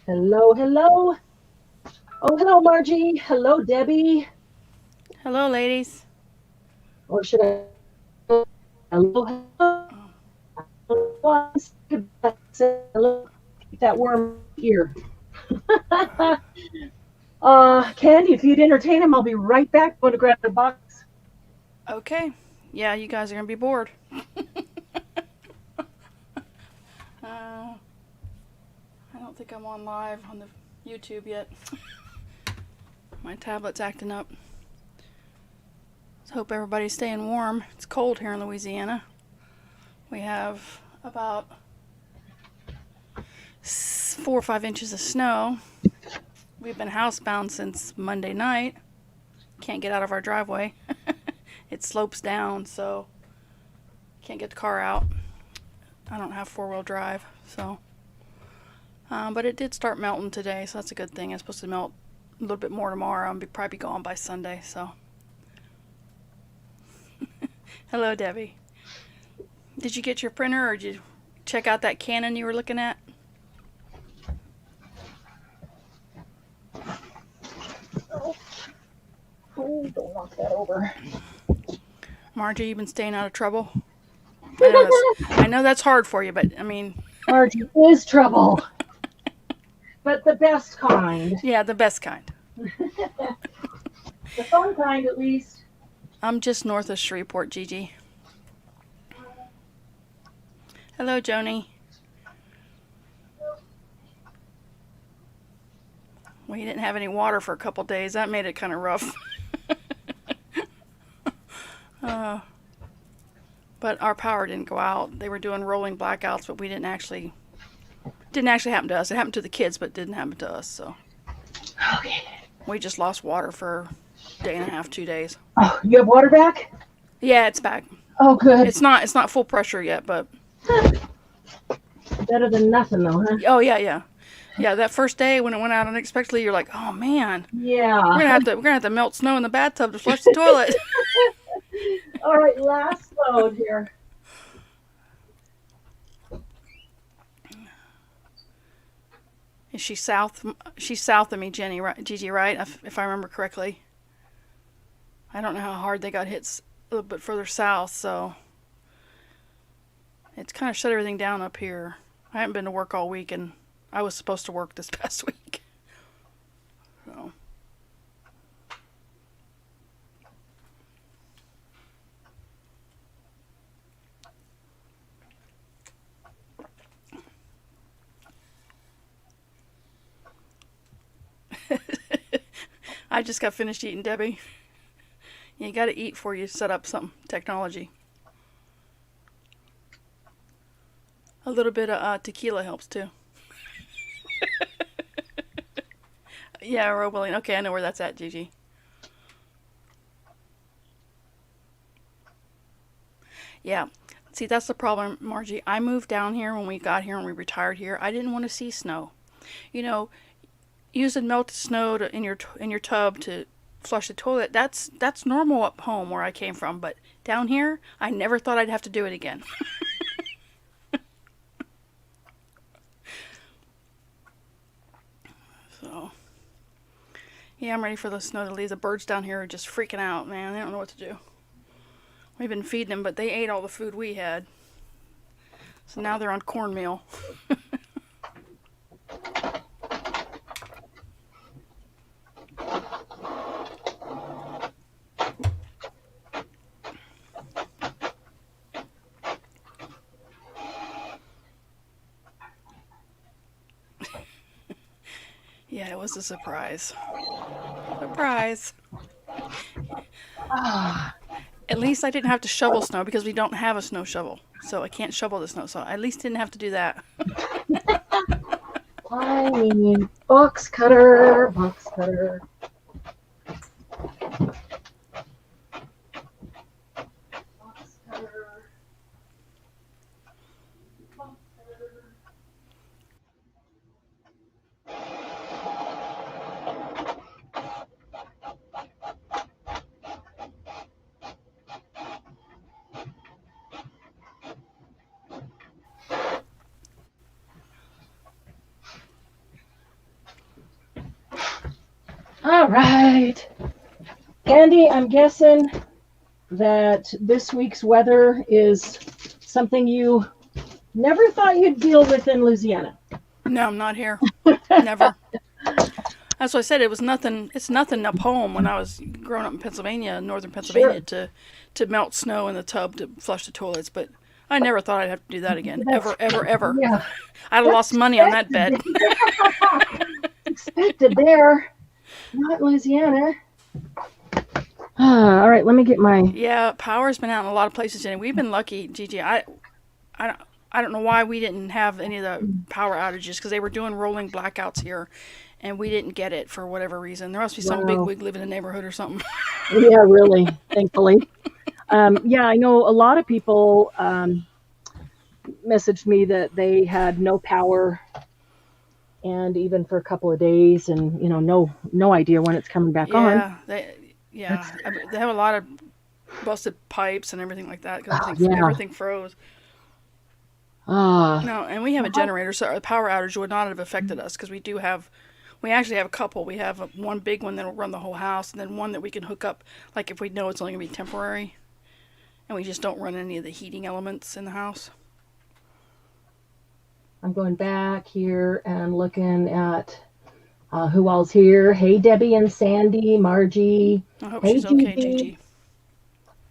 Hello, hello. Oh, hello, Margie. Hello, Debbie. Hello, ladies. Or should I? Hello, hello. Hello. Keep that worm ear. Candy, if you'd entertain him, I'll be right back. Going to grab the box. Okay. Yeah, you guys are going to be bored. uh, I don't think I'm on live on the YouTube yet. My tablet's acting up. So hope everybody's staying warm. It's cold here in Louisiana. We have about 4 or 5 inches of snow. We've been housebound since Monday night. Can't get out of our driveway. It slopes down, so can't get the car out. I don't have four-wheel drive, so. But it did start melting today, so that's a good thing. It's supposed to melt a little bit more tomorrow and probably be gone by Sunday, so. Hello, Debbie. Did you get your printer or did you check out that Canon you were looking at? Oh, don't knock that over. Margie, you been staying out of trouble? I know that's hard for you, but I mean, Margie is trouble, but the best kind. yeah, the best kind. The fun kind, at least. I'm just north of Shreveport, Gigi. Hello, Joni. We didn't have any water for a couple days. That made it kind of rough. uh, but our power didn't go out. They were doing rolling blackouts, but we didn't actually happen to us. It happened to the kids, but it didn't happen to us. So Okay. we just lost water for a day and a half, 2 days. Oh, you have water back? Yeah, it's back. Oh, good. It's not full pressure yet, but Better than nothing, though, huh? oh yeah. Yeah, that first day when it went out unexpectedly, you're like, "Oh man, Yeah. we're gonna have to melt snow in the bathtub to flush the toilet." All right, last load here. Is she south? She's south of me, Jenny, right? Gigi, right? If I remember correctly. I don't know how hard they got hit a little bit further south, so it's kind of shut everything down up here. I haven't been to work all week, and I was supposed to work this past week. So. I just got finished eating, Debbie. You got to eat before you set up some technology. A little bit of tequila helps too. Yeah, we're willing. Okay, I know where that's at, Gigi. Yeah. See, that's the problem, Margie. I moved down here when we got here and we retired here. I didn't want to see snow. You know, using melted snow in your tub to flush the toilet. That's normal up home where I came from, but down here, I never thought I'd have to do it again. So, yeah, I'm ready for the snow to leave. The birds down here are just freaking out, man. They don't know what to do. We've been feeding them, but they ate all the food we had. So now they're on cornmeal. Yeah, it was a surprise. Surprise. Ah, At least I didn't have to shovel snow because we don't have a snow shovel. So I can't shovel the snow. So I at least didn't have to do that. I mean, box cutter, box cutter. Box cutter. Box cutter. All right. Candy, I'm guessing that this week's weather is something you never thought you'd deal with in Louisiana. No, I'm not here. Never. That's what I said. It was nothing. It's nothing up home when I was growing up in Pennsylvania, northern Pennsylvania, Sure. to melt snow in the tub to flush the toilets. But I never thought I'd have to do that again, That's, ever, ever, ever. yeah, I'd have lost that's money on that bet. expected. Expected there. Not Louisiana. All right, let me get my. Yeah, power's been out in a lot of places, and we've been lucky, Gigi. I don't, I don't know why we didn't have any of the power outages because they were doing rolling blackouts here, and we didn't get it for whatever reason. There must be some big Wow. wig living in the neighborhood or something. Yeah, really, thankfully. Yeah, I know a lot of people messaged me that they had no power and even for a couple of days and no idea when it's coming back on. Yeah, That's they have a lot of busted pipes and everything like that because oh yeah. everything froze. Ah, No, and we have a generator, so a power outage would not have affected us because we actually have a couple. We have one big one that'll run the whole house, and then one that we can hook up, like if we know it's only gonna be temporary, and we just don't run any of the heating elements in the house. I'm going back here and looking at who all's here. Hey, Debbie and Sandy, Margie. I hope Hey, she's okay, Gigi. Gigi.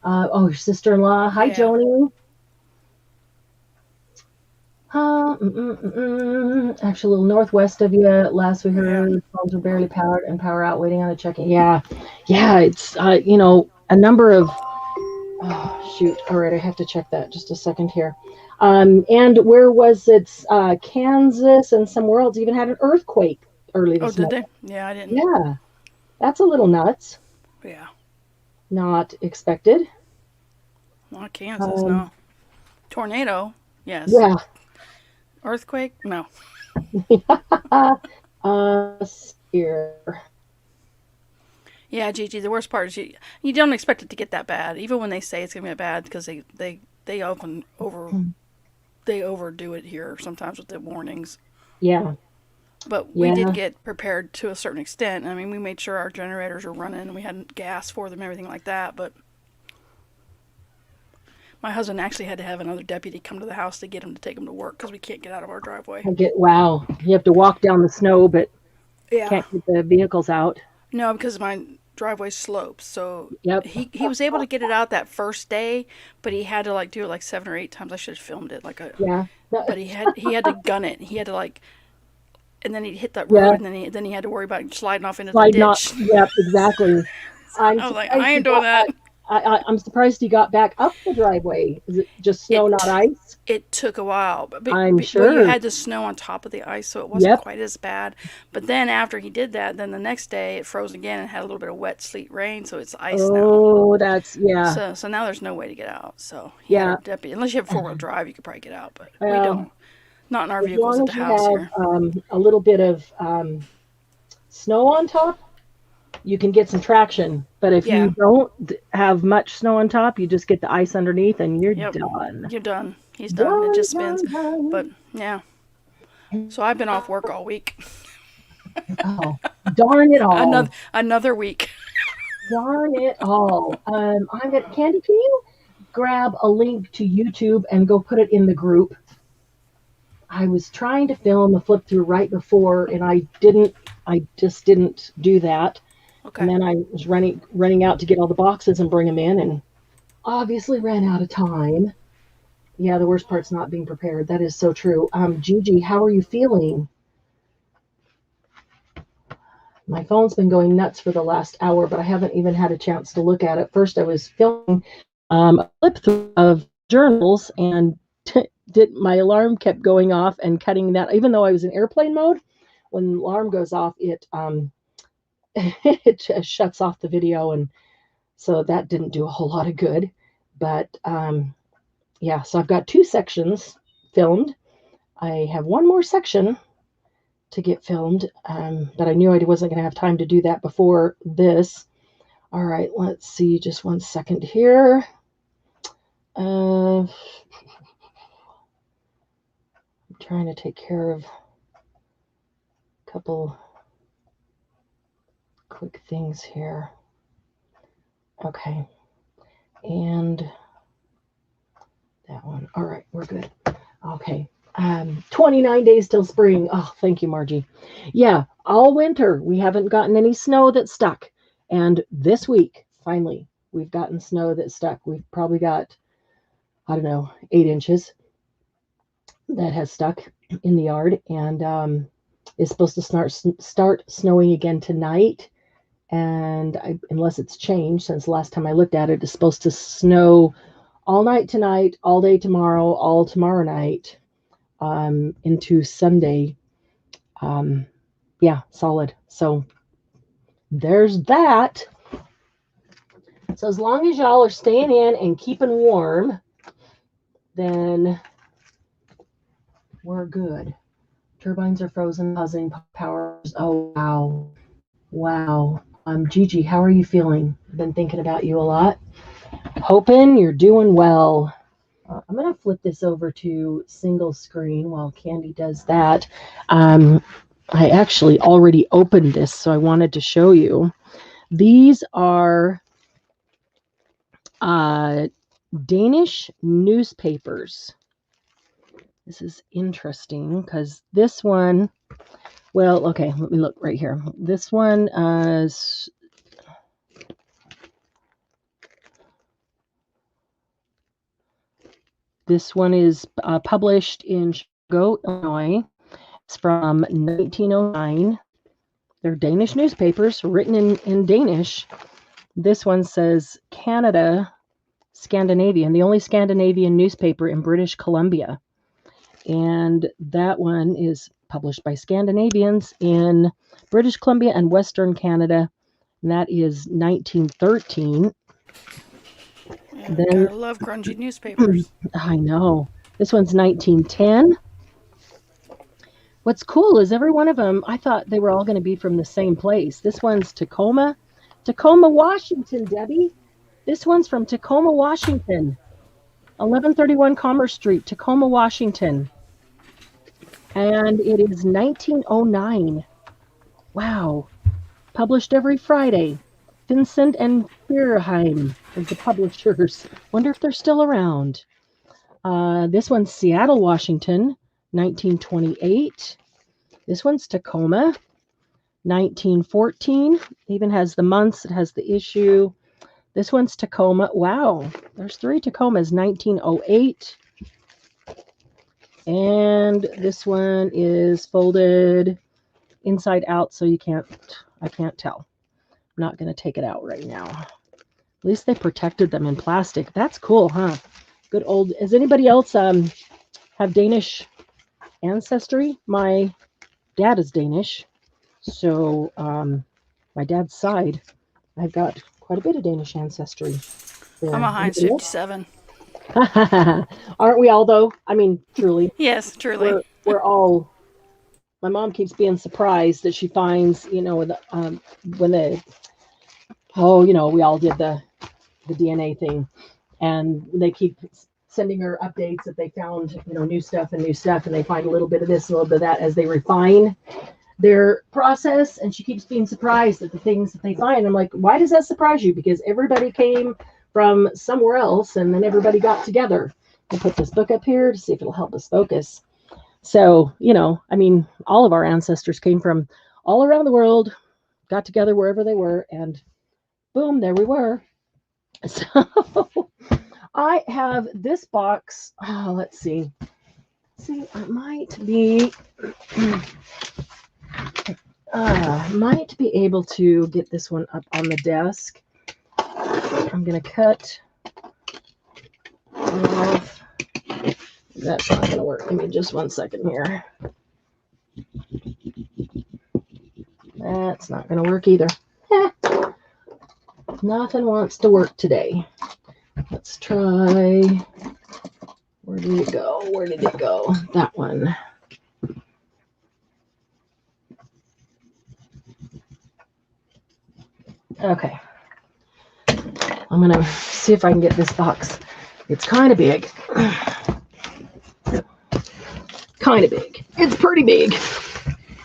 Oh, your sister-in-law. Hi, Yeah, Joni. Actually, a little northwest of you. Last we yeah. heard, phones were barely powered and power out, waiting on a check-in. Yeah, yeah. It's a number of. Oh shoot! All right, I have to check that. Just a second here. And where was it? Kansas and somewhere else even had an earthquake early Oh, this did morning. they? Yeah, I didn't. Yeah, that's a little nuts. Yeah, Not expected. not Kansas. Um, No tornado. Yes. yeah. Earthquake. No. Here. Yeah, Gigi. The worst part is you don't expect it to get that bad, even when they say it's gonna get bad because they often they overdo it here sometimes with the warnings. Yeah, But we did yeah. get prepared to a certain extent. I mean, we made sure our generators were running and we had gas for them, everything like that. But my husband actually had to have another deputy come to the house to get him to take him to work because we can't get out of our driveway. I get wow. You have to walk down the snow, but Yeah. can't get the vehicles out. No, because my driveway slopes. So Yep. he was able to get it out that first day, but he had to like do it like 7 or 8 times. I should have filmed it Yeah. No, but he had to gun it. He had to like, and then he'd hit that road, yeah. and then he had to worry about sliding off into the Slide not. ditch. Yep. Exactly. I'm I was like, surprised I he ain't doing got that. back. I'm surprised he got back up the driveway. Is it just snow, not It ice? it took a while, I'm but you sure. had the snow on top of the ice, so it wasn't Yep. quite as bad. But then after he did that, then the next day it froze again and had a little bit of wet sleet rain, so it's ice now. Oh, that's yeah, So now there's no way to get out. So he had a yeah. deputy. Unless you have 4-wheel drive, you could probably get out, but we Well, don't. Not in our as vehicles long at the as you house have here. a little bit of snow on top, you can get some traction. But if you Yeah. don't have much snow on top, you just get the ice underneath and you're Yep. done. You're done. He's done. It Done, just spins. done, But done. yeah. So I've been off work all week. Oh, darn it another all. another week. Darn it all. I'm at Candy, can you grab a link to YouTube and go put it in the group? I was trying to film a flip through right before and I just didn't do that. And Okay. then I was running out to get all the boxes and bring them in and obviously ran out of time. Yeah, the worst part's not being prepared. That is so true. Gigi, how are you feeling? My phone's been going nuts for the last hour, but I haven't even had a chance to look at it. First, I was filming a flip through of journals, and did my alarm kept going off and cutting that. Even though I was in airplane mode, when the alarm goes off, it it just shuts off the video, and so that didn't do a whole lot of good. But yeah, so I've got two sections filmed. I have one more section to get filmed, but I knew I wasn't going to have time to do that before this. All right, let's see, just one second here. I'm trying to take care of a couple quick things here. Okay. And that one. All right, we're good. Okay. 29 days till spring. Oh, thank you, Margie. Yeah, all winter we haven't gotten any snow that stuck. And this week, finally, we've gotten snow that stuck. We've probably got, I don't know, 8 inches that has stuck in the yard. And it's supposed to start snowing again tonight. And unless it's changed since the last time I looked at it, it's supposed to snow all night tonight, all day tomorrow, all tomorrow night, into Sunday. Yeah, solid. So there's that. So as long as y'all are staying in and keeping warm, then we're good. Turbines are frozen, causing powers. Oh, wow. Wow. Gigi, how are you feeling? I've been thinking about you a lot. Hoping you're doing well. I'm going to flip this over to single screen while Candy does that. I actually already opened this, so I wanted to show you. These are Danish newspapers. This is interesting because this one, well, okay, let me look right here. This one is published in Chicago, Illinois. It's from 1909. They're Danish newspapers written in Danish. This one says Canada Scandinavian, the only Scandinavian newspaper in British Columbia. And that one is published by Scandinavians in British Columbia and Western Canada. And that is 1913. Then, gotta love grungy newspapers. I know. This one's 1910. What's cool is every one of them, I thought they were all going to be from the same place. This one's Tacoma, Washington, Debbie. This one's from Tacoma, Washington. 1131 Commerce Street, Tacoma, Washington. And it is 1909. Wow. Published every Friday. Vincent and Beerheim is the publishers. Wonder if they're still around. This one's Seattle, Washington, 1928. This one's Tacoma, 1914. Even has the months. It has the issue. This one's Tacoma. Wow, there's 3 Tacomas, 1908. And this one is folded inside out, so I can't tell. I'm not going to take it out right now. At least they protected them in plastic. That's cool, huh? Good old. Does anybody else have Danish ancestry? My dad is Danish, so my dad's side, I've got quite a bit of Danish ancestry. There. I'm a Heinz 57. Aren't we all, though? I mean, truly. Yes, truly. We're all. My mom keeps being surprised that she finds, when we all did the DNA thing, and they keep sending her updates that they found, new stuff, and they find a little bit of this, a little bit of that as they refine their process. And she keeps being surprised at the things that they find. I'm like, why does that surprise you? Because everybody came from somewhere else, and then everybody got together. I'll put this book up here to see if it'll help us focus. So, all of our ancestors came from all around the world, got together wherever they were, and boom, there we were. So I have this box. Oh, let's see. It might be able to get this one up on the desk. I'm going to cut off. That's not going to work. Give me just 1 second here. That's not going to work either. Nothing wants to work today. Let's try. Where did it go? That one. Okay. I'm going to see if I can get this box. It's kind of big. It's pretty big.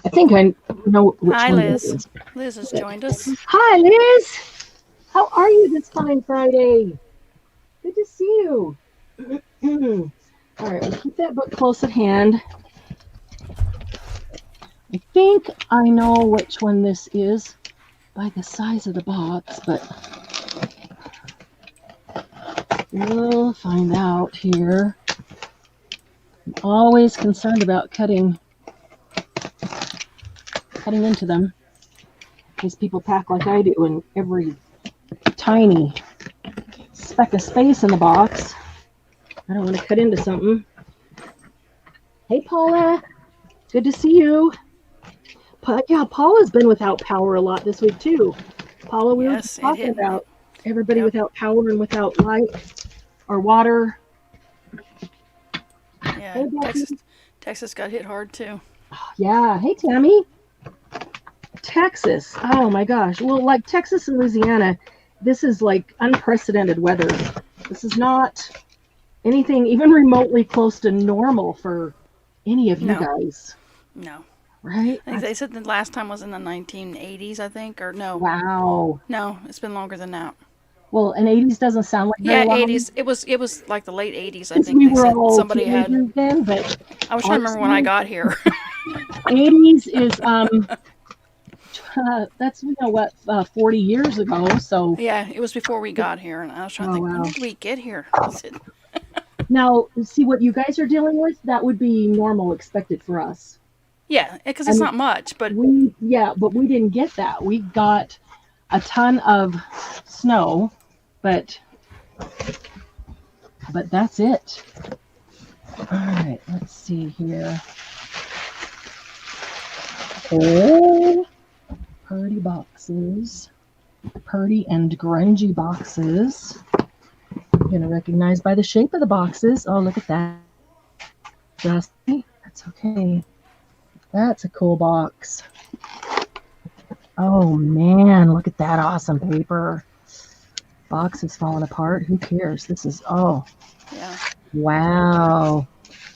I think I know which Hi, one it Liz. is. Liz has joined us. Hi, Liz. How are you this fine Friday? Good to see you. All right, we'll keep that book close at hand. I think I know which one this is by the size of the box, but we'll find out here. I'm always concerned about cutting into them because people pack like I do in every tiny speck of space in the box. I don't want to cut into something. Hey, Paula. Good to see you. Yeah, Paula's been without power a lot this week, too. Paula, we were Yes, just it talking hit. about everybody Yep. without power and without light or water. Yeah, Hey, Becky. Texas got hit hard too. Yeah. Hey, Tammy. Texas. Oh, my gosh. Well, like Texas and Louisiana, this is like unprecedented weather. This is not anything even remotely close to normal for any of you No, guys, no. right? I think they said the last time was in the 1980s, I think, or no. Wow. No, it's been longer than that. Well, and 80s doesn't sound like very Yeah, long 80s. It was like the late 80s, I because think we they were said. all Somebody had. teenagers then, but I was trying to remember when I honestly, got here. 80s is that's 40 years ago. So Yeah, it was before we got here, and I was trying to oh think, when wow. did we get here? Is it? Now, see what you guys are dealing with. That would be normal, expected for us. Yeah, because I it's mean, not much, but but we didn't get that. We got a ton of snow, but that's it. All right, let's see here. Oh, pretty boxes. Pretty and grungy boxes. You're going to recognize by the shape of the boxes. Oh, look at that. That's okay. That's a cool box. Oh, man, look at that awesome paper. Box is falling apart. Who cares? This is, yeah. Wow.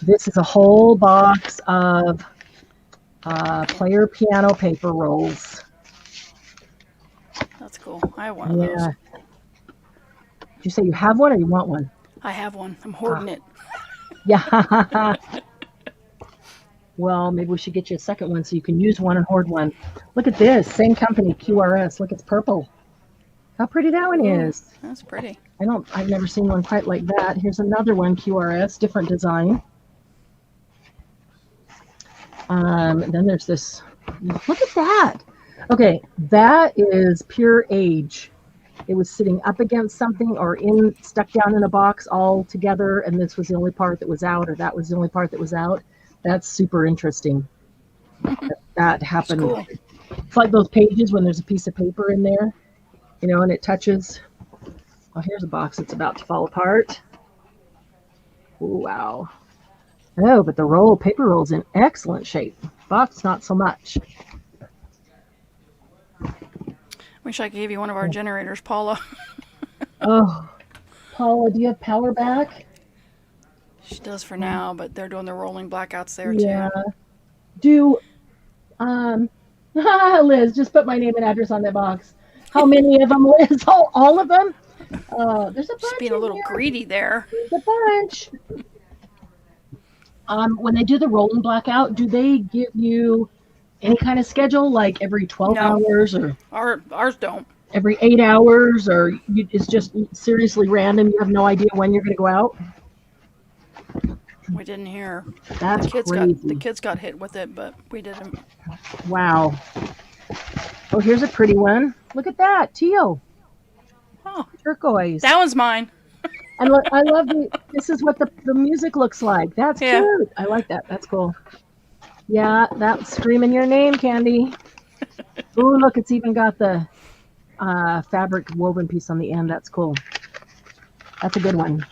This is a whole box of player piano paper rolls. That's cool. I have one of those. Yeah. Did you say you have one or you want one? I have one. I'm hoarding it. Yeah. Well, maybe we should get you a second one so you can use one and hoard one. Look at this. Same company, QRS. Look, it's purple. How pretty that one Ooh, is. that's pretty. I've never seen one quite like that. Here's another one, QRS, different design. Then there's this. Look at that. Okay, that is pure age. It was sitting up against something or stuck down in a box all together, and this was the only part that was out, or that was the only part that was out. That's super interesting. That happened. Cool. It's like those pages when there's a piece of paper in there, and it touches. Oh, here's a box that's about to fall apart. Ooh, wow. Oh, but the paper roll's in excellent shape. Box, not so much. Wish I could give you one of our generators, Paula. Oh, Paula, do you have power back? She does for now, but they're doing the rolling blackouts there Yeah. too. Do Liz, just put my name and address on that box. How many of them, Liz? Oh, all of them? There's a bunch. Just being a little greedy there. There's a bunch. When they do the rolling blackout, do they give you any kind of schedule, like every 12 No. hours or Ours don't. every 8 hours, or it's just seriously random? You have no idea when you're going to go out? We didn't hear. That's crazy. The kids got hit with it, but we didn't. Wow. Oh, here's a pretty one. Look at that, teal. Oh, Turquoise. that one's mine. And look, I love this is what the music looks like. That's cute. I like that. That's cool. Yeah, that's screaming your name, Candy. Ooh, look, it's even got the fabric woven piece on the end. That's cool. That's a good one.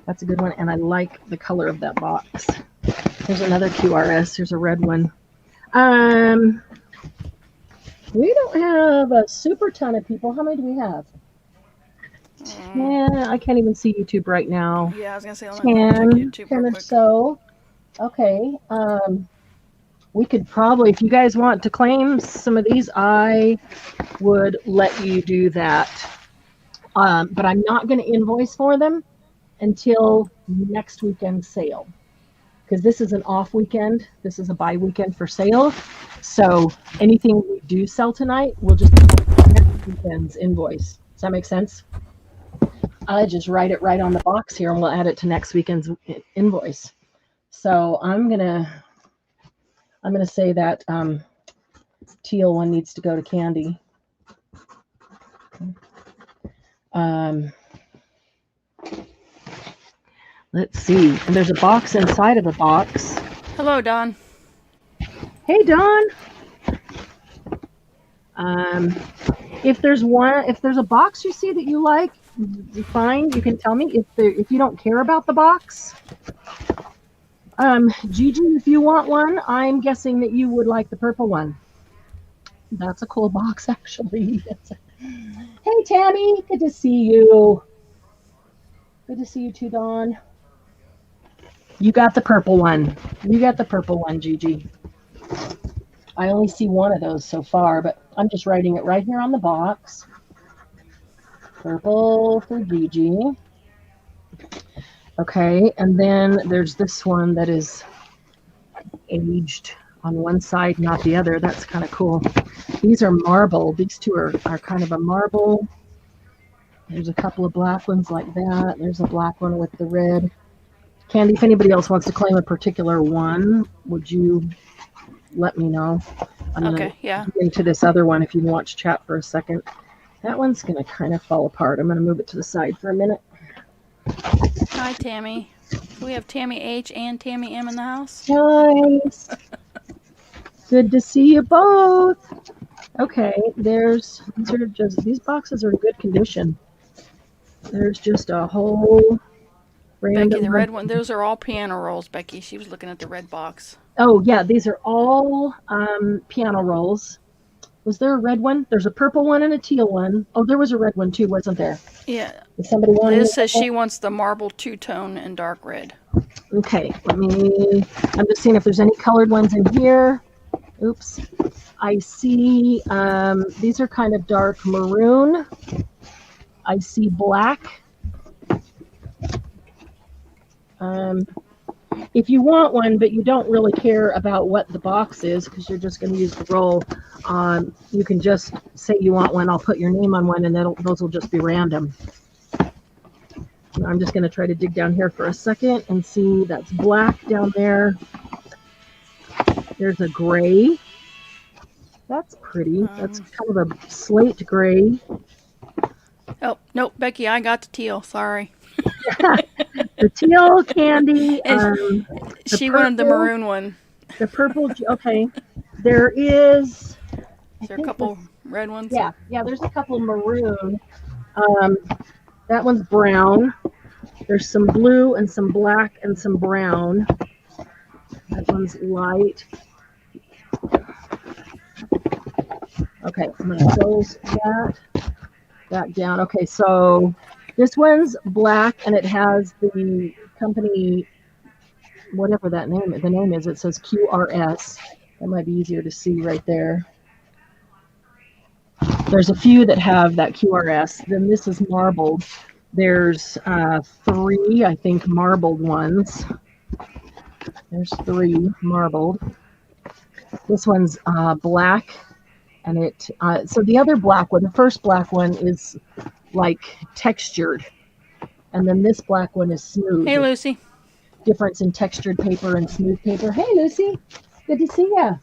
That's a good one, and I like the color of that box. There's another QRS. Here's a red one. We don't have a super ton of people. How many do we have? Yeah, I can't even see YouTube right now. Yeah, I was gonna say, I'll check YouTube 10 real or quick. so. Okay. We could probably, if you guys want to claim some of these, I would let you do that. But I'm not going to invoice for them until next weekend's sale, because this is an off weekend. This is a bye weekend for sale. So anything we do sell tonight will just be next weekend's invoice. Does that make sense? I just write it right on the box here, and we'll add it to next weekend's invoice. So I'm gonna say that teal one needs to go to Candy. Let's see. And there's a box inside of the box. Hello, Don. Hey, Don. If there's a box you see that you like, fine. You can tell me. If you don't care about the box, Gigi, if you want one, I'm guessing that you would like the purple one. That's a cool box, actually. Hey, Tammy. Good to see you. Good to see you too, Dawn. You got the purple one. You got the purple one, Gigi. I only see one of those so far, but I'm just writing it right here on the box. Purple for Gigi. Okay, and then there's this one that is aged on one side, not the other. That's kind of cool. These are marble. These two are kind of a marble. There's a couple of black ones like that. There's a black one with the red. Candy, if anybody else wants to claim a particular one, would you let me know? I'm Okay, yeah. into this other one if you want to chat for a second. That one's going to kind of fall apart. I'm going to move it to the side for a minute. Hi, Tammy. Do we have Tammy H and Tammy M in the house? Nice. Good to see you both. Okay, these boxes are in good condition. There's just a whole random. Becky, the red one. Those are all piano rolls, Becky. She was looking at the red box. Oh, yeah, these are all piano rolls. Was there a red one? There's a purple one and a teal one. Oh, there was a red one too, wasn't there? Yeah. Did somebody want Liz says she wants the marble two-tone and dark red. Okay, I'm just seeing if there's any colored ones in here. Oops. I see these are kind of dark maroon. I see black. If you want one, but you don't really care about what the box is because you're just going to use the roll, you can just say you want one. I'll put your name on one, and those will just be random. I'm just going to try to dig down here for a second and see. That's black down there. There's a gray. That's pretty. That's kind of a slate gray. Oh, nope, Becky, I got the teal. Sorry. The teal, Candy. She wanted the maroon one. The purple. Okay. There is. Is there a couple red ones? Yeah, there's a couple maroon. That one's brown. There's some blue and some black and some brown. That one's light. Okay, I'm going to close that down. Okay, so this one's black and it has the company, whatever the name is. It says QRS. That might be easier to see right there. There's a few that have that QRS. Then this is marbled. There's 3, I think, marbled ones. There's 3 marbled. This one's black, and so the other black one, the first black one is like textured, and then this black one is smooth. Hey, Lucy. Difference in textured paper and smooth paper. Hey, Lucy. Good to see you.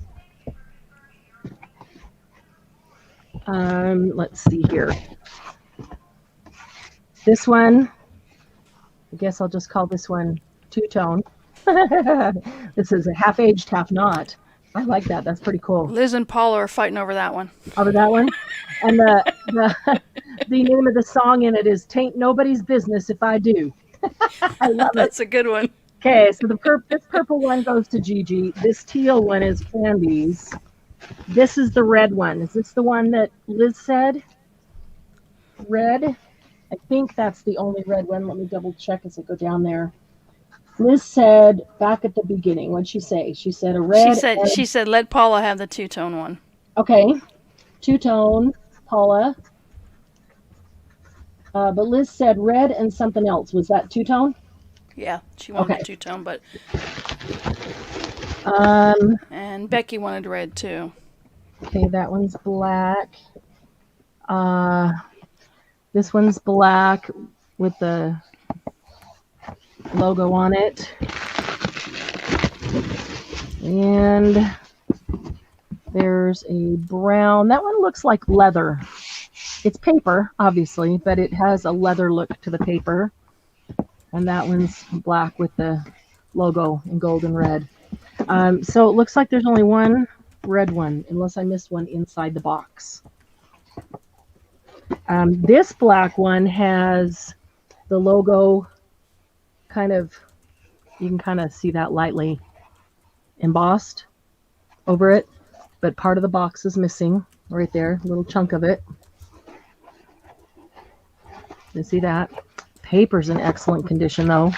Let's see here. This one, I guess I'll just call this one two-tone. This is a half-aged, half-not. I like that. That's pretty cool. Liz and Paula are fighting over that one. Over that one? And the name of the song in it is "Tain't Nobody's Business If I Do." I love it. That's a good one. Okay, so this purple one goes to Gigi. This teal one is Candy's. This is the red one. Is this the one that Liz said? Red? I think that's the only red one. Let me double check as I go down there. Liz said back at the beginning, what'd she say? She said a red. She said let Paula have the two-tone one. Okay, two-tone, Paula. But Liz said red and something else. Was that two-tone? Yeah, she wanted Okay. a two-tone, but Um, and Becky wanted red too. okay, that one's black. This one's black with the logo on it. And there's a brown. That one looks like leather. It's paper, obviously, but it has a leather look to the paper. And that one's black with the logo in gold and red. So it looks like there's only one red one, unless I missed one inside the box. This black one has the logo kind of, you can kind of see that lightly embossed over it, but part of the box is missing right there, a little chunk of it. You see that? Paper's in excellent condition though.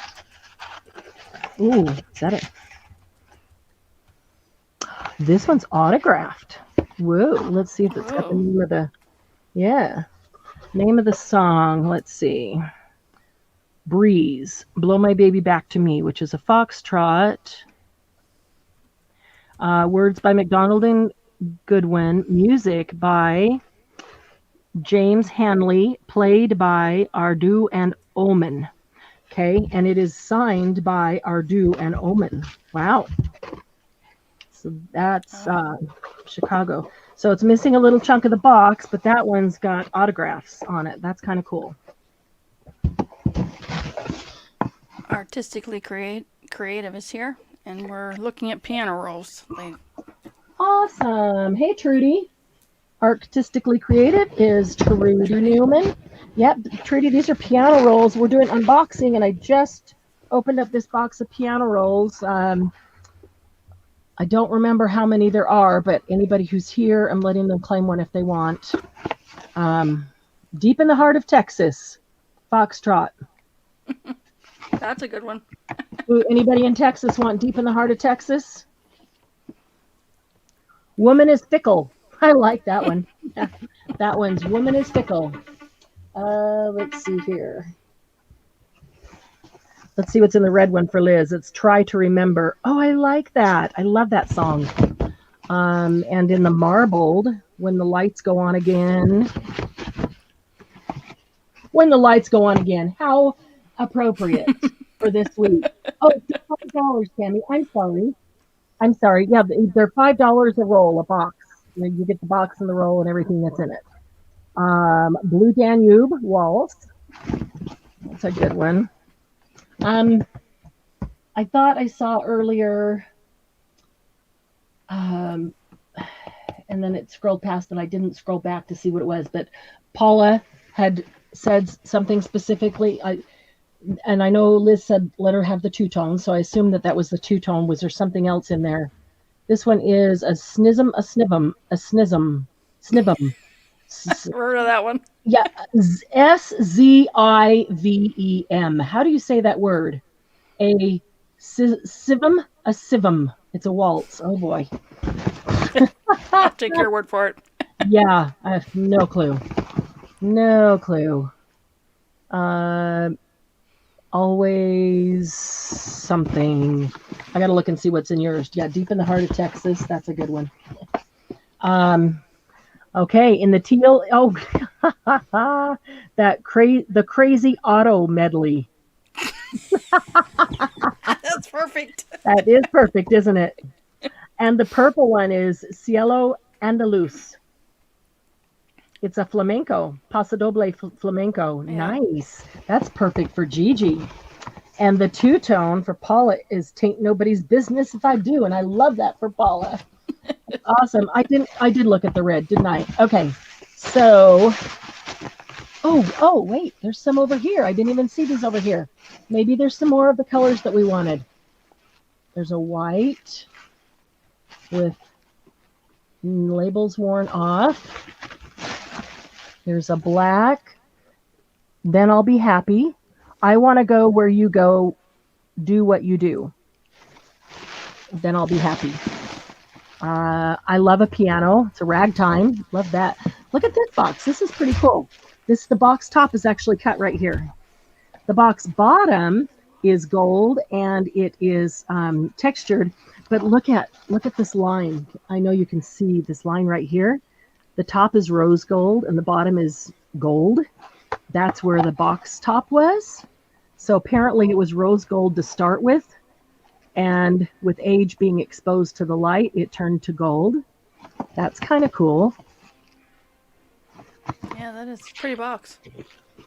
Ooh, is that it? This one's autographed. Whoa, let's see if it's got the name of the, name of the song. Let's see. Breeze, Blow My Baby Back to Me, which is a foxtrot. Words by MacDonald and Goodwin. Music by James Hanley, played by Ardoo and Omen. Okay, and it is signed by Ardoo and Omen. Wow. So that's Chicago. So it's missing a little chunk of the box, but that one's got autographs on it. That's kind of cool. Artistically creative is here, and we're looking at piano rolls. Awesome. Hey, Trudy. Artistically creative is Trudy Newman. Yep, Trudy, these are piano rolls. We're doing unboxing, and I just opened up this box of piano rolls. I don't remember how many there are, but anybody who's here, I'm letting them claim one if they want. Deep in the heart of Texas, Foxtrot. That's a good one. Anybody in Texas want Deep in the Heart of Texas? Woman is Fickle. I like that one. That one's Woman is Fickle. Let's see here. Let's see what's in the red one for Liz. It's Try to Remember. Oh, I like that. I love that song. And in the marbled, When the Lights Go On Again. When the Lights Go On Again. How appropriate for this week. Oh, $5, Tammy. I'm sorry. Yeah, they're $5 a roll, a box. You get the box and the roll and everything that's in it. Blue Danube Waltz. That's a good one. I thought I saw earlier, and then it scrolled past and I didn't scroll back to see what it was, but Paula had said something specifically. And I know Liz said let her have the two-tone, so I assumed that was the two-tone. Was there something else in there? This one is a snism, a snivum. Heard of that one? Yeah, SZIVEM. How do you say that word? A sivum? A sivum. It's a waltz. Oh boy. I'll take your word for it. Yeah, I have no clue. No clue. Always something. I gotta look and see what's in yours. Yeah, Deep in the Heart of Texas. That's a good one. Okay, in the teal. Oh, the Crazy Auto medley. That's perfect. That is perfect, isn't it? And the purple one is Cielo Andaluz. It's a flamenco, Paso Doble flamenco. Yeah. Nice. That's perfect for Gigi. And the two-tone for Paula is Tain't Nobody's Business If I Do. And I love that for Paula. Awesome. I did look at the red, didn't I? Okay. So, oh, wait, there's some over here. I didn't even see these over here. Maybe there's some more of the colors that we wanted. There's a white with labels worn off. There's a black. Then I'll Be Happy. I Want to Go Where You Go do what you do. Then I'll be happy. I love a piano. It's a ragtime. Love that. Look at this box. This is pretty cool. The box top is actually cut right here. The box bottom is gold and it is textured, but look at this line. I know you can see this line right here. The top is rose gold and the bottom is gold. That's where the box top was. So apparently it was rose gold to start with, and with age being exposed to the light, it turned to gold. That's kind of cool. Yeah, that is a pretty box.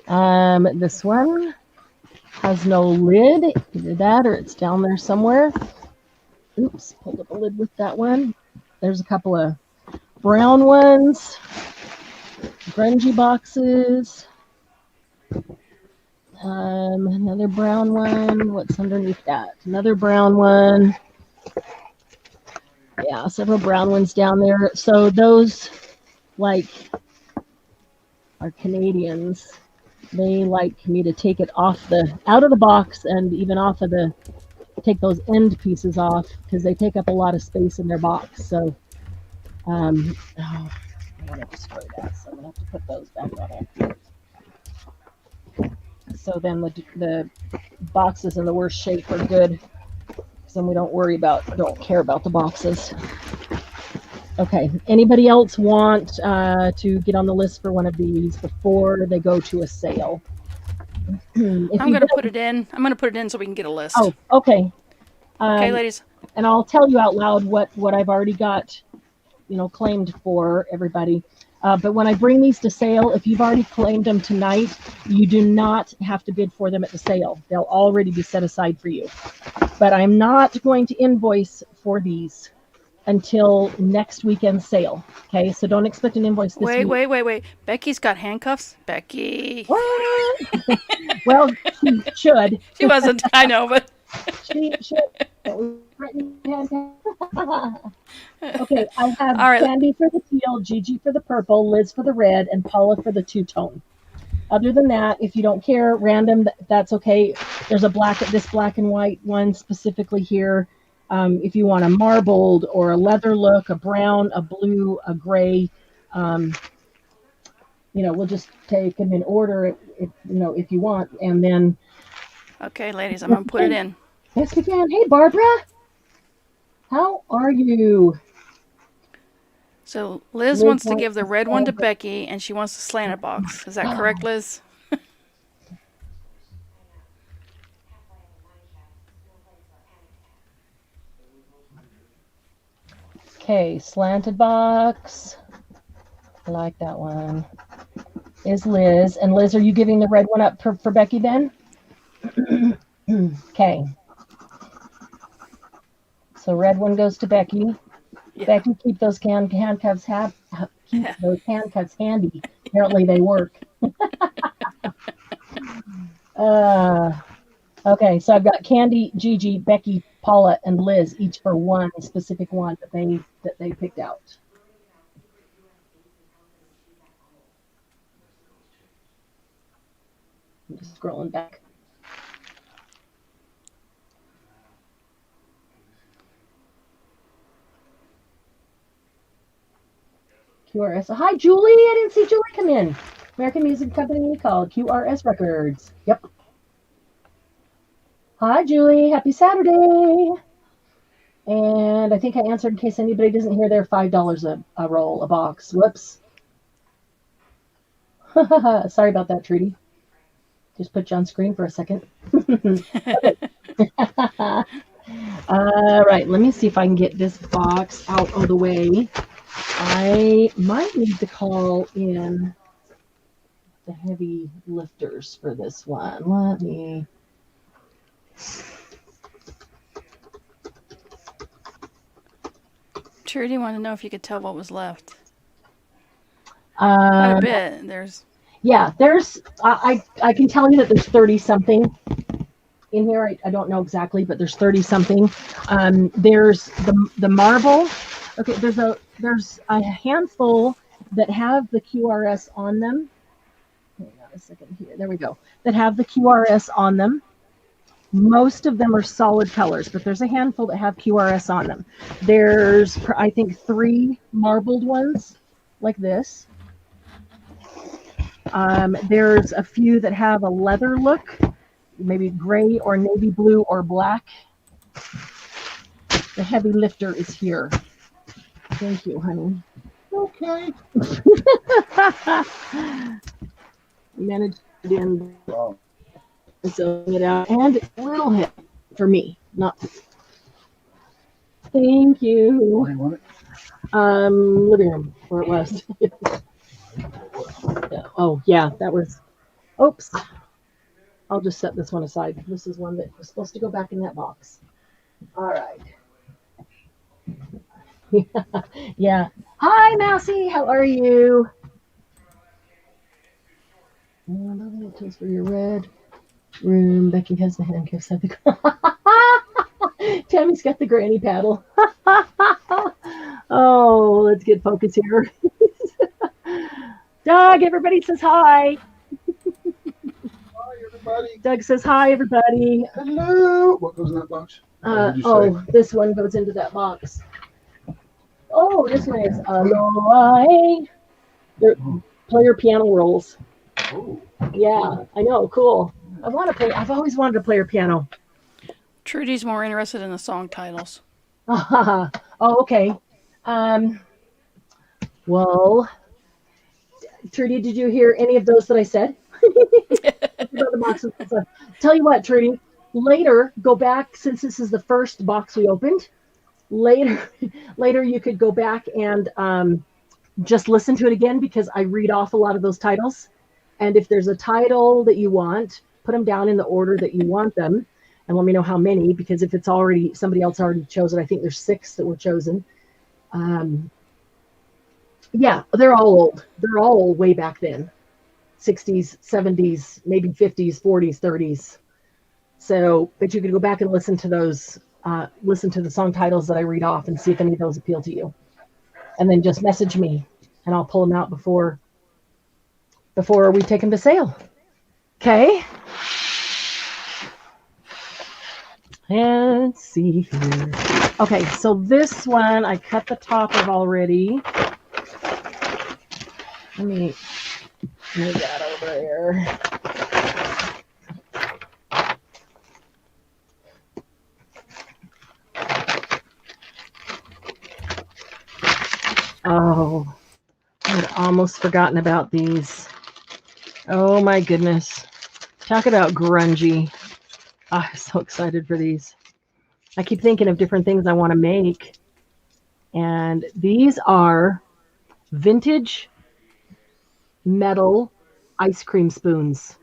This one has no lid. Either that or it's down there somewhere. Oops, pulled up a lid with that one. There's a couple of brown ones, grungy boxes. Another brown one. What's underneath that? Another brown one. Yeah, several brown ones down there. So those, like, are Canadians. They like me to take it out of the box and even take those end pieces off because they take up a lot of space in their box. So, I want to destroy that, so I'm gonna have to put those back on it. So then the boxes in the worst shape are good, because then we don't care about the boxes. Okay, anybody else want to get on the list for one of these before they go to a sale? I'm going to put it in. I'm going to put it in so we can get a list. Oh, okay. Okay, ladies. And I'll tell you out loud what I've already got, claimed for everybody. But when I bring these to sale, if you've already claimed them tonight, you do not have to bid for them at the sale. They'll already be set aside for you. But I'm not going to invoice for these until next weekend's sale. Okay, so don't expect an invoice this week. Wait. Becky's got handcuffs? Becky. What? Well, she should. She wasn't, I know, but. She should. Okay, I have Candy for the teal, Gigi for the purple, Liz for the red, and Paula for the two-tone. Other than that, if you don't care, random, that's okay. There's this black and white one specifically here. If you want a marbled or a leather look, a brown, a blue, a gray, we'll just take them in order if you want. And then. Okay, ladies, I'm going to put it in. Yes, we can. Hey, Barbara. How are you? So Liz wants to give the red one to Becky, and she wants the slanted box. Is that correct, Liz? Okay, slanted box. I like that one. Is Liz. And Liz, are you giving the red one up for Becky then? Okay. So red one goes to Becky. Yeah. Becky, keep those handcuffs those handcuffs handy. Apparently they work. Okay, so I've got Candy, Gigi, Becky, Paula, and Liz, each for one specific one that they picked out. I'm just scrolling back. QRS. Hi, Julie. I didn't see Julie come in. American Music Company called QRS Records. Yep. Hi, Julie. Happy Saturday. And I think I answered in case anybody doesn't hear their $5 a roll, a box. Whoops. Sorry about that, Trudy. Just put you on screen for a second. All right. Let me see if I can get this box out of the way. I might need to call in the heavy lifters for this one. Let me. Trudy wanted to know if you could tell what was left. Quite a bit. There's. I can tell you that there's 30 something in here. I don't know exactly, but there's 30 something. There's the marble. Okay, there's a handful that have the QRS on them. Hang on a second here. There we go. That have the QRS on them. Most of them are solid colors, but there's a handful that have QRS on them. There's, I think, 3 marbled ones like this. There's a few that have a leather look, maybe gray or navy blue or black. The heavy lifter is here. Thank you, honey. Okay. Managed to get in, Wow. so it out, and a little hit for me, not. Thank you. Where you want it? Living room where it was. Oh yeah, that was. Oops. I'll just set this one aside. This is one that was supposed to go back in that box. All right. Yeah. Hi, Mousy. How are you? Tools for your red room. Becky has the handcuffs. Have the. Tammy's got the granny paddle. Oh, let's get focus here. Doug, everybody says hi. Hi, everybody. Doug says hi, everybody. Hello. What goes in that box? What did you say? This one goes into that box. Oh, this one is Aloha. They're player piano rolls. Oh. Yeah, I know, cool. I want to play. I've always wanted to play her piano. Trudy's more interested in the song titles. Oh, okay. Well, Trudy, did you hear any of those that I said? About the boxes. Tell you what, Trudy, later go back, since this is the first box we opened. Later you could go back and just listen to it again, because I read off a lot of those titles. And if there's a title that you want, put them down in the order that you want them, and let me know how many, because if it's already, somebody else already chose it, I think there's 6 that were chosen. Yeah, they're all old. They're all way back then. 60s, 70s, maybe 50s, 40s, 30s. So, but you could go back and listen to those, listen to the song titles that I read off and see if any of those appeal to you. And then just message me and I'll pull them out before we take them to sale. Okay. And let's see here. Okay, so this one I cut the top of already. Let me move that over there. Oh, I'd almost forgotten about these. Oh my goodness. Talk about grungy. Oh, I'm so excited for these. I keep thinking of different things I want to make. And these are vintage metal ice cream spoons.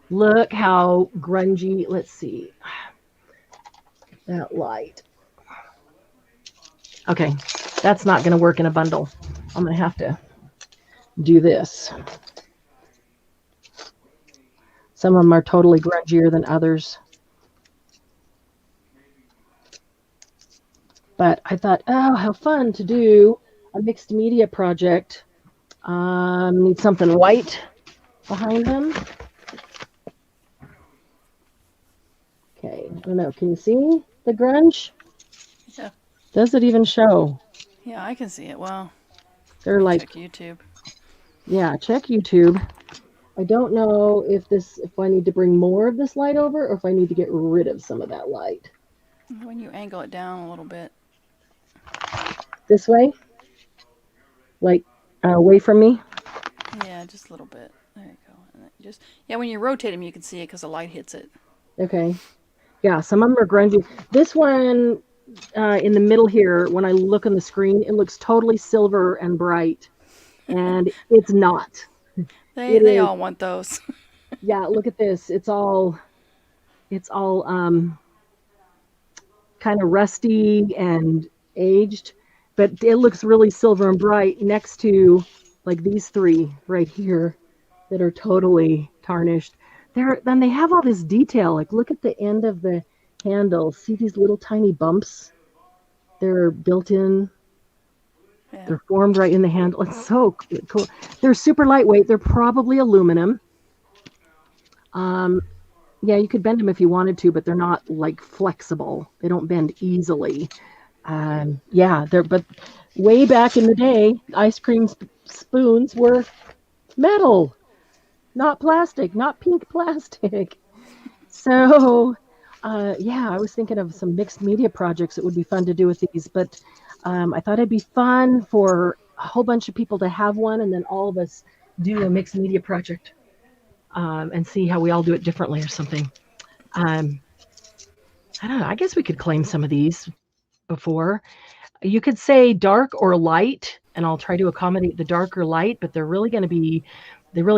Look how grungy. Let's see. That light. Okay, that's not going to work in a bundle. I'm going to have to do this. Some of them are totally grungier than others. But I thought, oh, how fun to do a mixed media project. Need something white behind them. Okay, I don't know. Can you see the grunge? Yeah. Does it even show? Yeah, I can see it. Wow. They're like, Check YouTube. yeah, check YouTube. I don't know if I need to bring more of this light over or if I need to get rid of some of that light. When you angle it down a little bit. This way? Like away from me? Yeah, just a little bit. There you go. And then yeah, when you rotate them, you can see it because the light hits it. Okay. Yeah, some of them are grungy. This one in the middle here, when I look on the screen, it looks totally silver and bright. And it's not. They all want those. Yeah, look at this. It's all kind of rusty and aged, but it looks really silver and bright next to like these 3 right here that are totally tarnished. Then they have all this detail. Like look at the end of the handle. See these little tiny bumps? They're built in. Yeah. They're formed right in the handle. It's so cool. They're super lightweight. They're probably aluminum. Yeah, you could bend them if you wanted to, but they're not like flexible. They don't bend easily. Yeah, but way back in the day, ice cream spoons were metal, not plastic, not pink plastic. So, yeah, I was thinking of some mixed media projects that would be fun to do with these, but I thought it'd be fun for a whole bunch of people to have one, and then all of us do a mixed media project and see how we all do it differently or something. Um, I don't know. I guess we could claim some of these before. You could say dark or light, and I'll try to accommodate the dark or light, but they really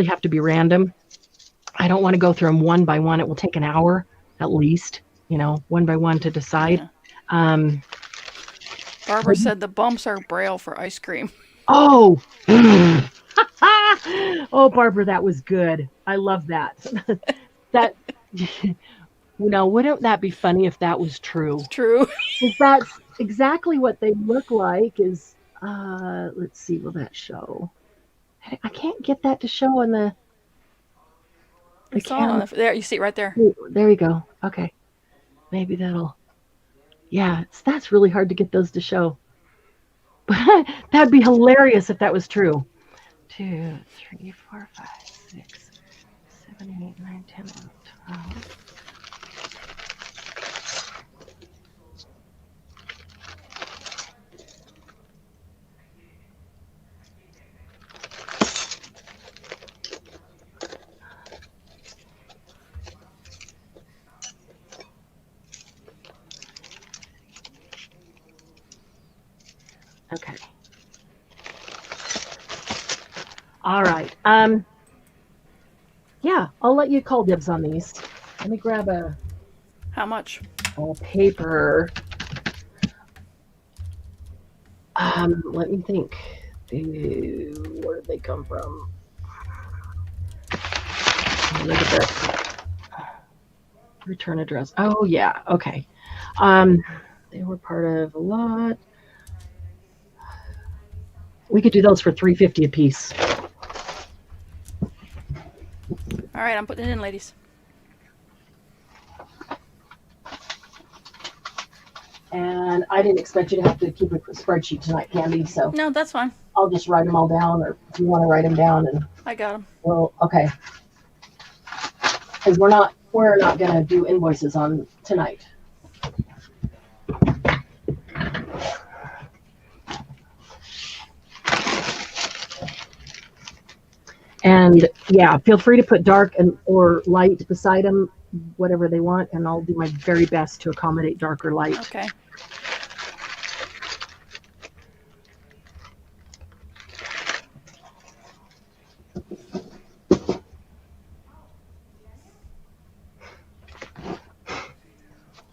have to be random. I don't want to go through them one by one. It will take an hour at least, one by one to decide. Yeah. Um, Barbara said the bumps are braille for ice cream. oh, oh, Barbara, that was good. I love that. That, wouldn't that be funny if that was true? It's true. That's exactly what they look like. Let's see, will that show? I can't get that to show on the. It's on there. You see it right there. There we go. Okay, maybe that'll. Yeah, that's really hard to get those to show. But that'd be hilarious if that was true. 2, 3, 4, 5, 6, 7, 8, 9, 10, 11, 12. Okay. All right. Yeah, I'll let you call dibs on these. Let me grab How much? a paper. Let me think. Where did they come from? Look at that. Return address. Oh yeah. Okay. They were part of a lot. We could do those for $3.50 a piece. All right, I'm putting it in, ladies. And I didn't expect you to have to keep a spreadsheet tonight, Candy. So No, that's fine. I'll just write them all down, or if you want to write them down, and I got them. well, okay. Because we're not going to do invoices on tonight. And yeah, feel free to put dark or light beside them, whatever they want, and I'll do my very best to accommodate dark or light. Okay.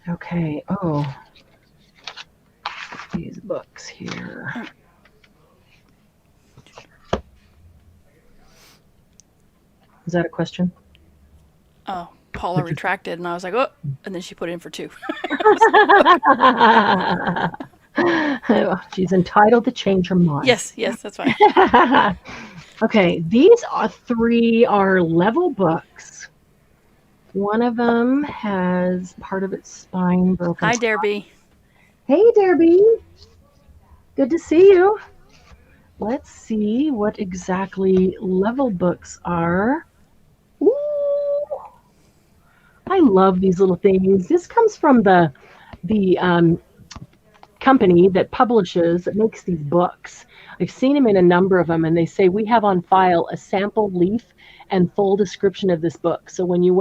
Okay. Oh, these books here. Is that a question? Oh, Paula retracted, and I was like, oh, and then she put it in for 2. She's entitled to change her mind. Yes, that's fine. Okay, these 3 are level books. One of them has part of its spine broken. Hi, Derby. Hey, Derby. Good to see you. Let's see what exactly level books are. Ooh, I love these little things. This comes from the company that makes these books. I've seen them in a number of them, and they say we have on file a sample leaf and full description of this book. So when you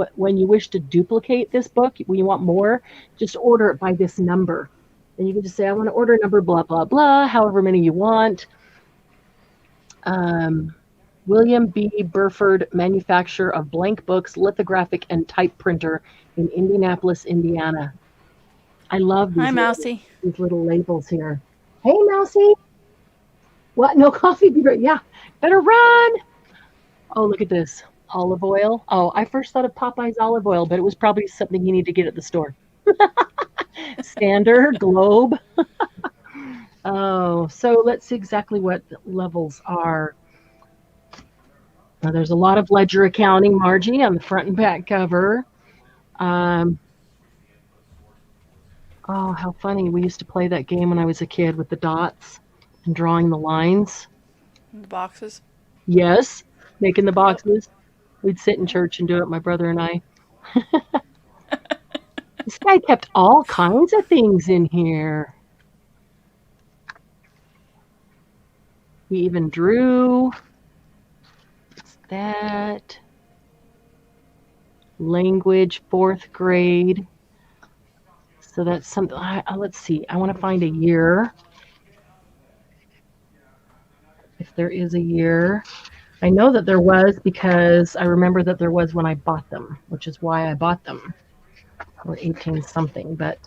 wish to duplicate this book, when you want more, just order it by this number. And you can just say, I want to order number blah, blah, blah, however many you want. William B. Burford, manufacturer of blank books, lithographic, and type printer in Indianapolis, Indiana. I love these. Hi, Mousy. These little labels here. Hey, Mousy. What? No coffee? Yeah. Better run. Oh, look at this. Olive oil. Oh, I first thought of Popeye's olive oil, but it was probably something you need to get at the store. Standard, Globe. Oh, so let's see exactly what levels are. Now, there's a lot of ledger accounting, Margie, on the front and back cover. Um, oh, how funny. We used to play that game when I was a kid with the dots and drawing the lines. The boxes. Yes, making the Yep. boxes. We'd sit in church and do it, my brother and I. This guy kept all kinds of things in here. He even drew. What's that? Language, 4th grade. So that's something. Let's see. I want to find a year. If there is a year. I know that there was because I remember that there was when I bought them, which is why I bought them. Or 18 something, but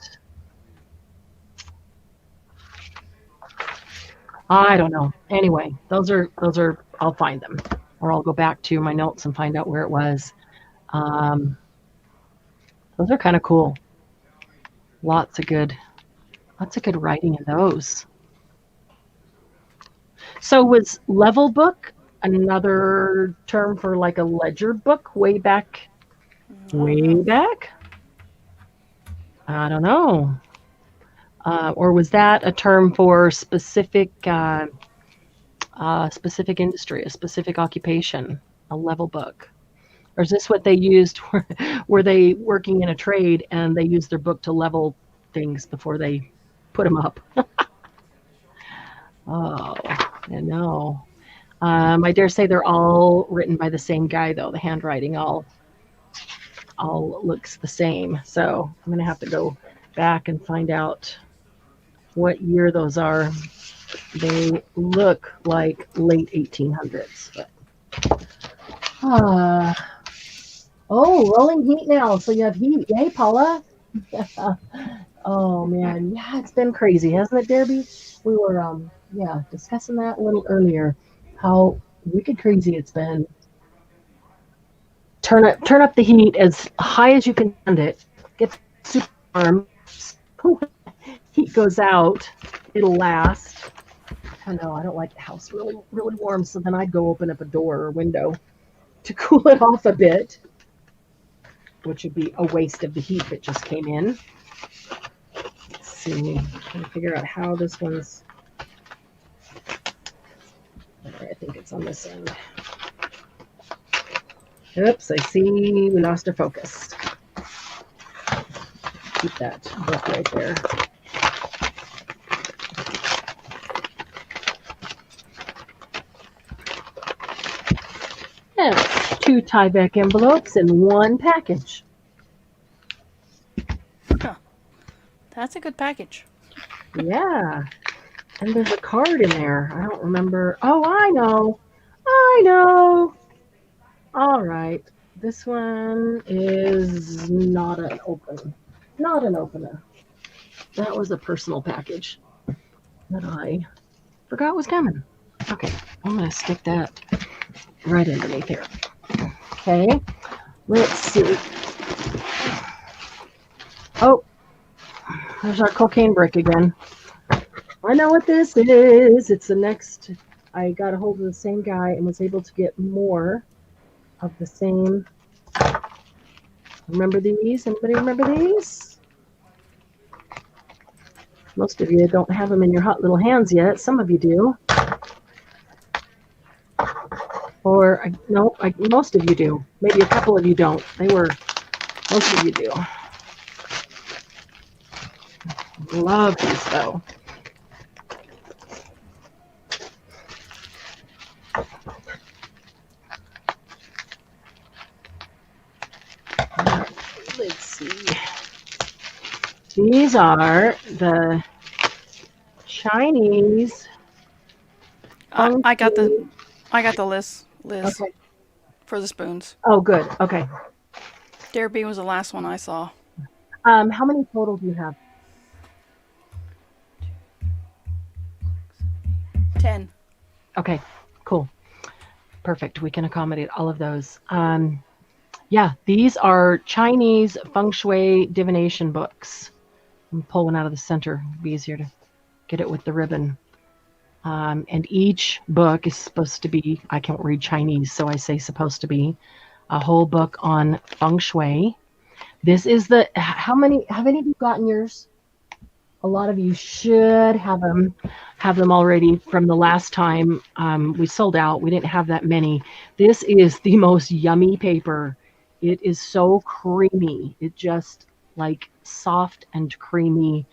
I don't know. Anyway, those are I'll find them, or I'll go back to my notes and find out where it was. Those are kind of cool. Lots of good writing in those. So was level book another term for like a ledger book way back? Way back? I don't know. Or was that a term for specific specific industry, a specific occupation, a level book? Or is this what they used? Were they working in a trade and they used their book to level things before they put them up? Oh, I know. I dare say they're all written by the same guy, though. The handwriting all looks the same. So I'm going to have to go back and find out what year those are. They look like late 1800s. But, oh, rolling heat now. So you have heat. Yay, Paula. Oh, man. Yeah, it's been crazy, hasn't it, Derby? We were, discussing that a little earlier. How wicked crazy it's been. Turn up the heat as high as you can stand it. Get super warm. Heat goes out. It'll last. I know, I don't like the house really, really warm, so then I'd go open up a door or window to cool it off a bit, which would be a waste of the heat that just came in. Let's see. I'm trying to figure out how this one's. I think it's on this end. Oops, I see we lost our focus. Keep that book right there. And 2 Tyvek envelopes in 1 package. Huh. That's a good package. Yeah. And there's a card in there. I don't remember. Oh, I know. All right. This one is not an opener. That was a personal package that I forgot was coming. Okay. I'm going to stick that right underneath here. Okay. Let's see. Oh, there's our cocaine brick again. I know what this is. It's the next. I got a hold of the same guy and was able to get more of the same. Remember these? Anybody remember these? Most of you don't have them in your hot little hands yet. Some of you do. Or, no, most of you do. Maybe a couple of you don't. Most of you do. Love these, though. Let's see. These are the Chinese. I got the list Okay. for the spoons. Oh, good. Okay. Dare B was the last one I saw. How many total do you have? 10. Okay, cool. Perfect. We can accommodate all of those. Yeah, these are Chinese feng shui divination books. I'm pull one out of the center. It'd be easier to get it with the ribbon. And each book is supposed to be, I can't read Chinese, so I say supposed to be, a whole book on feng shui. This is how many have any of you gotten yours? A lot of you should have them already from the last time we sold out. We didn't have that many. This is the most yummy paper. It is so creamy. It just like soft and creamy,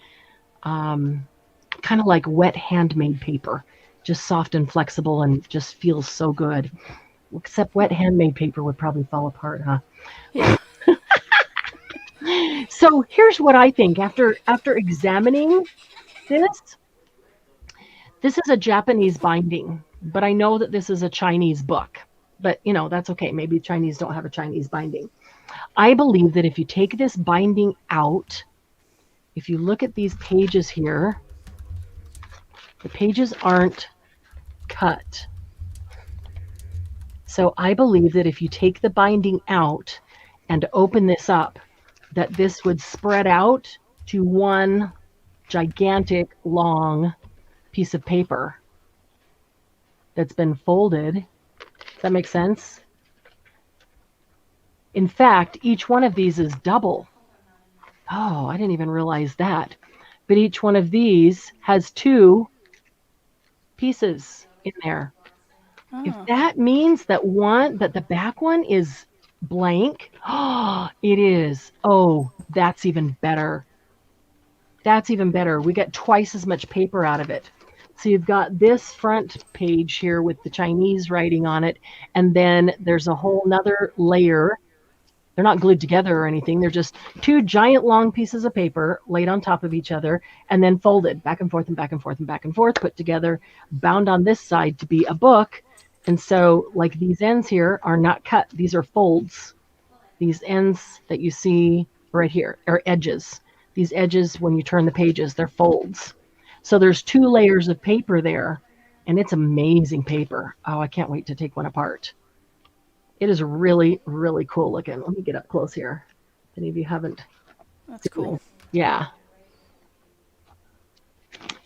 kind of like wet handmade paper, just soft and flexible and just feels so good. Except wet handmade paper would probably fall apart, huh? Yeah. So here's what I think after examining this. This is a Japanese binding, but I know that this is a Chinese book. But that's okay. Maybe Chinese don't have a Chinese binding. I believe that if you take this binding out, if you look at these pages here, the pages aren't cut. So I believe that if you take the binding out and open this up, that this would spread out to one gigantic long piece of paper that's been folded. Does that make sense? In fact, each one of these is double. Oh, I didn't even realize that. But each one of these has two pieces in there. Oh. If that means that the back one is blank, it is. Oh, that's even better. That's even better. We get twice as much paper out of it. So you've got this front page here with the Chinese writing on it, and then there's a whole nother layer. They're not glued together or anything. They're just two giant long pieces of paper laid on top of each other and then folded back and forth and back and forth and back and forth, put together, bound on this side to be a book. And so like these ends here are not cut. These are folds. These ends that you see right here are edges. These edges, when you turn the pages, they're folds. So there's two layers of paper there, and it's amazing paper. Oh, I can't wait to take one apart. It is really, really cool looking. Let me get up close here. If any of you haven't. That's cool. Yeah.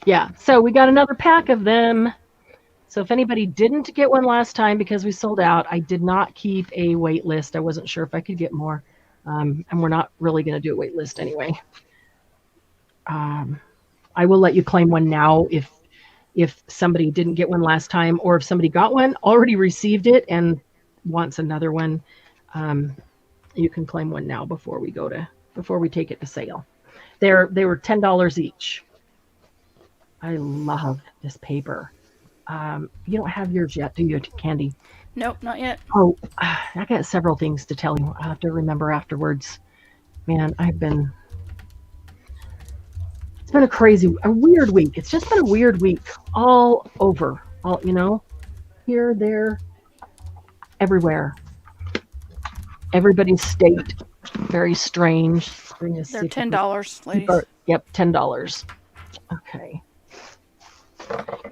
Yeah, so we got another pack of them. So if anybody didn't get one last time because we sold out, I did not keep a wait list. I wasn't sure if I could get more. And we're not really going to do a wait list anyway. I will let you claim one now if somebody didn't get one last time, or if somebody got one, already received it, and wants another one. You can claim one now before we take it to sale. They were $10 each. I love this paper. You don't have yours yet, do you, Candy? Nope, not yet. Oh, I got several things to tell you. I'll have to remember afterwards. Man, it's been a weird week. It's just been a weird week all over. Here, there, everywhere. Everybody's state, very strange. They're $10, ladies. Yep, $10. Okay.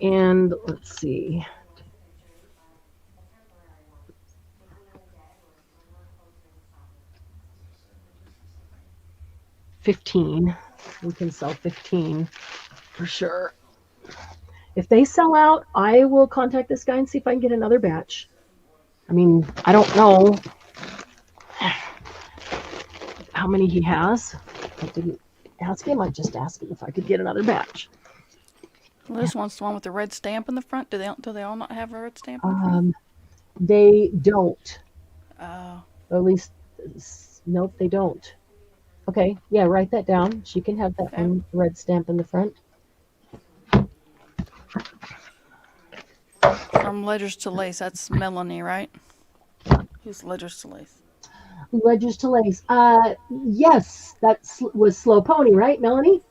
And let's see. $15. We can sell 15 for sure. If they sell out, I will contact this guy and see if I can get another batch. I mean, I don't know how many he has. I didn't ask him. I just asked him if I could get another batch. Liz wants the one with the red stamp in the front. Do they all not have a red stamp in the front? They don't. Oh. Or at least, nope, they don't. Okay, yeah, write that down. She can have that one red stamp in the front. From Ledgers to Lace, that's Melanie, right? Who's Ledgers to Lace? Ledgers to Lace. Yes, that was Slow Pony, right, Melanie?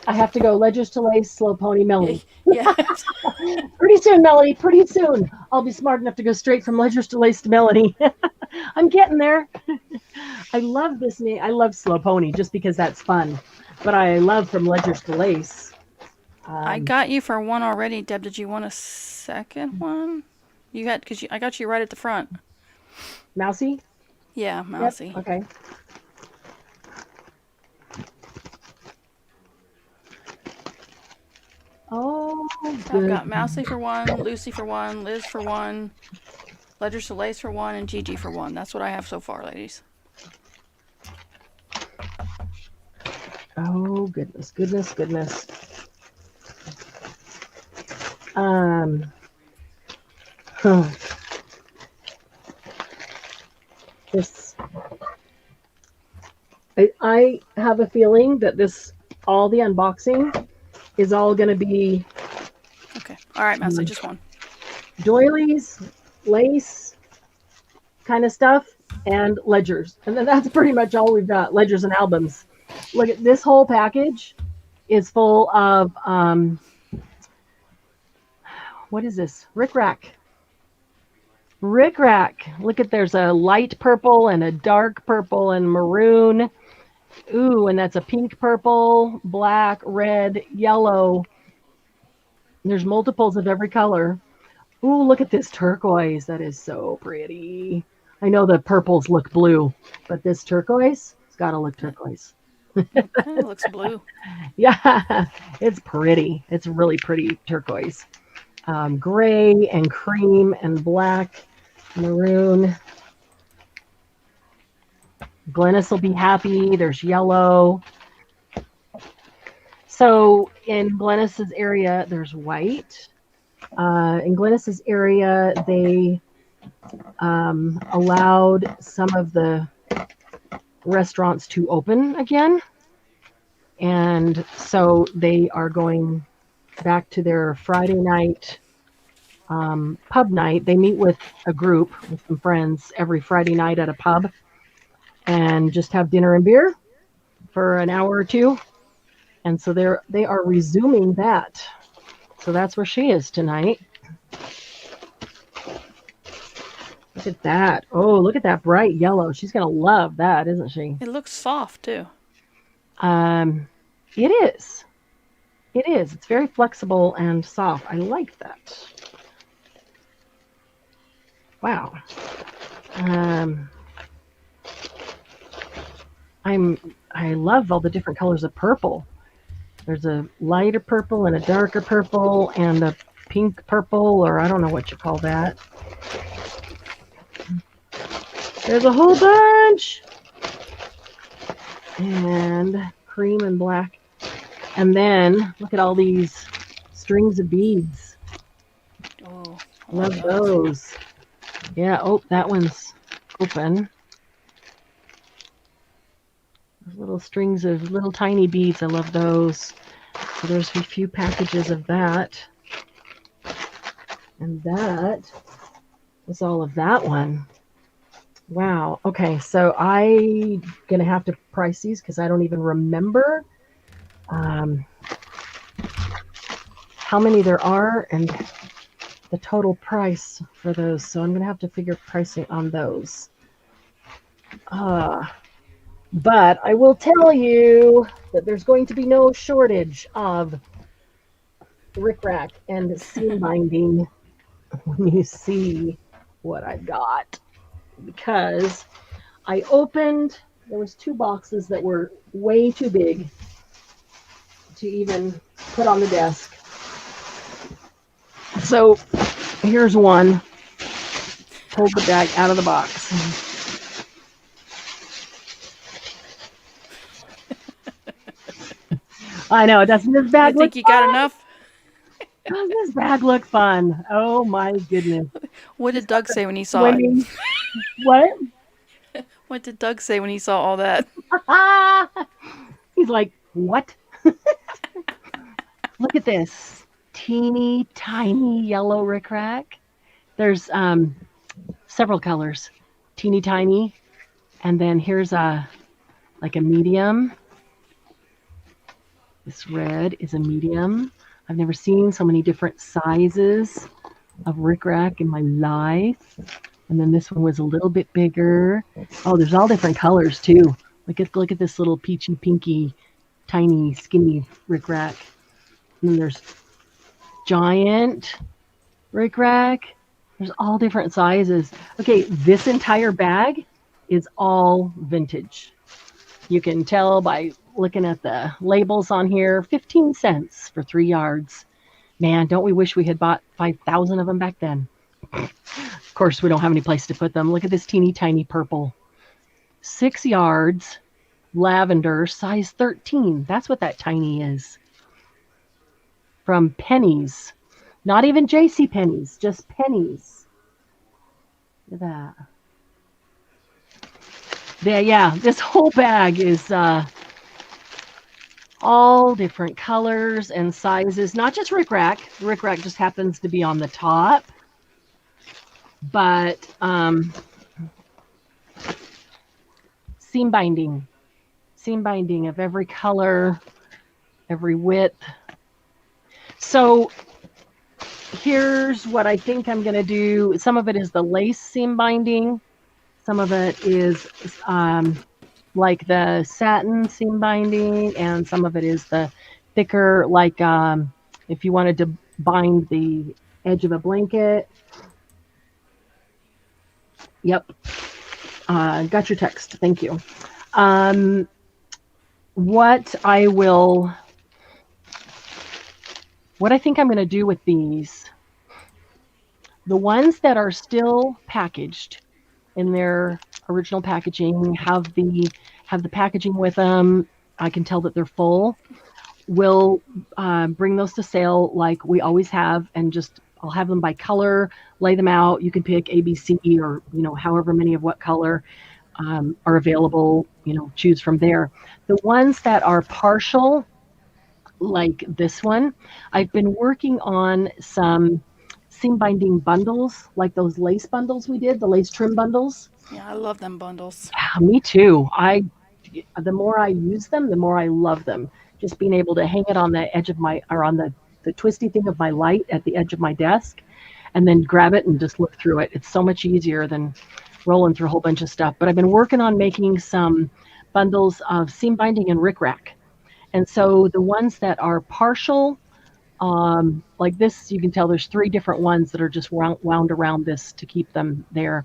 I have to go. Ledgers to Lace, Slow Pony, Melanie. Yeah. Pretty soon, Melanie. Pretty soon. I'll be smart enough to go straight from Ledgers to Lace to Melanie. I'm getting there. I love this name. I love Slow Pony just because that's fun. But I love From Ledgers to Lace. I got you for one already, Deb. Did you want a second one? I got you right at the front. Mousy? Yeah, Mousy. Yep. Okay. Oh, good. I've got Mousy for one, Lucy for one, Liz for one, Ledger Soleil's for one and Gigi for one. That's what I have so far, ladies. Oh, goodness, goodness, goodness. Huh. This, I have a feeling that all the unboxing is all going to be Okay. All right, Messy, just one. doilies, lace kind of stuff, and ledgers. And then that's pretty much all we've got, ledgers and albums. Look at this whole package is full of, what is this? Rickrack. Look at, there's a light purple and a dark purple and maroon. Ooh, and that's a pink, purple, black, red, yellow. There's multiples of every color. Ooh, look at this turquoise. That is so pretty. I know the purples look blue, but this turquoise, it's got to look turquoise. It looks blue. Yeah, it's pretty. It's really pretty turquoise. Gray and cream and black, maroon. Glennis will be happy. There's yellow. So in Glennis's area, there's white. In Glennis's area, they allowed some of the restaurants to open again. And so they are going back to their Friday night pub night. They meet with a group, with some friends, every Friday night at a pub and just have dinner and beer for an hour or two. And so they are resuming that. So that's where she is tonight. Look at that. Oh, look at that bright yellow. She's going to love that, isn't she? It looks soft, too. It is. It is. It's very flexible and soft. I like that. Wow. I love all the different colors of purple. There's a lighter purple and a darker purple and a pink purple, or I don't know what you call that. There's a whole bunch. And cream and black. And then look at all these strings of beads. Oh, Love those. Yeah, oh, that one's open. Little strings of little tiny beads. I love those. So there's a few packages of that. And that is all of that one. Wow. Okay, so I'm going to have to price these because I don't even remember how many there are and the total price for those. So I'm going to have to figure pricing on those. But I will tell you that there's going to be no shortage of rickrack and seam binding when you see what I've got. Because I opened, there was 2 boxes that were way too big to even put on the desk. So here's one. Pulled the bag out of the box. I know, doesn't this bag look fun? You think you got enough? Doesn't this bag look fun? Oh my goodness. What did Doug say when he saw it? What? What did Doug say when he saw all that? He's like, what? Look at this. Teeny tiny yellow rickrack. There's several colors. Teeny tiny. And then here's like a medium. This red is a medium. I've never seen so many different sizes of rickrack in my life. And then this one was a little bit bigger. Oh, there's all different colors too. Look at this little peachy pinky, tiny, skinny rickrack. And then there's giant rickrack. There's all different sizes. Okay, this entire bag is all vintage. You can tell by looking at the labels on here. 15 cents for 3 yards. Man, don't we wish we had bought 5,000 of them back then? Of course, we don't have any place to put them. Look at this teeny tiny purple. 6 yards, lavender, size 13. That's what that tiny is. From Pennies. Not even J.C. Penney's, just Pennies. Look at that. There, yeah, this whole bag is all different colors and sizes. Not just Rick Rack. Rick Rack just happens to be on the top. But seam binding of every color, every width. So here's what I think I'm going to do. Some of it is the lace seam binding. Some of it is like the satin seam binding, and some of it is the thicker, like if you wanted to bind the edge of a blanket. Yep. Got your text. Thank you. What I think I'm going to do with these, the ones that are still packaged in their original packaging, have the packaging with them, I can tell that they're full. We'll bring those to sale like we always have, and just I'll have them by color, lay them out. You can pick A, B, C, or however many of what color are available. Choose from there. The ones that are partial, like this one, I've been working on some seam binding bundles, like those lace bundles we did, the lace trim bundles. Yeah, I love them bundles. Yeah, me too. The more I use them, the more I love them. Just being able to hang it on the edge of on the twisty thing of my light at the edge of my desk, and then grab it and just look through it. It's so much easier than rolling through a whole bunch of stuff. But I've been working on making some bundles of seam binding and Rick Rack. And so the ones that are partial, like this, you can tell there's 3 different ones that are just wound around this to keep them there.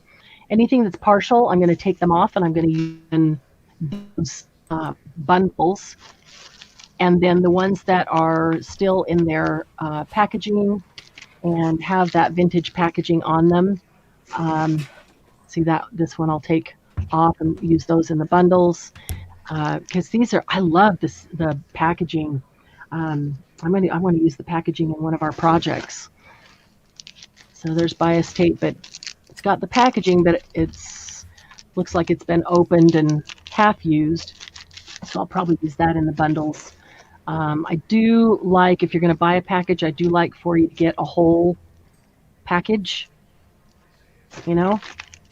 Anything that's partial, I'm going to take them off, and I'm going to use in those bundles. And then the ones that are still in their packaging and have that vintage packaging on them, see that this one I'll take off and use those in the bundles, because I love the packaging. I want to use the packaging in one of our projects. So there's bias tape, but it's got the packaging, but looks like it's been opened and half used. So I'll probably use that in the bundles. I do like, if you're going to buy a package, I do like for you to get a whole package,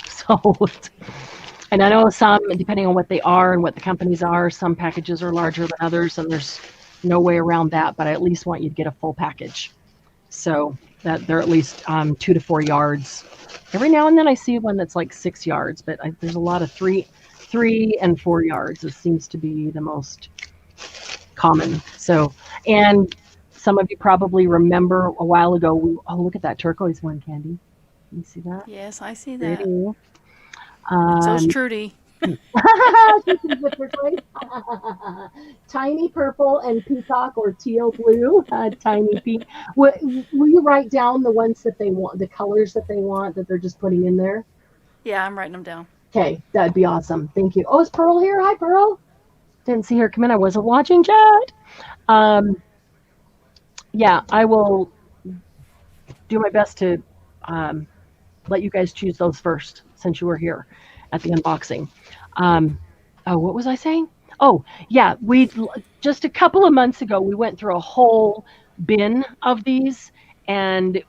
So, and I know some, depending on what they are and what the companies are, some packages are larger than others, and there's no way around that, but I at least want you to get a full package. So that they're at least 2 to 4 yards. Every now and then I see one that's like 6 yards, but there's a lot of 3 and 4 yards. It seems to be the most common. So, and some of you probably remember a while ago, look at that turquoise one, Candy. You see that? Yes, I see that. Pretty. So's Trudy. Tiny purple and peacock or teal blue, tiny pink. Will you write down the ones that they want, the colors that they want, that they're just putting in there? Yeah, I'm writing them down. Okay, that'd be awesome. Thank you. Oh, is Pearl here? Hi, Pearl. Didn't see her come in. I wasn't watching chat. Yeah, I will do my best to let you guys choose those first, since you were here at the unboxing. What was I saying? Oh, yeah, just a couple of months ago, we went through a whole bin of these, and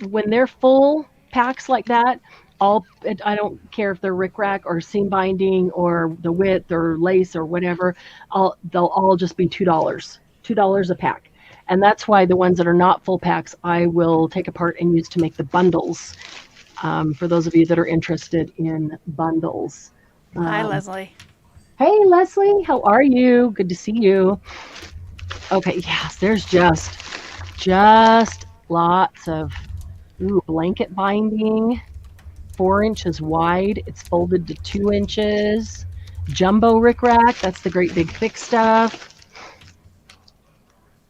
when they're full packs like that, I don't care if they're Rick Rack or seam binding or the width or lace or whatever, they'll all just be $2 a pack. And that's why the ones that are not full packs, I will take apart and use to make the bundles. For those of you that are interested in bundles. Hi, Leslie. Hey, Leslie, how are you? Good to see you. Okay, yes, there's just lots of blanket binding, 4 inches wide. It's folded to 2 inches. Jumbo Rick Rack, that's the great big thick stuff.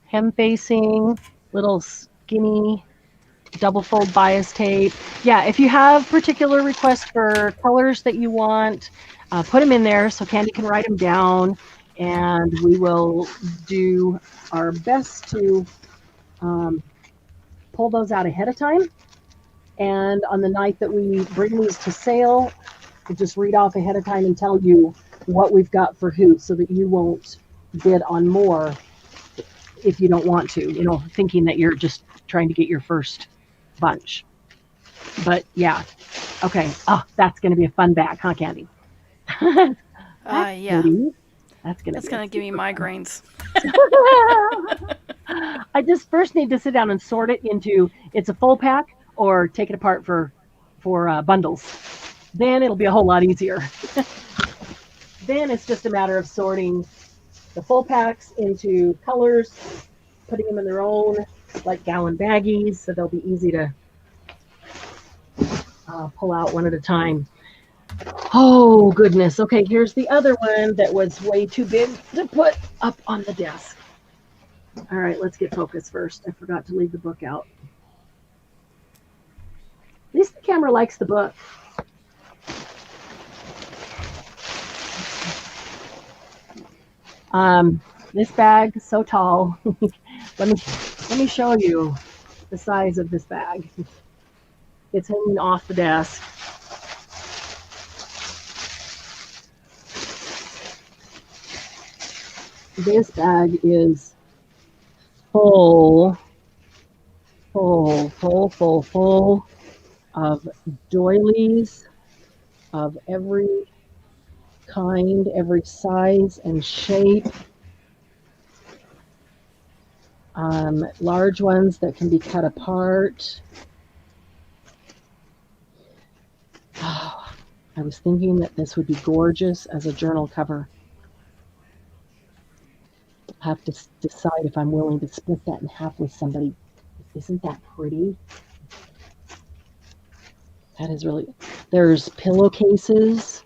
Hem facing, little skinny double fold bias tape. Yeah, if you have particular requests for colors that you want, put them in there so Candy can write them down, and we will do our best to pull those out ahead of time. And on the night that we bring these to sale, we'll just read off ahead of time and tell you what we've got for who, so that you won't bid on more if you don't want to, thinking that you're just trying to get your first bunch. But yeah, okay. Oh, that's going to be a fun bag, huh, Candy? Yeah. Pretty. That's gonna give me migraines. I just first need to sit down and sort it into it's a full pack or take it apart for bundles. Then it'll be a whole lot easier. Then it's just a matter of sorting the full packs into colors, putting them in their own like gallon baggies, so they'll be easy to pull out one at a time. Oh goodness. Okay, here's the other one that was way too big to put up on the desk. All right, let's get focused first. I forgot to leave the book out. At least the camera likes the book. This bag is so tall. let me show you the size of this bag. It's hanging off the desk. This bag is full of doilies of every kind, every size and shape. Large ones that can be cut apart. Oh, I was thinking that this would be gorgeous as a journal cover. I have to decide if I'm willing to split that in half with somebody. Isn't that pretty? That is really... There's pillowcases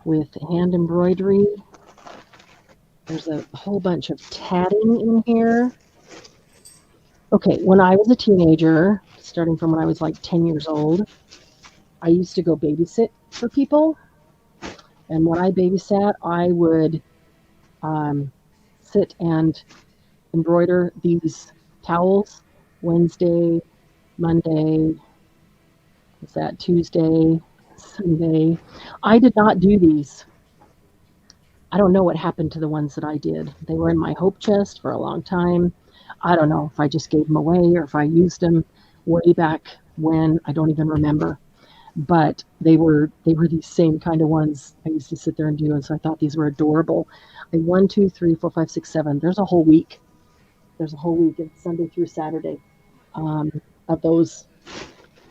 with hand embroidery. There's a whole bunch of tatting in here. Okay, when I was a teenager, starting from when I was like 10 years old, I used to go babysit for people. And when I babysat, I would sit and embroider these towels Wednesday, Monday, was that Tuesday, Sunday. I did not do these. I don't know what happened to the ones that I did. They were in my hope chest for a long time. I don't know if I just gave them away or if I used them way back when. I don't even remember. But they were these same kind of ones I used to sit there and do, and so I thought these were adorable. 1, 2, 3, 4, 5, 6, 7. There's a whole week. There's a whole week. It's Sunday through Saturday of those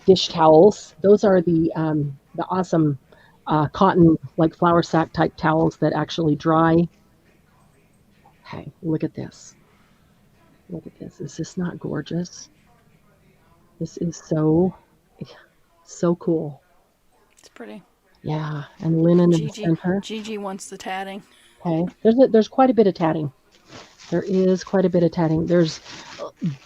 dish towels. Those are the awesome cotton, like flour sack type towels that actually dry. Okay, look at this. Look at this. Is this not gorgeous? This is so cool. It's pretty. Yeah, and linen in the center. Gigi wants the tatting. Okay, there's quite a bit of tatting. There is quite a bit of tatting. There's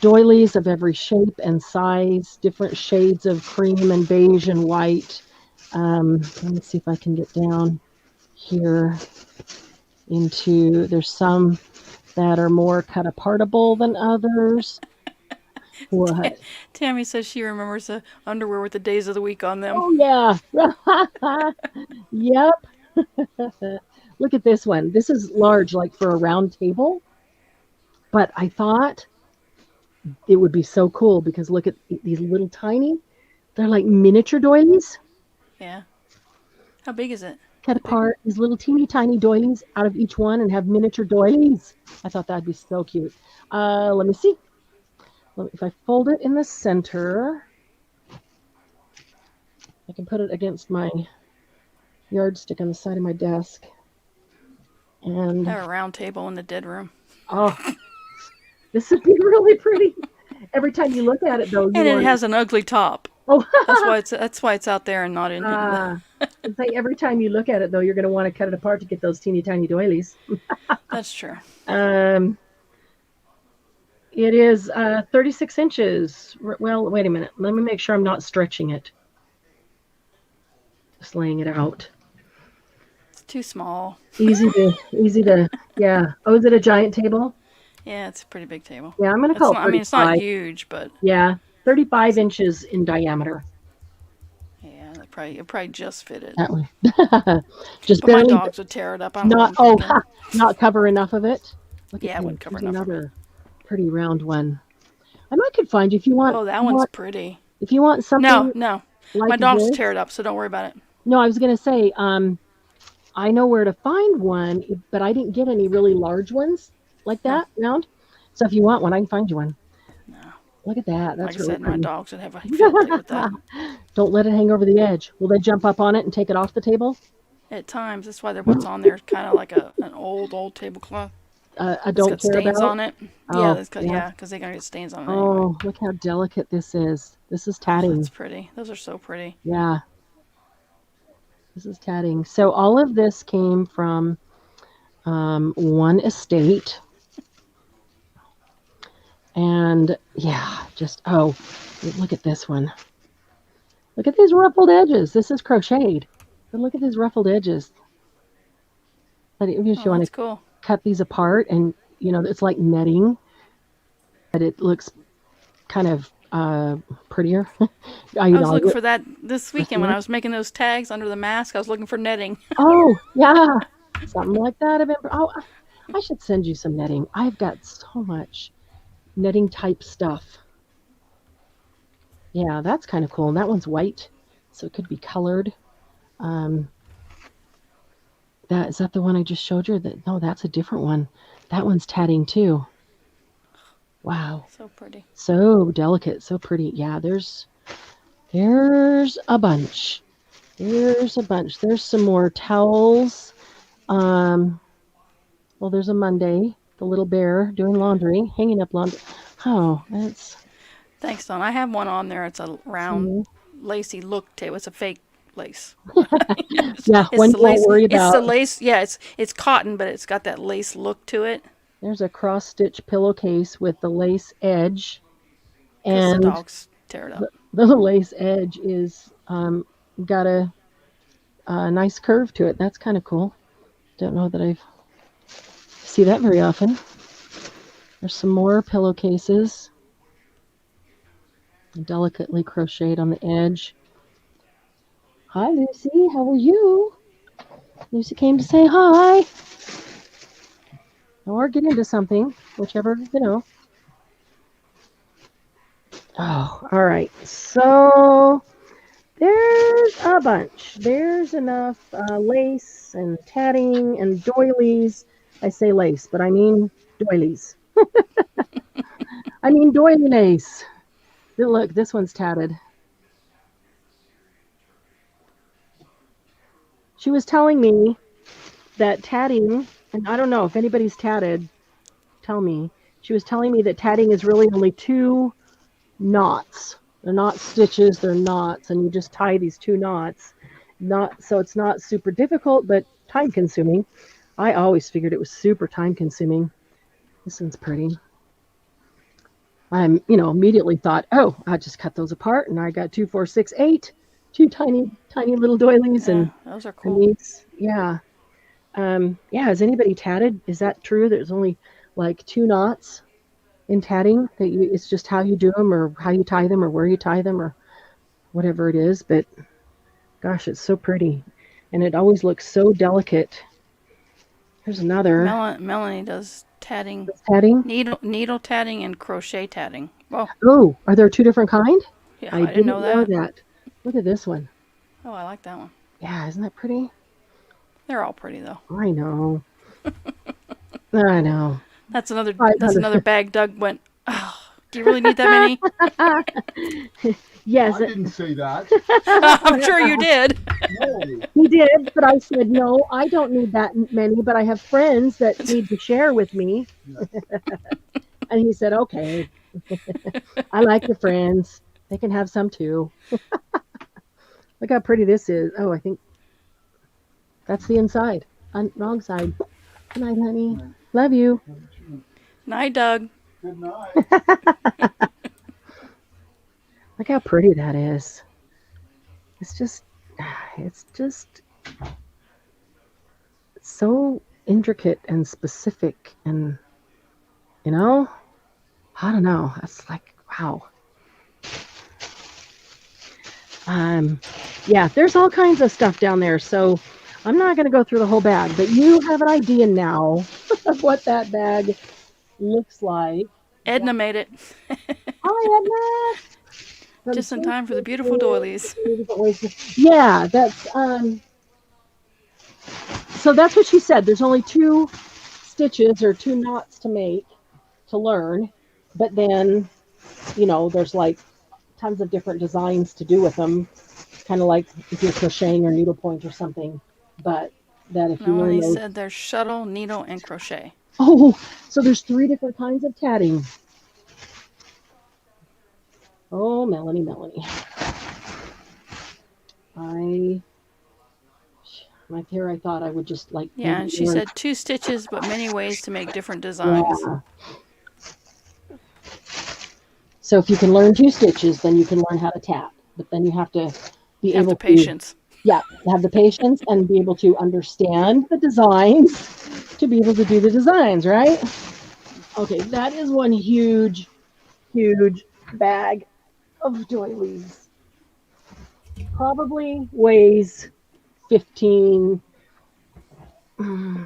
doilies of every shape and size, different shades of cream and beige and white. Let me see if I can get down here into, there's some that are more cut apartable than others. What? Tammy says she remembers the underwear with the days of the week on them. Oh, yeah. Yep. Look at this one. This is large, like for a round table. But I thought it would be so cool because look at these little tiny, they're like miniature doilies. Yeah. How big is it? Cut apart these little teeny tiny doilies out of each one and have miniature doilies. I thought that'd be so cute. Let me see. If I fold it in the center, I can put it against my yardstick on the side of my desk. And I have a round table in the dead room. Oh, this would be really pretty. Every time you look at it, though, and it has an ugly top. Oh, that's why it's out there and not in. It's like every time you look at it, though, you're going to want to cut it apart to get those teeny tiny doilies. That's true. It is 36 inches. Well, wait a minute. Let me make sure I'm not stretching it. Just laying it out. It's too small. Easy to, yeah. Oh, is it a giant table? Yeah, it's a pretty big table. Yeah, I'm going to It's call not. it I mean, it's not 35. huge, but Yeah, 35 inches in diameter. yeah, it probably just fit it. That one. Just But my barely, dogs would tear it up. I don't not, want them kicking. not cover enough of it. Look Yeah, at it this. wouldn't cover There's enough of it. another pretty round one. I might could find you if you want. Oh, that one's pretty. If you want No, something no. like My dogs this. tear it up, so don't worry about it. No, I was going to say, I know where to find one, but I didn't get any really large ones like that round. So if you want one, I can find you one. No. Look at that. That's Like I really said, my pretty. dogs would have a field day with that. Don't let it hang over the edge. Will they jump up on it and take it off the table? At times, that's why what's on there is kind of like an old tablecloth. I It's don't got care stains about. on it. Oh, Yeah, because they're gonna get stains on it anyway. Oh, look how delicate this is. This is tatting. That's pretty. Those are so pretty. Yeah, this is tatting. So all of this came from one estate. And yeah, look at this one. Look at these ruffled edges. This is crocheted. But look at these ruffled edges. But if you want That's to cool. cut these apart, and it's like netting, but it looks kind of prettier. I was looking for that this weekend when I was making those tags under the mask. I was looking for netting. Oh, yeah. Something like that. I should send you some netting. I've got so much netting type stuff. Yeah, that's kind of cool. And that one's white, so it could be colored. Is that the one I just showed you? No, that's a different one. That one's tatting too. Wow. So pretty. So delicate, so pretty. Yeah, there's a bunch. There's a bunch. There's some more towels. Well, there's a Monday, the little bear doing laundry, hanging up laundry. Oh, that's. Thanks, Don. I have one on there. It's a round, lacy look table. It's a fake lace. Yeah, one you won't worry about. It's the lace. Yeah, it's cotton, but it's got that lace look to it. There's a cross-stitch pillowcase with the lace edge, And and the dogs tear it up. the lace edge is got a nice curve to it. That's kind of cool. Don't know that I see that very often. There's some more pillowcases, delicately crocheted on the edge. Hi, Lucy. How are you? Lucy came to say hi. Or get into something, whichever. Oh, all right. So there's a bunch. There's enough lace and tatting and doilies. I say lace, but I mean doilies. I mean doily lace. Look, this one's tatted. She was telling me that tatting, and I don't know if anybody's tatted, tell me. She was telling me that tatting is really only 2 knots. They're not stitches, they're knots, and you just tie these 2 knots. So it's not super difficult, but time consuming. I always figured it was super time consuming. This one's pretty. I immediately thought, oh, I just cut those apart, and I got 2, 4, 6, 8, 2 tiny little doilies, and those are cool. these, yeah. Has anybody tatted? Is that true? There's only like 2 knots in tatting. It's just how you do them, or how you tie them, or where you tie them, or whatever it is. But gosh, it's so pretty, and it always looks so delicate. Here's another. Melanie does tatting. Tatting? Needle tatting and crochet tatting. Well, oh, are there 2 different kind? Yeah, I didn't know that. Look at this one. Oh, I like that one. Yeah, isn't that pretty? They're all pretty though. I know. I know. That's another bag Doug went, oh, do you really need that many? Yes. I didn't say that. I'm sure you did. No. He did, but I said, no, I don't need that many, but I have friends that need to share with me. And he said, okay. I like your friends. They can have some too. Look how pretty this is. Oh, I think that's the inside. Wrong side. Good night, honey. Love you. Night, Doug. Good night. Look how pretty that is. It's just so intricate and specific, and you know, I don't know. It's like, wow. Yeah, there's all kinds of stuff down there. So I'm not going to go through the whole bag, but you have an idea now of what that bag looks like. Edna made it. Hi, Edna. From Just in Sweet time for the beautiful Sweet doilies. Yeah, that's so that's what she said. There's only 2 stitches or 2 knots to make to learn, but then, you know, there's like tons of different designs to do with them, kind of like if you're crocheting or needlepoint or something. But that if you No, learn he those, said there's shuttle, needle, and crochet. oh, so there's 3 different kinds of tatting. Oh, Melanie. Right there, I thought I would just like. Yeah, and she said 2 stitches, but many ways to make different designs. Yeah. So if you can learn 2 stitches, then you can learn how to tap. But then you have to be Have able the patience. have the patience and be able to understand the designs to be able to do the designs, right? Okay, that is one huge bag of doilies. Probably weighs 15,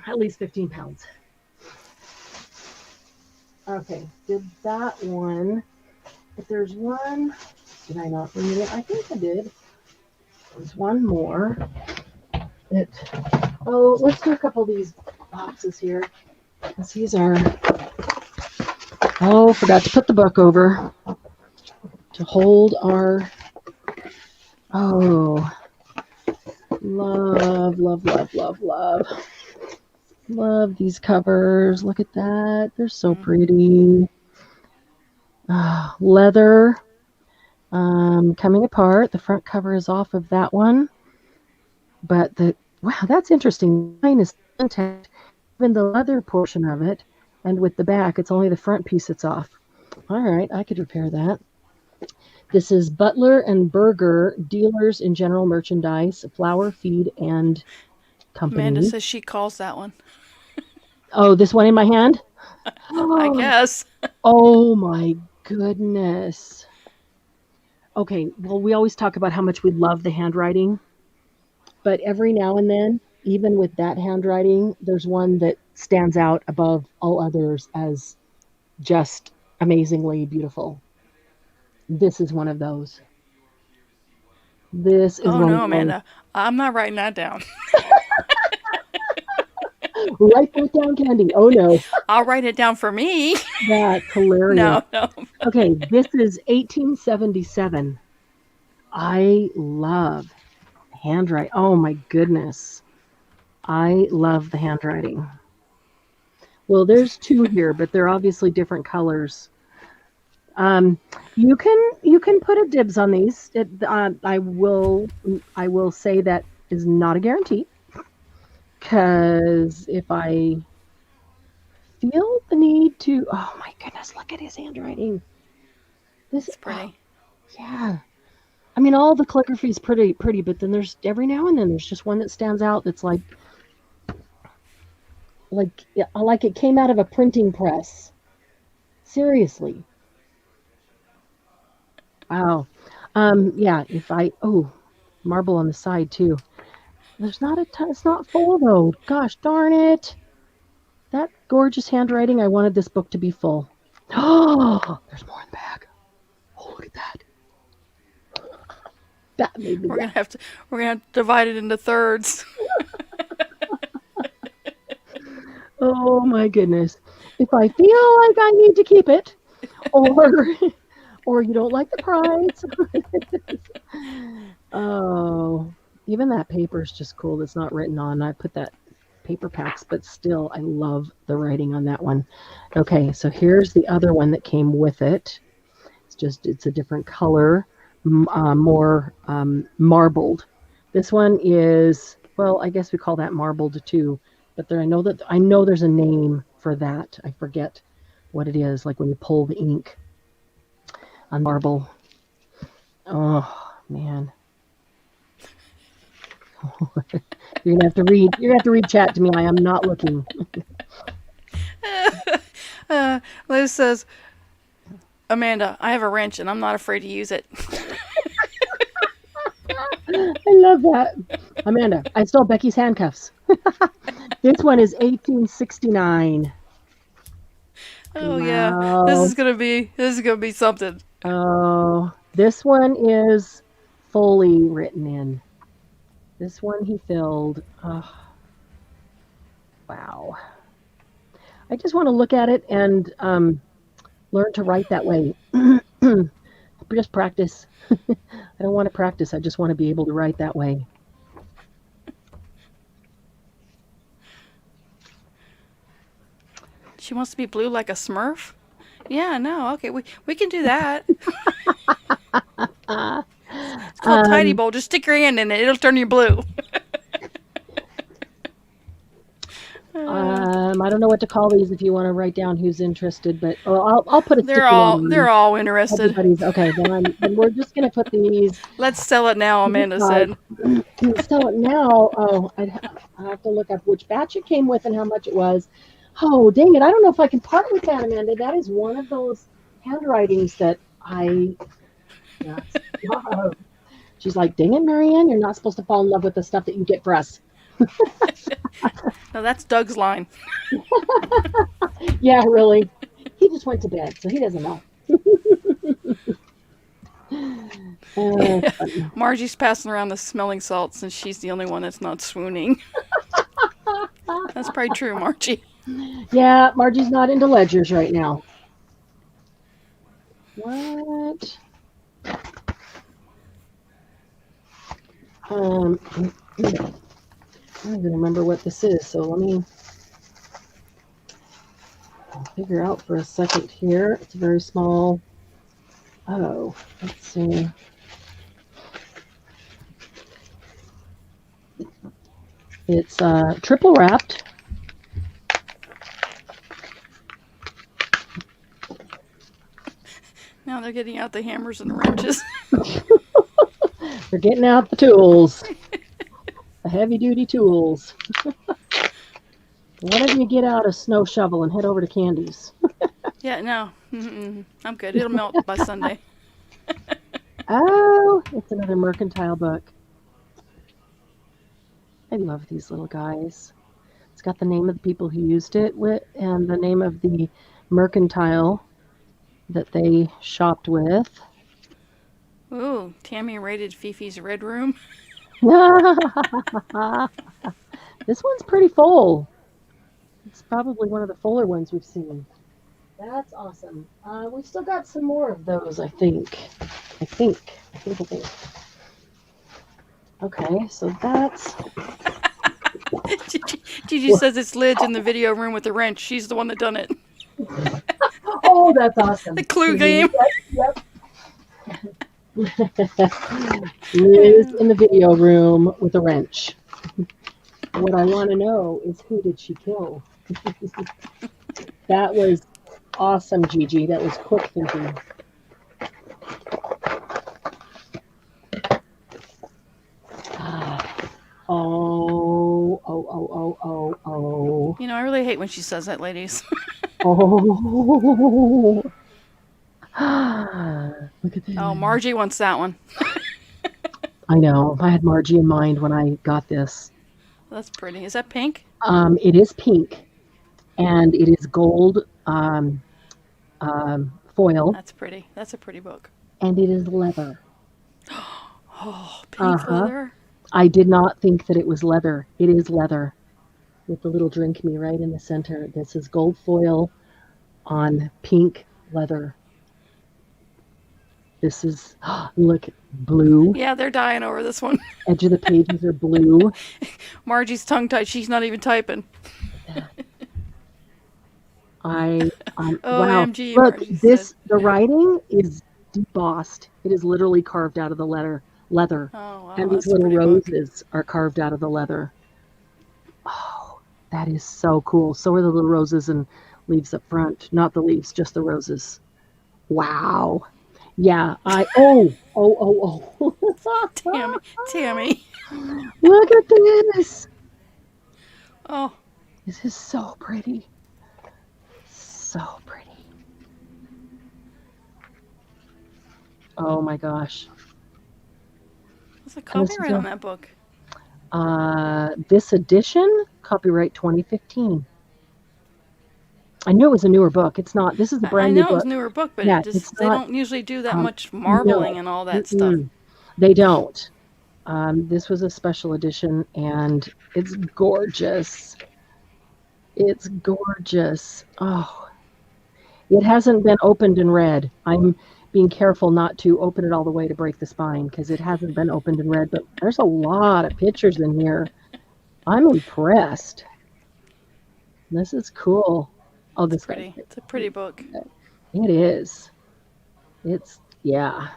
at least 15 pounds. Okay, did that one. But there's one. Did I not read it? I think I did. There's one more. Let's do a couple of these boxes here. Because these are. Oh, forgot to put the book over to hold our. Oh, love. Love these covers. Look at that. They're so pretty. Leather. Coming apart. The front cover is off of that one. But wow, that's interesting. Mine is intact, even the leather portion of it, and with the back, it's only the front piece that's off. All right, I could repair that. This is Butler and Berger, dealers in general merchandise, flour, feed, and company. Amanda says she calls that one. Oh, this one in my hand? I guess. Oh my goodness. Okay, well, we always talk about how much we love the handwriting, but every now and then, even with that handwriting, there's one that stands out above all others as just amazingly beautiful. This is one of those. This is Oh one no, of those. Amanda. I'm not writing that down. Write that down, Candy. Oh no, I'll write it down for me. that's hilarious. No. Okay, this is 1877. I love handwriting. Oh my goodness. I love the handwriting. Well, there's 2 here, but they're obviously different colors. You can put a dibs on these. I will say that is not a guarantee, because if I feel the need to, oh my goodness, look at his handwriting. This is pretty. Yeah. I mean, all the calligraphy is pretty, but then there's every now and then there's just one that stands out that's like it came out of a printing press. Seriously. Wow. Yeah, marble on the side too. There's not a ton, it's not full though. Gosh darn it. That gorgeous handwriting, I wanted this book to be full. Oh, there's more in the bag. Oh, look at that. That made me We're gonna have to divide it into thirds. Oh my goodness. If I feel like I need to keep it, or you don't like the price. Oh, even that paper is just cool. That's not written on. I put that paper packs, but still, I love the writing on that one. Okay, so here's the other one that came with it. It's a different color, more marbled. This one is, well, I guess we call that marbled too. But I know there's a name for that. I forget what it is, like when you pull the ink on marble. Oh man. You're gonna have to read. You're gonna have to read chat to me. I am not looking. Liz says, Amanda, I have a wrench and I'm not afraid to use it. I love that. Amanda, I stole Becky's handcuffs. This one is 1869. Oh yeah, Wow. this is gonna be something. Oh, this one is fully written in. This one he filled. Oh, wow. I just want to look at it and learn to write that way. Just practice. I don't want to practice. I just want to be able to write that way. She wants to be blue like a Smurf? Yeah, no, okay, we can do that. It's called Tidy Bowl. Just stick your hand in it. It'll turn you blue. I don't know what to call these if you want to write down who's interested, but I'll put a sticky one. They're all interested. Everybody's okay. Then we're just gonna put these. Let's sell it now, Amanda said. Sell it now. Oh, I have to look up which batch it came with and how much it was. Oh, dang it! I don't know if I can part with that, Amanda. That is one of those handwritings that I. She's like, dang it, Marianne, you're not supposed to fall in love with the stuff that you get for us. No, that's Doug's line. Yeah, really. He just went to bed, so he doesn't know. Margie's passing around the smelling salts, and she's the only one that's not swooning. That's probably true, Margie. Yeah, Margie's not into ledgers right now. What? I don't even remember what this is, so let me figure out for a second here. It's a very small. Oh, let's see. It's triple wrapped. Now they're getting out the hammers and the wrenches. They're getting out the tools. The heavy-duty tools. Why don't you get out a snow shovel and head over to Candy's? Yeah, no. I'm good. It'll melt by Sunday. Oh, it's another mercantile book. I love these little guys. It's got the name of the people who used it with and the name of the mercantile that they shopped with. Ooh, Tammy rated Fifi's Red Room. This one's pretty full. It's probably one of the fuller ones we've seen. That's awesome. We've still got some more of those, I think. I think. Okay, so that's... Gigi says it's Lidge in the video room with the wrench. She's the one that done it. Oh, that's awesome. The clue game. Yep. Liz in the video room with a wrench. What I want to know is who did she kill? That was awesome, Gigi. That was quick thinking. Oh. You know, I really hate when she says that, ladies. Oh. Look at that. Oh, Margie wants that one. I know. I had Margie in mind when I got this. That's pretty. Is that pink? It is pink, and it is gold foil, That's pretty. That's a pretty book. and it is leather. Oh, pink leather. I did not think that it was leather. It is leather with the little drink me right in the center. This is gold foil on pink leather. This is, look, blue. Yeah, they're dying over this one. Edge of the pages are blue. Margie's tongue-tied. She's not even typing. Wow. OMG, Look, Margie this said. the writing is embossed. It is literally carved out of the leather. Oh, wow, And that's these a little pretty book. roses are carved out of the leather. Oh, that is so cool. So are the little roses and leaves up front, not the leaves, just the roses. Wow. Yeah, oh. Tammy. Look at this. Oh, This is so pretty. So pretty. Oh my gosh. what's the And this is copyright on that book? this edition, copyright 2015. I knew it was a newer book. It's not. This is a I brand new know it was book. a newer book, but Yeah, it just it's they not. don't usually do that much No, marbling and all that stuff. they don't. This was a special edition, and it's gorgeous. It's gorgeous. Oh, it hasn't been opened and read. I'm being careful not to open it all the way to break the spine because it hasn't been opened and read. But there's a lot of pictures in here. I'm impressed. This is cool. Oh, this Pretty. It's a pretty book. It is. Yeah.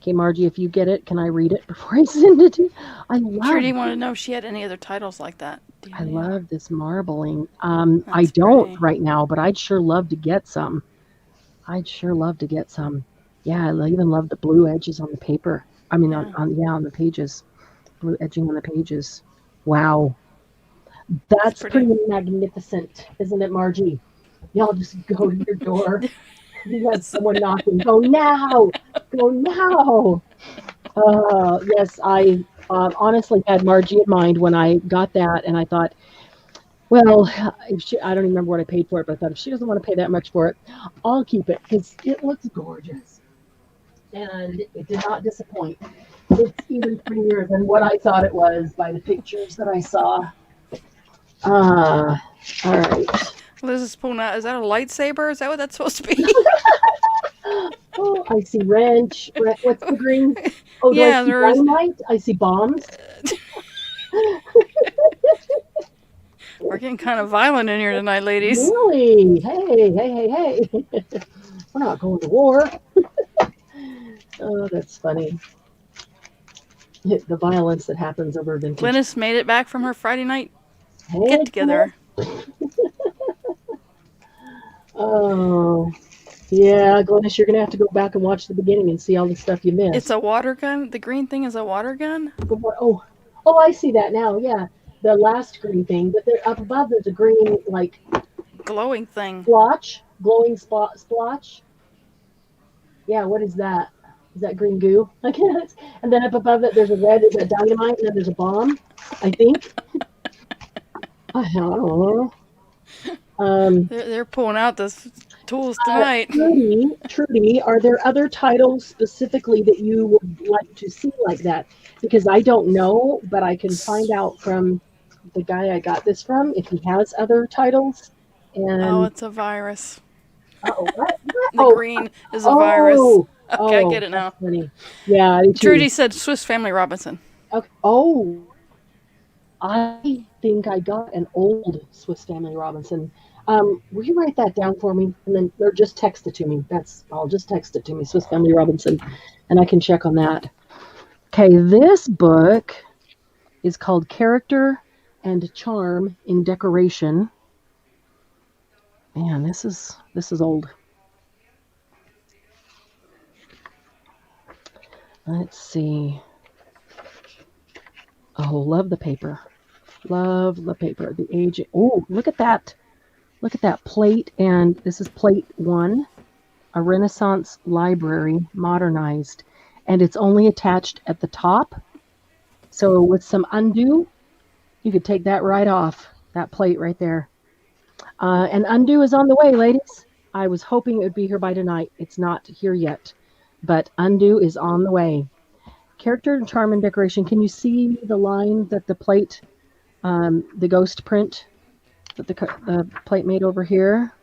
Okay, Margie, if you get it, can I read it before I send it to you? Trudy wanted to know if she had any other titles like that. I love this marbling. That's I don't pretty. right now, but I'd sure love to get some. Yeah, I even love the blue edges on the paper. I mean, Yeah. on the pages. Blue edging on the pages. Wow. That's pretty. pretty magnificent, isn't it, Margie? Y'all just go to your door. You have someone knocking. Go now. Go now. Yes, I honestly had Margie in mind when I got that, and I thought, well, I don't even remember what I paid for it, but I thought if she doesn't want to pay that much for it, I'll keep it because it looks gorgeous. And it did not disappoint. It's even prettier than what I thought it was by the pictures that I saw. All right. Liz is pulling out. Is that a lightsaber? Is that what that's supposed to be? Oh, I see wrench. What's the green? Oh, Yeah, do I see there's- dynamite? I see bombs. We're getting kind of violent in here tonight, ladies. Really? Hey. We're not going to war. Oh, that's funny. The violence that happens over vintage. Glynis made it back from her Friday night Hey, get together. Oh, yeah, Glennis, you're going to have to go back and watch the beginning and see all the stuff you missed. It's a water gun. The green thing is a water gun. Oh, I see that now. Yeah, the last green thing, but there, up above there's a green like Glowing thing. splotch, glowing splotch. Yeah, what is that? Is that green goo? I guess. And then up above it, there's a red. Is that dynamite? And then there's a bomb. I think. I don't know. They're pulling out those tools tonight. Trudy, are there other titles specifically that you would like to see like that? Because I don't know, but I can find out from the guy I got this from if he has other titles. And Oh, it's a virus. what? The green is a virus. Okay, I get it now. Funny. Yeah, I do too. Trudy said Swiss Family Robinson. Okay. Oh, I think I got an old Swiss Family Robinson. Will you write that down for me, and then or just text it to me? I'll just text it to me, Swiss Family Robinson, and I can check on that. Okay, this book is called Character and Charm in Decoration. Man, this is old. Let's see. Oh, love the paper. Love the paper. The age. Oh, look at that. Look at that plate. And this is plate 1, a Renaissance library modernized. And it's only attached at the top. So with some undo, you could take that right off, that plate right there. And undo is on the way, ladies. I was hoping it would be here by tonight. It's not here yet. But undo is on the way. Character and Charm and Decoration. Can you see the line that the plate, the ghost print that the plate made over here?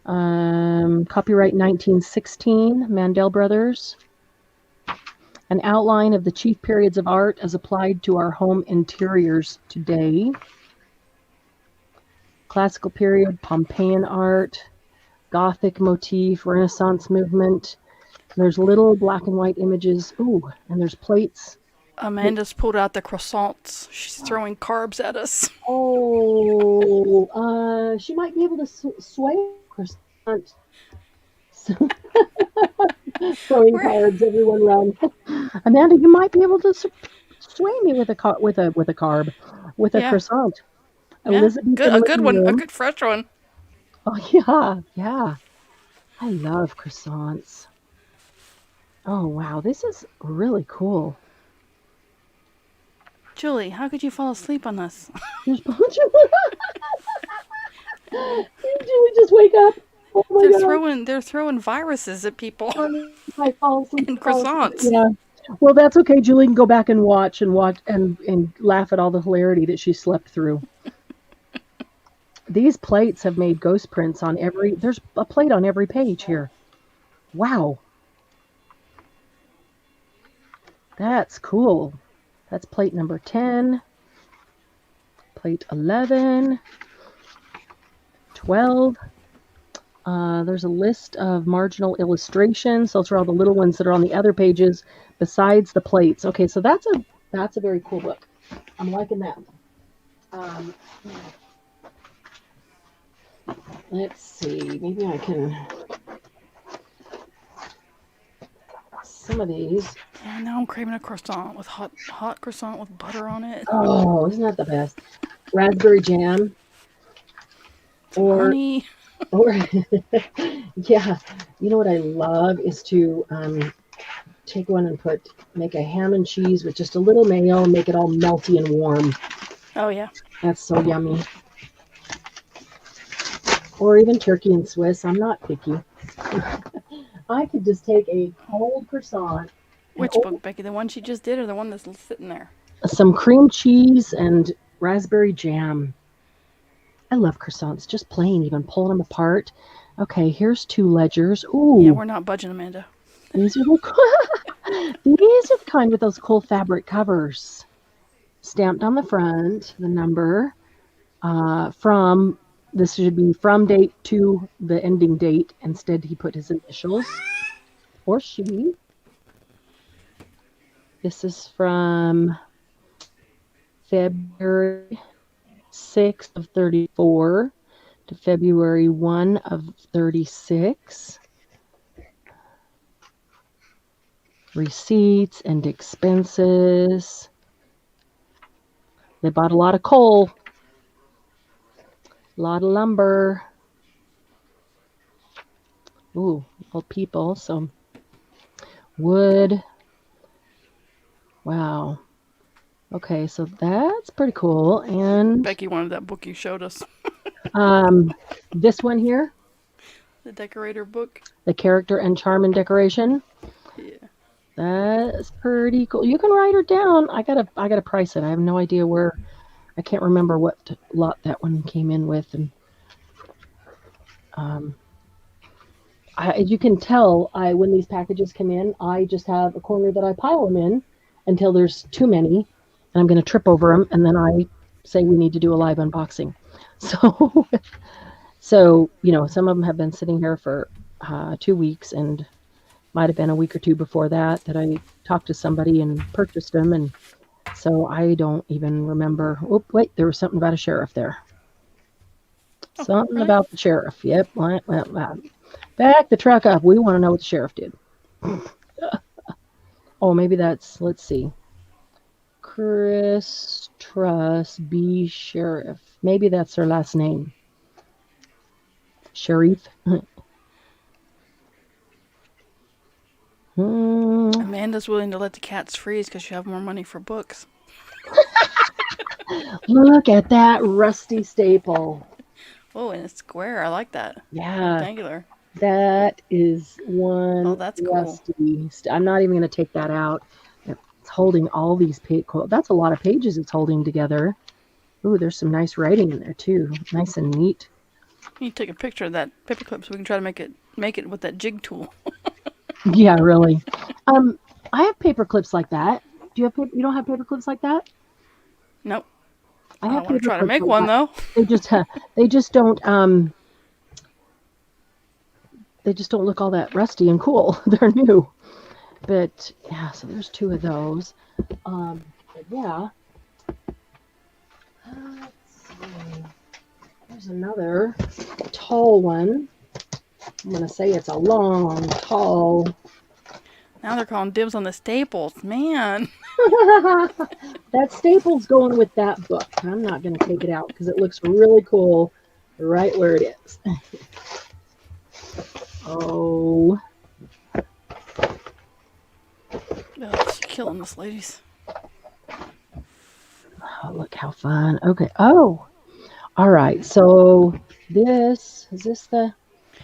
Copyright 1916, Mandel Brothers. An outline of the chief periods of art as applied to our home interiors today. Classical period, Pompeian art, Gothic motif, Renaissance movement. There's little black and white images. Ooh, and there's plates Amanda's pulled out the croissants. She's throwing carbs at us. Oh, she might be able to sway croissant. Throwing Where? cards, everyone run. Amanda, you might be able to sway me with a carb, with a Yeah. croissant. Yeah. Elizabeth Good. in A the good living one. A room. good fresh one. Oh yeah, yeah. I love croissants. Oh wow, this is really cool. Julie, how could you fall asleep on this? There's a bunch of. Did we just wake up? Oh my god. They're throwing viruses at people I fall asleep. in croissants. Yeah. Well, that's okay. Julie can go back and watch and laugh at all the hilarity that she slept through. These plates have made ghost prints on every. There's a plate on every page here. Wow. That's cool. That's plate number 10. Plate 11. 12. There's a list of marginal illustrations. Those are all the little ones that are on the other pages besides the plates. Okay, so that's a very cool book. I'm liking that. Let's see. Maybe I can. Some of these. Yeah, now I'm craving a croissant with hot croissant with butter on it. Oh, isn't that the best? Raspberry jam. Honey. Or yeah, you know what I love is to take one and make a ham and cheese with just a little mayo and make it all melty and warm. Oh yeah. That's so yummy. Or even turkey and Swiss. I'm not picky. I could just take a cold croissant. Which book, Becky? The one she just did or the one that's sitting there? Some cream cheese and raspberry jam. I love croissants, just plain, even pulling them apart. Okay, here's 2 ledgers. Ooh. Yeah, we're not budging, Amanda. These are the kind with those cool fabric covers. Stamped on the front, the number. This should be from date to the ending date. Instead, he put his initials. Or she. This is from February 6th of 34 to February 1 of 36. Receipts and expenses. They bought a lot of coal, a lot of lumber. Ooh, old people. So wood. Wow. Okay, so that's pretty cool. And Becky wanted that book you showed us. This one here, The decorator book. the character and charm and decoration. Yeah. That's pretty cool. You can write her down. I gotta price it. I have no idea where. I can't remember what lot that one came in with, and you can tell when these packages come in, I just have a corner that I pile them in until there's too many, and I'm going to trip over them, and then I say we need to do a live unboxing. So, some of them have been sitting here for 2 weeks, and might have been a week or 2 before that I talked to somebody and purchased them, and so I don't even remember. Oh, wait, there was something about a sheriff there. Something really? about the sheriff. Yep. Back the truck up. We want to know what the sheriff did. Oh, maybe that's, let's see. Chris Truss B. Sheriff. Maybe that's her last name. Sheriff. Amanda's willing to let the cats freeze because she'll have more money for books. Look at that rusty staple. Oh, and it's square. I like that. Yeah. Rectangular. That is one. Oh, that's cool. Rusty. I'm not even going to take that out. It's holding all these pages. That's a lot of pages it's holding together. Ooh, there's some nice writing in there too. Nice and neat. You need to take a picture of that paperclip so we can try to make it with that jig tool. Yeah, really. I have paper clips like that. Do you have? You don't have paper clips like that? Nope. I I have want to try to paper make clips one like though. They just don't. They just don't look all that rusty and cool. They're new. But yeah, so there's 2 of those. But yeah. Let's see. There's another tall one. I'm going to say it's a long, tall. Now they're calling dibs on the staples. Man. That staple's going with that book. I'm not going to take it out because it looks really cool right where it is. Oh. Oh, she's killing this, ladies. Oh, look how fun. Okay. Oh. All right. So this, is this the,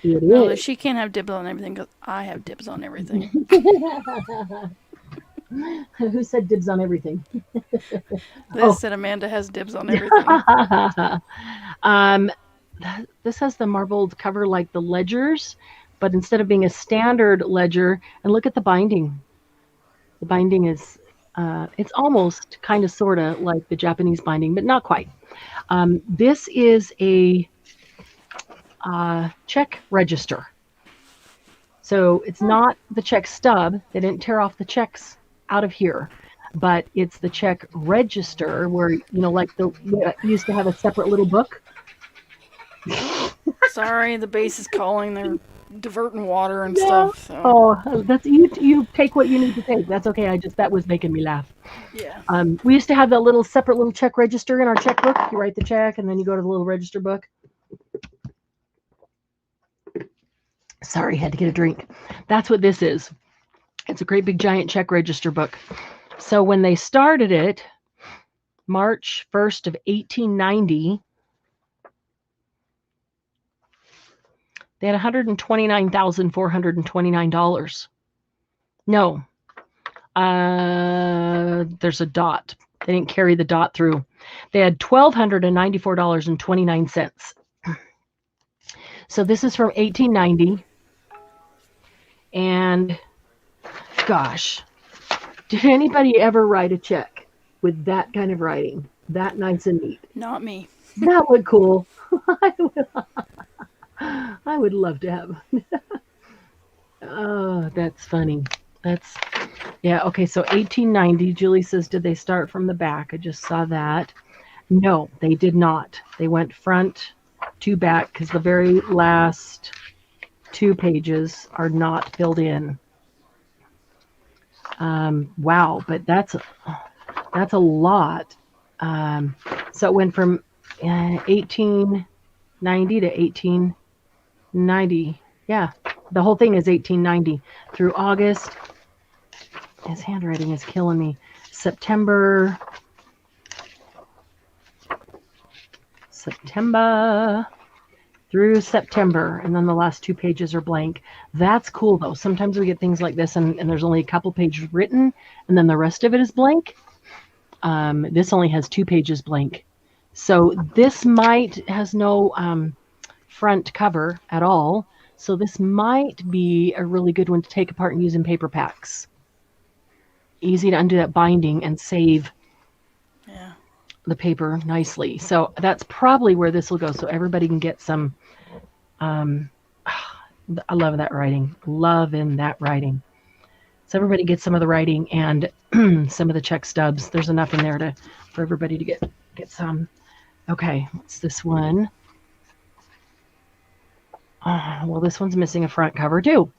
it No, is. she can't have dibs on everything because I have dibs on everything. Who said dibs on everything? Liz said Amanda has dibs on everything. This has the marbled cover like the ledgers, but instead of being a standard ledger, and look at the binding. The binding is, it's almost kind of sort of like the Japanese binding, but not quite. This is a check register. So it's not the check stub. They didn't tear off the checks out of here, but it's the check register where, like you used to have a separate little book. Sorry, the base is calling. They're diverting water and stuff. So. Oh, that's you take what you need to take. That's okay. That was making me laugh. Yeah. We used to have that separate little check register in our checkbook. You write the check and then you go to the little register book. Sorry, had to get a drink. That's what this is. It's a great big giant check register book. So when they started it, March 1st of 1890, they had $129,429. No, there's a dot. They didn't carry the dot through. They had $1,294.29. So this is from 1890. And gosh, did anybody ever write a check with that kind of writing? That nice and neat? Not me. That would cool. I would love to have. Oh, that's funny. Yeah, okay, so 1890, Julie says, did they start from the back? I just saw that. No, they did not. They went front to back because the very last 2 pages are not filled in. Wow, but that's a lot. So it went from 1890 to 1890. Yeah, the whole thing is 1890 through August. His handwriting is killing me. September through September, and then the last 2 pages are blank. That's cool though. Sometimes we get things like this and there's only a couple pages written and then the rest of it is blank. This only has 2 pages blank. So this has no front cover at all. So this might be a really good one to take apart and use in paper packs. Easy to undo that binding and save the paper nicely. So that's probably where this will go, so everybody can get some. I love that writing. Loving that writing. So everybody gets some of the writing and some of the check stubs. There's enough in there for everybody to get some. Okay, what's this one? Well, this one's missing a front cover too.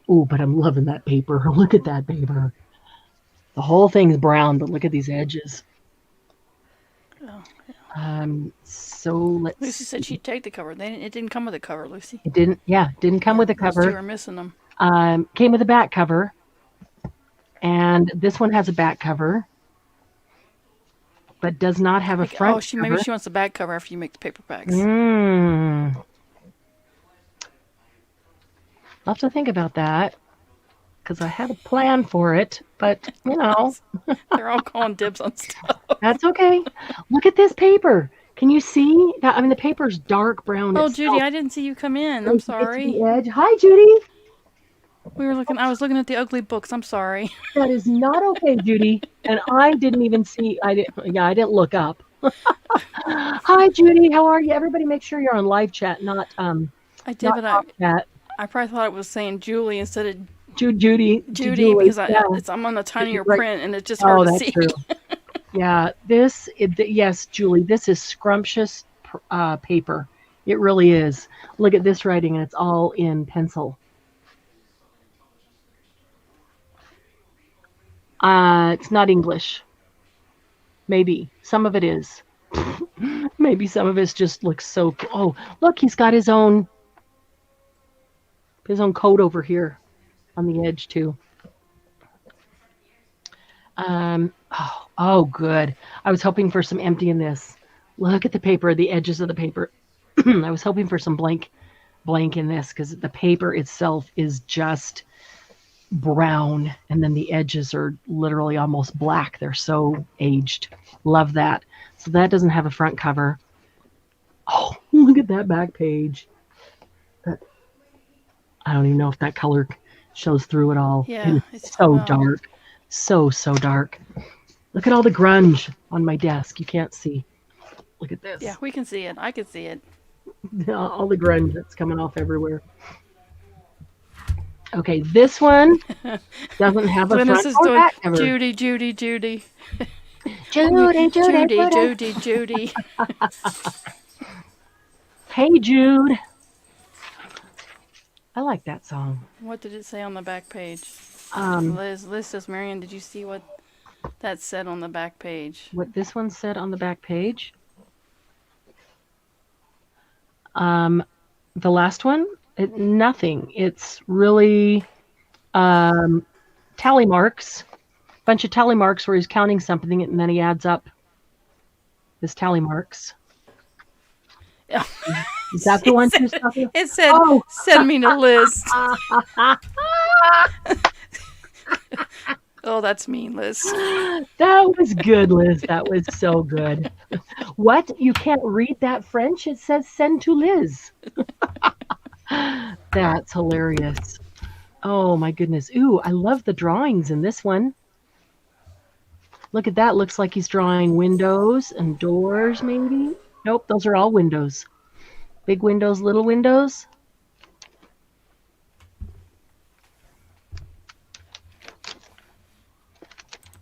Ooh, but I'm loving that paper. Look at that paper. The whole thing's brown, but look at these edges. Oh, yeah. So let's. Lucy said she'd take the cover. It didn't come with a cover, Lucy. It didn't. Yeah, didn't come with a cover. Those 2 are missing them. Came with a back cover, and this one has a back cover, but does not have a front. Oh, maybe she wants the back cover after you make the paper packs. I'll have to think about that because I had a plan for it, but they're all calling dibs on stuff. That's okay. Look at this paper. Can you see that? I mean, the paper's dark brown. Oh, Judy, I didn't see you come in. I'm sorry. Hi, Judy. I was looking at the ugly books. I'm sorry. That is not okay, Judy. And I didn't even see. I didn't look up. Hi, Judy. How are you? Everybody, make sure you're on live chat, not I did, not but chat. I probably thought it was saying Julie instead of Judy, Judy, because I'm on the Judy, tinier right. print and it's just Oh, hard to that's see. true. Yeah, yes, Julie, this is scrumptious paper. It really is. Look at this writing, and it's all in pencil. It's not English. Maybe some of it is. Maybe some of it just looks so. Oh, look, he's got his own coat over here on the edge too. Oh, good. I was hoping for some empty in this. Look at the paper, the edges of the paper. I was hoping for some blank in this because the paper itself is just brown, and then the edges are literally almost black. They're so aged. Love that. So that doesn't have a front cover. Oh, look at that back page. I don't even know if that color shows through at all. Yeah, And it's so dark. So dark. Look at all the grunge on my desk. You can't see. Look at this. Yeah, we can see it. I can see it. All the grunge that's coming off everywhere. Okay, this one doesn't have a Glennis front is or doing back cover. Judy. Judy. Hey, Jude. I like that song. What did it say on the back page? Um, Liz says, Marianne, did you see what that said on the back page? What this one said on the back page? The last one? Nothing. It's really tally marks. Bunch of tally marks where he's counting something and then he adds up his tally marks. Is that the one she's talking about? It said, send me to Liz. Oh, that's mean, Liz. That was good, Liz. That was so good. What? You can't read that French? It says send to Liz. That's hilarious. Oh, my goodness. Ooh, I love the drawings in this one. Look at that. Looks like he's drawing windows and doors, maybe. Nope, those are all windows. Big windows, little windows.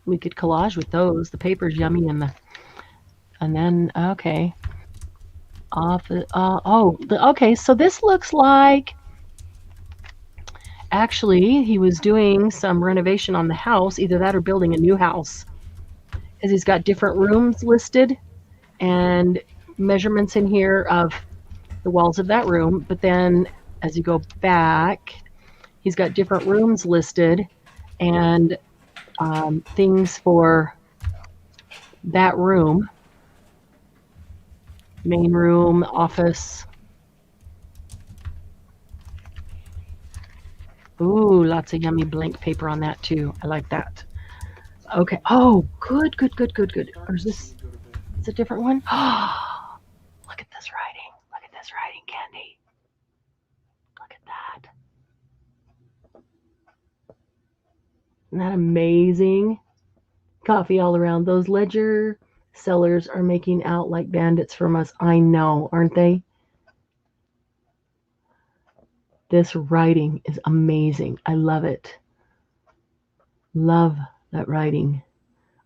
We could collage with those. The paper's yummy and then okay. Okay, so this looks like actually he was doing some renovation on the house, either that or building a new house. Because he's got different rooms listed and measurements in here of the walls of that room, but then as you go back, he's got different rooms listed and things for that room. Main room, office. Ooh, lots of yummy blank paper on that too. I like that. Okay. Oh, good. Or is this it's a different one? Look at this writing. Look at this writing, Candy. Look at that. Isn't that amazing? Coffee all around. Those ledger sellers are making out like bandits from us. I know, aren't they? This writing is amazing. I love it. Love that writing.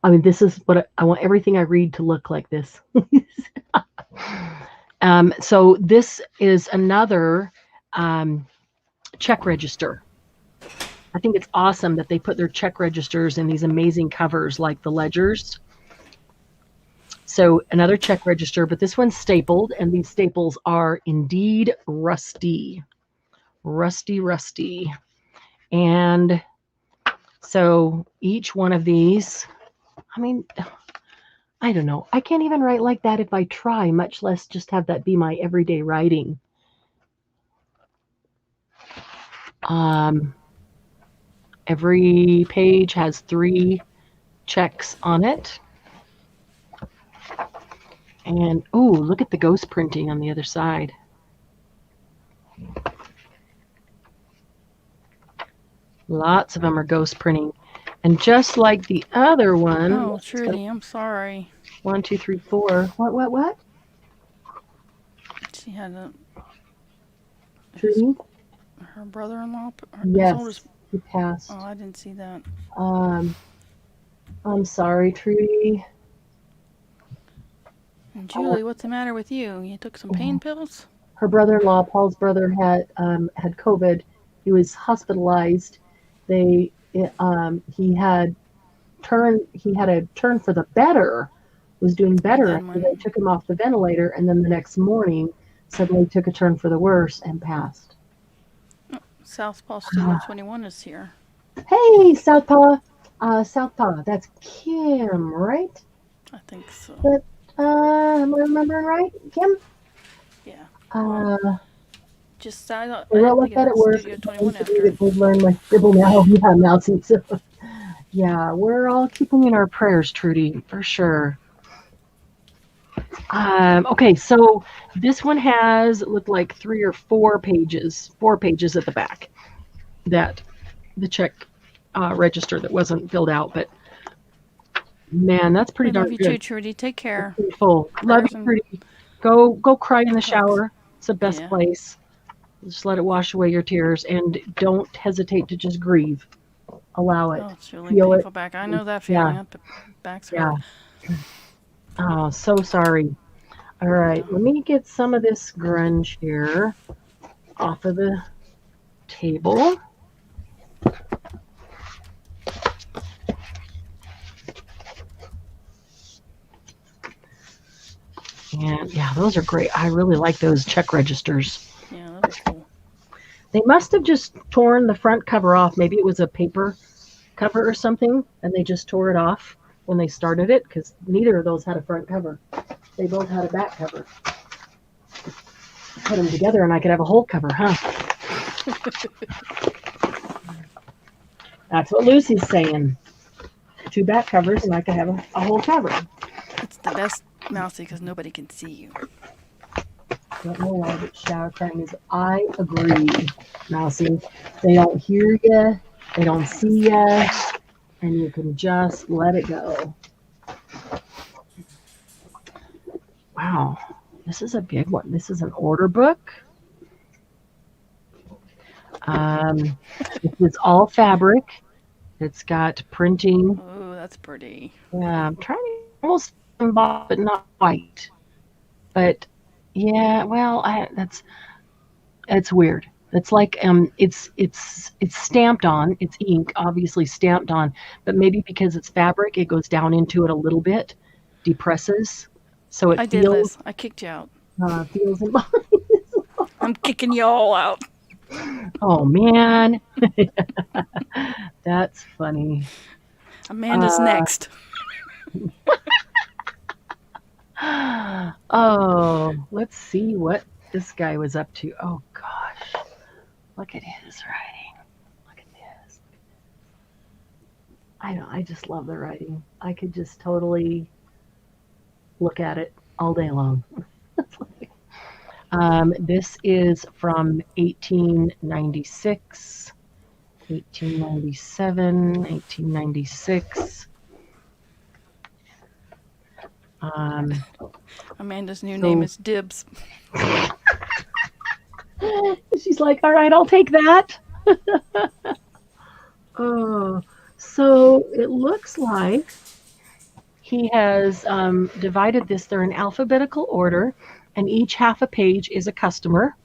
I mean, this is what I want everything I read to look like this. So this is another check register. I think it's awesome that they put their check registers in these amazing covers like the ledgers. So another check register, but this one's stapled, and these staples are indeed rusty. Rusty. And so each one of these, I mean, I don't know. I can't even write like that if I try, much less just have that be my everyday writing. Every page has 3 checks on it. And, oh, look at the ghost printing on the other side. Lots of them are ghost printing. And just like the other one. Oh, Trudy, I'm sorry. 1, 2, 3, 4. What? She had Trudy? her brother-in-law. Yes. He passed. Oh, I didn't see that. I'm sorry, Trudy. And Julie, what's the matter with you? You took some pain pills? Her brother-in-law, Paul's brother, had COVID. He was hospitalized. He had a turn for the better, was doing better then after they took him off the ventilator, and then the next morning suddenly took a turn for the worse and passed. Southpaw Studio 21 is here. Hey, Southpaw. Southpaw, that's Kim, right? I think so. But, am I remembering right? Kim? Yeah. Just I don't Well, think at it's work. Studio 21 after. We've learned my scribble now. Yeah, Mousy. So, yeah, we're all keeping in our prayers, Trudy, for sure. Okay, so this one has looked like 3 or 4 pages at the back. That the check register that wasn't filled out, but man, that's pretty darn good. Love you too, Trudy. Take care. Full. Love you, Trudy. Go cry in the shower. It's the best place. Just let it wash away your tears, and don't hesitate to just grieve. Allow it. Oh, it's really painful back. I know that feeling. Yeah. Back's hurt. Oh, so sorry. All right, let me get some of this grunge here off of the table. And yeah, those are great. I really like those check registers. Yeah, that was cool. They must have just torn the front cover off. Maybe it was a paper cover or something, and they just tore it off when they started it, because neither of those had a front cover. They both had a back cover. Put them together and I could have a whole cover, huh? That's what Lucy's saying. 2 back covers and I could have a whole cover. It's the best, Mousy, because nobody can see you. Don't know why, but shower time is. I agree, Mousy. They don't hear you, they don't see you, and you can just let it go. Wow, this is a big one. This is an order book. This is all fabric. It's got printing. Oh, that's pretty. Yeah, I'm trying to almost emboss, but not quite. But yeah, well, it's weird. It's like it's stamped on. It's ink, obviously stamped on, but maybe because it's fabric, it goes down into it a little bit, depresses, so it I feels. did, Liz. I kicked you out. Feels embossed. I'm kicking you all out. Oh man, that's funny. Amanda's next. Oh, let's see what this guy was up to. Oh gosh, look at his writing. Look at this. I just love the writing. I could just totally look at it all day long. This is from 1896, 1897, 1896. Amanda's new name is Dibs. She's like, all right, I'll take that. So it looks like he has divided this. They're in alphabetical order, and each half a page is a customer.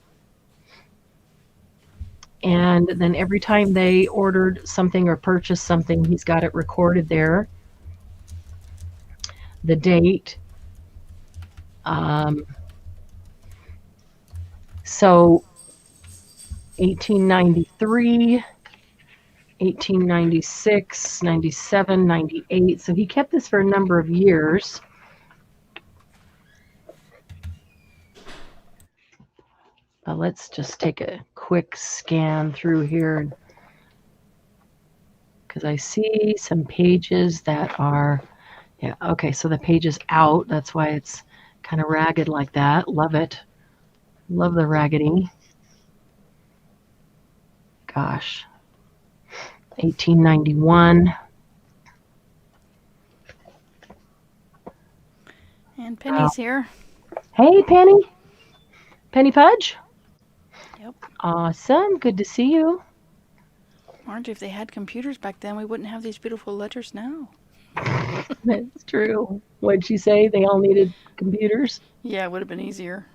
And then every time they ordered something or purchased something, he's got it recorded there. The date. So 1893, 1896, 97, 98. So he kept this for a number of years. But let's just take a quick scan through here, because I see some pages that are, yeah, okay, so the page is out. That's why it's kind of ragged like that. Love it. Love the raggedy. Gosh. 1891. And Penny's here. Hey, Penny. Penny Pudge? Yep. Awesome. Good to see you. Margie, if they had computers back then, we wouldn't have these beautiful letters now. That's true. What'd she say? They all needed computers? Yeah, it would have been easier.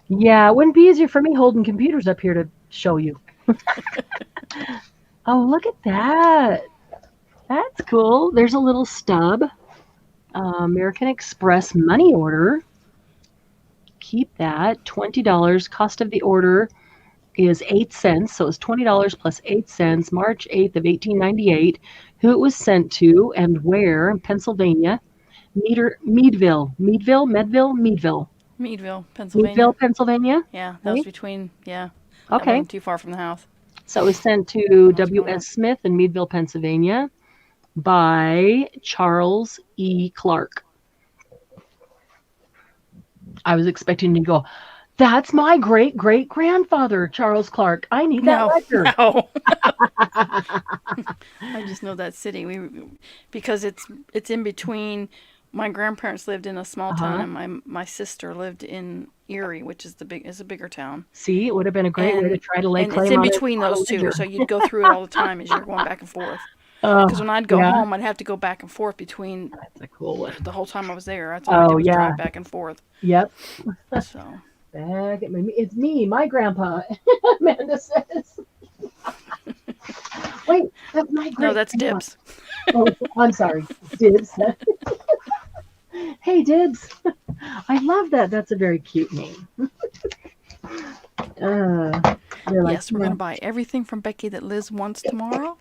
Yeah, it wouldn't be easier for me holding computers up here to show you. Oh, look at that. That's cool. There's a little stub. American Express money order. Keep that. $20. Cost of the order is 8 cents. So it's $20 plus 8 cents. March 8th of 1898. Who it was sent to and where? Pennsylvania. Meadville. Medville, Meadville, Pennsylvania. Meadville, Pennsylvania. Yeah, that was between, that Okay. wasn't too far from the house. So it was sent to W.S. Smith in Meadville, Pennsylvania by Charles E. Clark. I was expecting to go, that's my great-great-grandfather, Charles Clark. I need that record. No. I just know that city. Because it's in between. My grandparents lived in a small town, and my sister lived in Erie, which is a bigger town. See, it would have been a great way to try to lay claim on it. And it's in between those two, so you'd go through it all the time as you're going back and forth. Because when I'd go home, I'd have to go back and forth between. That's a cool one. The whole time I was there, that's all I did was drive back and forth. Yep. So. Back at it's me, my grandpa. Amanda says. Wait, that's my grandpa. No, that's Dibs. Oh, I'm sorry, Dibs. Hey, Dibs. I love that. That's a very cute name. Yes, we're going to buy everything from Becky that Liz wants tomorrow.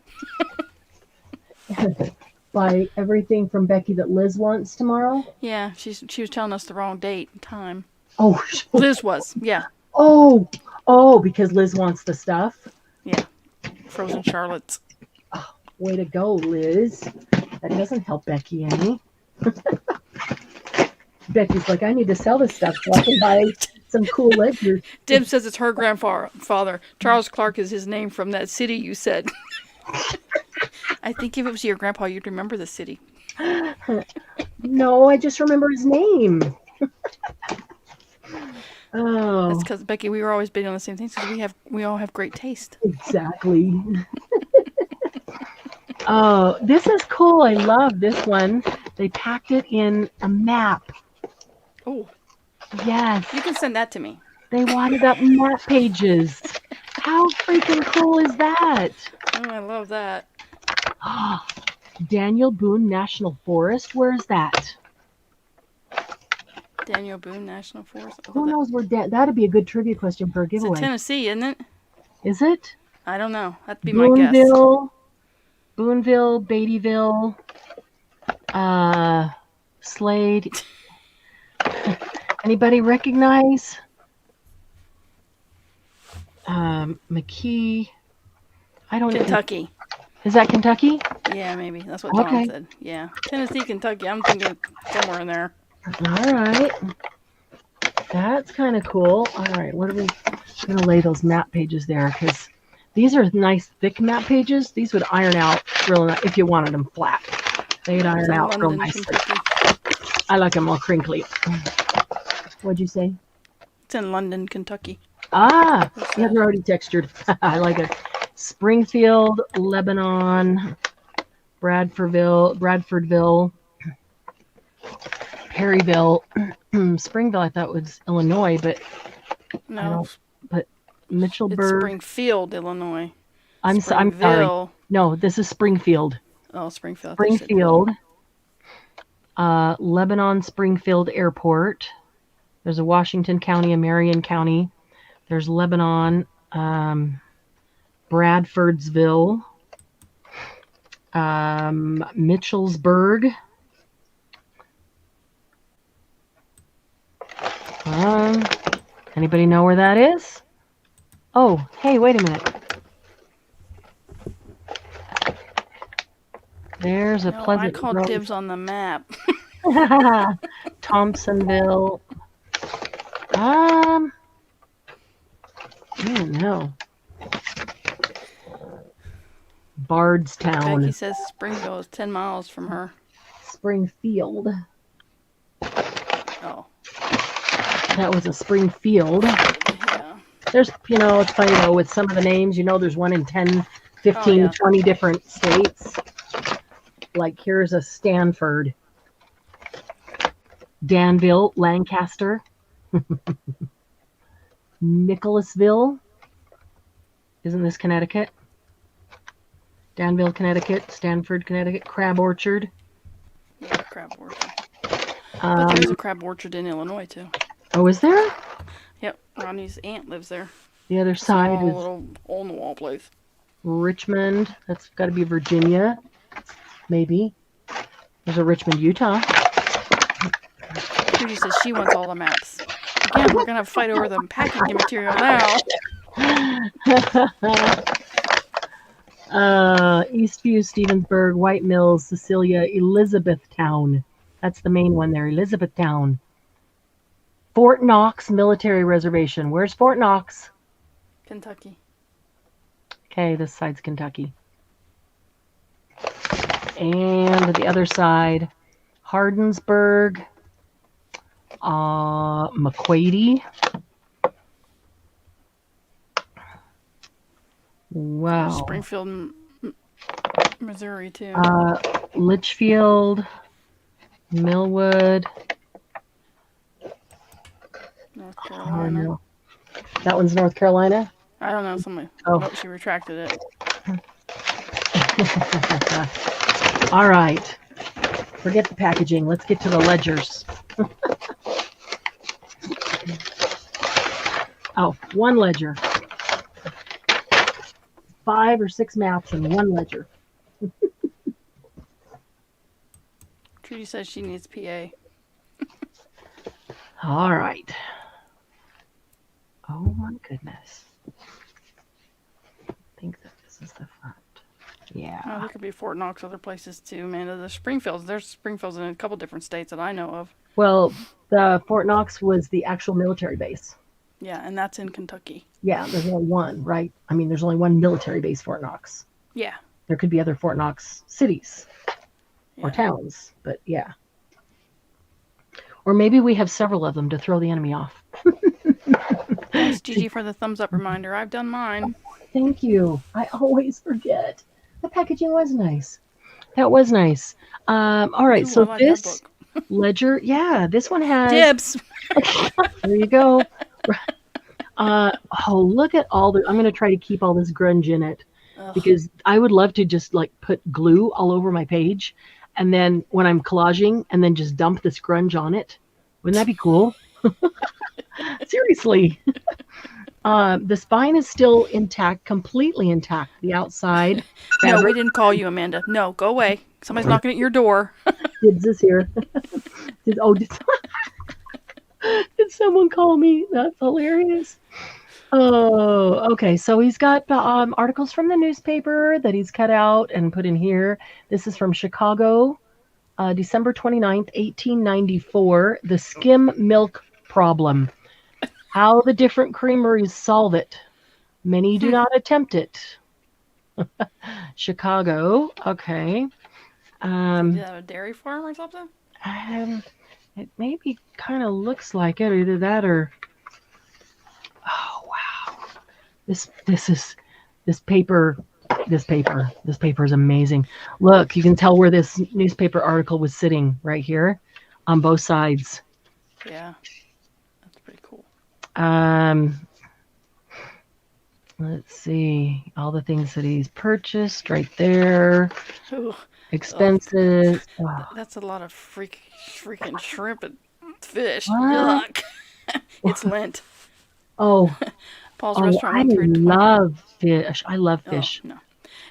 Buy everything from Becky that Liz wants tomorrow? Yeah, she was telling us the wrong date and time. Oh, Liz was, yeah. Oh, because Liz wants the stuff? Yeah, frozen Charlottes. Oh, way to go, Liz. That doesn't help Becky any. Becky's like, I need to sell this stuff so I can buy some cool ledgers. Dib says it's her grandfather. Charles Clark is his name from that city you said. I think if it was your grandpa, you'd remember the city. No, I just remember his name. Oh. That's because, Becky, we were always bidding on the same things because we all have great taste. Exactly. Oh, this is cool. I love this one. They packed it in a map. Oh. Yes. You can send that to me. They wadded up map pages. How freaking cool is that? Oh, I love that. Daniel Boone National Forest. Where is that? Daniel Boone National Forest. Who knows where that'd be a good trivia question for a giveaway. It's in Tennessee, isn't it? Is it? I don't know. That'd be my guess. Booneville, Beattyville, Slade. Anybody recognize? McKee. I don't know. Kentucky. Is that Kentucky? Yeah, maybe. That's what Tom said. Yeah. Tennessee, Kentucky. I'm thinking somewhere in there. All right. That's kind of cool. All right. What are we going to lay those map pages there? Because these are nice, thick map pages. These would iron out real nice if you wanted them flat. They'd iron out real nicely. I like them all crinkly. What'd you say? It's in London, Kentucky. Yeah, they're already textured. I like it. Springfield, Lebanon, Bradfordville, Perryville, Springville. I thought was Illinois, but no. But Mitchellburg. It's Springfield, Illinois. I'm sorry. No, this is Springfield. Oh, Springfield. Springfield. Lebanon Springfield Airport. There's a Washington County, a Marion County. There's Lebanon, Bradfordsville, Mitchellsburg. Anybody know where that is? Oh, hey, wait a minute. There's a Pleasant Grove. I called dibs on the map. Thompsonville. I don't know. Bardstown. Becky says Springville is 10 miles from her. Springfield. Oh. That was a Springfield. Yeah. There's, it's funny though, with some of the names, there's one in 10, 15, yeah. 20 different states. Like here's a Stanford, Danville, Lancaster, Nicholasville. Isn't this Connecticut? Danville, Connecticut, Stanford, Connecticut, Crab Orchard. Yeah, crab orchard. But there's a crab orchard in Illinois too. Oh, is there? Yep, Ronnie's aunt lives there. The other side Small is little hole-in-the-wall place. Richmond. That's got to be Virginia, maybe. There's a Richmond, Utah. Judy says she wants all the maps. Again, we're gonna fight over the packaging material now. Eastview, Stevensburg, White Mills, Cecilia, Elizabethtown. That's the main one there, Elizabethtown. Fort Knox Military Reservation. Where's Fort Knox? Kentucky. Okay, this side's Kentucky. And the other side, Hardinsburg, McQuady. Wow. Springfield, Missouri too. Litchfield, Millwood. North Oh, Carolina. no. That one's North Carolina? I don't know. Somebody. Oh. Nope, she retracted it. All right. Forget the packaging. Let's get to the ledgers. Oh, one ledger. 5 or 6 maps and one ledger. Trudy says she needs PA. All right. Oh my goodness. I think that this is the front. Yeah. Oh, there could be Fort Knox, other places too, Amanda. The Springfields. There's Springfields in a couple different states that I know of. Well, the Fort Knox was the actual military base. Yeah, and that's in Kentucky. Yeah, there's only one, right? I mean, there's only one military base, Fort Knox. Yeah. There could be other Fort Knox cities or Yeah. towns, but yeah. Or maybe we have several of them to throw the enemy off. Thanks, Gigi, for the thumbs up reminder. I've done mine. Thank you. I always forget. The packaging was nice. That was nice. All right, Ooh, so I like that this book. ledger, yeah, this one has. Dibs. There you go. Oh, look at all the. I'm going to try to keep all this grunge in it Ugh. because I would love to just like put glue all over my page, and then when I'm collaging, and then just dump this grunge on it. Wouldn't that be cool? Seriously. The spine is still intact, completely intact. The outside. No, we fabric. didn't call you, Amanda. No, go away. Somebody's knocking at your door. Dibs is here. did someone call me? That's hilarious. Oh, okay. So he's got articles from the newspaper that he's cut out and put in here. This is from Chicago, December 29th, 1894. The skim milk problem. How the different creameries solve it. Many do not attempt it. Chicago. Okay. Do you have a dairy farm or something? It maybe kind of looks like it, either that or. Oh wow, this paper is amazing. Look, you can tell where this newspaper article was sitting right here, on both sides. Yeah, that's pretty cool. Let's see all the things that he's purchased right there. Ooh, Expenses. Oh. that's a lot of freaking shrimp and fish. What? Yuck. It's Lent. Oh, Paul's I restaurant 120. love fish. I love fish. Oh, no.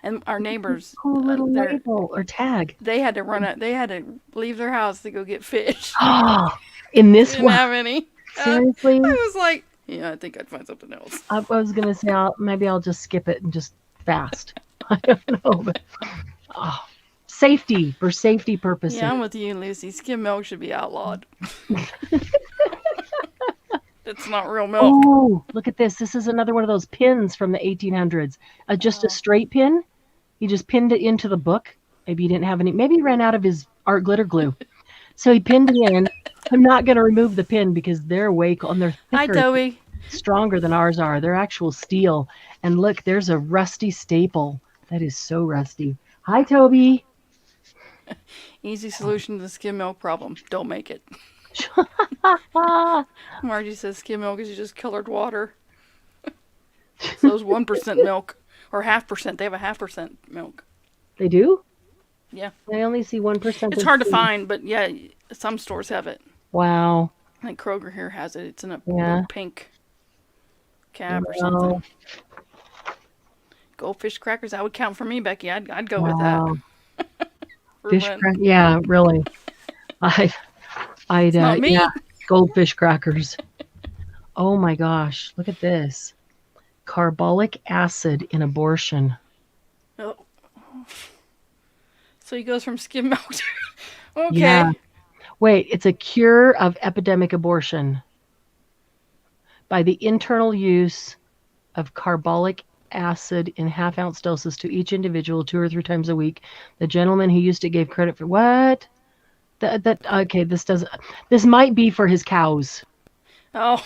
And our neighbors, Cool little they're- label or tag. they had to run out. They had to leave their house to go get fish. Oh, in this Didn't one, have any. seriously? I was like, yeah, I think I'd find something else. I was gonna say maybe I'll just skip it and just fast. I don't know, but safety for safety purposes. Yeah, I'm with you, Lucy. Skim milk should be outlawed. It's not real milk. Oh, look at this! This is another one of those pins from the 1800s. Just a straight pin. He just pinned it into the book. Maybe he didn't have any. Maybe he ran out of his art glitter glue, so he pinned it in. I'm not gonna remove the pin because they're way cool and they're Hi, thicker. Toby. stronger than ours are. They're actual steel. And look, there's a rusty staple. That is so rusty. Hi, Toby. Easy solution to the skim milk problem. Don't make it. Margie says skim milk is just colored water. So it's 1% milk. Or 0.5%. They have a 0.5% milk. They do? Yeah. I only see 1%. It's hard to find, but yeah, some stores have it. Wow. I think Kroger here has it. It's in a Yeah. little pink cap or Wow. something. Goldfish crackers, that would count for me, Becky. I'd go with Wow. that. For Fish Lent. crack. Yeah, really. I'd Not me. yeah, goldfish crackers. Oh my gosh, look at this. Carbolic acid in abortion. Oh. So he goes from skim milk to... Okay. Yeah. Wait, it's a cure of epidemic abortion by the internal use of carbolic acid in half-ounce doses to each individual 2 or 3 times a week. The gentleman who used it gave credit for what? Okay, this might be for his cows. Oh.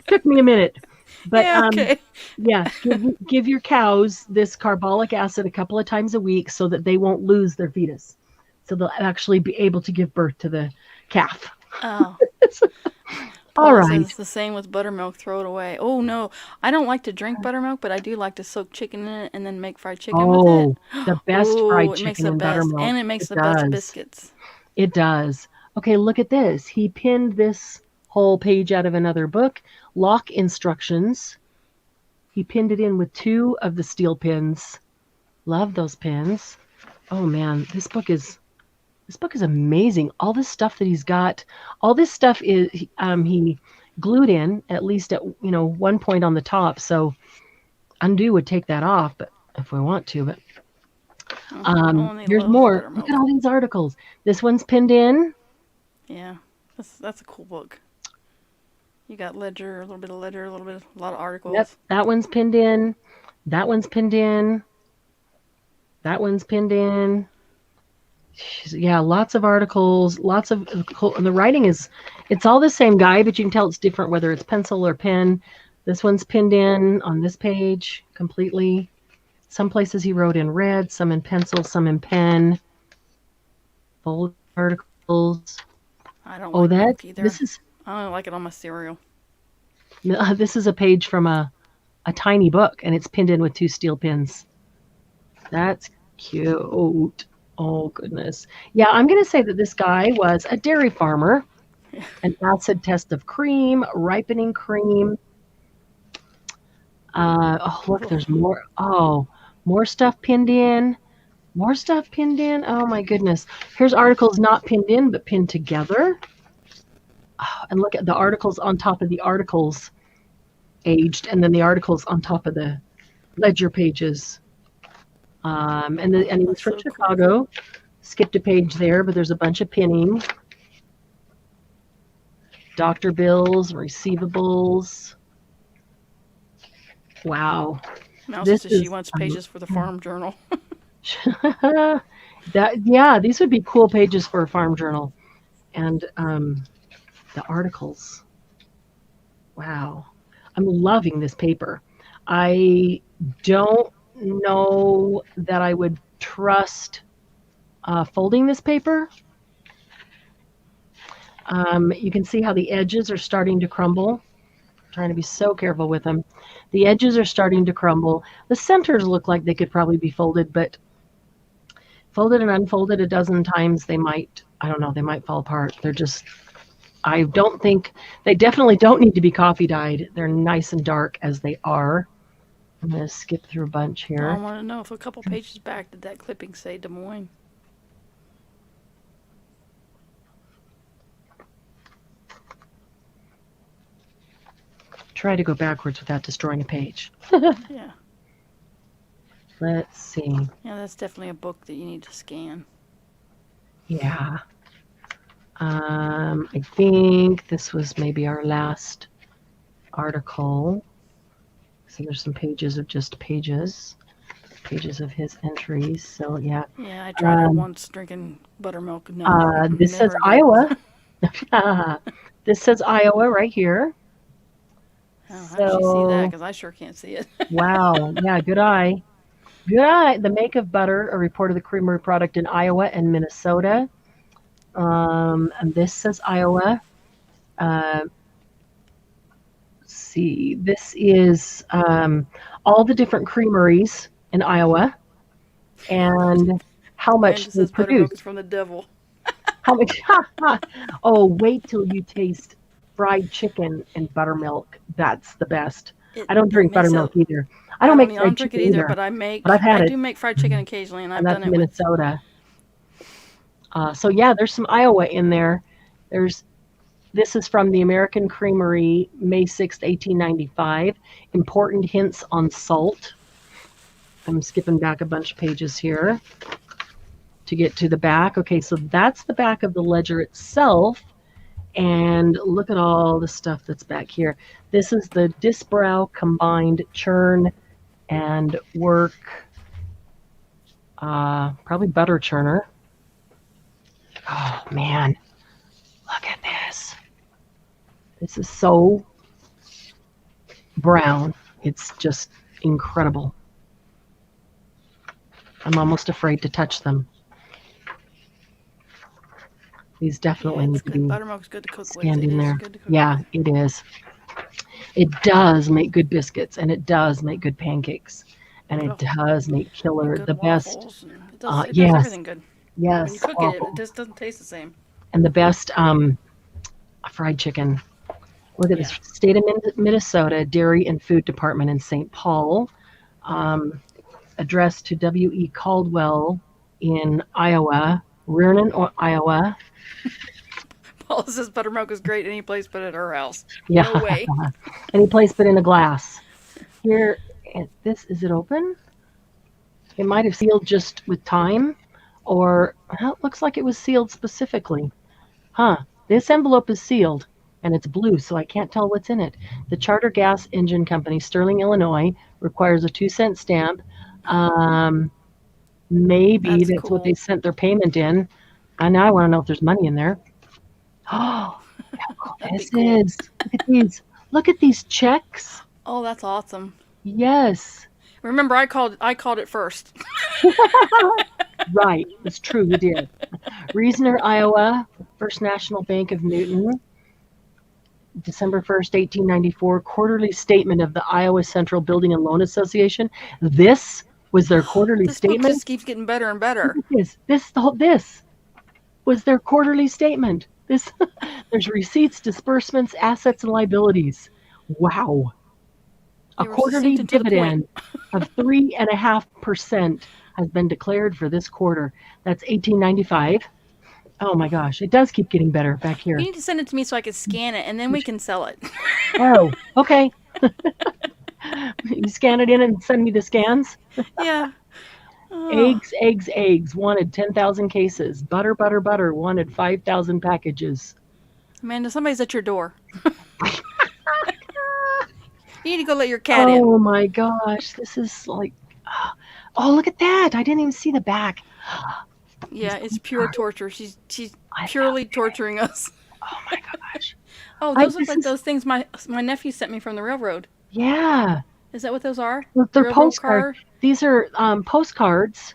Took me a minute. But yeah, okay. yeah, give your cows this carbolic acid a couple of times a week so that they won't lose their fetus. So they'll actually be able to give birth to the calf. Oh. All Paul right. says the same with buttermilk. Throw it away. Oh no, I don't like to drink buttermilk, but I do like to soak chicken in it and then make fried chicken with it. The best Ooh, fried it makes chicken the and best, buttermilk. and it makes the does. best biscuits. It does. Okay, look at this. He pinned this whole page out of another book. Lock instructions. He pinned it in with 2 of the steel pins. Love those pins. Oh man, this book is amazing. All this stuff that he's got, all this stuff is he glued in at least at one point on the top. So undo would take that off, but if we want to, but here's more. Look at all these articles. This one's pinned in. Yeah, that's a cool book. You got ledger, a little bit of ledger, a lot of articles. Yep, that one's pinned in. That one's pinned in. That one's pinned in. Yeah, lots of articles, and the writing it's all the same guy, but you can tell it's different whether it's pencil or pen. This one's pinned in on this page completely. Some places he wrote in red, some in pencil, some in pen. Bold articles. I don't like milk either. I don't like it on my cereal. This is a page from a tiny book, and it's pinned in with 2 steel pins. That's cute. Oh, goodness. Yeah, I'm going to say that this guy was a dairy farmer. An acid test of cream, ripening cream. Oh, look, there's more. Oh, more stuff pinned in. More stuff pinned in. Oh, my goodness. Here's articles not pinned in, but pinned together. Oh, and look at the articles on top of the articles aged, and then the articles on top of the ledger pages. And he was from Chicago. Cool. Skipped a page there, but there's a bunch of pinning. Doctor bills, receivables. Wow. Mouse says she wants pages for the Farm Journal. These would be cool pages for a Farm Journal. And the articles. Wow. I'm loving this paper. I don't know that I would trust folding this paper. You can see how the edges are starting to crumble. I'm trying to be so careful with them. The edges are starting to crumble. The centers look like they could probably be folded, but folded and unfolded a dozen times, they might fall apart. They're just, I don't think, they definitely don't need to be coffee dyed. They're nice and dark as they are. I'm going to skip through a bunch here. I want to know if a couple pages back did that clipping say Des Moines? Try to go backwards without destroying a page. Yeah. Let's see. Yeah, that's definitely a book that you need to scan. Yeah. I think this was maybe our last article. So there's some pages of just pages of his entries. So yeah. Yeah, I tried it once drinking buttermilk. This says Iowa. This says Iowa right here. Oh, how does she see that? So, Because I sure can't see it. wow. Yeah, good eye. Good eye. The make of butter, a report of the creamery product in Iowa and Minnesota. And this says Iowa. Uh, let's see. This is all the different creameries in Iowa and how Mine much just they says produce. buttermilk is from the devil. How much? Oh, wait till you taste fried chicken and buttermilk. That's the best. I don't It drink makes buttermilk it. either. I don't make I don't fried drink it chicken either, either, but but I've had I it, do make fried chicken occasionally, and and I've that's done it with. Minnesota. So yeah, there's some Iowa in there. There's This is from the American Creamery, May 6th, 1895. Important hints on salt. I'm skipping back a bunch of pages here to get to the back. Okay, so that's the back of the ledger itself. And look at all the stuff that's back here. This is the Disbrow combined churn and work, probably butter churner. Oh man, look at this. This is so brown. It's just incredible. I'm almost afraid to touch them. These definitely It's need to good. be Buttermilk's good to cook with. scanned It in is there. good to cook Yeah, with. it is. It does make good biscuits, and it does make good pancakes, and it Oh, does make and killer. good The best, waffles. And it does. It does yes, everything good. When you yes, cook it, it waffles, just doesn't taste the same. and the best fried chicken. Look at Yeah. this, state of Minnesota Dairy and Food Department in St. Paul, addressed to W.E. Caldwell in Iowa, Rearnan, Iowa. Paula says buttermilk is great any place but at her house. Yeah, No way. any place but in a glass. Here, is it open? It might have sealed just with time, or well, it looks like it was sealed specifically. Huh, this envelope is sealed, and it's blue, so I can't tell what's in it. The Charter Gas Engine Company, Sterling, Illinois, requires a 2-cent stamp. Maybe That's that's what they cool. sent their payment in. And now I want to know if there's money in there. Oh, how cool That'd be this cool. is. Look at these. Look at these checks. Oh, that's awesome. Yes. Remember, I called it first. Right. It's true. You did. Reasoner, Iowa, First National Bank of Newton, December 1st, 1894, quarterly statement of the Iowa Central Building and Loan Association. This was their quarterly This book statement. just keeps getting better and better. This was their quarterly statement. There's receipts, disbursements, assets, and liabilities. Wow. A They were quarterly succinct and to the point. dividend of 3.5% has been declared for this quarter. That's 1895. Oh my gosh, it does keep getting better back You here. need to send it to me so I can scan it, and then we can sell it. Oh, okay. You scan it in and send me the scans. Yeah. Oh, Eggs wanted 10,000 cases. Butter wanted 5,000 packages. Amanda, somebody's at your door. You need to go let your cat in. Oh my gosh, this is like, oh, look at that. I didn't even see the back. Yeah, it's pure torture. She's I purely torturing us. Oh my gosh. Oh, I those look this like is those things my nephew sent me from the railroad. Yeah. Is that what those are? Look, The they're railroad postcards. car? These are postcards,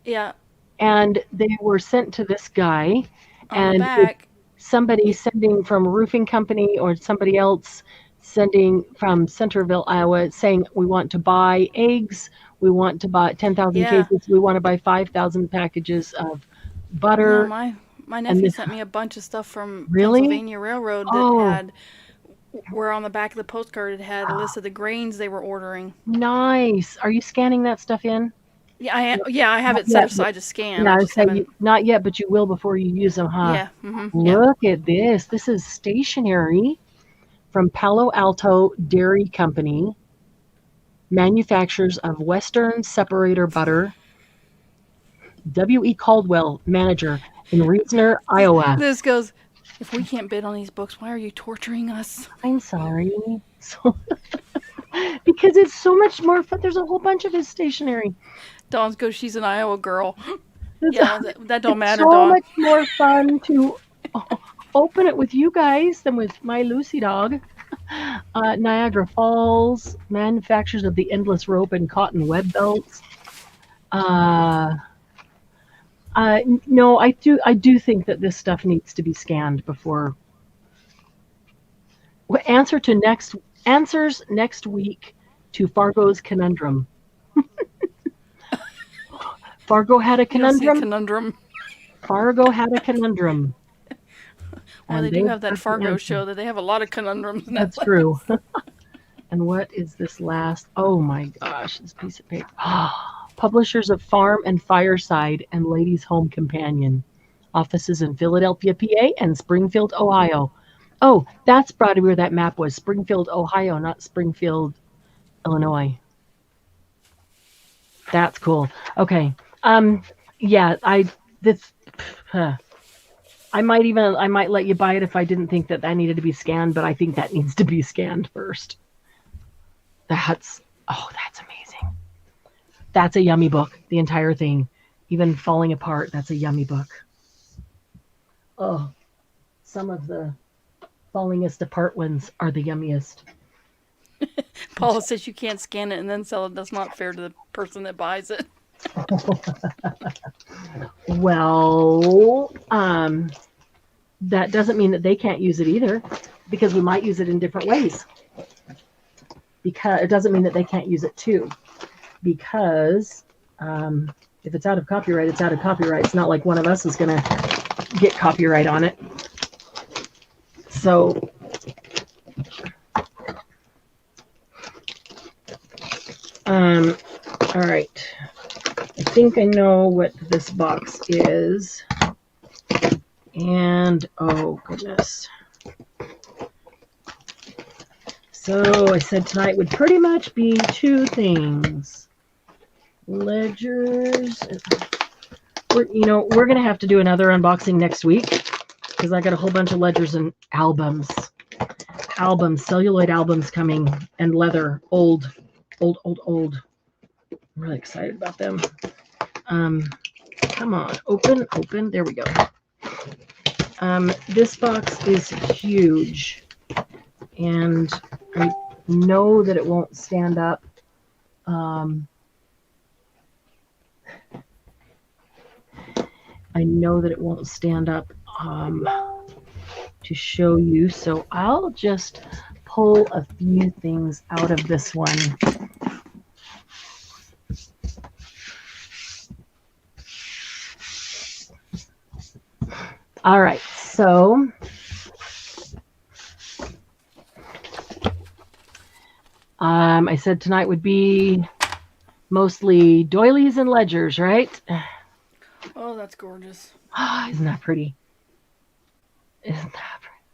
Yeah. and they were sent to this guy, On the and back. somebody sending from a roofing company or somebody else sending from Centerville, Iowa, saying we want to buy eggs, we want to buy 10,000 Yeah. cases, we want to buy 5,000 packages of No, butter, my and nephew this sent me a bunch of stuff from really. Pennsylvania Railroad that Oh, had where on the back of the postcard it had a list of the grains they were ordering. nice. Are you scanning that stuff in? Yeah, I have Not it set yet, but aside to scan. yeah, I I just say haven't. not yet, but you will before you use them, huh? Yeah. Yeah. Look at this. This is stationery from Palo Alto Dairy Company, manufacturers of Western Separator Butter. W.E. Caldwell, manager in Reasoner, Iowa. Liz goes, if we can't bid on these books, why are you torturing us? I'm sorry. So, because it's so much more fun. There's a whole bunch of his stationery. Dawn goes, she's an Iowa girl. It's, Yeah, that don't it's matter, so Dawn. much more fun to open it with you guys than with my Lucy dog. Niagara Falls, manufacturers of the endless rope and cotton web belts. Uh, no, I do think that this stuff needs to be scanned before. Answers next week to Fargo's conundrum. Fargo had a You don't see a conundrum. conundrum. Fargo had a conundrum. Well, And they do have they've that got the Fargo answer. show that they have a lot of conundrums now. That's true. And what is this last? Oh my gosh, this piece of paper. Publishers of Farm and Fireside and Ladies' Home Companion. Offices in Philadelphia, PA and Springfield, Ohio. Oh, that's probably where that map was. Springfield, Ohio, not Springfield, Illinois. That's cool. Okay. Yeah, this I might let you buy it if I didn't think that needed to be scanned, but I think that needs to be scanned first. That's amazing. That's a yummy book, the entire thing. Even falling apart, that's a yummy book. Oh, some of the fallingest apart ones are the yummiest. Paula says you can't scan it and then sell it. That's not fair to the person that buys it. Well, that doesn't mean that they can't use it either, because we might use it in different ways. Because it doesn't mean that they can't use it too, because if it's out of copyright, it's out of copyright. It's not like one of us is going to get copyright on it. So, all right. I think I know what this box is. And, oh goodness. So I said tonight would pretty much be two things. Ledgers. We're going to have to do another unboxing next week because I got a whole bunch of ledgers and albums, celluloid albums coming, and leather, old. I'm really excited about them. Come on, open. There we go. This box is huge, and I know that it won't stand up. To show you, so I'll just pull a few things out of this one. All right, so I said tonight would be mostly doilies and ledgers, right? Oh, that's gorgeous. Isn't that pretty?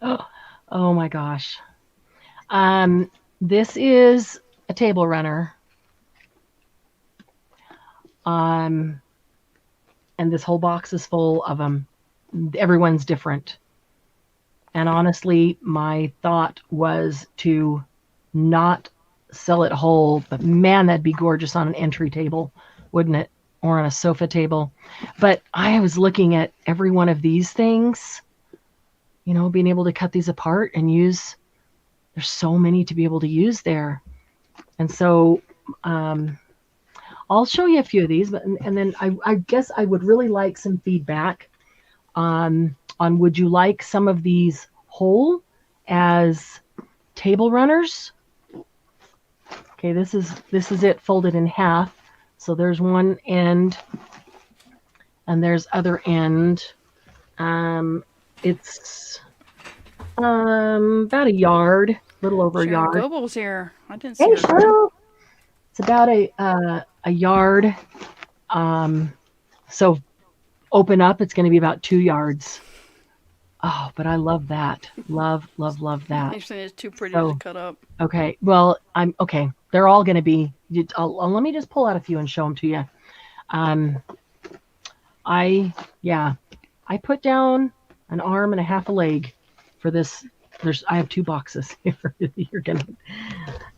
Oh my gosh. This is a table runner. And this whole box is full of them. Everyone's different. And honestly, my thought was to not sell it whole, but man, that'd be gorgeous on an entry table, wouldn't it? Or on a sofa table. But I was looking at every one of these things, being able to cut these apart and use. There's so many to be able to use there. And so I'll show you a few of these, and then I guess I would really like some feedback on would you like some of these whole as table runners? Okay, this is it folded in half. So there's one end and there's other end. It's about a yard, a little over a Sharon yard. Goebel's here. I didn't see Hey, her. Cheryl. It's about a yard. So open up, it's going to be about 2 yards. Oh, but I love that. Love that. Actually, it's too pretty So- to cut up. Okay. Well, I'm okay. They're all going to be. Let me just pull out a few and show them to you. I put down an arm and a half a leg for this. I have 2 boxes here. You're gonna,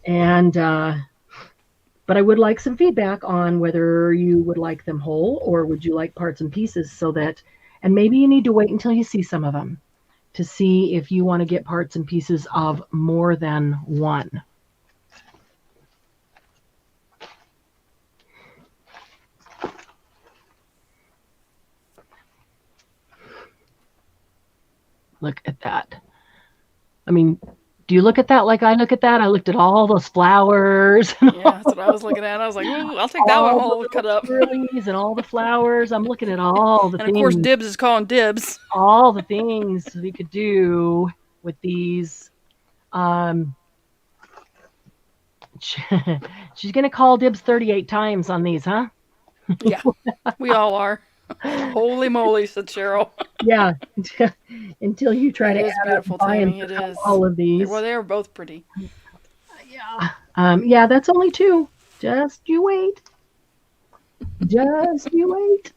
and but I would like some feedback on whether you would like them whole or would you like parts and pieces, so that, and maybe you need to wait until you see some of them to see if you want to get parts and pieces of more than one. Look at that. I mean, do you look at that like I look at that? I looked at all those flowers. Yeah, that's what I was looking at. I was like, ooh, I'll take that one all cut up. And all the flowers. I'm looking at all the and things. Of course, dibs is calling dibs. All the things we could do with these. She's going to call dibs 38 times on these, huh? Yeah, we all are. Holy moly, said Cheryl. Yeah, until you try to add beautiful, up Tammy. It is. all of these. Well, they are both pretty. Yeah. Yeah, that's only 2. Just you wait. Just you wait.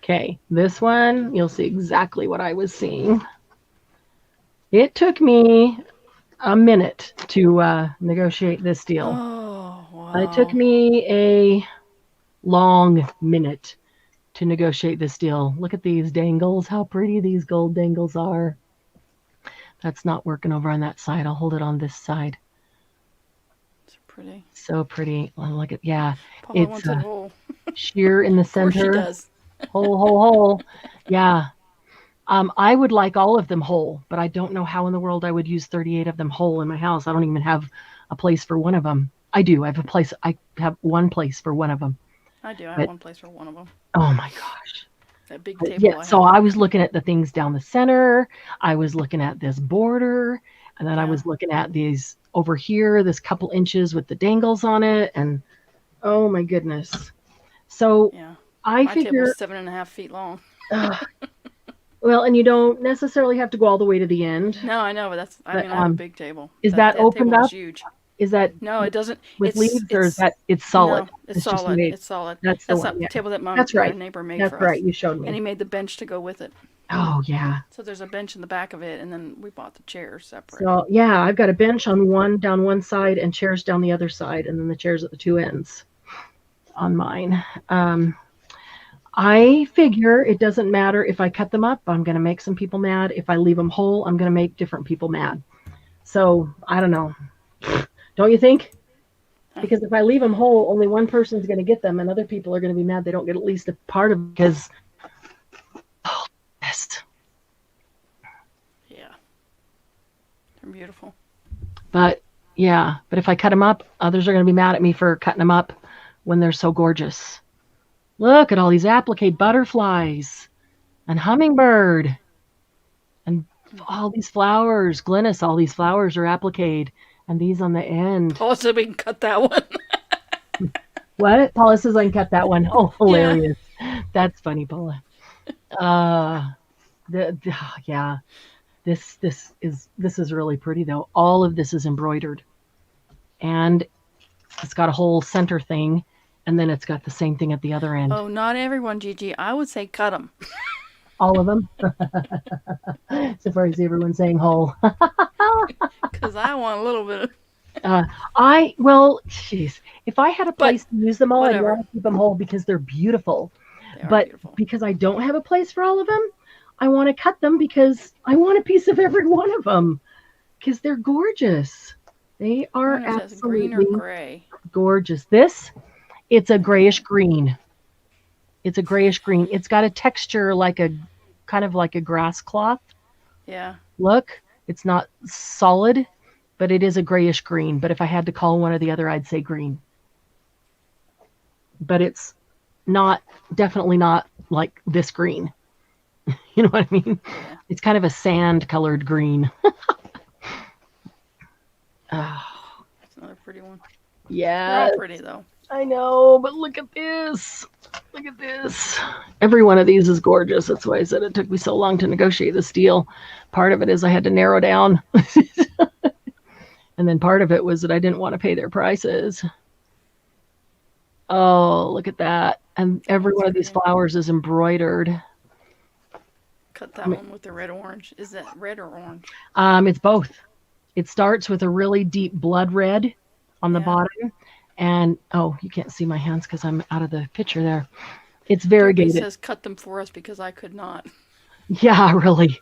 Okay, this one, you'll see exactly what I was seeing. It took me a minute to negotiate this deal. Oh, wow. It took me a long minute to negotiate this deal. Look at these dangles, how pretty these gold dangles are. That's not working over on that side. I'll hold it on this side. It's pretty. So pretty. Look at, yeah. Paula It's wants it whole. sheer in the center. Of course she does. Whole. Yeah. I would like all of them whole, but I don't know how in the world I would use 38 of them whole in my house. I don't even have a place for one of them. I do. I have one place for one of them. I do. I have one place for one of them. Oh my gosh. That big table. Yeah. So I was looking at the things down the center. I was looking at this border, and then I was looking at these over here, this couple inches with the dangles on it, and oh my goodness. So my figure table's 7.5 feet long. Well, and you don't necessarily have to go all the way to the end. No, I know, but I have a big table. Is that opened up? Huge. Is that no? It doesn't. With leaves, or is that it's solid? No, it's solid. It's solid. That's the one. Table that my neighbor made for us. That's right. You showed me. And he made the bench to go with it. Oh yeah. So there's a bench in the back of it, and then we bought the chairs separate. So yeah, I've got a bench down one side and chairs down the other side, and then the chairs at the two ends on mine. I figure it doesn't matter if I cut them up. I'm going to make some people mad. If I leave them whole, I'm going to make different people mad. So I don't know. Don't you think? Because if I leave them whole, only one person's going to get them, and other people are going to be mad they don't get at least a part of it because. Oh, best. Yeah. They're beautiful. But if I cut them up, others are going to be mad at me for cutting them up when they're so gorgeous. Look at all these applique butterflies and hummingbird and all these flowers. Glennis, all these flowers are appliqued, and these on the end. Paula said we can cut that one. What? Paula says I can cut that one. Oh, hilarious. Yeah. That's funny, Paula. Yeah. This is really pretty though. All of this is embroidered. And it's got a whole center thing. And then it's got the same thing at the other end. Oh, not everyone, Gigi. I would say cut them. All of them? So far as everyone saying whole. Because I want a little bit of... if I had a place to use them all, I'd want to keep them whole because they're beautiful. Because I don't have a place for all of them, I want to cut them because I want a piece of every one of them. Because they're gorgeous. They are absolutely green or gray. Gorgeous. It's a grayish green. It's a grayish green. It's got a texture like a kind of like a grass cloth. Yeah. Look, it's not solid, but it is a grayish green. But if I had to call one or the other, I'd say green. But it's definitely not like this green. You know what I mean? Yeah. It's kind of a sand colored green. That's another pretty one. Yeah. They're all pretty though. I know, but look at this. Look at this. Every one of these is gorgeous. That's why I said it took me so long to negotiate this deal. Part of it is I had to narrow down. And then part of it was that I didn't want to pay their prices. Oh, look at that. And every one of these flowers is embroidered. Cut that one with the red orange. Is that red or orange? It's both. It starts with a really deep blood red on the bottom. And, you can't see my hands because I'm out of the picture there. It's variegated. He says cut them for us because I could not. Yeah, really.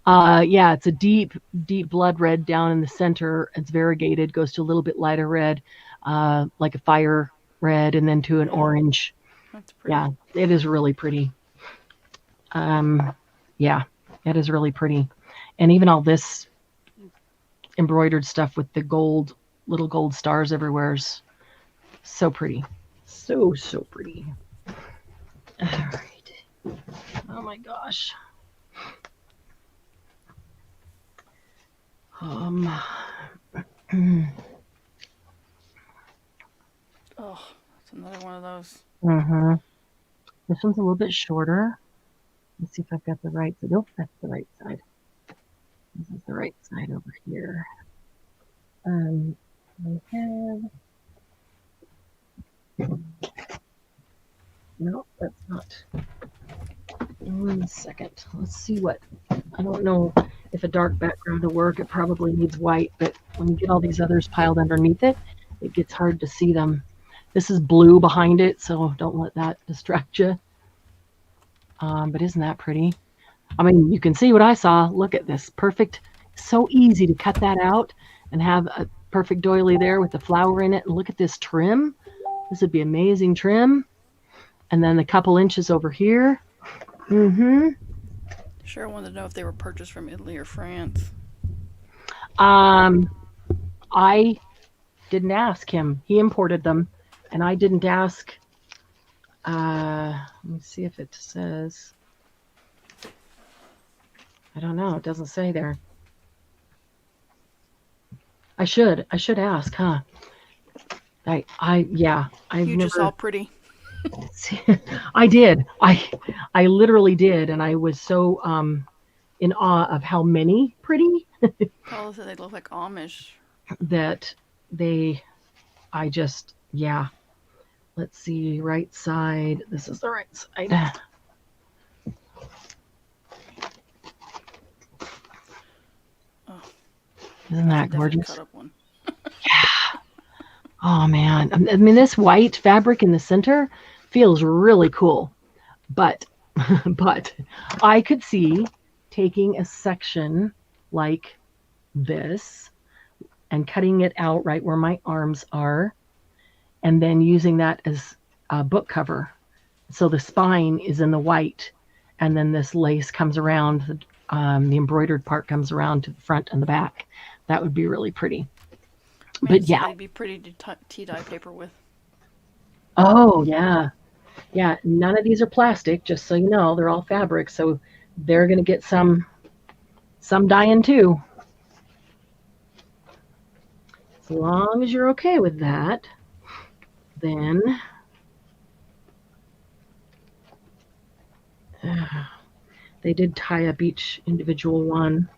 Yeah, it's a deep, deep blood red down in the center. It's variegated, goes to a little bit lighter red, like a fire red, and then to an Yeah, orange. that's pretty. Yeah, it is really pretty. Um, yeah, it is really pretty. And even all this embroidered stuff with the gold, little gold stars everywhere is so pretty. So, so pretty. All right. Oh my gosh. Um, Oh, that's another one of those. mhm. This one's a little bit shorter. Let's see if I've got the right side. Nope, that's the right side. This is the right side over here. Um, I have. No, that's not. 1 second. Let's see what. I don't know if a dark background will work. It probably needs white, but when you get all these others piled underneath it, it gets hard to see them. This is blue behind it, so don't let that distract you. But isn't that pretty? I mean, you can see what I saw. Look at this. Perfect. So easy to cut that out and have a perfect doily there with the flower in it. And look at this trim. This would be amazing trim. And then a couple inches over here. Mm-hmm. Sure, I wanted to know if they were purchased from Italy or France. Um, I didn't ask him. He imported them, and I didn't ask. Let me see if it says. I don't know. It doesn't say there. I should. I should ask, huh? Yeah. I've You just saw never. pretty. I did. I literally did, and I was so in awe of how many pretty Oh, so they look like Amish. that they. I just yeah. Let's see, right side. This is the right side. Oh, Isn't that's a that definitely cut gorgeous? up one. Oh man. I mean, this white fabric in the center feels really cool, but but I could see taking a section like this and cutting it out right where my arms are, and then using that as a book cover. So the spine is in the white, and then this lace comes around, the embroidered part comes around to the front and the back. That would be really pretty. I mean, But it seemed yeah. like it'd be pretty to tea dye paper with. Oh, yeah. Yeah. None of these are plastic, just so you know. They're all fabric. So they're going to get some dyeing too. As long as you're okay with that, then they did tie up each individual one.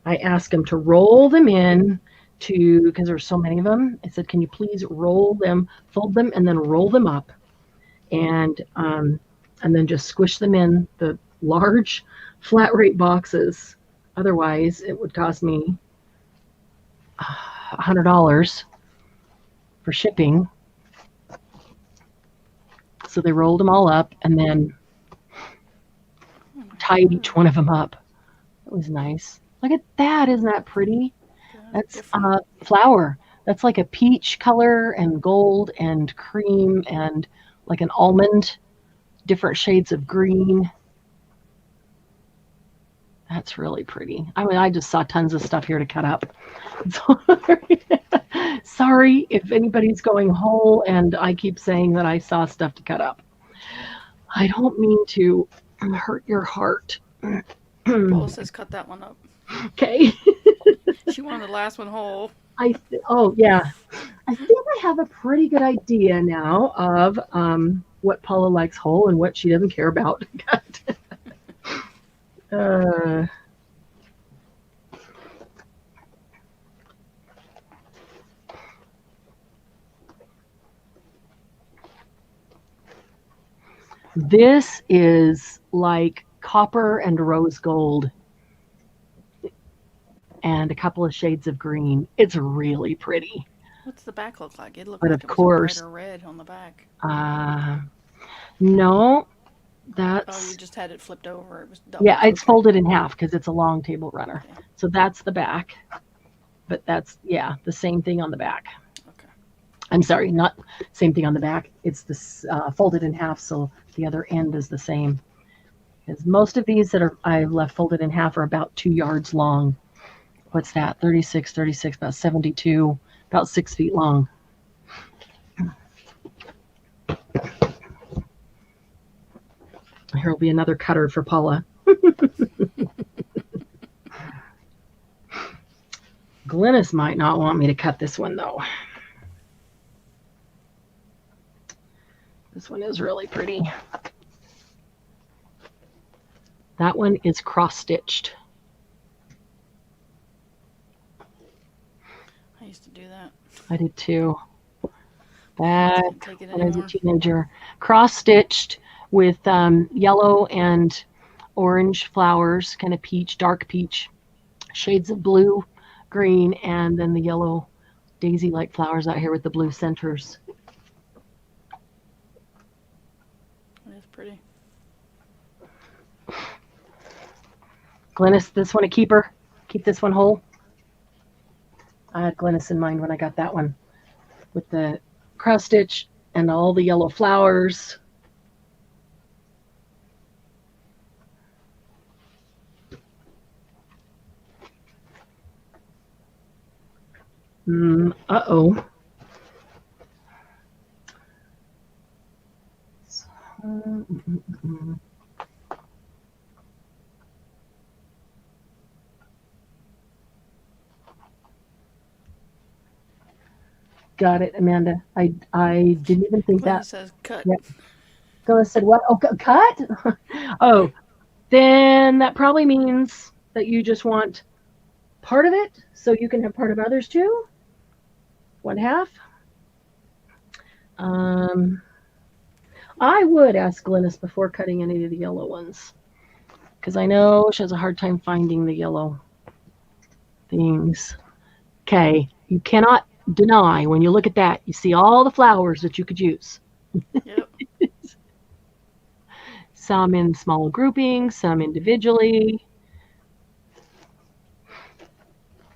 I asked them to roll them in to, because there were so many of them. I said, can you please roll them, fold them, and then roll them up, and then just squish them in the large flat rate boxes. Otherwise, it would cost me $100 for shipping. So they rolled them all up and then Oh my tied word. each one of them up. It was nice. Look at that. Isn't that pretty? That's That's different. flower. That's like a peach color and gold and cream and like an almond, different shades of green. That's really pretty. I mean, I just saw tons of stuff here to cut up. Sorry if anybody's going whole and I keep saying that I saw stuff to cut up. I don't mean to hurt your heart. Paula says cut that one up. Okay. She wanted the last one whole. Oh yeah. I think I have a pretty good idea now of what Paula likes whole and what she doesn't care about. uh, this is like copper and rose gold and a couple of shades of green. It's really pretty. What's the back look like? It looked But like of it was a course, brighter red on the back. uh, no, Oh, That's you just had it flipped over. It was double. yeah, it's folded in half because it's a long table runner. Okay. So that's the back. But that's yeah, the same thing on the back. Okay. I'm sorry, not same thing on the back. It's this folded in half, so the other end is the same. Because most of these that are I've left folded in half are about 2 yards long. What's that? 36, 36, about 72, about 6 feet long. Here will be another cutter for Paula. Glynis might not want me to cut this one though. This one is really pretty. That one is cross-stitched. I used to do that. I did too. Back Take it when I was a anymore. teenager. Cross-stitched with yellow and orange flowers, kind of peach, dark peach, shades of blue, green, and then the yellow daisy-like flowers out here with the blue centers. It is pretty. Glynis, this one a keeper? Keep this one whole? I had Glynis in mind when I got that one with the cross stitch and all the yellow flowers. Uh-oh. Got it, Amanda. I didn't even think Glenn that. says cut. Yep. Glynis said what? Oh, cut? Oh, then that probably means that you just want part of it so you can have part of others too. 1/2. I would ask Glynis before cutting any of the yellow ones because I know she has a hard time finding the yellow things. Okay, you cannot deny when you look at that, you see all the flowers that you could use. Yep. Some in small groupings, some individually.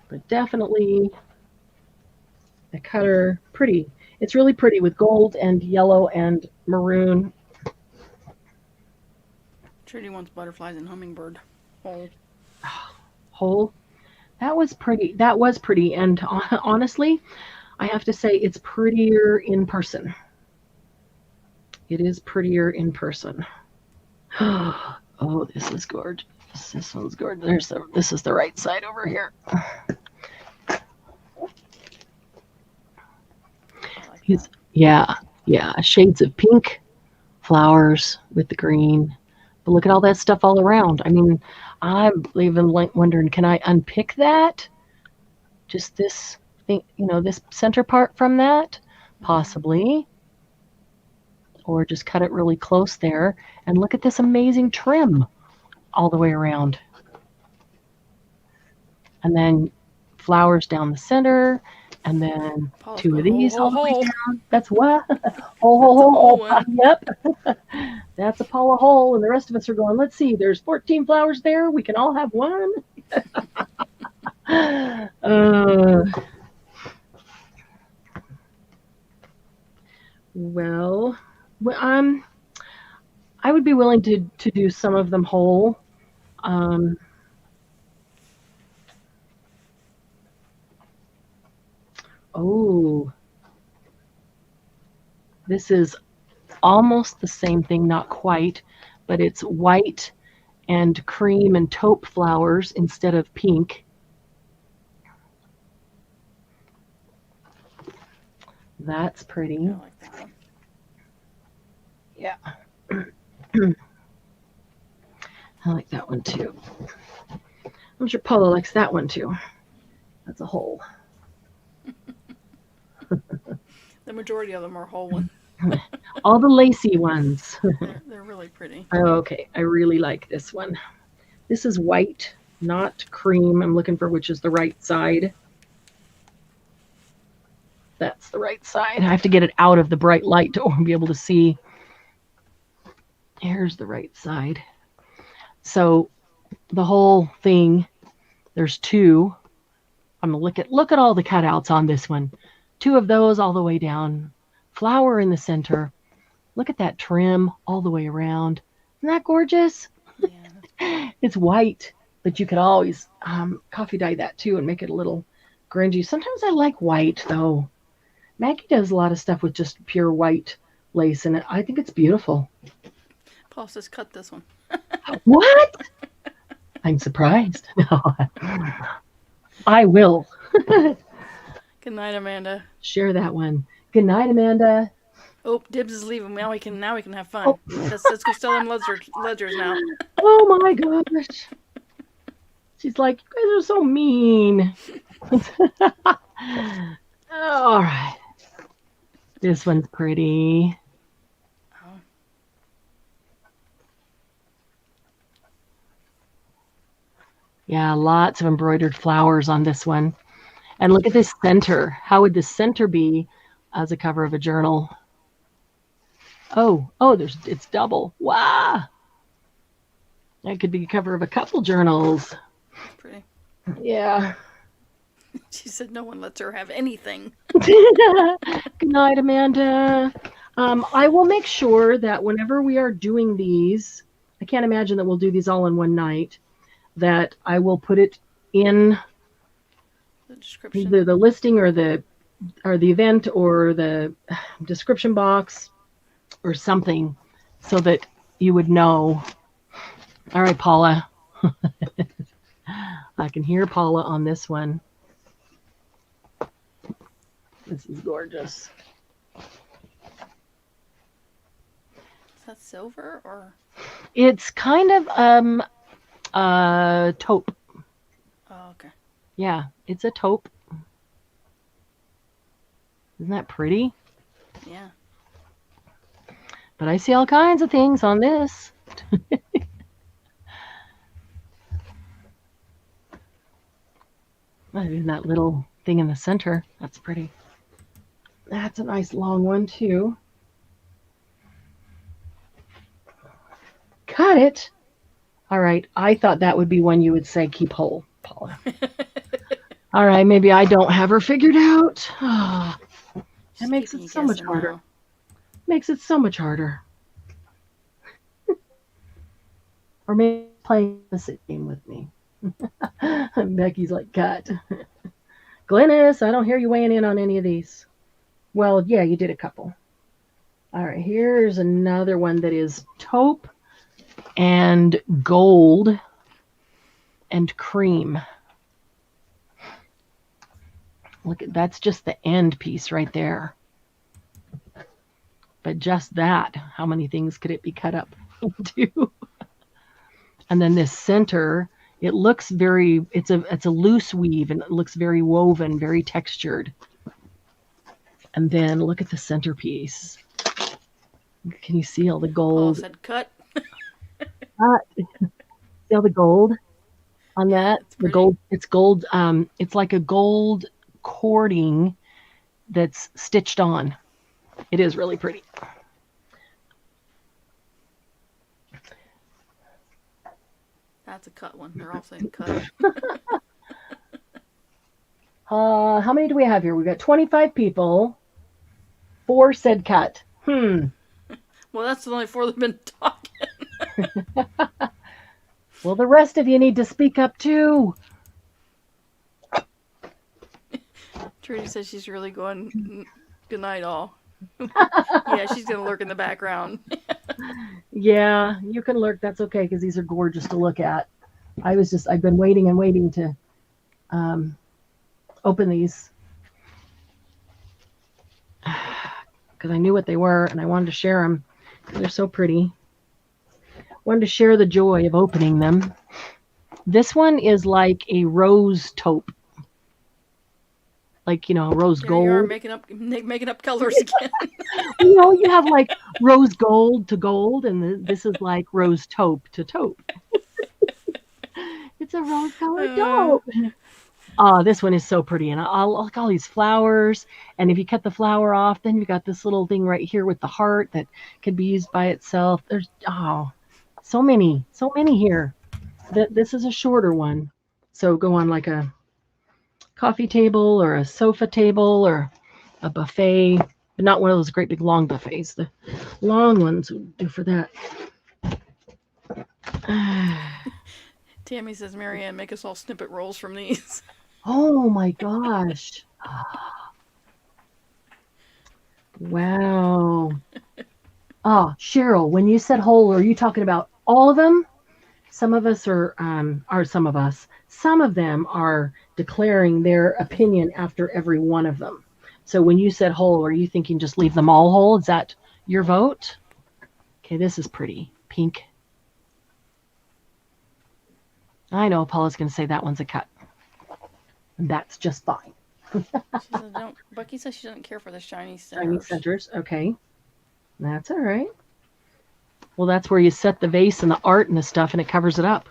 But definitely the cutter, pretty. It's really pretty with gold and yellow and maroon. Trudy wants butterflies and hummingbird. Oh. Whole. That was pretty. That was pretty. And honestly, I have to say it's prettier in person. It is prettier in person. Oh, this is gorgeous. This one's gorgeous. This is the right side over here. Yeah, shades of pink, flowers with the green. But look at all that stuff all around. I mean, I'm even wondering, can I unpick that? Just this thing, this center part from that? Possibly. Or just cut it really close there. And look at this amazing trim all the way around. And then flowers down the center. And then Paula's 2 of these all the way hole. down. That's what? Hole. Yep. That's a Paula hole. And the rest of us are going, let's see, there's 14 flowers there. We can all have one. Well, I would be willing to do some of them whole. Oh, this is almost the same thing, not quite, but it's white and cream and taupe flowers instead of pink. That's pretty. I like that one. Yeah. I like that one too. I'm sure Paula likes that one too. That's a hole. The majority of them are whole ones. All the lacy ones. They're really pretty. Okay, I really like this one. This is white, not cream. I'm looking for which is the right side. That's the right side. I have to get it out of the bright light to be able to see. Here's the right side. So the whole thing, there's two. I'm gonna look at all the cutouts on this one. Two of those all the way down. Flower in the center. Look at that trim all the way around. Isn't that gorgeous? Yeah. It's white, but you could always coffee dye that too and make it a little grungy. Sometimes I like white though. Maggie does a lot of stuff with just pure white lace in it. I think it's beautiful. Paul says cut this one. What? I'm surprised. No, I will Good night, Amanda. share that one. Good night, Amanda. Oh, Dibs is leaving. Now we can have fun. Oh. Let's go sell them ledgers now. Oh my gosh. She's like, you guys are so mean. All right. This one's pretty. Oh. Yeah, lots of embroidered flowers on this one. And look at this center. How would this center be as a cover of a journal? Oh, it's double. Wow. That could be a cover of a couple journals. Pretty. Yeah. She said no one lets her have anything. Good night, Amanda. I will make sure that whenever we are doing these, I can't imagine that we'll do these all in one night, that I will put it in The description. the listing or the event or the description box or something so that you would know. All right, Paula. I can hear Paula on this one. This is gorgeous. Is that silver or? It's kind of taupe. Oh, okay. Yeah, it's a taupe. Isn't that pretty? Yeah. But I see all kinds of things on this. And that little thing in the center, that's pretty. That's a nice long one too. Cut it. All right, I thought that would be one you would say keep whole, Paula. All right, maybe I don't have her figured out. That makes it so much harder. Now. Makes it so much harder. Or maybe playing the game with me. Becky's like, cut. Glennis, I don't hear you weighing in on any of these. Well, yeah, you did a couple. All right, here's another one that is taupe and gold and cream. Look, that's just the end piece right there. But just that, how many things could it be cut up into? And then this center, it looks very, it's a loose weave and it looks very woven, very textured. And then look at the centerpiece. Can you see all the gold? Paul said cut. See all the gold on that? The gold, it's gold, it's like a gold cording that's stitched on. It is really pretty. That's a cut one. They're all saying cut. How many do we have here? We've got 25 people. 4 said cut. Well, that's the only 4 that've been talking. Well, the rest of you need to speak up too. Trudy says she's really going good night all. Yeah, she's going to lurk in the background. Yeah, you can lurk. That's okay because these are gorgeous to look at. I've been waiting and waiting to open these because I knew what they were and I wanted to share them. They're so pretty. Wanted to share the joy of opening them. This one is like a rose taupe. Like, rose There gold. you are making up colors again. You have like rose gold to gold, and this is like rose taupe to taupe. It's a rose colored taupe. Oh, this one is so pretty. And I like all these flowers. And if you cut the flower off, then you've got this little thing right here with the heart that could be used by itself. There's, so many here. This is a shorter one. So go on like a coffee table or a sofa table or a buffet, but not one of those great big long buffets. The long ones would do for that. Tammy says, Marianne, make us all snippet rolls from these. Oh my gosh. Wow. Cheryl, when you said whole, are you talking about all of them? Some of us some of them are declaring their opinion after every one of them. So when you said whole, are you thinking just leave them all whole? Is that your vote? Okay, this is pretty. Pink. I know Paula's going to say that one's a cut. And that's just fine. Bucky says she doesn't care for the shiny centers. Shiny centers, okay. That's all right. Well, that's where you set the vase and the art and the stuff, and it covers it up.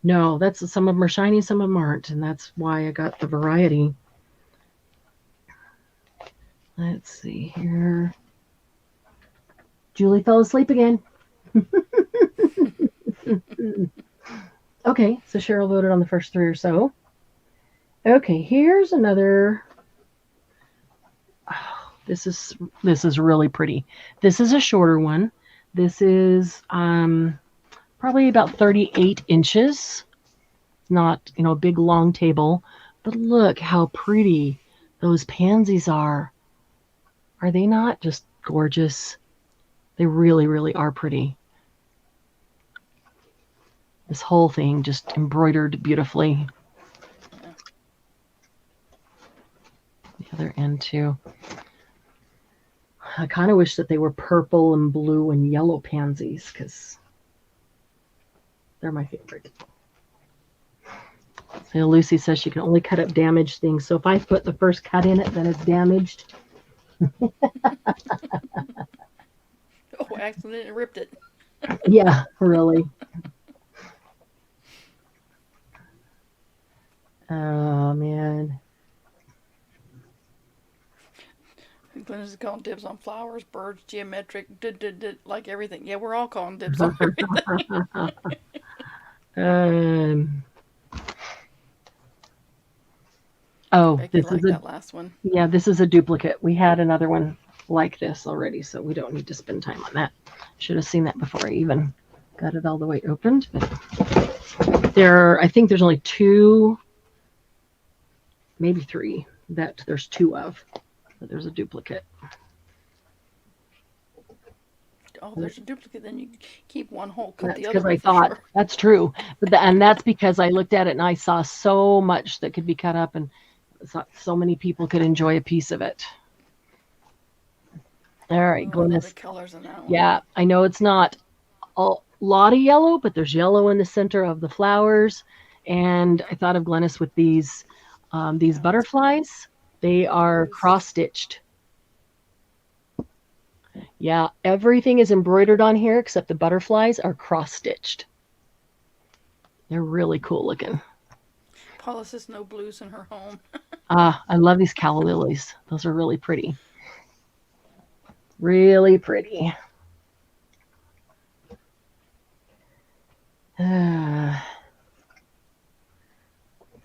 No, some of them are shiny, some of them aren't, and that's why I got the variety. Let's see here. Julie fell asleep again. Okay, so Cheryl voted on the first three or so. Okay, here's another. Oh, this is really pretty. This is a shorter one. This is probably about 38 inches. Not, a big long table, but look how pretty those pansies are. Are they not just gorgeous? They really, really are pretty. This whole thing just embroidered beautifully. The other end too. I kind of wish that they were purple and blue and yellow pansies because they're my favorite. So Lucy says she can only cut up damaged things. So if I put the first cut in it, then it's damaged. Oh, I accidentally ripped it. Yeah, really. Oh, man. Glennis is calling dibs on flowers, birds, geometric, like everything. Yeah, we're all calling dibs on everything. This is that last one. Yeah, this is a duplicate. We had another one like this already, so we don't need to spend time on that. Should have seen that before I even got it all the way opened. But I think there's only 2, maybe 3 that there's 2 of. But there's a duplicate. Oh, there's a duplicate. Then you keep one whole. Cut the other. Because I thought that's true, and that's because I looked at it and I saw so much that could be cut up, and so many people could enjoy a piece of it. All right, Glennis. The colors in that one. Yeah, I know it's not a lot of yellow, but there's yellow in the center of the flowers, and I thought of Glennis with these butterflies. They are cross-stitched. Yeah, everything is embroidered on here except the butterflies are cross-stitched. They're really cool looking. Paula says no blues in her home. I love these calla lilies. Those are really pretty. Really pretty.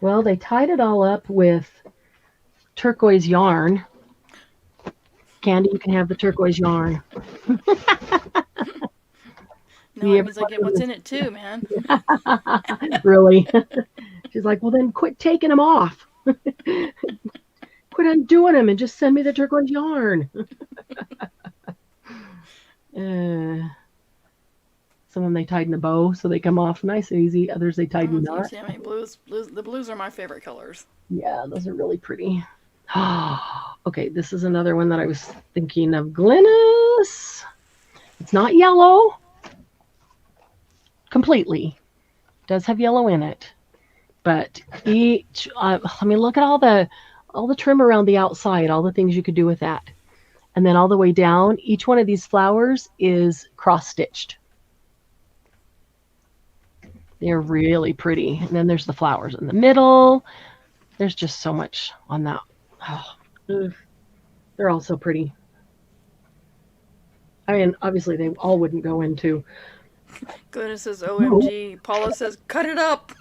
Well, they tied it all up with turquoise yarn. Candy, you can have the turquoise yarn. No, it means I get what's in it too, man. Really? She's like, well, then quit taking them off. Quit undoing them and just send me the turquoise yarn. Some of them they tied in a bow so they come off nice and easy. Others they tied in knots. The blues are my favorite colors. Yeah, those are really pretty. Okay, this is another one that I was thinking of. Glennis. It's not yellow completely. It does have yellow in it, but each. Look at all the trim around the outside. All the things you could do with that, and then all the way down. Each one of these flowers is cross stitched. They're really pretty. And then there's the flowers in the middle. There's just so much on that. Oh, they're all so pretty. I mean, obviously they all wouldn't go into. Glennis says, OMG. Paula says, cut it up.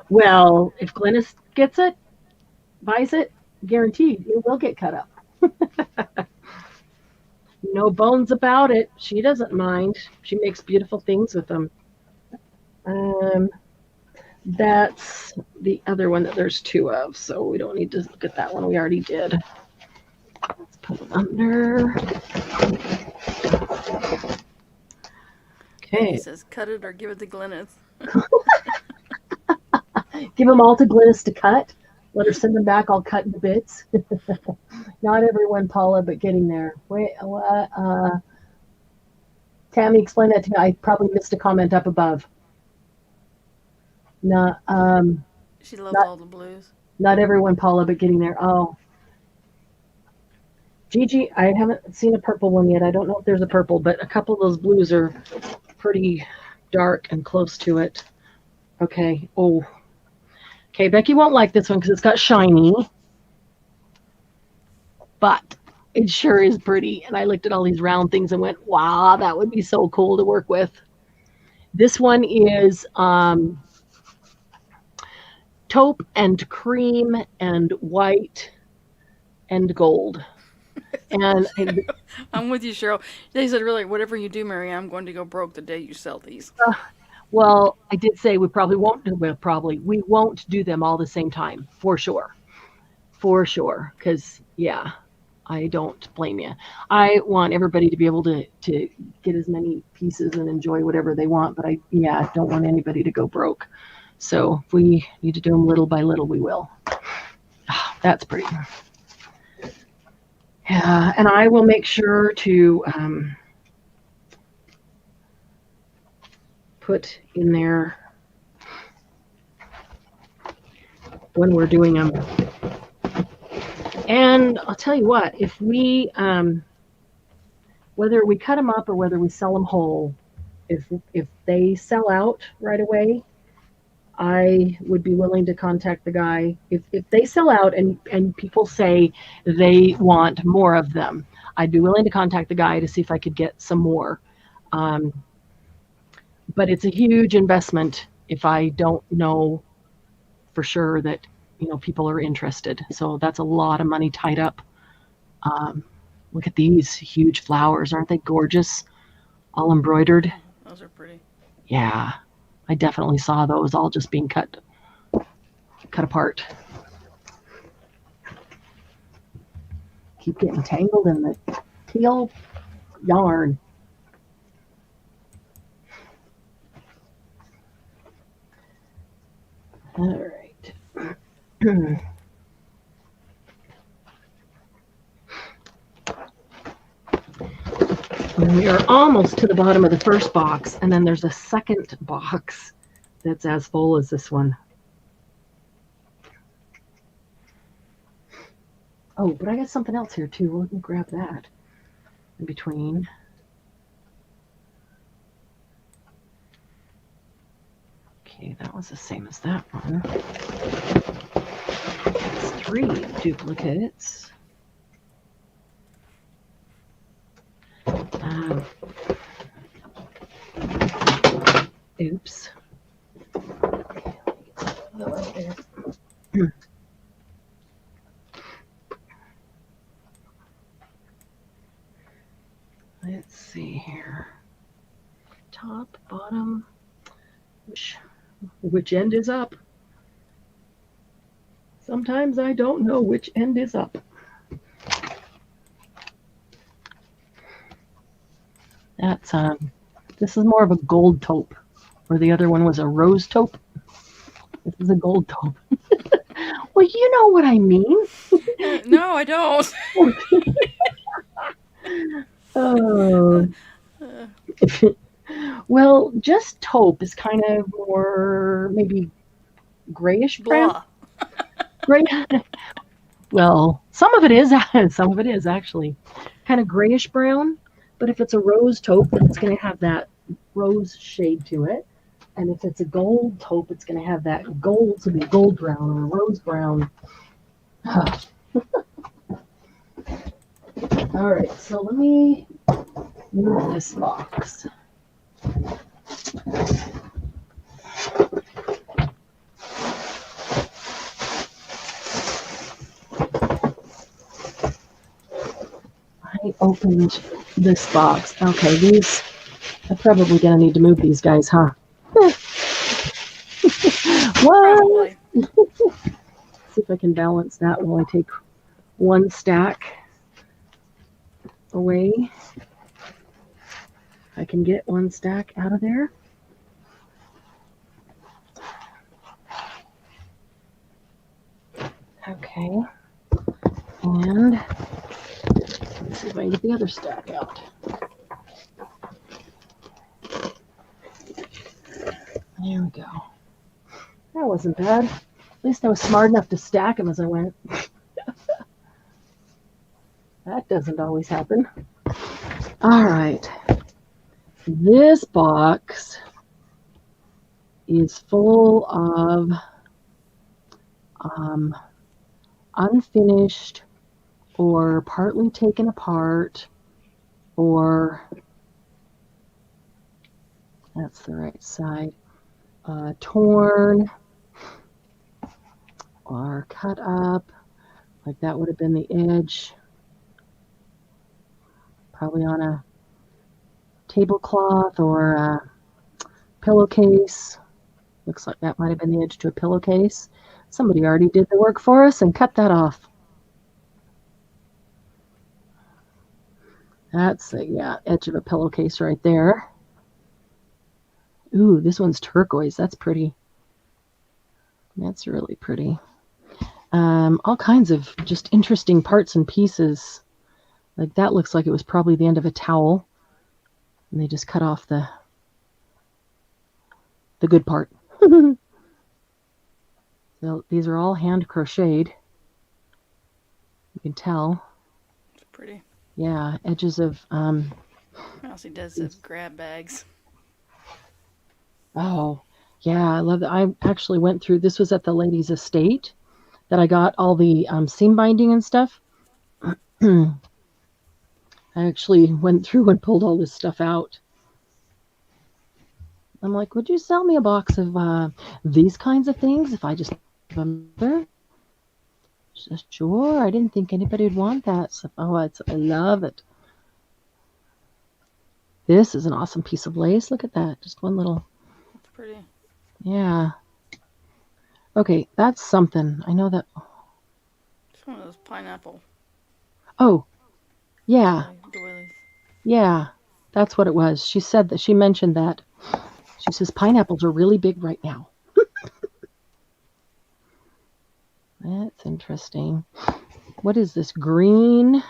Well, if Glennis gets it, buys it, guaranteed it will get cut up. No bones about it. She doesn't mind. She makes beautiful things with them. That's the other one that there's two of, so we don't need to look at that one. We already did. Let's put it under. Okay. He says, cut it or give it to Glennis. Give them all to Glennis to cut. Let her send them back all cut into bits. Not everyone, Paula, but getting there. Wait, Tammy, explain that to me. I probably missed a comment up above. Not, She loves all the blues. Not everyone, Paula, but getting there. Oh. Gigi, I haven't seen a purple one yet. I don't know if there's a purple, but a couple of those blues are pretty dark and close to it. Okay. Oh. Okay, Becky won't like this one because it's got shiny. But it sure is pretty. And I looked at all these round things and went, wow, that would be so cool to work with. This one is taupe and cream and white and gold. And I'm with you, Cheryl. They said, really, whatever you do, Mary, I'm going to go broke the day you sell these. Well, I did say we probably won't we won't do them all the same time, for sure. For sure. Because, yeah, I don't blame you. I want everybody to be able to get as many pieces and enjoy whatever they want, but I don't want anybody to go broke. So if we need to do them little by little, we will. That's pretty. Yeah, and I will make sure to put in there when we're doing them. And I'll tell you what, if we, whether we cut them up or whether we sell them whole, if they sell out right away, I would be willing to contact the guy. If they sell out and people say they want more of them, I'd be willing to contact the guy to see if I could get some more. But it's a huge investment if I don't know for sure that people are interested. So that's a lot of money tied up. Look at these huge flowers. Aren't they gorgeous? All embroidered. Those are pretty. Yeah. I definitely saw those all just being cut apart. Keep getting tangled in the teal yarn. All right. And we are almost to the bottom of the first box, and then there's a second box that's as full as this one. Oh, but I got something else here too. Let me grab that in between. Okay, that was the same as that one. It's 3 duplicates. Oops. Let's see here. Top, bottom. Which end is up? Sometimes I don't know which end is up. That's this is more of a gold taupe, where the other one was a rose taupe. This is a gold taupe. Well, you know what I mean. No, I don't. Oh. Well, just taupe is kind of more maybe grayish brown. Blah. Gray. Well, some of it is, some of it is actually kind of grayish brown. But if it's a rose taupe, then it's going to have that rose shade to it. And if it's a gold taupe, it's going to have that gold, to be gold brown or rose brown. All right, so let me move this box. I opened this box. Okay, these, I'm probably going to need to move these guys, huh? What? Probably. See if I can balance that while I take one stack away. I can get one stack out of there. Okay. And let's see if I can get the other stack out. There we go. That wasn't bad. At least I was smart enough to stack them as I went. That doesn't always happen. All right. This box is full of unfinished or partly taken apart, or that's the right side, torn or cut up, like that would have been the edge, probably on a tablecloth or a pillowcase. Looks like that might have been the edge to a pillowcase. Somebody already did the work for us and cut that off. That's the edge of a pillowcase right there. Ooh, this one's turquoise. That's pretty. That's really pretty. All kinds of just interesting parts and pieces. Like that looks like it was probably the end of a towel. And they just cut off the good part. So these are all hand crocheted. You can tell. It's pretty. Yeah, edges of Mousy does the grab bags. Oh, yeah, I love that. I actually went through, this was at the lady's estate that I got all the seam binding and stuff. I actually went through and pulled all this stuff out. I'm like, would you sell me a box of these kinds of things if I just remember? She says, sure. I didn't think anybody would want that. So, I love it. This is an awesome piece of lace. Look at that. Just one little. It's pretty. Yeah. Okay, that's something. I know that. It's one of those pineapple. Oh, yeah. Doilies. Yeah, that's what it was. She said that, she mentioned that. She says pineapples are really big right now. That's interesting. What is this? Green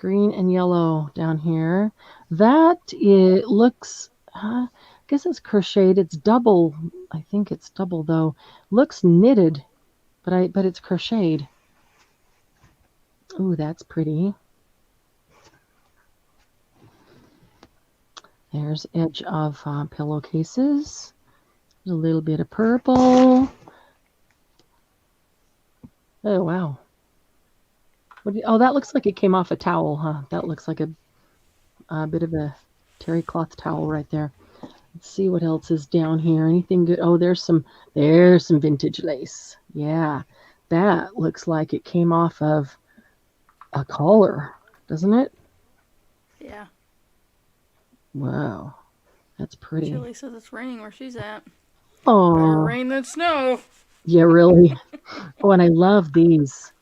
and yellow down here. That it looks, I guess it's crocheted. It's double. I think it's double though. Looks knitted, but it's crocheted. Ooh, that's pretty. There's edge of pillowcases. There's a little bit of purple. Oh, wow. Oh, that looks like it came off a towel, huh? That looks like a bit of a terry cloth towel right there. Let's see what else is down here. Anything good? Oh, there's some vintage lace. Yeah, that looks like it came off of a collar, doesn't it? Yeah. Wow, that's pretty. Julie says it's raining where she's at. Oh, better rain than snow. Yeah, really. Oh, and I love these.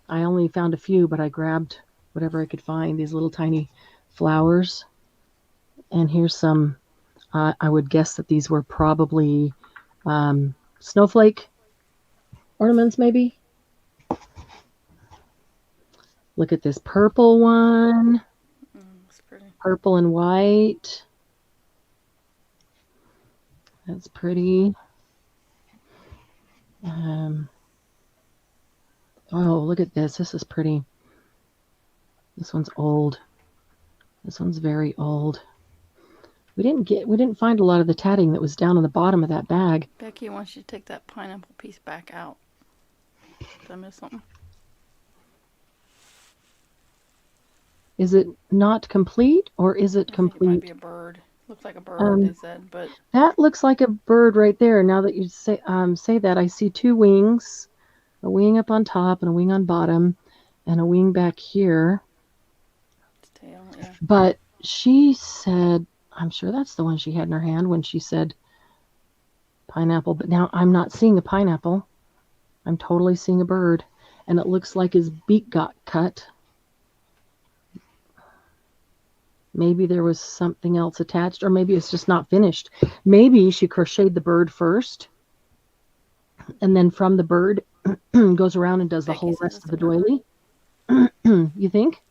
I only found a few, but I grabbed whatever I could find. These little tiny flowers. And here's some. I would guess that these were probably snowflake ornaments, maybe. Look at this purple one. That's pretty. Purple and white. That's pretty. Oh, look at this. This is pretty. This one's old. This one's very old. We didn't find a lot of the tatting that was down on the bottom of that bag. Becky wants you to take that pineapple piece back out. Did I miss something? Is it not complete or is it I think complete? it might be a bird. Looks like a bird, they said, but That looks like a bird right there. Now that you say that, I see two wings, a wing up on top and a wing on bottom, and a wing back here. it's tail, yeah. But she said, I'm sure that's the one she had in her hand when she said pineapple. But now I'm not seeing a pineapple. I'm totally seeing a bird, and it looks like his beak got cut. Maybe there was something else attached, or maybe it's just not finished. Maybe she crocheted the bird first, and then from the bird goes around and does the Becky whole says rest it's of a the bird. doily. You think?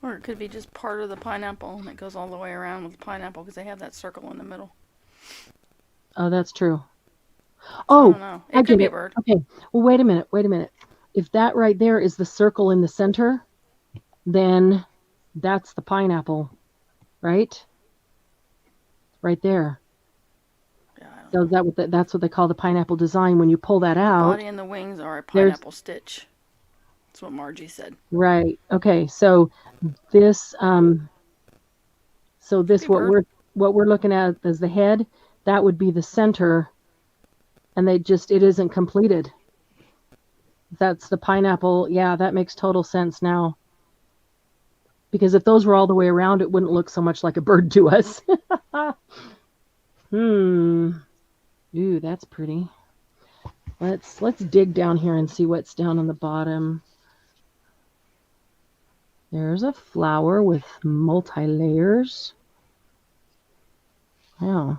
Or it could be just part of the pineapple and it goes all the way around with the pineapple because they have that circle in the middle. Oh, that's true. I Oh, don't know. I It could get be a it. bird. Okay. Well, wait a minute. If that right there is the circle in the center, then that's the pineapple, right? Right there. Yeah, I don't So know. that's what they call the pineapple design. When you pull that The out, body and the wings are a there's pineapple stitch. That's what Margie said. right. Okay. So this so Could be this a bird. what we're looking at as the head, that would be the center, and it isn't completed. That's the pineapple. Yeah, that makes total sense now. Because if those were all the way around, it wouldn't look so much like a bird to us. Hmm. Ooh, that's pretty. Let's dig down here and see what's down on the bottom. There's a flower with multi-layers. Yeah.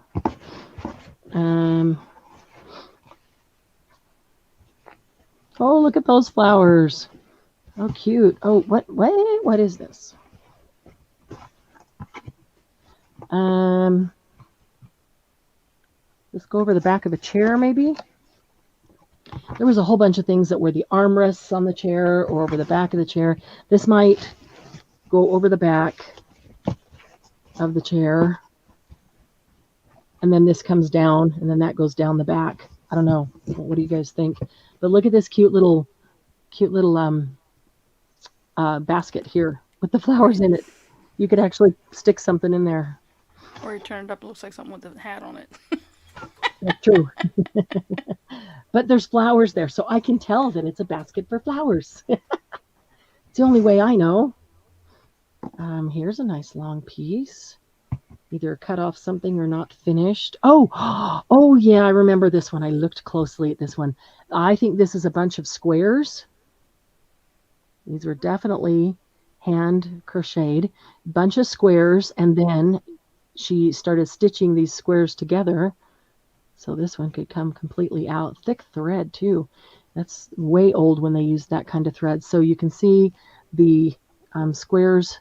Oh, look at those flowers. Oh, cute. Oh, what is this? Let's go over the back of the chair, maybe. There was a whole bunch of things that were the armrests on the chair or over the back of the chair. This might go over the back of the chair, and then this comes down, and then that goes down the back. I don't know. What do you guys think? But look at this cute little basket here with the flowers in it. You could actually stick something in there. Or you turn it up, it looks like something with a hat on it. That's true. But there's flowers there, so I can tell that it's a basket for flowers. It's the only way I know. Here's a nice long piece. Either cut off something or not finished. Oh yeah, I remember this one. I looked closely at this one. I think this is a bunch of squares. These were definitely hand crocheted. Bunch of squares, and then she started stitching these squares together. So this one could come completely out. Thick thread too. That's way old when they used that kind of thread. So you can see the squares.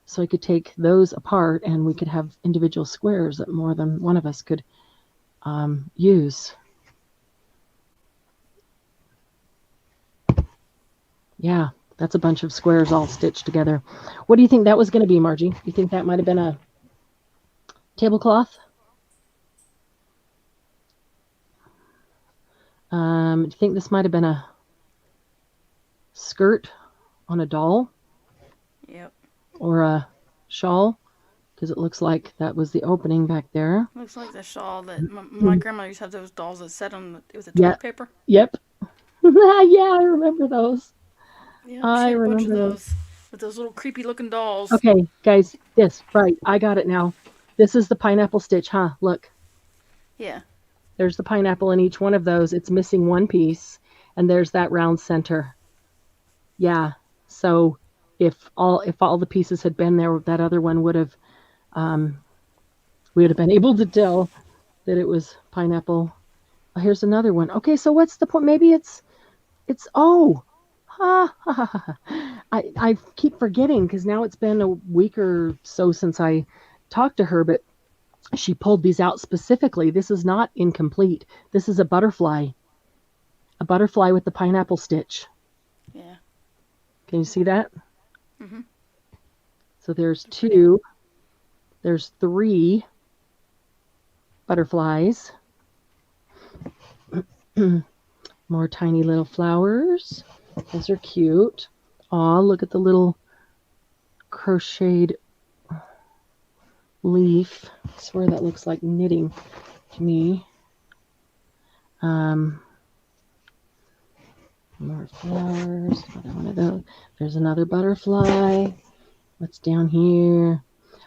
So I could take those apart and we could have individual squares that more than one of us could use. Yeah, that's a bunch of squares all stitched together. What do you think that was going to be, Margie? You think that might have been a tablecloth? Do you think this might have been a skirt on a doll? Yep. Or a shawl? Because it looks like that was the opening back there. Looks like the shawl that my grandmother used to have those dolls that sat on it was a Yeah. toilet paper. Yep. Yeah, I remember those. Yeah, I she had a bunch of remember those with those little creepy looking dolls. Okay, guys, right. I got it now. This is the pineapple stitch, huh? Look, Yeah. there's the pineapple in each one of those. It's missing one piece, and there's that round center. Yeah. So if all the pieces had been there, that other one would have we would have been able to tell that it was pineapple. Oh, here's another one. Okay, so what's the point? Maybe it's oh. I keep forgetting because now it's been a week or so since I talked to her, but she pulled these out specifically. This is not incomplete. This is a butterfly. a butterfly with the pineapple stitch. Yeah. Can you see that? Mm-hmm. So there's two. There's three butterflies. More tiny little flowers. Those are cute. Aw, look at the little crocheted leaf. I swear that looks like knitting to me. More flowers. Another one of those. There's another butterfly. What's down here?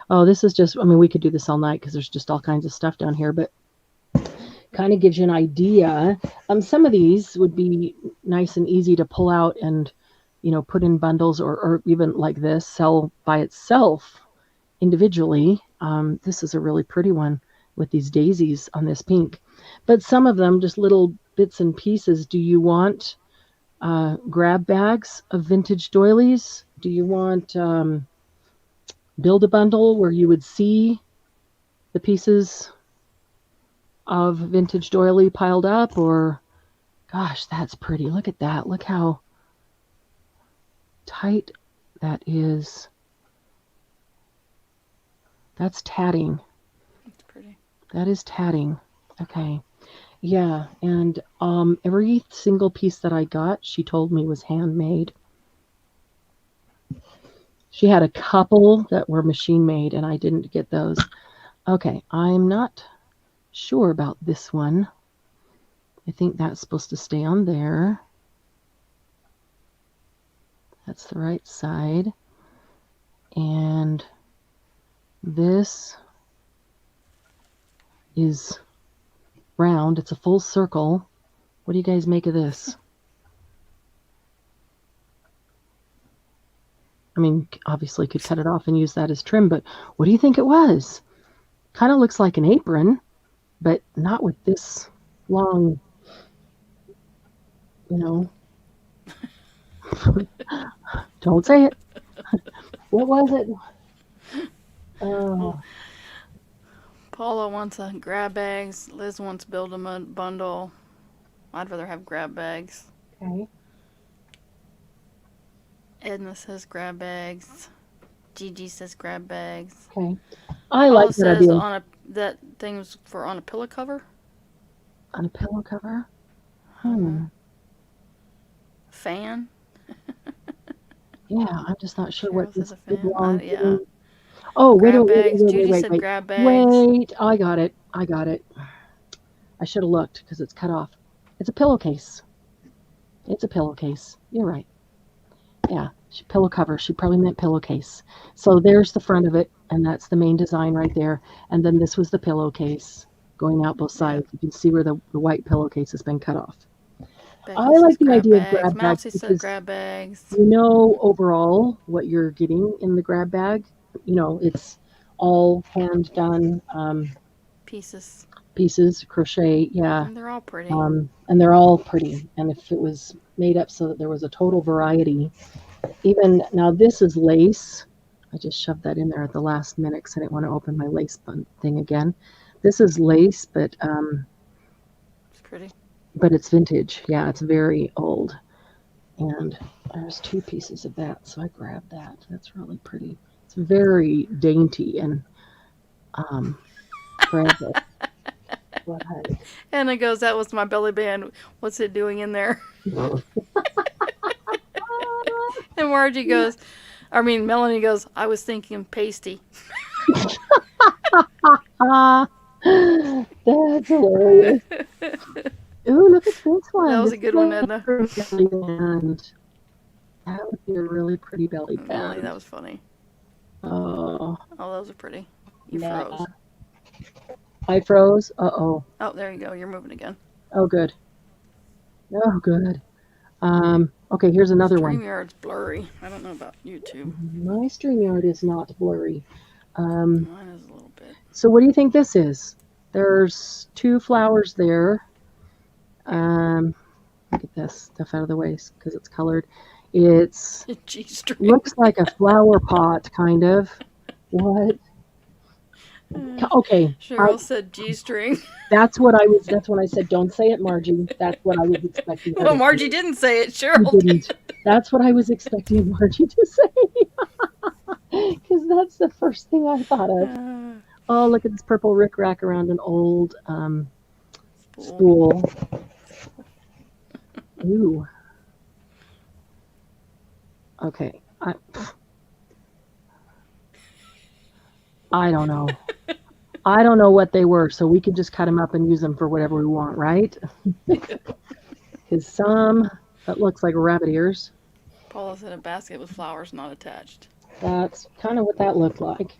Oh, this is just, I mean, we could do this all night because there's just all kinds of stuff down here, but kind of gives you an idea. Some of these would be nice and easy to pull out and, put in bundles or even like this, sell by itself individually. This is a really pretty one with these daisies on this pink. But some of them, just little bits and pieces. Do you want grab bags of vintage doilies? Do you want build a bundle where you would see the pieces of vintage doily piled up? Or, gosh, that's pretty. Look at that. Look how tight that is. That's tatting. That's pretty. That is tatting. Okay. Yeah, and every single piece that I got, she told me was handmade. She had a couple that were machine made, and I didn't get those. Okay, I'm not sure about this one. I think that's supposed to stay on there. That's the right side. And this is round. It's a full circle. What do you guys make of this? I mean, obviously could cut it off and use that as trim, but what do you think it was? Kind of looks like an apron, but not with this long, Don't say it. What was it? Oh, Paula wants a grab bags. Liz wants build a bundle. I'd rather have grab bags. okay. Edna says grab bags. Gigi says grab bags. Okay. I Paula like that says idea. that thing's for on a pillow cover. On a pillow cover? Uh-huh. Fan. Yeah, I'm just not sure Carol what says this a big fan. long Yeah. thing. Oh, wait, Grab wait, wait, bags. wait, Judy wait, wait, said wait. grab bags. Wait, I got it. I got it. I should have looked because it's cut off. It's a pillowcase. It's a pillowcase. You're right. Yeah, pillow cover. She probably meant pillowcase. So there's the front of it, and that's the main design right there. And then this was the pillowcase going out both sides. You can see where the white pillowcase has been cut off. Becky I says like the grab idea of bags. grab bags Mousy said because grab bags. you know overall what you're getting in the grab bag. It's all hand done Pieces. pieces, crochet, yeah. And they're all pretty. And they're all pretty. And if it was made up so that there was a total variety, even now this is lace. I just shoved that in there at the last minute because I didn't want to open my lace thing again. This is lace, but It's pretty. it's vintage. Yeah, it's very old. And there's two pieces of that, so I grabbed that. That's really pretty. It's very dainty and fragile. But Anna goes, that was my belly band. What's it doing in there? And Margie goes, Melanie goes, I was thinking pasty. That's hilarious. Ooh, look at this one. That was This a good is one, Edna. belly band. That would be a really pretty belly band. Melanie, that was funny. Oh, those are pretty. You yeah. froze. I froze. Uh-oh. Oh, there you go. You're moving again. Oh, good. Oh, good. Okay, here's another one. StreamYard's blurry. I don't know about YouTube. My StreamYard is not blurry. Mine is a little bit. So what do you think this is? There's two flowers there. Look at this stuff out of the way because it's colored. It's G-string. looks like a flower pot, kind of. What? Okay, Cheryl said G-string. that's what I was. That's when I said, "Don't say it, Margie." That's what I was expecting her Well, to Margie say. didn't say it. You Cheryl did. didn't. That's what I was expecting Margie to say, because that's the first thing I thought of. Oh, look at this purple rickrack around an old spool. Ooh. Okay. I don't know. I don't know what they were, so we could just cut them up and use them for whatever we want, right? Because some, that looks like rabbit ears. Paula's in a basket with flowers not attached. That's kind of what that looked like.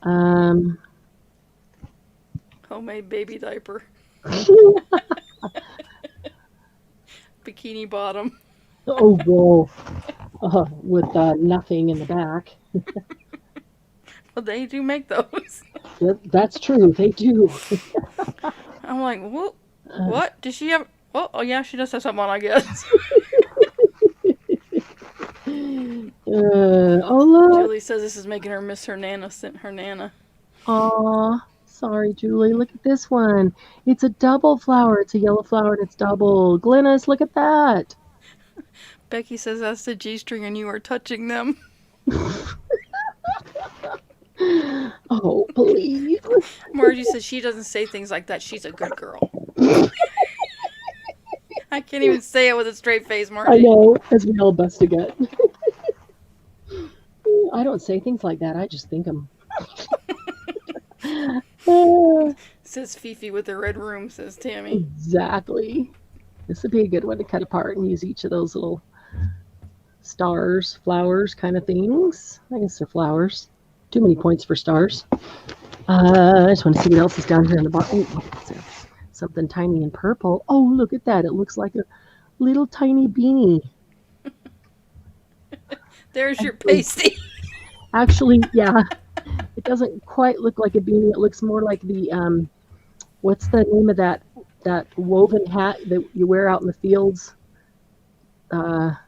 Homemade baby diaper. Bikini bottom. Oh, whoa. With nothing in the back. Well, they do make those. That's true. They do. I'm like, what? What? Does she have? Oh, yeah, she does have something on, I guess. Oh, look. Julie says this is making her miss her nana. Aw, sorry, Julie. Look at this one. It's a double flower. It's a yellow flower and it's double. Glynis, look at that. Becky says that's the G-string and you are touching them. Oh, please. Margie says she doesn't say things like that. She's a good girl. I can't even say it with a straight face, Margie. I know, as we all bust a gut. I don't say things like that. I just think them. Says Fifi with the red room, says Tammy. Exactly. This would be a good one to cut apart and use each of those little stars, flowers kind of things. I guess they're flowers. Too many points for stars. I just want to see what else is down here in the bottom. Oh, something tiny and purple. Oh, look at that. It looks like a little tiny beanie. There's your pasty. Actually, yeah. It doesn't quite look like a beanie. It looks more like the, what's the name of that woven hat that you wear out in the fields? Never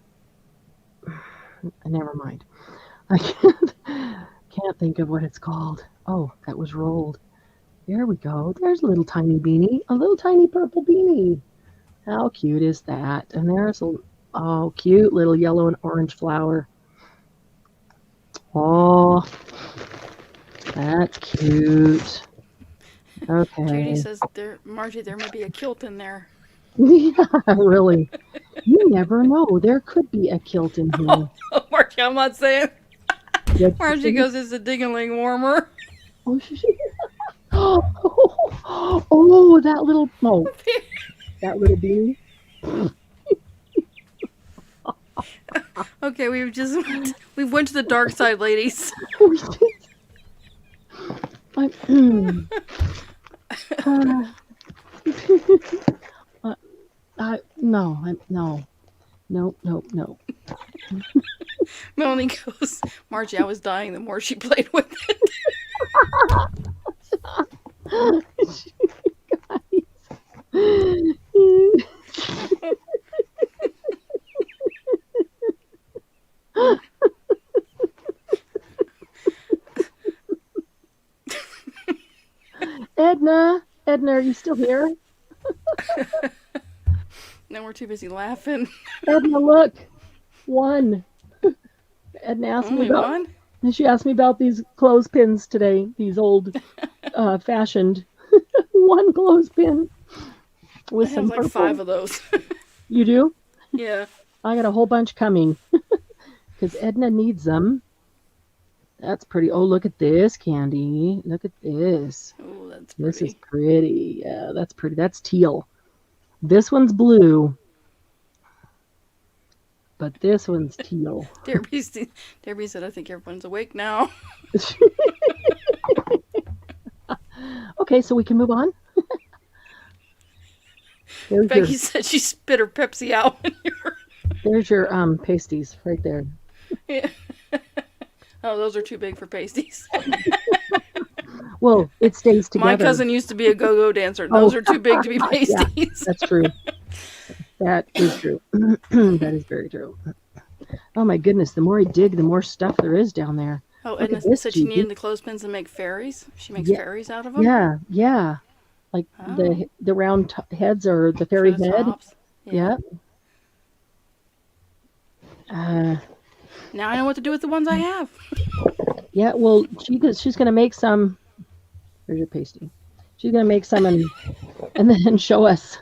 mind. I can't think of what it's called. Oh, that was rolled. There we go. There's a little tiny beanie. A little tiny purple beanie. How cute is that? And there's a cute little yellow and orange flower. Oh, that's cute. Okay. Judy says, Margie, there may be a kilt in there. Yeah, really. You never know. There could be a kilt in here. Oh, Margie, I'm not saying. Margie goes, it's a ding-a-ling warmer. Oh, oh, that little beanie. Okay, we went to the dark side, ladies. No. Melanie goes, Margie, I was dying the more she played with it. Edna, are you still here? No, we're too busy laughing. Edna, look. One. Edna asked me about one? She asked me about these clothespins today, these old fashioned one clothespin with some like 5 of those. You do? Yeah. I got a whole bunch coming because Edna needs them. That's pretty. Oh, look at this, Candy. Look at this. Oh, that's pretty. This is pretty. Yeah, that's pretty. That's teal. This one's blue. But this one's teal. Derby said, I think everyone's awake now. Okay, so we can move on. Becky said she spit her Pepsi out. There's your pasties right there. Yeah. Oh, those are too big for pasties. Well, it stays together. My cousin used to be a go-go dancer. Those are too big to be pasties. Yeah, that's true. That is true. That is very true. Oh my goodness, the more I dig, the more stuff there is down there. Oh, Look Edna at this, said she Gigi. needed the clothespins to make fairies. She makes Yeah. fairies out of them. Yeah, yeah. Like Oh, the round heads are the for fairy the head. tops. Yeah. Yep. Uh, Now I know what to do with the ones I have. yeah. Well, she's gonna make some. There's your pasty. She's gonna make some and then show us.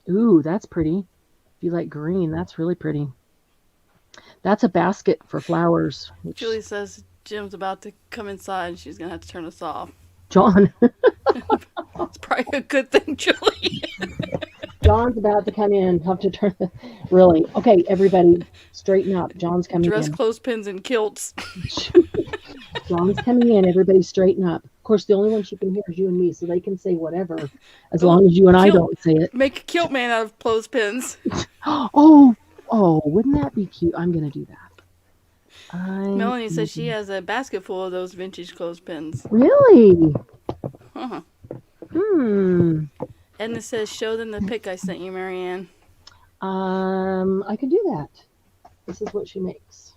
Ooh, that's pretty. If you like green, that's really pretty. That's a basket for flowers. Which Julie says Jim's about to come inside and she's gonna have to turn us off. John. It's probably a good thing, Julie. John's about to come in. Have to turn. Really? Okay, everybody, straighten up. John's coming Dress in. clothespins and kilts. John's coming in. Everybody, straighten up. Of course, the only ones you can hear is you and me, so they can say whatever, as long as you and I don't say it. Make a kilt man out of clothespins. Oh, wouldn't that be cute? I'm gonna do that. Melanie says she has a basket full of those vintage clothespins. Really? Uh-huh. Edna says, show them the pic I sent you, Marianne. I could do that. This is what she makes.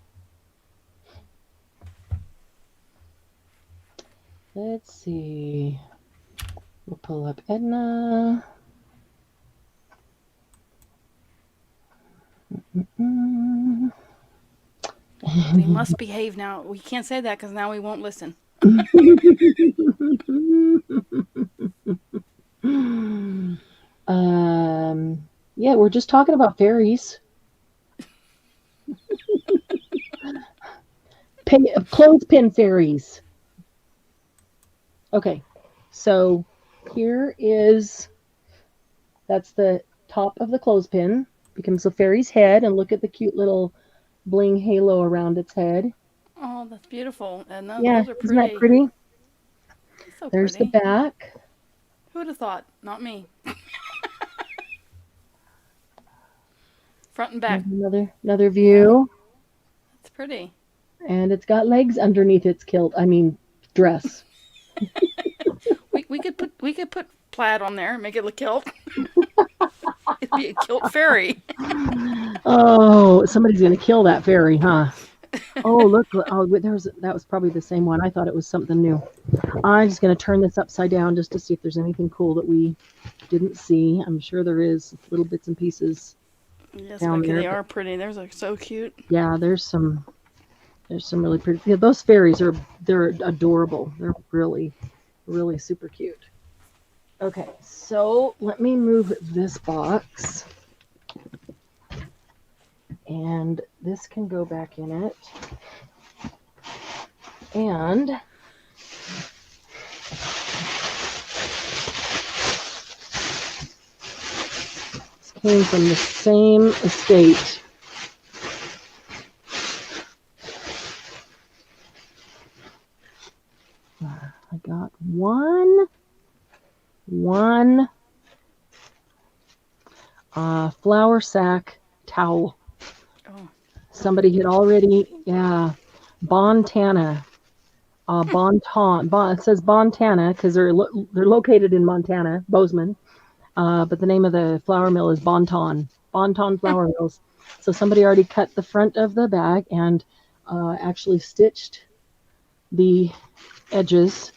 Let's see. We'll pull up Edna. We must behave now. We can't say that because now we won't listen. Yeah, we're just talking about fairies. Clothespin fairies. Okay, so that's the top of the clothespin. Becomes a fairy's head, and look at the cute little bling halo around its head. Oh, that's beautiful. And those are pretty. Isn't that pretty? So There's pretty. the back. Who would have thought? Not me. Front and back. Another view. That's pretty. And it's got legs underneath its kilt. I mean, dress. we could put plaid on there and make it a kilt. It'd be a kilt fairy. Oh, somebody's gonna kill that fairy, huh? Oh, look! Oh, that was probably the same one. I thought it was something new. I'm just gonna turn this upside down just to see if there's anything cool that we didn't see. I'm sure there is little bits and pieces. Yes, down there, they are pretty. They're so cute. Yeah, there's some really pretty. Yeah, those fairies they're adorable. They're really, really super cute. Okay, so let me move this box. And this can go back in it. And this came from the same estate. I got one flour sack towel. Oh. Somebody had already, Bontana. It says Bontana because they're located in Montana, Bozeman. But the name of the flour mill is Bonton Flour Mills. So somebody already cut the front of the bag and actually stitched the edges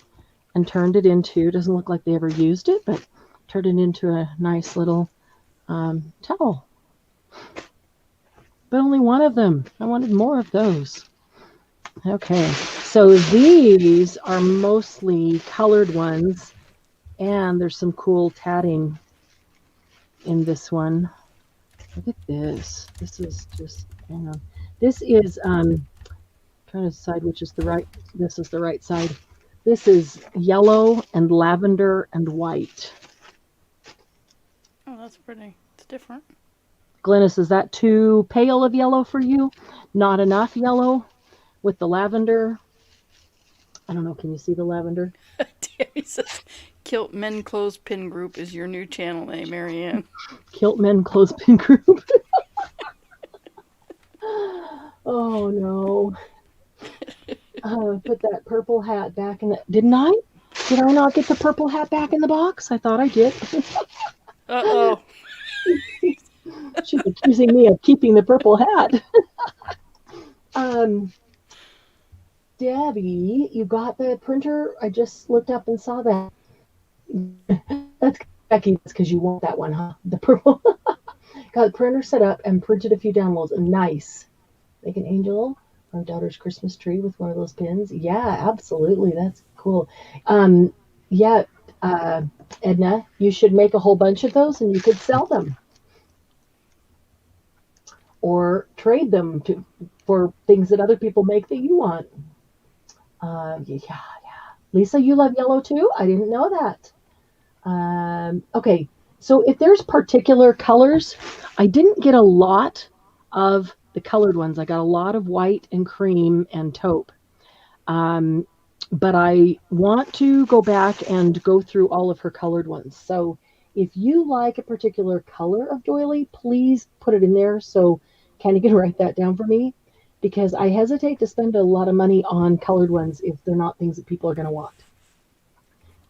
and turned it into, doesn't look like they ever used it, but turned it into a nice little towel. But only one of them. I wanted more of those. Okay, so these are mostly colored ones, and there's some cool tatting in this one. Look at this. This is just, hang on. This is, trying to decide which is the right, this is the right side. This is yellow and lavender and white. Oh, that's pretty. It's different. Glennis, is that too pale of yellow for you? Not enough yellow with the lavender? I don't know. Can you see the lavender? Tammy says, Kilt Men Clothespin Group is your new channel name, Marianne. Kilt Men Clothespin Group. Oh, no. Put that purple hat back in the... Didn't I? Did I not get the purple hat back in the box? I thought I did. Uh-oh. She's accusing me of keeping the purple hat. Debbie, you got the printer? I just looked up and saw that. That's Becky, because you want that one, huh? The purple. Got the printer set up and printed a few downloads. Nice. Make an angel or daughter's Christmas tree with one of those pins. Yeah, absolutely. That's cool. Um, yeah, uh, Edna, you should make a whole bunch of those and you could sell them or trade them for things that other people make that you want. Yeah. Lisa, you love yellow too? I didn't know that. Okay, so if there's particular colors, I didn't get a lot of the colored ones. I got a lot of white and cream and taupe. Um, but I want to go back and go through all of her colored ones. So if you like a particular color of doily, please put it in there so Candy can write that down for me because I hesitate to spend a lot of money on colored ones if they're not things that people are going to want.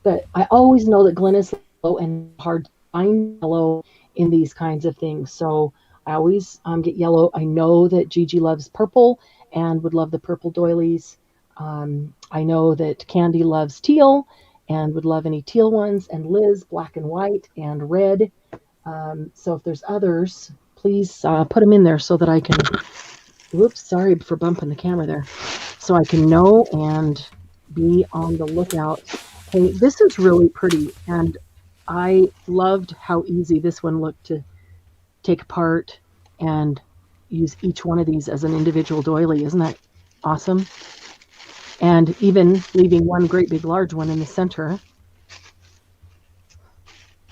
But I always know that Glennis is yellow and hard to find yellow in these kinds of things. So I always get yellow. I know that Gigi loves purple and would love the purple doilies. I know that Candy loves teal and would love any teal ones, and Liz black and white and red. So if there's others, please put them in there so that I can. Whoops, sorry for bumping the camera there. So I can know and be on the lookout. Hey, this is really pretty, and I loved how easy this one looked to take apart and use each one of these as an individual doily. Isn't that awesome? And even leaving one great big large one in the center.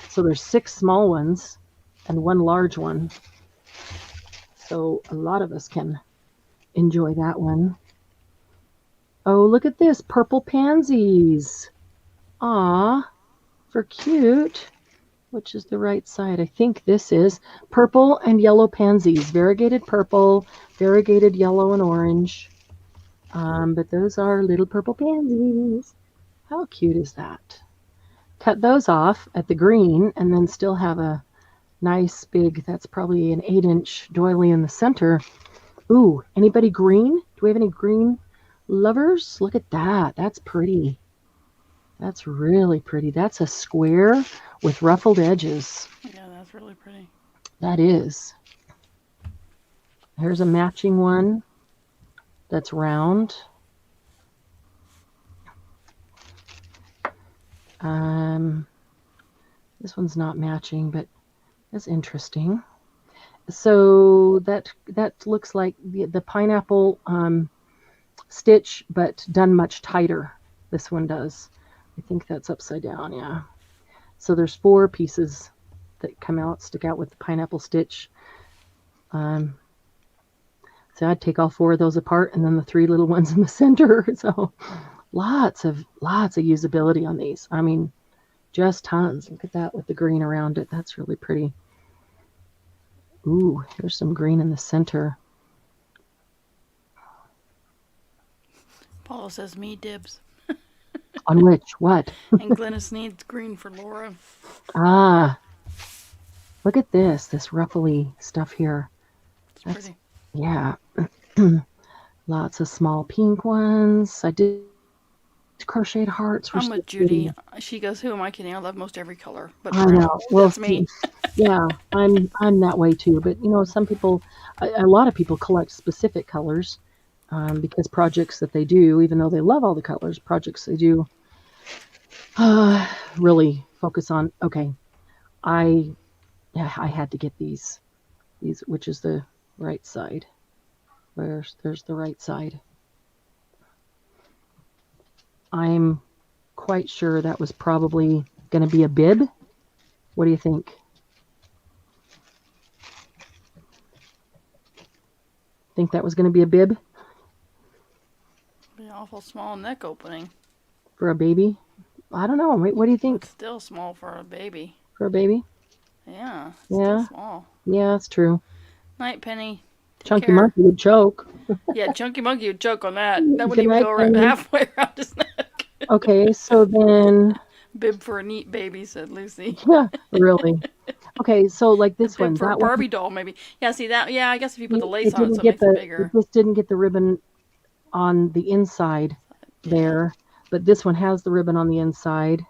So there's 6 small ones and 1 large one. So a lot of us can enjoy that one. Oh, look at this, purple pansies. Ah, for cute. Which is the right side? I think this is purple and yellow pansies. Variegated purple, variegated yellow and orange. But those are little purple pansies. How cute is that? Cut those off at the green and then still have a nice big, that's probably an 8-inch doily in the center. Ooh, anybody green? Do we have any green lovers? Look at that. That's pretty. That's really pretty. That's a square with ruffled edges. Yeah, that's really pretty. That is. Here's a matching one that's round. This one's not matching, but it's interesting. So that looks like the pineapple stitch, but done much tighter. This one does. I think that's upside down, yeah. So there's 4 pieces that stick out with the pineapple stitch. So I'd take all 4 of those apart and then the 3 little ones in the center. So lots of usability on these. I mean, just tons. Look at that with the green around it. That's really pretty. Ooh, here's some green in the center. Paula says me dibs. On which? What? And Glennis needs green for Laura. Ah, look at this ruffly stuff here. It's pretty. Yeah. Lots of small pink ones. I did crocheted hearts. I'm with Judy. She goes, "Who am I kidding? I love most every color." But I know. Well, that's me. Yeah, I'm that way too. But some people, a lot of people collect specific colors because projects that they do, even though they love all the colors, projects they do really focus on. Okay, I had to get these, which is the right side. There's the right side. I'm quite sure that was probably going to be a bib. What do you think? Think that was going to be a bib? Be an awful small neck opening. For a baby? I don't know. What do you think? It's still small for a baby. For a baby? Yeah. Yeah. Still small. Yeah, that's true. Night, Penny. Chunky Monkey would choke. Yeah, Chunky Monkey would choke on that. That wouldn't Good even night, go Penny. halfway around his neck. Okay, so then... Bib for a neat baby, said Lucy. Yeah, really. Okay, so like this one. Bib for that a Barbie doll, maybe. Yeah, see that? Yeah, I guess if you put the lace it on it, didn't so it get makes it bigger. This didn't get the ribbon on the inside there, but this one has the ribbon on the inside.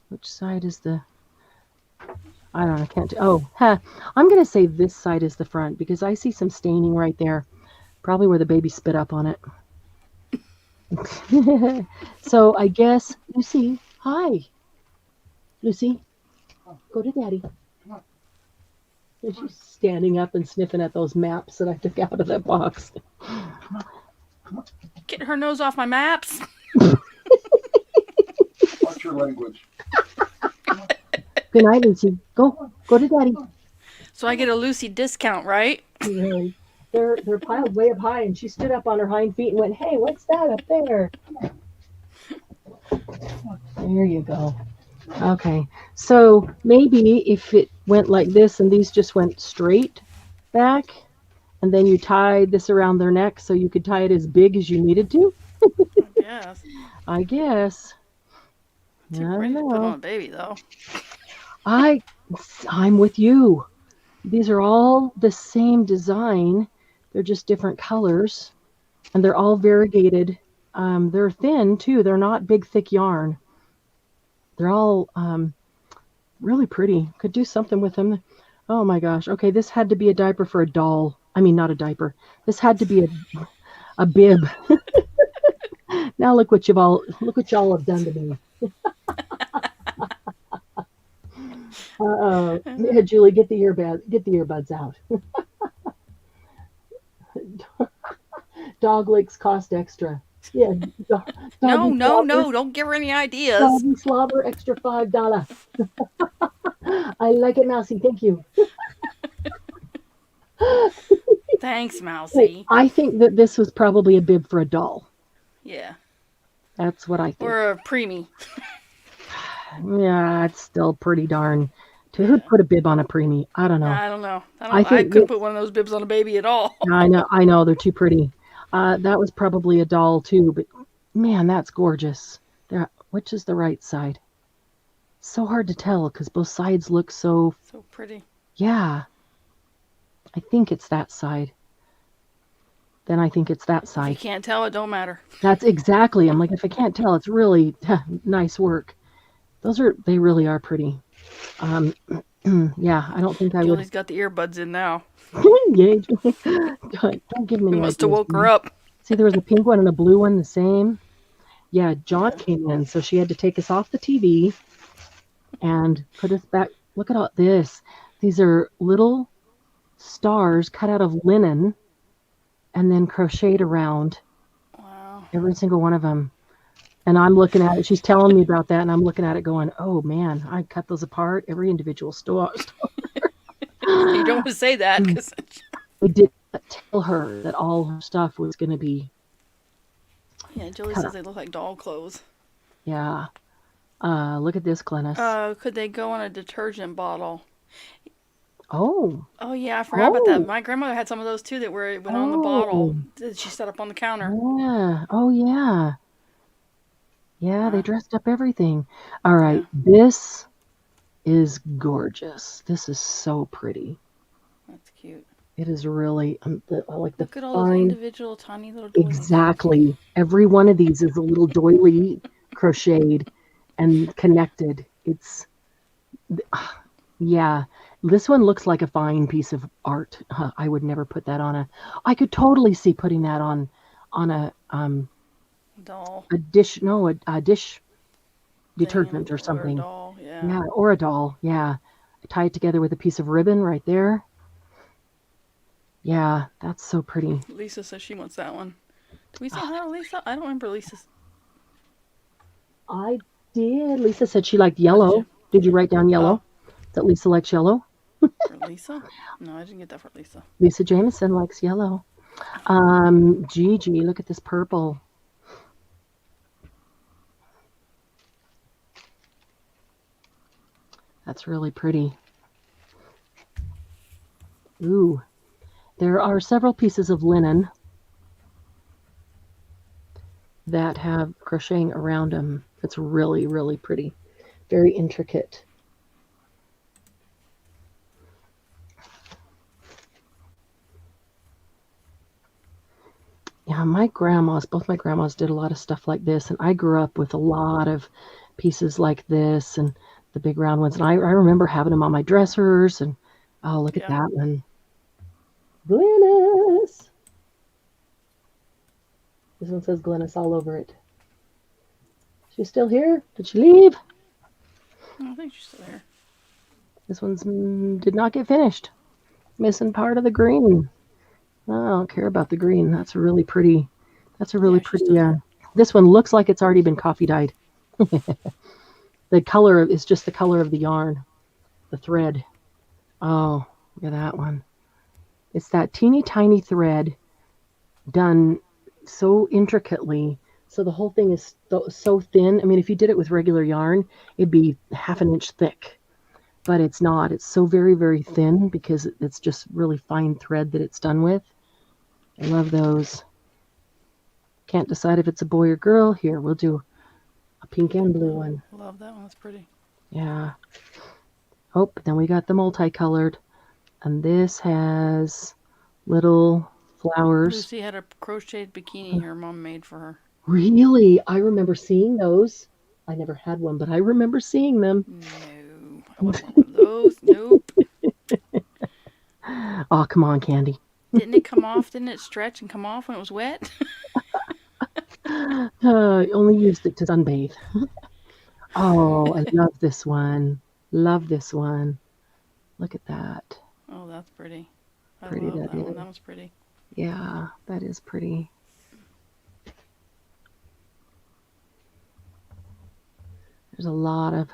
Which side is the... I don't know, I can't... Oh, I'm going to say this side is the front because I see some staining right there. Probably where the baby spit up on it. So I guess, Lucy, hi. Lucy, go to Daddy. And she's standing up and sniffing at those maps that I took out of that box. Get her nose off my maps. Watch your language. Good night, Lucy. Go to Daddy. So I get a Lucy discount, right? Really. They're piled way up high, and she stood up on her hind feet and went, "Hey, what's that up there?" There you go. Okay, so maybe if it went like this and these just went straight back, and then you tied this around their neck so you could tie it as big as you needed to. Yes. I guess. Too I pretty don't to put know. on a baby, though. I'm with you. These are all the same design. They're just different colors, and they're all variegated. They're thin too. They're not big, thick yarn. They're all really pretty. Could do something with them. Oh my gosh. Okay, this had to be a diaper for a doll. I mean, not a diaper. This had to be a bib. Now look what y'all have done to me. Yeah, Julie, get the earbuds out. Dog licks cost extra. Yeah. No, don't give her any ideas. Doggy slobber extra $5. I like it, Mousy. Thank you. Thanks, Mousy. I think that this was probably a bib for a doll. Yeah. That's what I think. Or a preemie. Yeah, it's still pretty darn. Who'd put a bib on a preemie? I don't know. I don't know. I I think couldn't put one of those bibs on a baby at all. I know, they're too pretty. That was probably a doll too, but man, that's gorgeous. Which is the right side? So hard to tell because both sides look so pretty. Yeah. I think it's that side. Then I think it's that side. If you can't tell, it don't matter. That's exactly. I'm like, if I can't tell, it's really nice work. They really are pretty. Yeah, I don't think I would. Julie's got the earbuds in now. Yeah, don't give me any We must ideas, have woke her man. up. See, there was a pink one and a blue one, the same. Yeah, John came in, so she had to take us off the TV and put us back. Look at all this. These are little stars cut out of linen and then crocheted around. Wow. Every single one of them. And I'm looking at it. She's telling me about that, and I'm looking at it going, oh, man, I cut those apart. Every individual star. You don't want to say that. Cause We did tell her that all her stuff was going to be. Yeah, Julie says they look like doll clothes. Yeah. Look at this, Glennis. Could they go on a detergent bottle? Oh. Oh, yeah, I forgot about that. My grandmother had some of those, too, that went on the bottle that she set up on the counter. Yeah. Oh, yeah. Yeah, they dressed up everything. All right. Yeah. This is gorgeous. This is so pretty. That's cute. It is really, I like the Look at all those individual tiny little doilies. Exactly. Every one of these is a little doily crocheted and connected. It's, yeah. This one looks like a fine piece of art. I would never put that on I could totally see putting that on a, doll. A dish detergent or something. Or a doll, yeah. Yeah, or a doll, yeah. Tie it together with a piece of ribbon right there. Yeah, that's so pretty. Lisa says she wants that one. Did we say hi to Lisa? I don't remember Lisa's. I did. Lisa said she liked yellow. Did you write down yellow? That Lisa likes yellow? For Lisa? No, I didn't get that for Lisa. Lisa Jameson likes yellow. Gigi, look at this purple. That's really pretty. Ooh. There are several pieces of linen that have crocheting around them. It's really, really pretty. Very intricate. Yeah, both my grandmas did a lot of stuff like this, and I grew up with a lot of pieces like this and the big round ones. And I remember having them on my dressers. And oh, look at Yeah. that one, Glennis. This one says Glennis all over it. She's still here? Did she leave? I think she's still there. This one's did not get finished. Missing part of the green. I don't care about the green. That's a really pretty. That's a really Yeah, she's pretty. still there. This one looks like it's already been coffee dyed. The color is just the color of the yarn, the thread. Oh, look at that one. It's that teeny tiny thread done so intricately. So the whole thing is so thin. I mean, if you did it with regular yarn, it'd be half an inch thick. But it's not. It's so very, very thin because it's just really fine thread that it's done with. I love those. Can't decide if it's a boy or girl. Here, we'll do a pink and blue one. Love that one. That's pretty. Yeah. Oh, then we got the multicolored. And this has little flowers. Lucy had a crocheted bikini her mom made for her. Really? I remember seeing those. I never had one, but I remember seeing them. No, I wasn't one of those. Nope. Oh, come on, Candy. Didn't it come off? Didn't it stretch and come off when it was wet? Only used it to sunbathe. Oh, I love this one. Love this one. Look at that. Oh, that's pretty. I Pretty, love that that one. is. That was pretty. Yeah, that is pretty. There's a lot of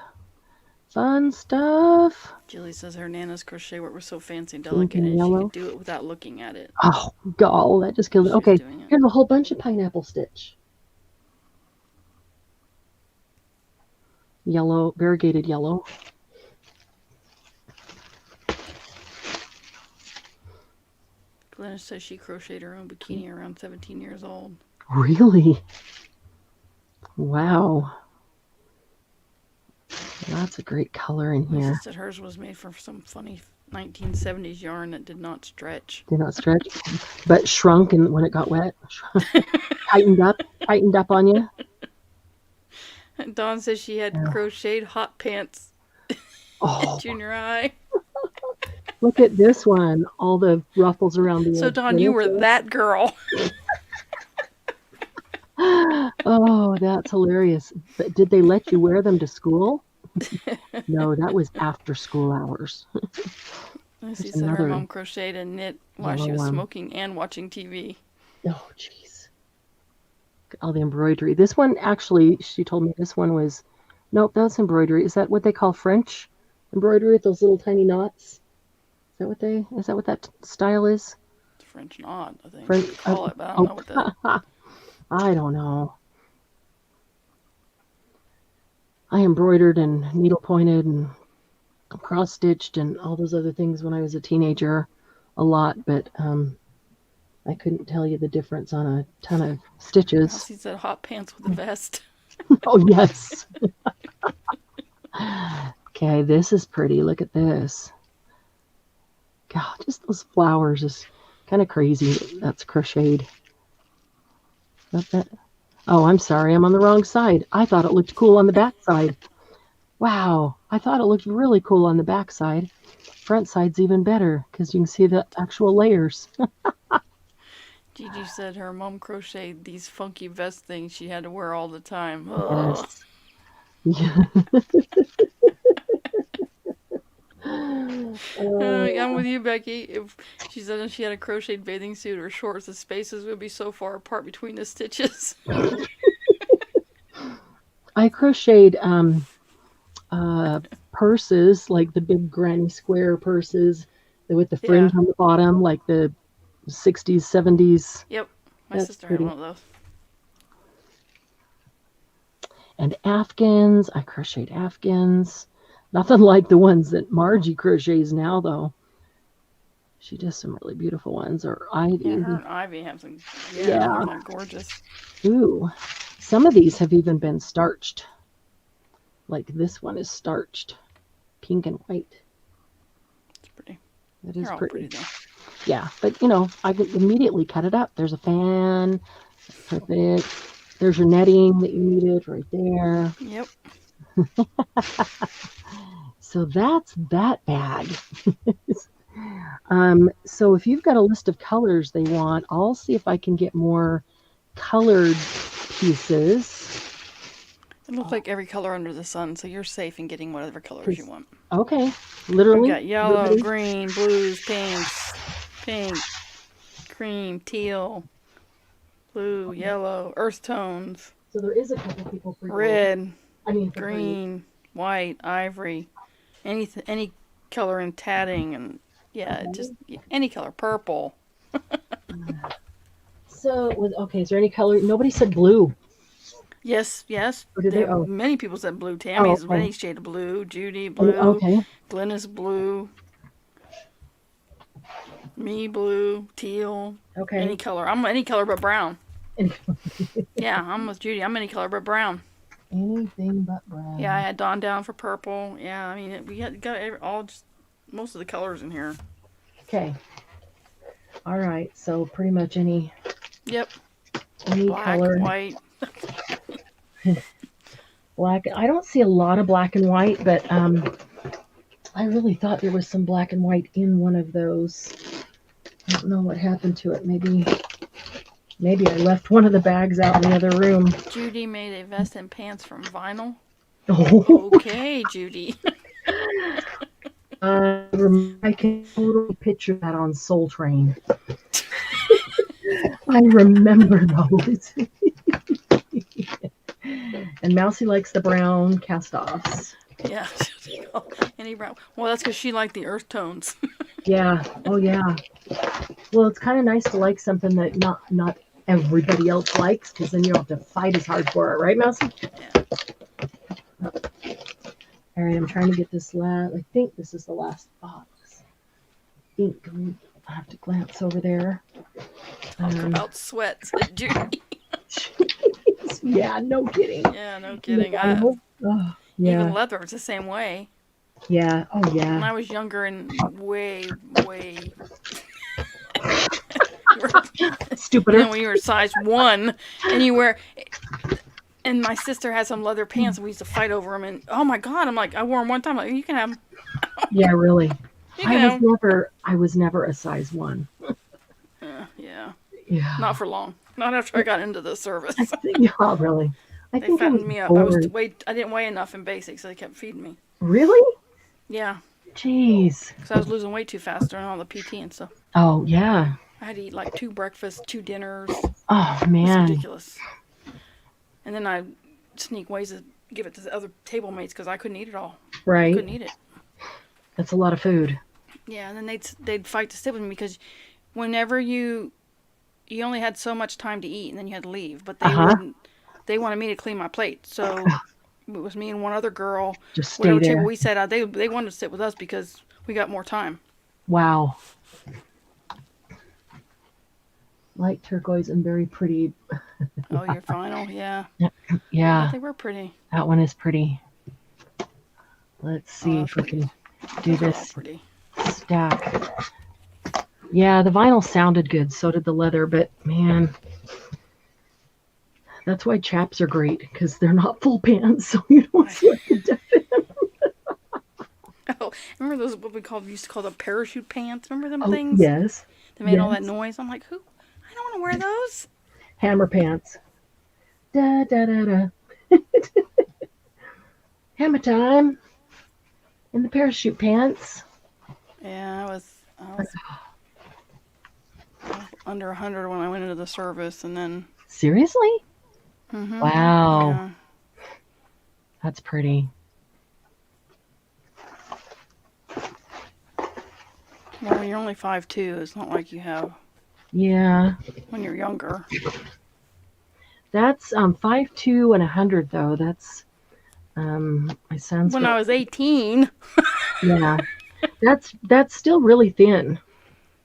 fun stuff. Julie says her Nana's crochet work was so fancy and Pink delicate, and and she yellow. could do it without looking at it. Oh, gall, that just killed it. She was Okay, doing it. here's a whole bunch of pineapple stitch. Yellow, variegated yellow. Glennis says she crocheted her own bikini around 17 years old. Really? Wow. Lots of great color in Lisa here. said hers was made from some funny 1970s yarn that did not stretch. Did not stretch, but shrunk and when it got wet, tightened up on you. Dawn says she had crocheted hot pants Oh, in junior high. look at this one. All the ruffles around the So edge. Dawn, you were that girl. Oh, that's hilarious. But did they let you wear them to school? No, that was after school hours. Lucy There's said her another mom crocheted and knit while she yellow was one. smoking and watching TV. Oh, jeez. All the embroidery. This one, actually, she told me this one was, nope, that's embroidery. Is that what they call French embroidery with those little tiny knots? Is that what that style is? It's French knot, I think. French, They call it, but I don't know what that. I don't know. I embroidered and needle pointed and cross stitched and all those other things when I was a teenager a lot, but I couldn't tell you the difference on a ton of stitches. Lucy said hot pants with a vest. Oh, yes. Okay, this is pretty. Look at this. God, just those flowers is kind of crazy. That's crocheted. Oh, I'm sorry. I'm on the wrong side. I thought it looked cool on the back side. Wow. I thought it looked really cool on the back side. Front side's even better because you can see the actual layers. Gigi said her mom crocheted these funky vest things she had to wear all the time. Ugh. Yes. I'm with you, Becky. If she said she had a crocheted bathing suit or shorts, the spaces would be so far apart between the stitches. I crocheted purses, like the big granny square purses with the fringe on the bottom, like the 60s, 70s. Yep, my That's sister pretty. had one of those. And afghans, I crocheted afghans. Nothing like the ones that Margie crochets now, though. She does some really beautiful ones. Or Ivy. Yeah, her and Ivy have some. Yeah. They're gorgeous. Ooh, some of these have even been starched. Like this one is starched, pink and white. It's pretty. That is They're all pretty. pretty though. Yeah, but I could immediately cut it up. There's a fan. Perfect. There's your netting that you needed right there. Yep. So that's that bag. So if you've got a list of colors they want, I'll see if I can get more colored pieces. It looks like every color under the sun, so you're safe in getting whatever colors you want. Okay, We've literally. got yellow, green, blues, pinks, pink, cream, teal, blue, yellow, earth tones. So there is a couple people for red, for green, white, ivory, any color in tatting, and just any color, purple. So is there any color? Nobody said blue. Yes. Or did they? Oh. Many people said blue. Tammy's any shade of blue. Judy, blue. Okay. Glennis, blue. Me, blue. Teal. Okay. Any color. I'm any color but brown. Yeah, I'm with Judy. I'm any color but brown. Anything but brown. Yeah, I had Dawn down for purple. Yeah, I mean, we got most of the colors in here. Okay. All right. So pretty much any. Yep. Any black, color. White. Black. I don't see a lot of black and white, but I really thought there was some black and white in one of those. I don't know what happened to it. Maybe I left one of the bags out in the other room. Judy made a vest and pants from vinyl. Oh. Okay, Judy. I can totally picture that on Soul Train. I remember those. And Mousy likes the brown cast-offs. Yeah. Any brown. Well, that's because she liked the earth tones. Yeah. Oh, yeah. Well, it's kind of nice to like something that not everybody else likes, because then you don't have to fight as hard for it, right, Mousy? Yeah. All right, I'm trying to get this last. I think this is the last box. I have to glance over there. Talk about sweats, Judy. Yeah, no kidding. Yeah, no kidding. Yeah. Even leather was the same way. Yeah. Oh, yeah. When I was younger and way stupider. And when you were size 1, and you wear. And my sister had some leather pants, and we used to fight over them. And oh my God, I'm like, I wore them one time. Like, you can have them. Yeah, really. I was never a size 1. Yeah. Yeah. Not for long. Not after I got into the service. Yeah, really. They fattened me up. I didn't weigh enough in basics, so they kept feeding me. Really? Yeah. Jeez. Because I was losing weight too fast during all the PT and stuff. Oh, yeah. I had to eat like 2 breakfasts, 2 dinners. Oh, man. It's ridiculous. And then I sneak ways to give it to the other table mates because I couldn't eat it all. Right. I couldn't eat it. That's a lot of food. Yeah, and then they'd fight to sit with me because whenever you only had so much time to eat and then you had to leave. But they wouldn't. They wanted me to clean my plate, so it was me and one other girl. Just stay there. Table we sat at, they wanted to sit with us because we got more time. Wow. Light turquoise and very pretty. Oh, your final, yeah. Yeah. They were pretty. That one is pretty. Let's see if we can do this stack. Yeah, the vinyl sounded good. So did the leather, but man, that's why chaps are great, because they're not full pants, so you don't sweat to death. Oh, remember those what we used to call the parachute pants? Remember them things? Yes. They made all that noise. I'm like, I don't want to wear those. Hammer pants. Da da da da. Hammer time. In the parachute pants. Yeah, I was under 100 when I went into the service, and then. Seriously? Mm-hmm. Wow. Yeah. That's pretty. Well, when you're only 5'2", it's not like you have. Yeah. When you're younger. That's 5'2" and 100 though. That's my son's. When I was 18. Yeah. That's still really thin.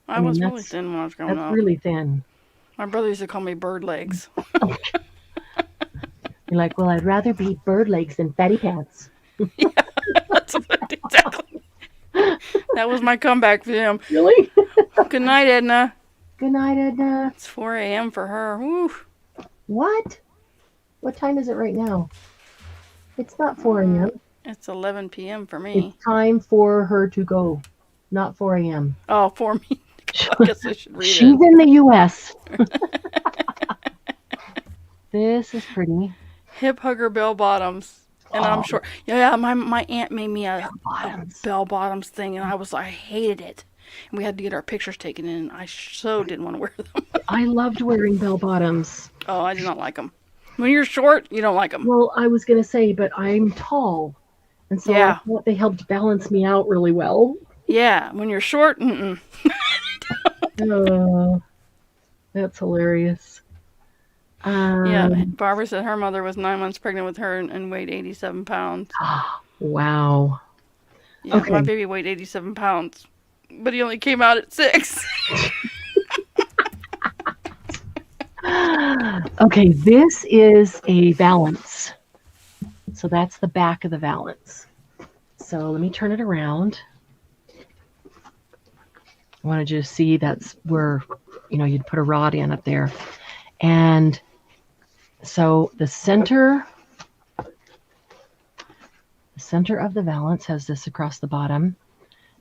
I was really thin when I was growing up. That's really thin. My brother used to call me bird legs. You're like, well, I'd rather be bird legs than fatty pants. Yeah, that's exactly. That was my comeback for him. Really? Good night, Edna. Good night, Edna. It's 4 a.m. for her. Woo. What? What time is it right now? It's not 4 a.m. It's 11 p.m. for me. It's time for her to go, not 4 a.m. Oh, for me. I guess I should read She's it. in the U.S. This is pretty. Hip hugger bell bottoms. And I'm sure. Yeah, my aunt made me a bell bottoms thing, and I hated it. And we had to get our pictures taken in, and I so didn't want to wear them. I loved wearing bell bottoms. Oh, I do not like them. When you're short, you don't like them. Well, I was going to say, but I'm tall. And so I thought they helped balance me out really well. Yeah, when you're short, Oh, that's hilarious. Yeah, Barbara said her mother was 9 months pregnant with her and weighed 87 pounds. Wow. Yeah, Okay. My baby weighed 87 pounds, but he only came out at 6. Okay, this is a valance. So that's the back of the valance. So let me turn it around. I wanted you to see that's where, you'd put a rod in up there. And so the center of the valance has this across the bottom.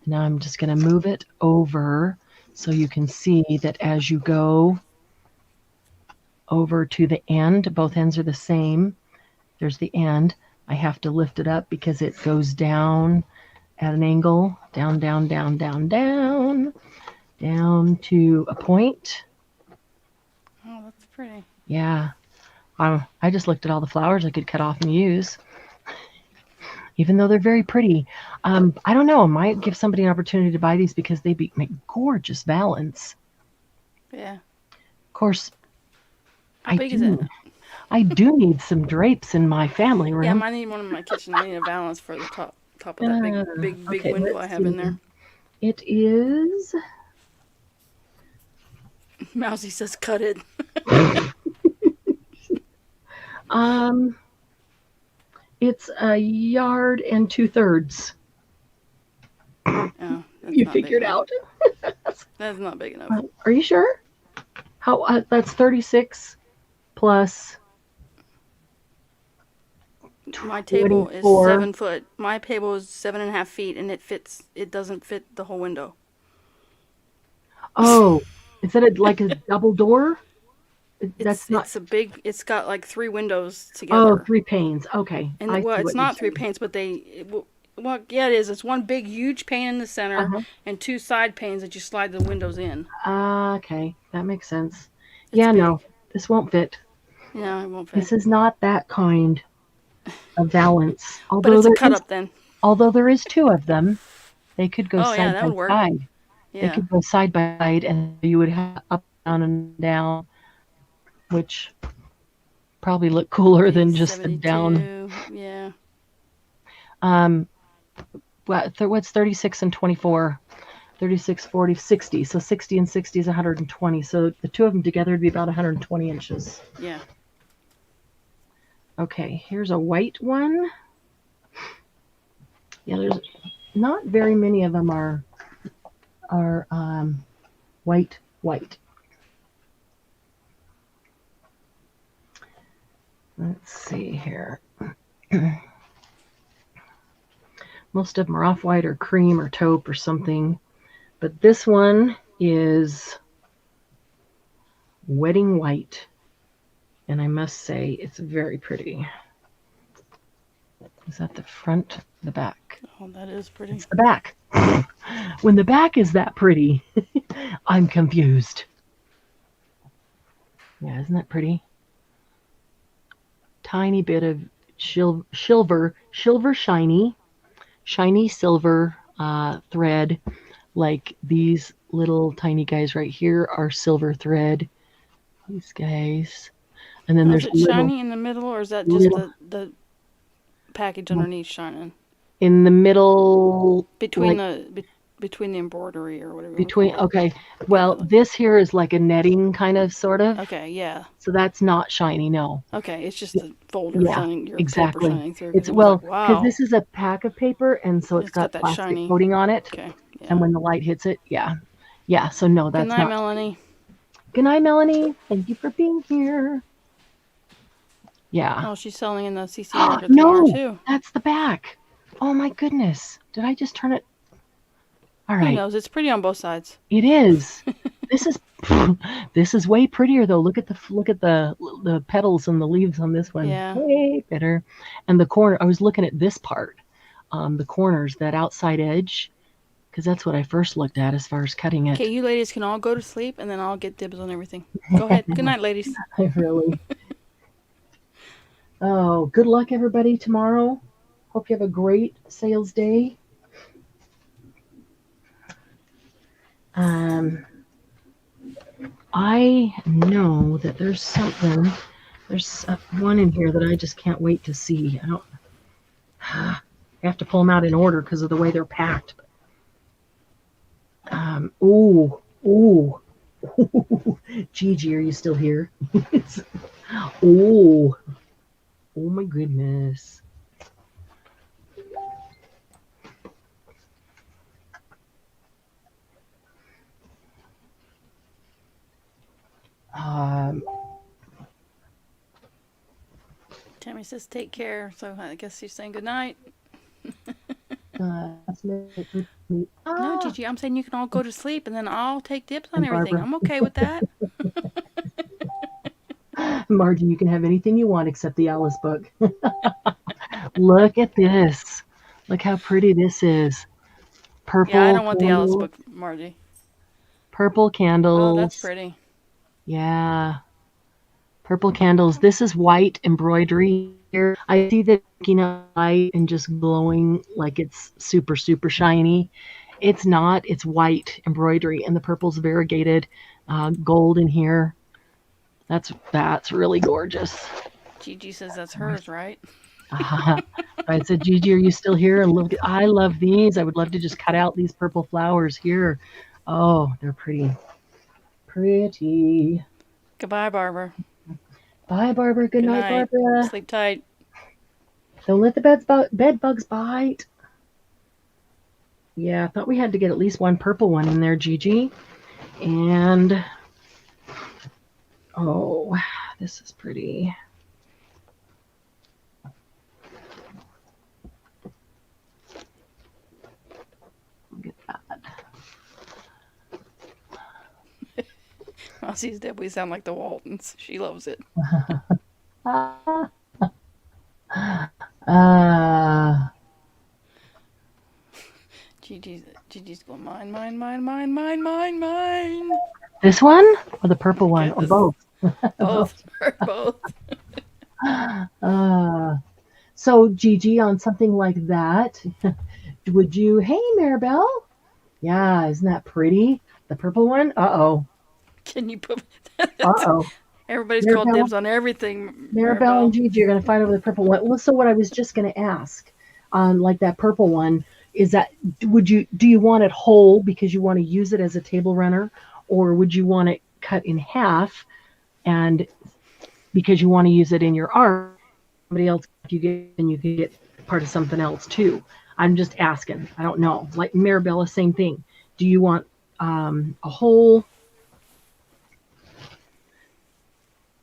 Now I'm just going to move it over so you can see that as you go over to the end, both ends are the same. There's the end. I have to lift it up because it goes down at an angle, down, down, down, down, down, down to a point. Oh, that's pretty. Yeah. I just looked at all the flowers I could cut off and use, even though they're very pretty. I don't know. I might give somebody an opportunity to buy these because they make gorgeous valance. Yeah. Of course, How big is it? I do need some drapes in my family room. Yeah, I need one in my kitchen. I need a valance for the top of that big okay, window I have in there. It is. Mousy says cut it. It's 1 yard and 2/3. Oh, You figured out. That's not big enough. Are you sure? How? That's 36 plus. My table is 24. 7 foot. My table is 7.5 feet, and it doesn't fit the whole window. Oh, is that like a double door? It's big. It's got like 3 windows Oh, together. 3 panes. Okay. And it's not 3 panes, but it is. It's one big, huge pane in the center and 2 side panes that you slide the windows in. Okay, that makes sense. It's big. No, this won't fit. No, it won't fit. This is not that kind of valance. But it's a cut up then. Although there is 2 of them, they could go that would side work. by side. Yeah. They could go side by side, and you would have up, down, and down, which probably look cooler than just the down. Yeah. What's 36 and 24? 36, 40, 60. So 60 and 60 is 120. So the 2 of them together would be about 120 inches. Yeah. Okay, here's a white one. Yeah, there's not very many of them are white. Let's see here. Most of them are off-white or cream or taupe or something. But this one is wedding white. And I must say, it's very pretty. Is that the front? The back? Oh, that is pretty. It's the back. When the back is that pretty, I'm confused. Yeah, isn't that pretty? Tiny bit of silver shiny silver thread. Like these little tiny guys right here are silver thread. These guys. And then there's is it shiny in the middle, or is that just the package underneath shining? In the middle, between the embroidery or whatever. Okay. Well, this here is like a netting kind of sort of. Okay, yeah. So that's not shiny, no. Okay, it's just the folder shining. Your exactly. Paper shining through. It's because this is a pack of paper, and so it's got that plastic shiny coating on it. Okay. Yeah. And when the light hits it, yeah, Yeah, so no, Good that's night, not. Melanie. Good night, Melanie. Thank you for being here. Yeah. Oh, she's selling in the CC market tomorrow No, too. that's the back. Oh my goodness. Did I just turn it? All Who right. knows? It's pretty on both sides. It is. This is this is way prettier though. Look at the petals and the leaves on this one. Yeah. Way better. And the corner. I was looking at this part, the corners, that outside edge, because that's what I first looked at as far as cutting it. Okay, you ladies can all go to sleep, and then I'll get dibs on everything. Go ahead. Good night, ladies. I really. Oh, good luck everybody tomorrow. Hope you have a great sales day. I know that there's something. There's one in here that I just can't wait to see. I don't. I have to pull them out in order because of the way they're packed. Ooh. Gigi, are you still here? Oh my goodness. Tammy says take care, so I guess she's saying good night. No, Gigi, I'm saying you can all go to sleep, and then I'll take dibs on And everything. Barbara. I'm okay with that. Margie, you can have anything you want except the Alice book. Look at this. Look how pretty this is. Purple. Yeah, I don't want the candles. Alice book, Margie. Purple candles. Oh, that's pretty. Yeah. Purple candles. This is white embroidery here. I see that light and just glowing like it's super, super shiny. It's not. It's white embroidery, and the purple's variegated gold in here. That's really gorgeous. Gigi says that's hers, right? I said, Gigi, are you still here? And look, I love these. I would love to just cut out these purple flowers here. Oh, they're pretty. Pretty. Goodbye, Barbara. Bye, Barbara. Good night, Barbara. Sleep tight. Don't let the bed bugs bite. Yeah, I thought we had to get at least one purple one in there, Gigi. And, oh, this is pretty. Look at that. Aussie's Deb, we sound like the Waltons. She loves it. Gigi's going, mine. This one or the purple one? Or both? Both. So Gigi, on something like that, would you, hey Maribel? Yeah, isn't that pretty? The purple one? Uh-oh. Can you put Uh-oh. Everybody's called dibs on everything. Maribel and Gigi are going to fight over the purple one. Well, so what I was just going to ask, like that purple one, is that do you want it whole because you want to use it as a table runner, or would you want it cut in half and because you want to use it in your art? Somebody else you get part of something else too. I'm just asking. I don't know. Like Maribel, same thing. Do you want a whole?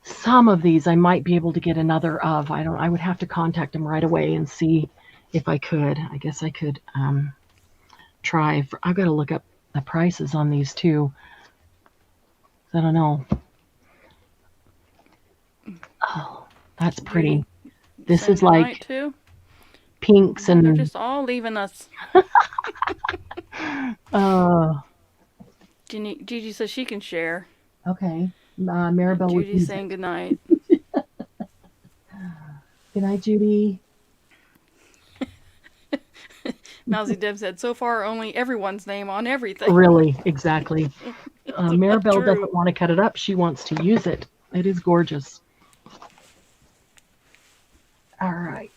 Some of these I might be able to get another of. I would have to contact them right away and see if I could. I guess I could try. I've got to look up the prices on these too. I don't know. Oh, that's pretty. This is like pinks and. They're just all leaving us. Gigi says she can share. Okay. Maribel. Judy's saying good night. Good night, Judy. Mousy Deb said, so far only everyone's name on everything. Really, exactly. Maribel doesn't want to cut it up. She wants to use it. It is gorgeous. All right.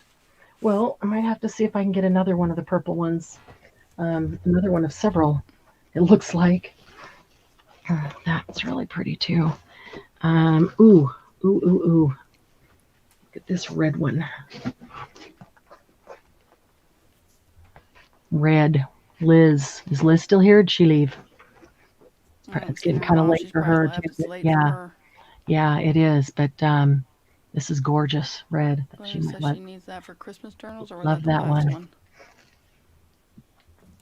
Well, I might have to see if I can get another one of the purple ones. Another one of several, it looks like. That's really pretty too. Ooh. Look at this red one. Red. Liz. Is Liz still here? Or did she leave? It's getting kind of late She's for probably her left. too. It's But late for yeah, her. yeah, it is. But this is gorgeous red. That she Glennis might says she needs that for Christmas journals, or was love that the that last one. one?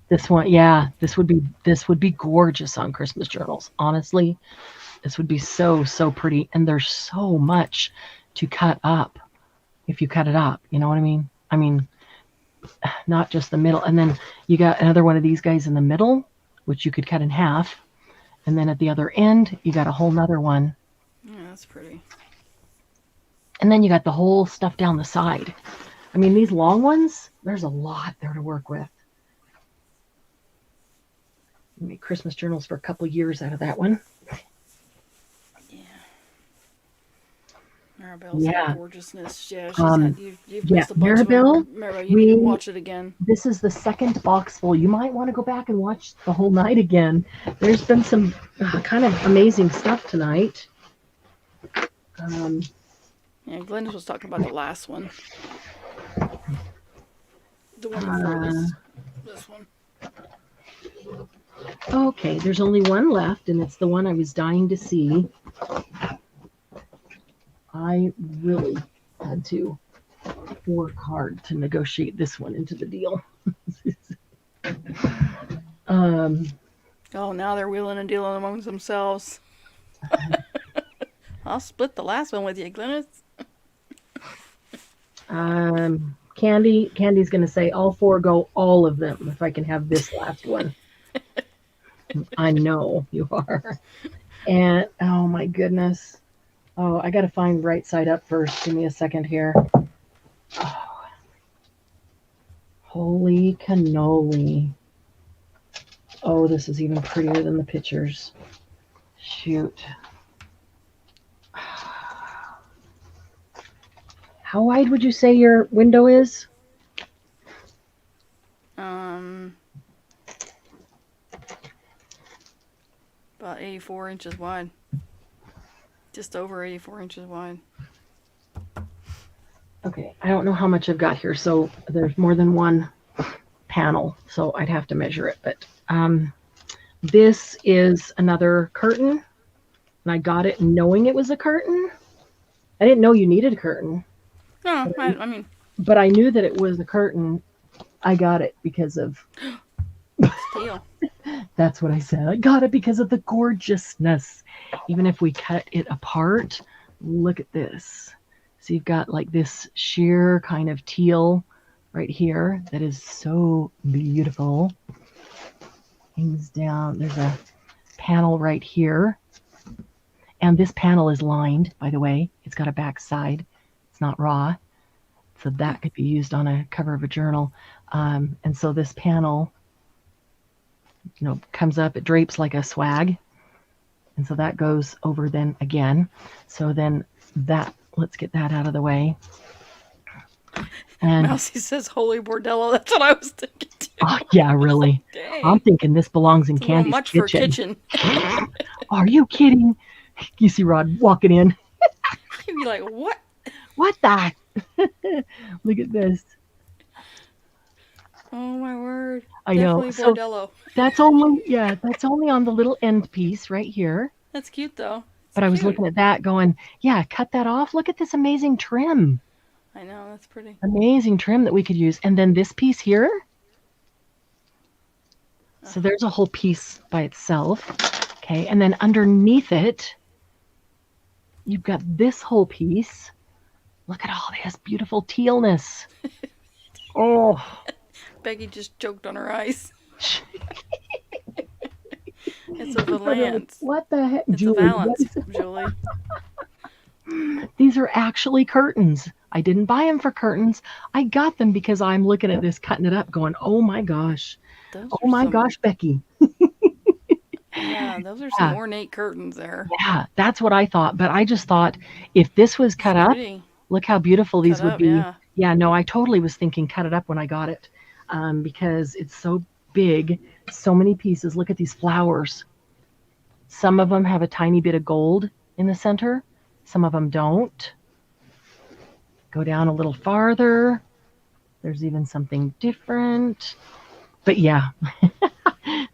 This one, yeah, this would be gorgeous on Christmas journals. Honestly, this would be so pretty, and there's so much to cut up if you cut it up. You know what I mean? I mean, not just the middle, and then you got another one of these guys in the middle, which you could cut in half, and then at the other end you got a whole nother one, Yeah, that's pretty. and then you got the whole stuff down the side. I mean, these long ones, there's a lot there to work with. Make Christmas journals for a couple years out of that one. Yeah. Maribel's Yeah. gorgeousness. Yeah, you've Yeah, missed a bunch of Maribel, them. Maribel, you need to watch it again. This is the second box full. You might want to go back and watch the whole night again. There's been some kind of amazing stuff tonight. Yeah, Glennis was talking about the last one. The one before this one. Okay, there's only one left, and it's the one I was dying to see. I really had to work hard to negotiate this one into the deal. Oh, now they're wheeling and dealing amongst themselves. I'll split the last one with you, Glennis. Candy's going to say, I'll forego all of them if I can have this last one. I know you are. And, oh my goodness. Oh, I got to find right side up first. Give me a second here. Oh. Holy cannoli. Oh, this is even prettier than the pictures. Shoot. How wide would you say your window is? About 84 inches wide. Just over 84 inches wide. Okay, I don't know how much I've got here, so there's more than one panel, so I'd have to measure it. But this is another curtain, and I got it knowing it was a curtain. I didn't know you needed a curtain. No, I mean... But I knew that it was a curtain. I got it because of... Steel. That's what I said. I got it because of the gorgeousness. Even if we cut it apart, look at this. So you've got like this sheer kind of teal right here that is so beautiful. Hangs down. There's a panel right here. And this panel is lined, by the way. It's got a back side. It's not raw. So that could be used on a cover of a journal. And so this panel, comes up, it drapes like a swag. And so that goes over then again. So then let's get that out of the way. And Mousy says holy bordello. That's what I was thinking too. Oh, yeah, really. Dang. I'm thinking this belongs in It's a little Candy's much kitchen. for a kitchen. Are you kidding? You see Rod walking in. You'd be like, what? What the? Look at this. Oh my word. I know. Definitely So bordello. that's only on the little end piece right here. That's cute though. But I was looking at that going, yeah, cut that off. Look at this amazing trim. I know, that's pretty. Amazing trim that we could use. And then this piece here. So there's a whole piece by itself. Okay. And then underneath it, you've got this whole piece. Look at all this beautiful tealness. Oh. Becky just choked on her eyes. It's a Valance. What the heck, It's Julie? a Valance, Julie. These are actually curtains. I didn't buy them for curtains. I got them because I'm looking at this, cutting it up, going, oh my gosh. Oh my gosh, Becky. Yeah, those are some ornate curtains there. Yeah, that's what I thought. But I just thought if this was cut up, look how beautiful these would be. Yeah, no, I totally was thinking cut it up when I got it because it's so big, so many pieces. Look at these flowers. Some of them have a tiny bit of gold in the center. Some of them don't. Go down a little farther. There's even something different. But yeah.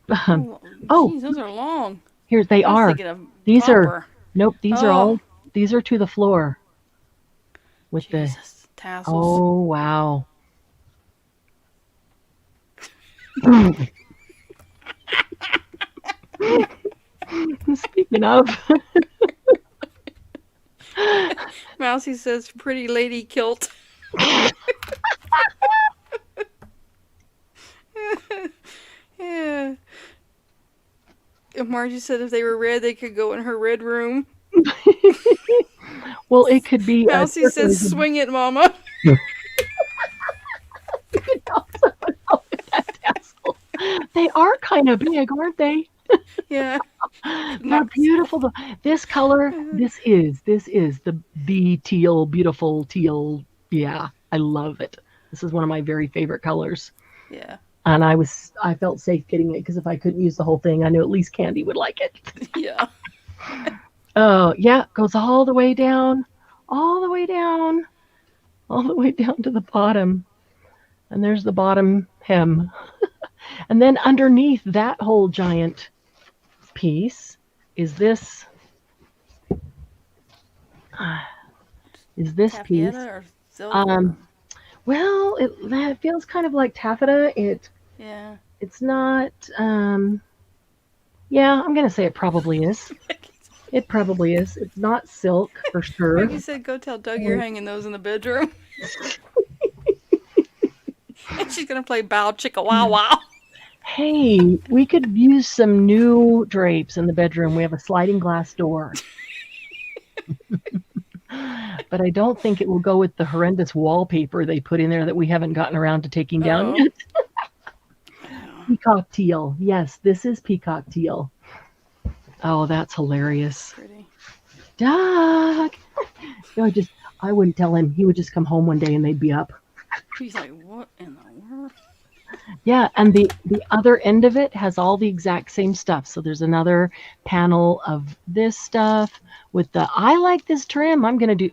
Geez, those are long. Here they I was are. thinking of These are popper. nope. These are Oh. all. These are to the floor. With Jesus, tassels. oh wow. Speaking of, Mousy says pretty lady kilt. Yeah. And Margie said if they were red, they could go in her red room. well, it could be. Mousy says, swing it, Mama. They are kind of big, aren't they? Yeah. They're beautiful. This color, this is the teal, beautiful teal. Yeah, I love it. This is one of my very favorite colors. Yeah. And I felt safe getting it because if I couldn't use the whole thing, I knew at least Candy would like it. Yeah. Oh, yeah, goes all the way down, all the way down, all the way down to the bottom. And there's the bottom hem. And then underneath that whole giant piece is this piece. Taffeta or silver? Well, that feels kind of like taffeta. Yeah. It's not. Yeah, I'm gonna say it probably is. It probably is. It's not silk for sure. Maggie said, "Go tell Doug you're hanging those in the bedroom." And she's gonna play Bow Chicka Wow Wow. Hey, we could use some new drapes in the bedroom. We have a sliding glass door. But I don't think it will go with the horrendous wallpaper they put in there that we haven't gotten around to taking down yet. Peacock teal. Yes, this is peacock teal. Oh, that's hilarious. Pretty. Doug! No, I wouldn't tell him. He would just come home one day and they'd be up. He's like, what in the world? Yeah, and the other end of it has all the exact same stuff. So there's another panel of this stuff with the I like this trim. I'm gonna do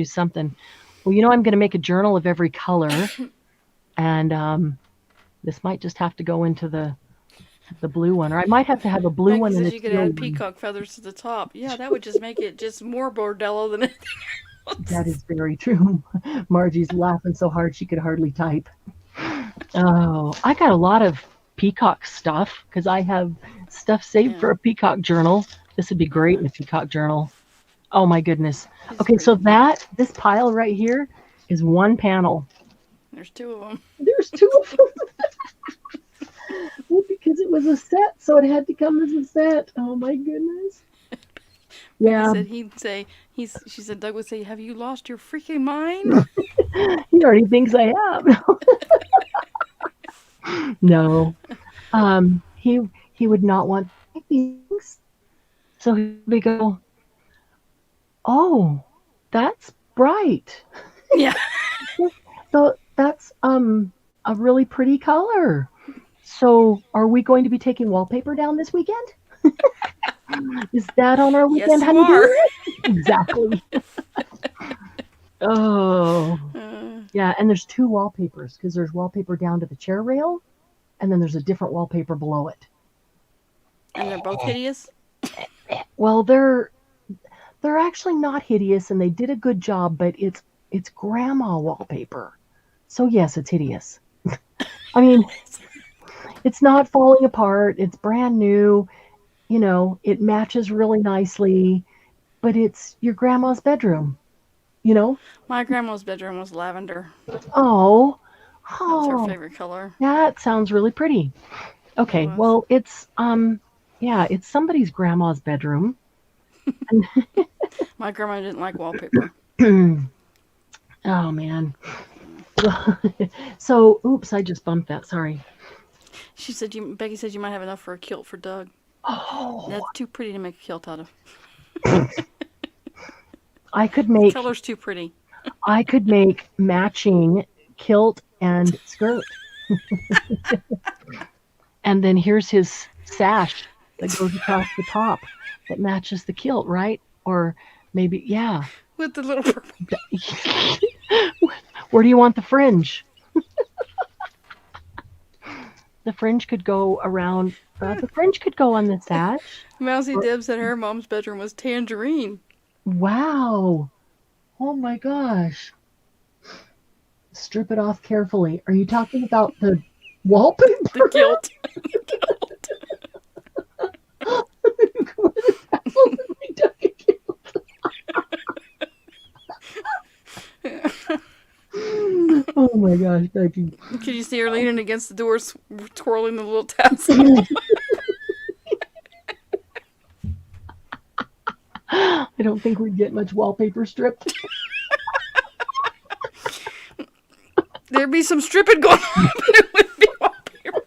something. Well, I'm gonna make a journal of every color, and this might just have to go into the blue one, or I might have to have a blue Maggie one. says And you could add peacock feathers to the top. Yeah, that would just make it just more bordello than anything else. That is very true. Margie's laughing so hard she could hardly type. Oh, I got a lot of peacock stuff because I have stuff saved for a peacock journal. This would be great in a peacock journal. Oh my goodness. Okay, so this pile right here is one panel. There's two of them. There's two of them. Well, because it was a set, so it had to come as a set. Oh my goodness. Yeah. She said Doug would say, "Have you lost your freaking mind?" He already thinks I have. No. He would not want things. So he would go, "Oh, that's bright." Yeah. So that's a really pretty color. So are we going to be taking wallpaper down this weekend? Is that on our weekend? Yes, you are. Exactly. Oh. Yeah, and there's two wallpapers because there's wallpaper down to the chair rail, and then there's a different wallpaper below it. And they're both hideous? Well, they're actually not hideous, and they did a good job, but it's grandma wallpaper. So yes, it's hideous. I mean, it's not falling apart. It's brand new. It matches really nicely, but it's your grandma's bedroom. My grandma's bedroom was lavender. Oh. That was her favorite color. That sounds really pretty. Okay, well, it's it's somebody's grandma's bedroom. My grandma didn't like wallpaper. Oh man. So, oops, I just bumped that. Sorry. She said Becky said you might have enough for a kilt for Doug. Oh. That's too pretty to make a kilt out of. I could make color's too pretty. I could make matching kilt and skirt. And then here's his sash that goes across the top that matches the kilt, right? Or maybe, yeah. With the little purple. Where do you want the fringe? The fringe could go around. The fringe could go on the sash. Mousy Deb said her mom's bedroom was tangerine. Wow. Oh my gosh. Strip it off carefully. Are you talking about the wallpaper? The guilt. Oh my gosh, Becky. Could you see her leaning against the door, twirling the little tassel? I don't think we'd get much wallpaper stripped. There'd be some stripping going on, but it wouldn't be wallpaper.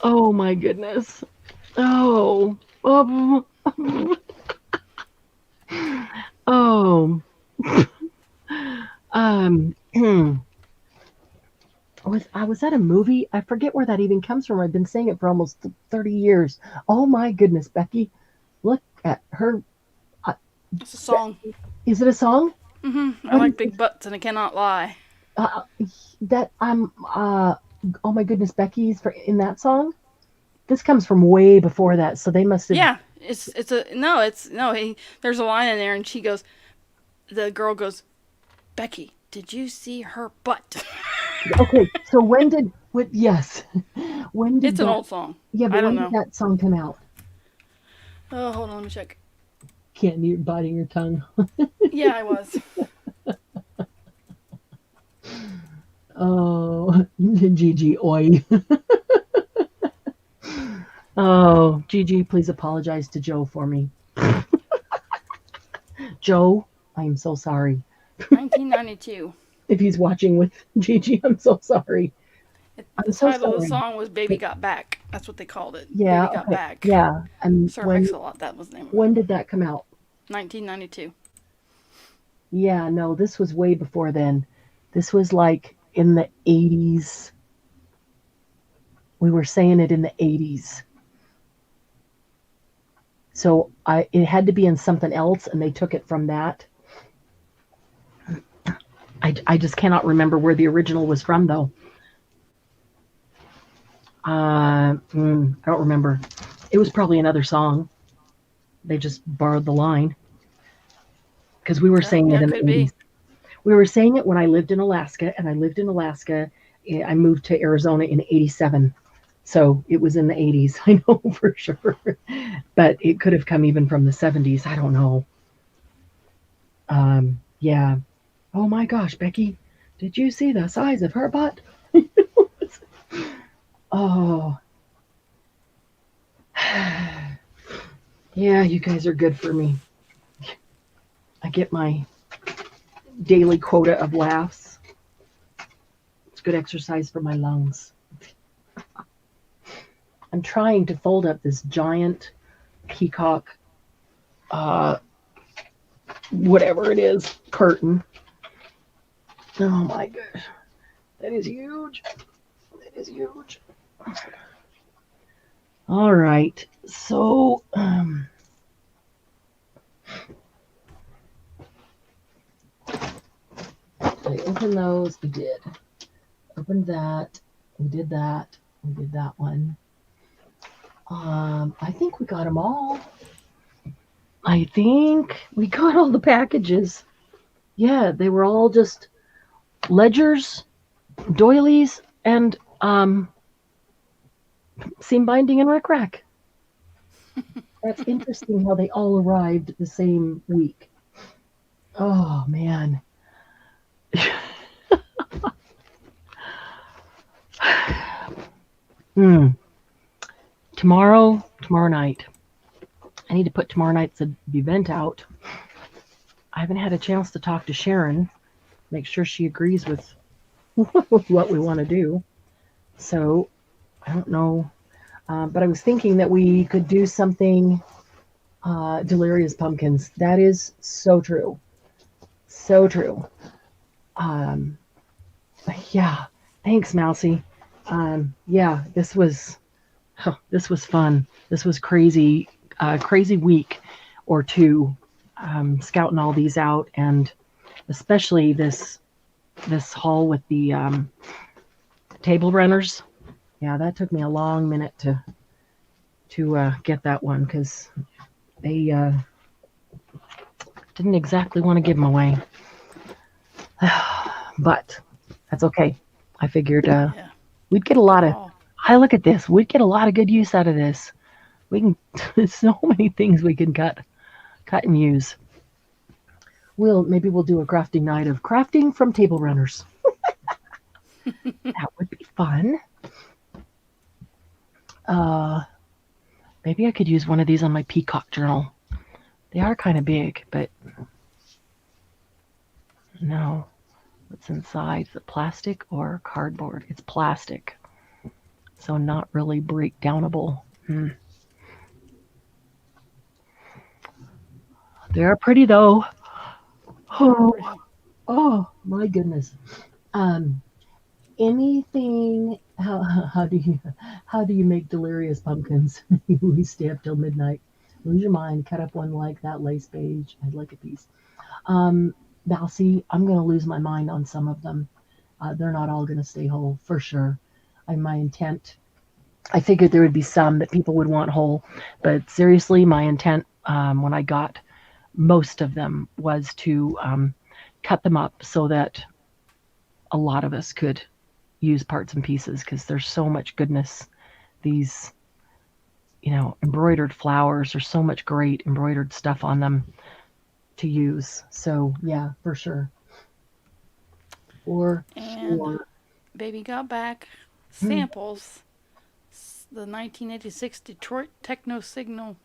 Oh my goodness. Oh. Oh. I was at a movie. I forget where that even comes from. I've been saying it for almost 30 years. Oh my goodness, Becky. Look at her. It's a song. Is it a song? Mm-hmm. I like big butts and I cannot lie. Oh my goodness, Becky's in that song? This comes from way before that, so they must have. Yeah, there's a line in there and the girl goes, Becky, did you see her butt? Okay, so yes. It's an old song. Yeah, but when did that song come out? Oh, hold on, let me check. Can't eat biting your tongue. Yeah, I was. Oh, Gigi, oi. Oh, Gigi, please apologize to Joe for me. Joe, I am so sorry. 1992. If he's watching with Gigi, I'm so sorry. The title of the song was Baby Got Back. That's what they called it. Yeah. Baby Got Back. Yeah. And Sir Mix-a-Lot, that was the name of it. When did that come out? 1992. Yeah, no, this was way before then. This was like in the 80s. We were saying it in the 80s. So it had to be in something else, and they took it from that. I just cannot remember where the original was from, though. I don't remember. It was probably another song. They just borrowed the line. Because we were saying it in the 80s. We were saying it when I lived in Alaska, and I lived in Alaska. I moved to Arizona in 87. So it was in the 80s, I know for sure. But it could have come even from the 70s. I don't know. Yeah. Oh my gosh, Becky, did you see the size of her butt? Oh. Yeah, you guys are good for me. I get my daily quota of laughs. It's good exercise for my lungs. I'm trying to fold up this giant peacock, whatever it is, curtain. Oh my gosh. That is huge. That is huge. All right. So, I opened those. We did. Opened that. We did that. We did that one. I think we got them all. I think we got all the packages. Yeah, they were all just ledgers, doilies, and seam binding and rack. That's interesting how they all arrived the same week. Oh man. Tomorrow night. I need to put tomorrow night's event out. I haven't had a chance to talk to Sharon, make sure she agrees with what we want to do. So I don't know, but I was thinking that we could do something Delirious Pumpkins. That is so true. So true. Yeah, thanks, Mousy. Yeah, this was fun. This was crazy week or two, scouting all these out, and especially this this haul with the table runners. Yeah, that took me a long minute to get that one because they didn't exactly want to give them away. But that's okay. I figured Yeah. we'd get a lot Good of. haul. I look at this. We'd get a lot of good use out of this. We can. There's so many things we can cut and use. Maybe we'll do a crafting night of crafting from table runners. That would be fun. Uh, Maybe I could use one of these on my peacock journal. They are kind of big, but no. What's inside? Is it plastic or cardboard? It's plastic, so not really breakdownable. They are pretty though. Oh, oh my goodness. Um, Anything? How do you make delirious pumpkins? We stay up till midnight. Lose your mind. Cut up one like that lace beige. I'd like a piece. Now see, I'm gonna lose my mind on some of them. They're not all gonna stay whole for sure. My intent. I figured there would be some that people would want whole, but seriously, my intent when I got most of them was to cut them up so that a lot of us could use parts and pieces because there's so much goodness. These, embroidered flowers, there's so much great embroidered stuff on them to use. So yeah, for sure. And Baby Got Back samples the 1986 Detroit Techno Signal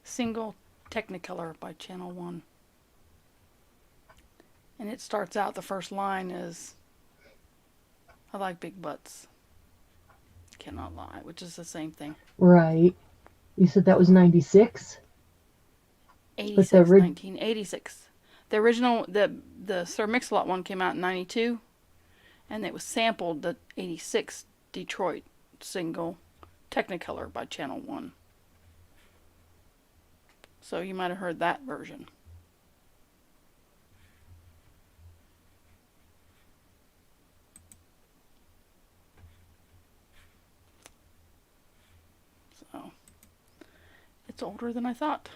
single Technicolor by Channel One. And it starts out, the first line is, I like big butts. Cannot lie, which is the same thing. Right. You said that was 96? 1986. The original, the Sir Mix-a-Lot one came out in 92, and it was sampled the 86 Detroit single Technicolor by Channel One. So you might have heard that version. So it's older than I thought.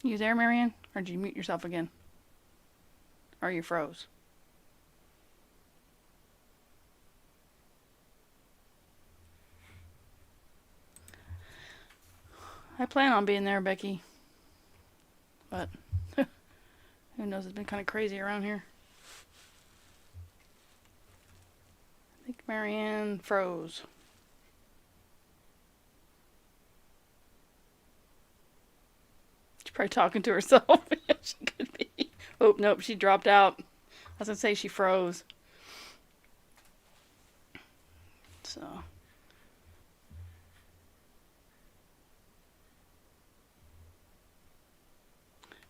You there, Marianne? Or did you mute yourself again? Or you froze? I plan on being there, Becky. But who knows? It's been kind of crazy around here. I think Marianne froze. She's probably talking to herself. She could be. Oh, nope, she dropped out. I was going to say she froze. So.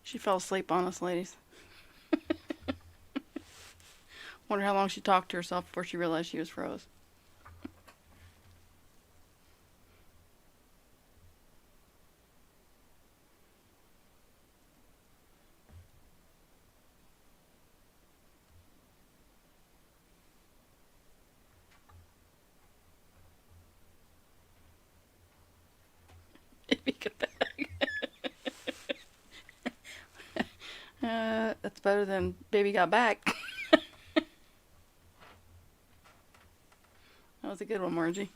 She fell asleep on us, ladies. Wonder how long she talked to herself before she realized she was froze. That's better than Baby Got Back. That was a good one, Margie.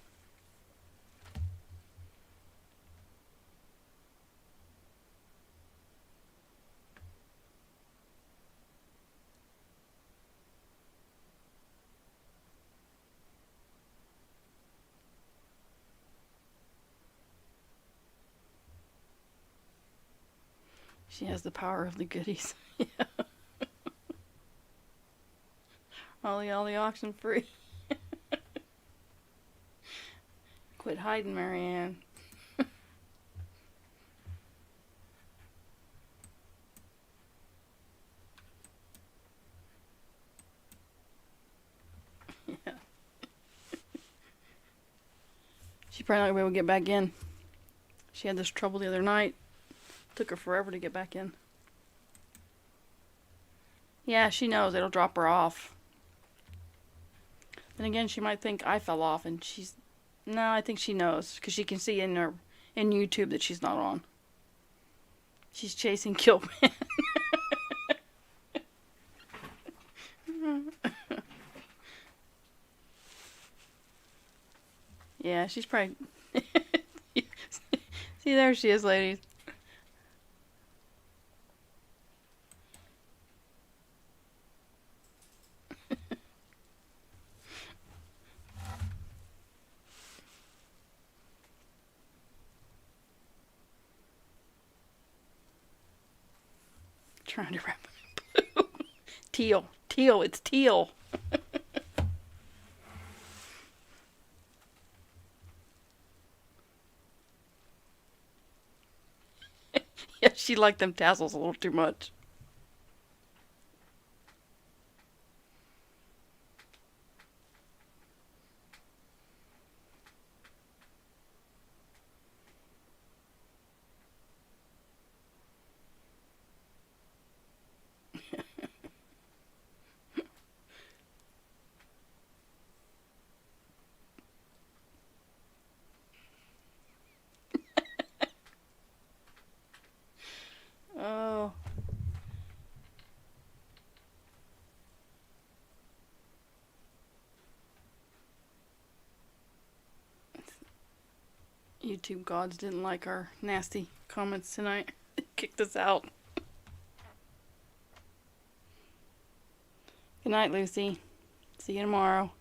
She has the power of the goodies. Yeah. Ollie auction free. Quit hiding, Marianne. Yeah. She's probably not going to be able to get back in. She had this trouble the other night. Took her forever to get back in. Yeah, she knows it'll drop her off. Then again, she might think I fell off, and no, I think she knows because she can see in YouTube that she's not on. She's chasing Killman. Yeah, she's probably. See, there she is, ladies. Trying to wrap it in blue. Teal, it's teal. Yeah, she liked them tassels a little too much. Oh. YouTube gods didn't like our nasty comments tonight. They kicked us out. Good night, Lucy. See you tomorrow.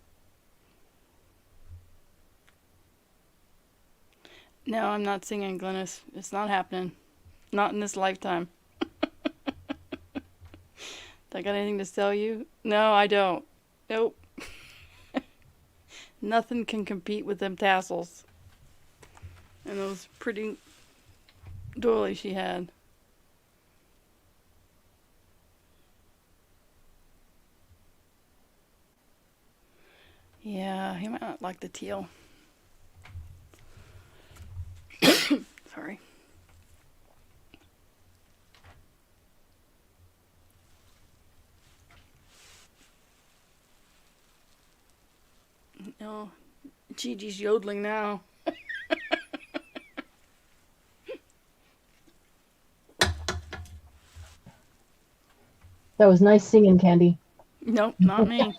No, I'm not singing, Glynis. It's not happening. Not in this lifetime. I got anything to sell you? No, I don't. Nope. Nothing can compete with them tassels. And those pretty doilies she had. Yeah, he might not like the teal. Sorry. No, Gigi's yodeling now. That was nice singing, Candy. Nope, not me.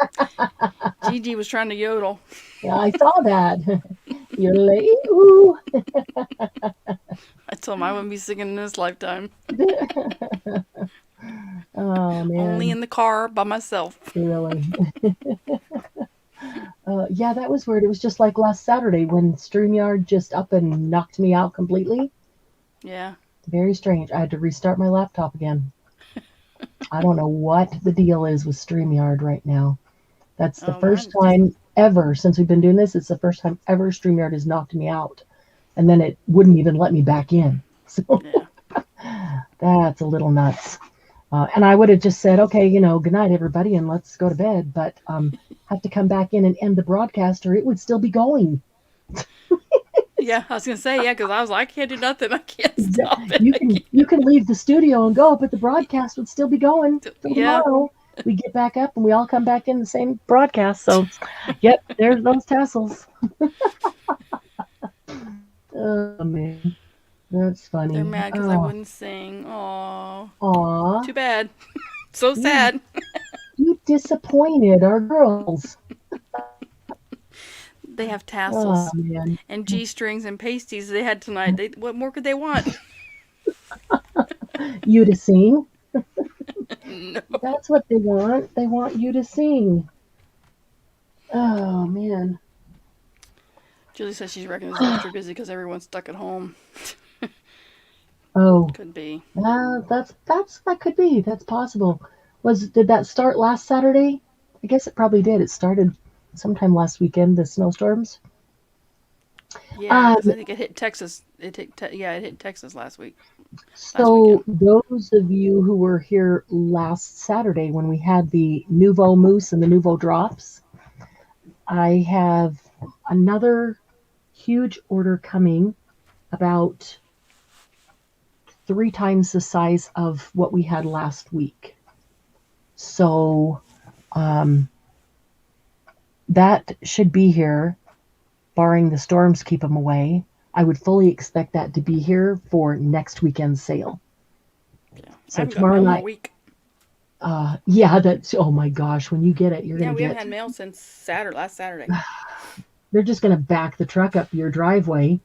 Gigi was trying to yodel. Yeah, I saw that. You're late. Ooh. I told him I wouldn't be singing in this lifetime. Oh, man. Only in the car by myself. Really? Yeah, that was weird. It was just like last Saturday when StreamYard just up and knocked me out completely. Yeah. Very strange. I had to restart my laptop again. I don't know what the deal is with StreamYard right now. That's the first time ever since we've been doing this. It's the first time ever StreamYard has knocked me out. And then it wouldn't even let me back in. So yeah. That's a little nuts. And I would have just said, okay, good night, everybody, and let's go to bed. But have to come back in and end the broadcast or it would still be going. Yeah, I was going to say, yeah, because I was like, I can't do nothing. I can't stop it. You can leave the studio and go, but the broadcast would still be going till tomorrow. We get back up and we all come back in the same broadcast. So, yep, there's those tassels. Oh, man. That's funny. They're mad because I wouldn't sing. Aww. Too bad. So sad. You disappointed our girls. They have tassels and G-strings and pasties they had tonight. What more could they want? You to sing? No. That's what they want. They want you to sing. Oh, man. Julie says she's reckoning it's extra busy because everyone's stuck at home. Oh. Could be. That could be. That's possible. Did that start last Saturday? I guess it probably did. It started sometime last weekend, the snowstorms. Yeah, I think it hit Texas. It hit Texas last week. So those of you who were here last Saturday when we had the Nuvo Moose and the Nuvo Drops, I have another huge order coming, about 3 times the size of what we had last week. So that should be here, barring the storms keep them away. I would fully expect that to be here for next weekend's sale. Yeah. I So haven't got tomorrow mail in a night, week. yeah, that's, oh my gosh, when you get it, you're Yeah, gonna we haven't get, had mail since Last Saturday. they're just gonna back the truck up your driveway,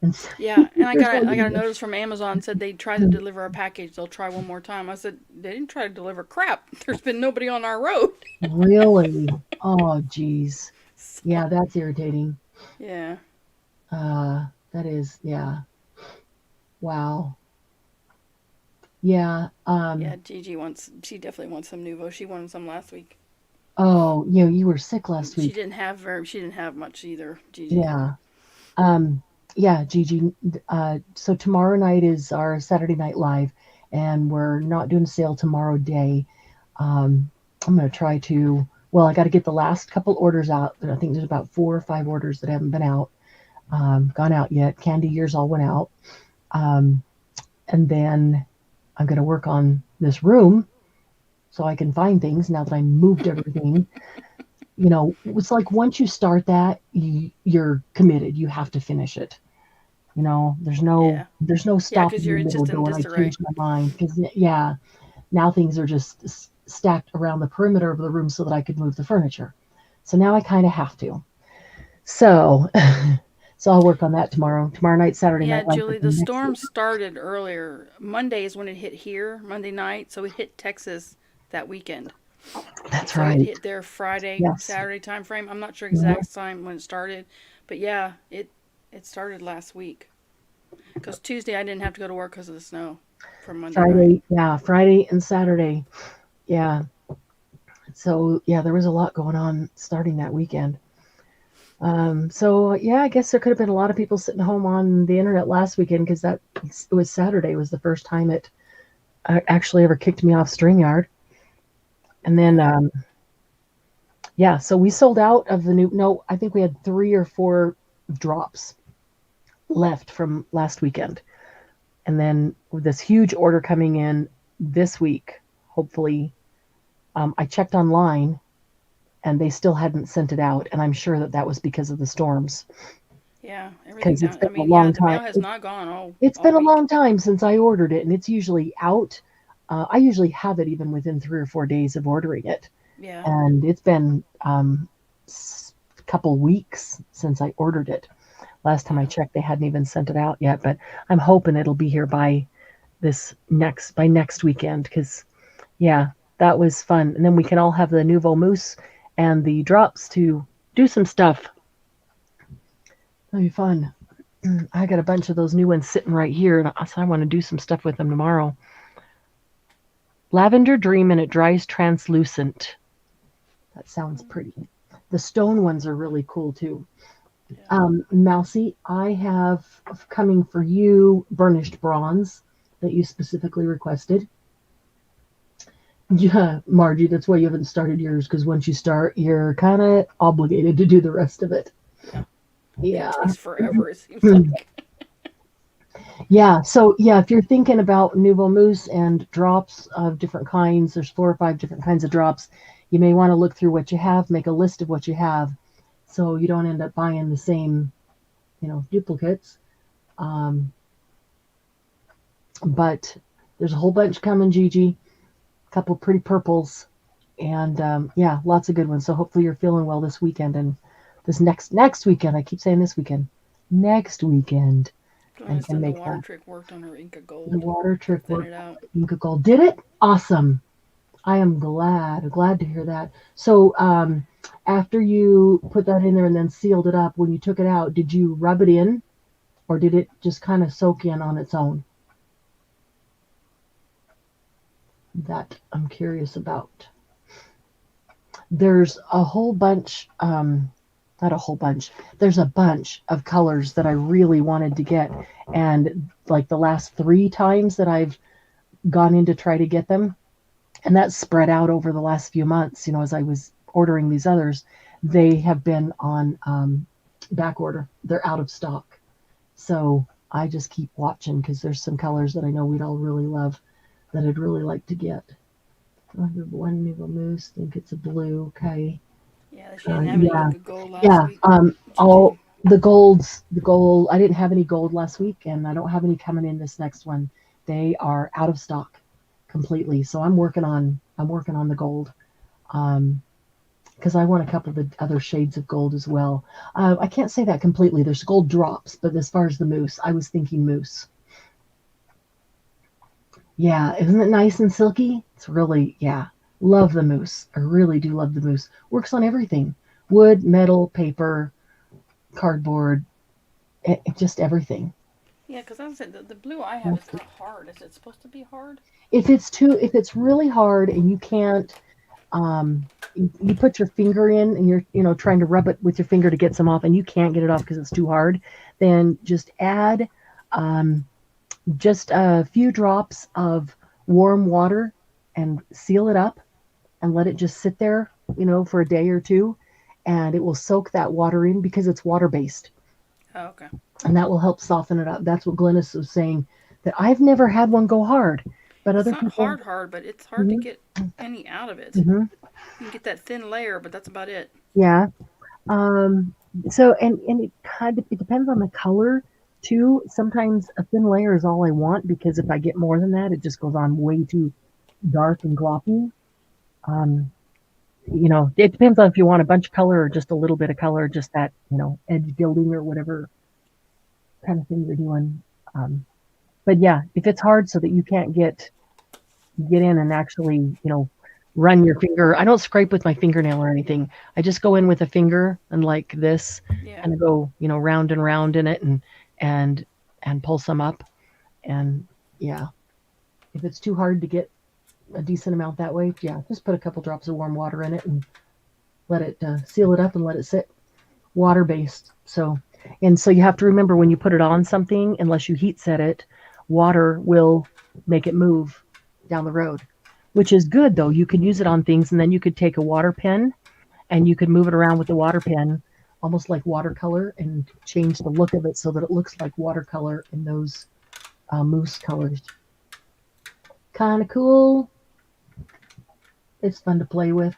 and Yeah, and there's I got a only, notice from Amazon said they tried to deliver our package. They'll try one more time. I said they didn't try to deliver crap. There's been nobody on our road. really, oh geez, So, yeah, that's irritating. yeah. That is, yeah, wow, yeah. Yeah, Gigi wants. She definitely wants some Nuvo. She wanted some last week. Oh, you were sick last She week. didn't have very. She didn't have much either. Gigi. Yeah. Um, yeah, Gigi. So tomorrow night is our Saturday Night Live, and we're not doing a sale tomorrow day. I'm gonna try to. Well, I got to get the last couple orders out. I think there's about 4 or 5 orders that haven't been out, gone out yet. Candy years all went out, um, and then I'm gonna work on this room so I can find things now that I moved everything. It's like once you start that, you're committed. You have to finish it. There's no Yeah. there's no Yeah, stopping because in you're the middle just in going, I disarray. changed my mind. Because, yeah, now things are just stacked around the perimeter of the room so that I could move the furniture. So now I kind of have to. So, so I'll work on that tomorrow. Tomorrow night, Saturday Yeah, night, like Julie, the next storm week. started earlier. Monday is when it hit here, Monday night. So it hit Texas that weekend. That's So it right. hit their Friday, Yes. Saturday time frame. I'm not sure Mhm. exact time when it started, but yeah, it started last week. Because Tuesday I didn't have to go to work because of the snow from Monday night. Friday, yeah, Friday and Saturday. Yeah. So, yeah, there was a lot going on starting that weekend. So yeah, I guess there could have been a lot of people sitting home on the internet last weekend because that it was Saturday was the first time it actually ever kicked me off StreamYard. And then Yeah. yeah, so we sold out of the new. No, I think we had 3 or 4 drops left from last weekend, and then with this huge order coming in this week, hopefully. I checked online and they still hadn't sent it out, and I'm sure that that was because of the storms Yeah, everything because it's down. been I a mean, yeah, long the time. mail has not gone It's all been a week. long time since I ordered it, and it's usually out. I usually have it even within 3 or 4 days of ordering it, Yeah. and it's been a couple weeks since I ordered it. Last time I Yeah. checked, they hadn't even sent it out yet, but I'm hoping it'll be here by next weekend because yeah, that was fun, and then we can all have the Nouveau Mousse and the drops to do some stuff. That'll be fun. I got a bunch of those new ones sitting right here, and I want to do some stuff with them tomorrow. Lavender Dream, and it dries translucent. That sounds pretty. The stone ones are really cool too. Yeah. Mousy, I have coming for you burnished bronze that you specifically requested. Yeah, Margie, that's why you haven't started yours because once you start, you're kind of obligated to do the rest of it. Yeah. Yeah, it Yeah. takes forever, it seems like. Yeah, so yeah, if you're thinking about Nouveau Mousse and drops of different kinds, there's 4 or 5 different kinds of drops. You may want to look through what you have, make a list of what you have, so you don't end up buying the same, duplicates. Um, but there's a whole bunch coming, Gigi. A couple pretty purples, and yeah, lots of good ones. So hopefully you're feeling well this weekend and this next weekend. I keep saying this weekend, next weekend, Glenna and can said the make water that. trick worked on her Inca The Gold water to trick thin work. it out. Inca Gold did it. Awesome. I am glad to hear that. So after you put that in there and then sealed it up, when you took it out, did you rub it in, or did it just kind of soak in on its own? That I'm curious about. There's a whole bunch, not a whole bunch, there's a bunch of colors that I really wanted to get. And like the last 3 times that I've gone in to try to get them, and that's spread out over the last few months, as I was ordering these others, they have been on back order. They're out of stock. So I just keep watching because there's some colors that I know we'd all really love that I'd really like to get. I have one new mousse. I think it's a blue. Okay. Yeah, she didn't have any Yeah. good gold last Yeah. week. All Gigi. the gold. I didn't have any gold last week, and I don't have any coming in this next one. They are out of stock completely. So I'm working on the gold. Um, because I want a couple of the other shades of gold as well. I can't say that completely. There's gold drops, but as far as the mousse, I was thinking mousse. Yeah, isn't it nice and silky? It's really, yeah. Love the mousse. I really do love the mousse. Works on everything: wood, metal, paper, cardboard, just everything. Yeah, because I was saying the blue I have is kind of hard. Is it supposed to be hard? If it's really hard and you can't, you put your finger in and you're, trying to rub it with your finger to get some off and you can't get it off because it's too hard, then just add, um, just a few drops of warm water and seal it up and let it just sit there, for a day or two, and it will soak that water in because it's water based, Oh, okay. and that will help soften it up. That's what Glennis was saying. That I've never had one go hard, but It's other not people. hard, but it's hard to Hmm. get any out of it. Hmm. You can get that thin layer, but that's about it. Yeah. Um, so and it depends on the color too. Sometimes a thin layer is all I want because if I get more than that, it just goes on way too dark and gloppy. Um, it depends on if you want a bunch of color or just a little bit of color, just that, edge gilding or whatever kind of thing you're doing. But yeah, if it's hard so that you can't get in and actually, run your finger. I don't scrape with my fingernail or anything. I just go in with a finger and like this, Yeah. and I go, round and round in it and and pull some up. And yeah, if it's too hard to get a decent amount that way, yeah, just put a couple drops of warm water in it and let it seal it up and let it sit. Water based. So you have to remember when you put it on something, unless you heat set it, water will make it move down the road, which is good though. You can use it on things, and then you could take a water pen and you could move it around with the water pen, almost like watercolor, and change the look of it so that it looks like watercolor in those mousse colors. Kind of cool. It's fun to play with.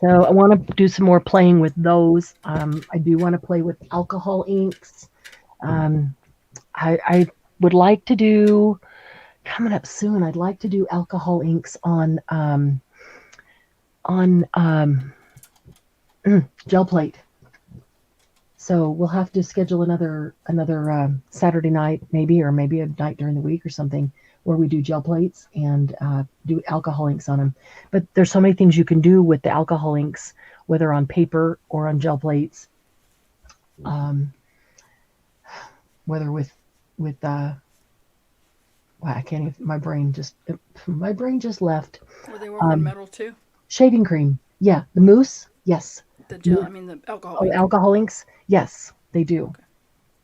So I want to do some more playing with those. I do want to play with alcohol inks. Um, I would like to do coming up soon. I'd like to do alcohol inks on gel plate. So we'll have to schedule another Saturday night, maybe, or maybe a night during the week or something, where we do gel plates and do alcohol inks on them. But there's so many things you can do with the alcohol inks, whether on paper or on gel plates. Um, whether with wow, I can't even. My brain just left. Were they working Um, metal too? Shaving cream, yeah. The mousse, yes. The gel, Mousse, I mean the alcohol oh, ink. alcohol inks, yes, they do. Okay.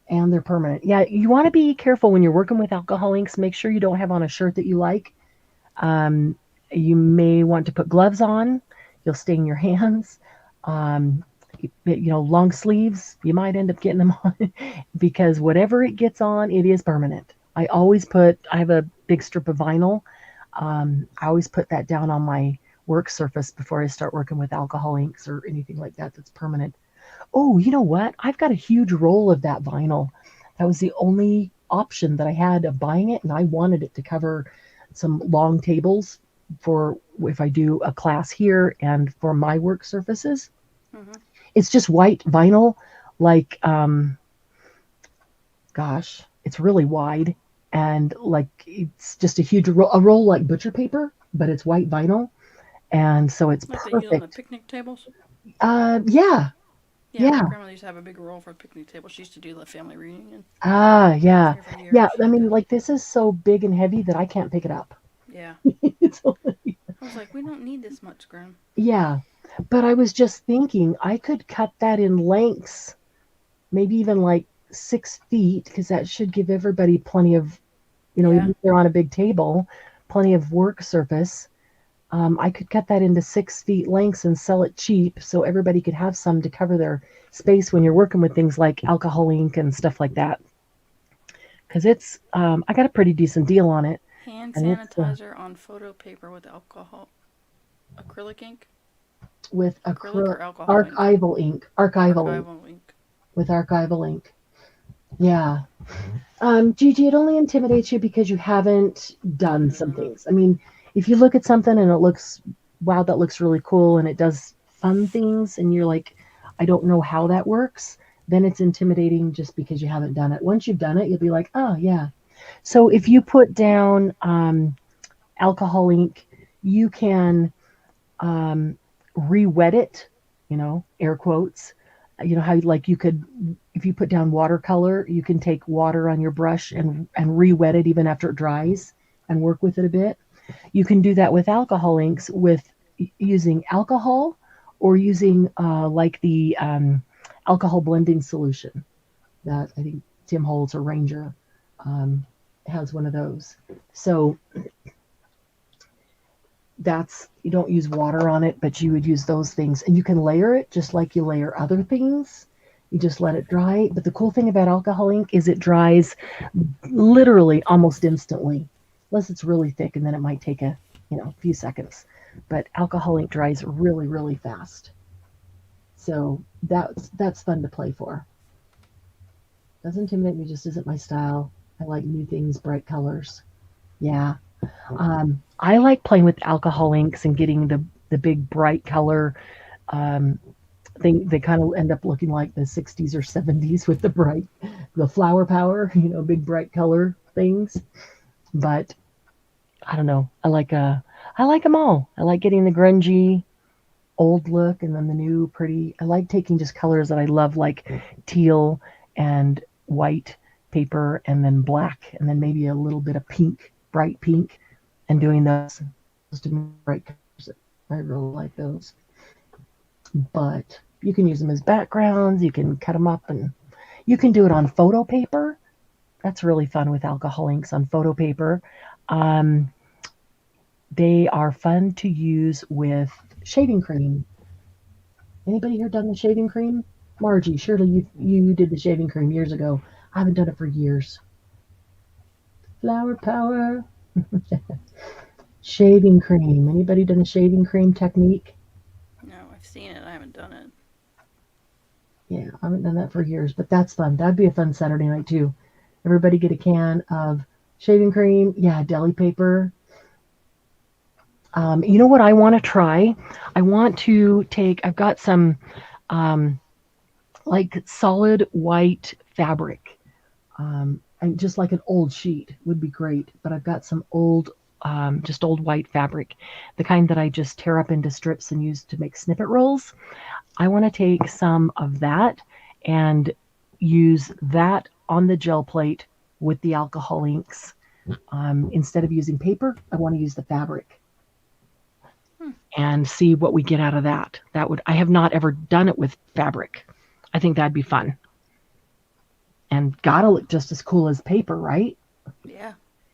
And they're permanent. Yeah, you want to be careful when you're working with alcohol inks. Make sure you don't have on a shirt that you like. Um, you may want to put gloves on. You'll stain your hands. Um, long sleeves. You might end up getting them on because whatever it gets on, it is permanent. I have a big strip of vinyl. I always put that down on my work surface before I start working with alcohol inks or anything like that that's permanent. Oh, you know what? I've got a huge roll of that vinyl. That was the only option that I had of buying it, and I wanted it to cover some long tables for if I do a class here and for my work surfaces. Hmm. It's just white vinyl, like gosh, it's really wide, and like it's just a roll like butcher paper, but it's white vinyl, and so it's Like they use on the perfect. picnic tables. Yeah, Yeah, my yeah. grandmother used to have a big roll for a picnic table. She used to do the family reunion Yeah. every year. Yeah, She I did mean, that. like, this is so big and heavy that I can't pick it up. Yeah. It's only- I was like, we don't need this much, Graham. yeah, but I was just thinking I could cut that in lengths, maybe even like 6 feet, because that should give everybody plenty of, Yeah. even if they're on a big table, plenty of work surface. I could cut that into 6 feet lengths and sell it cheap so everybody could have some to cover their space when you're working with things like alcohol ink and stuff like that. Because I got a pretty decent deal on it. Hand And it's sanitizer on photo paper with acrylic ink? with Acrylic or alcohol ink? archival ink. Archival ink. Archival ink. With archival ink. Yeah. Gigi, it only intimidates you because you haven't done some things. I mean, if you look at something and it looks, wow, that looks really cool and it does fun things and you're like, I don't know how that works, then it's intimidating just because you haven't done it. Once you've done it, you'll be like, oh, yeah. So if you put down alcohol ink, you can re-wet it, air quotes. You know how like you could, if you put down watercolor, you can take water on your brush and re-wet it even after it dries and work with it a bit. You can do that with alcohol inks with using alcohol or using like the alcohol blending solution that I think Tim Holtz or Ranger has one of those. So you don't use water on it, but you would use those things. And you can layer it just like you layer other things. You just let it dry. But the cool thing about alcohol ink is it dries literally almost instantly, unless it's really thick, and then it might take a few seconds. But alcohol ink dries really, really fast. So that's fun to play for. Doesn't intimidate me, just isn't my style. I like new things, bright colors. Yeah. I like playing with alcohol inks and getting the big bright color thing. They kind of end up looking like the 60s or 70s with the flower power, big bright color things. But I don't know. I like them all. I like getting the grungy old look and then the new pretty. I like taking just colors that I love, like teal and white paper and then black and then maybe a little bit of pink, bright pink, and doing those bright colors. I really like those. But you can use them as backgrounds. You can cut them up and you can do it on photo paper. That's really fun with alcohol inks on photo paper. They are fun to use with shaving cream. Anybody here done the shaving cream? Margie, surely you did the shaving cream years ago. I haven't done it for years. Flower power. Shaving cream. Anybody done a shaving cream technique? No, I've seen it. I haven't done it. Yeah, I haven't done that for years, but that's fun. That'd be a fun Saturday night too. Everybody get a can of shaving cream. Yeah, deli paper. You know what I want to try? I want to I've got some like solid white fabric. And just like an old sheet would be great, but I've got some old white fabric, the kind that I just tear up into strips and use to make snippet rolls. I want to take some of that and use that on the gel plate with the alcohol inks. Instead of using paper, I want to use the fabric and see what we get out of that. I have not ever done it with fabric. I think that'd be fun. And gotta look just as cool as paper, right? Yeah.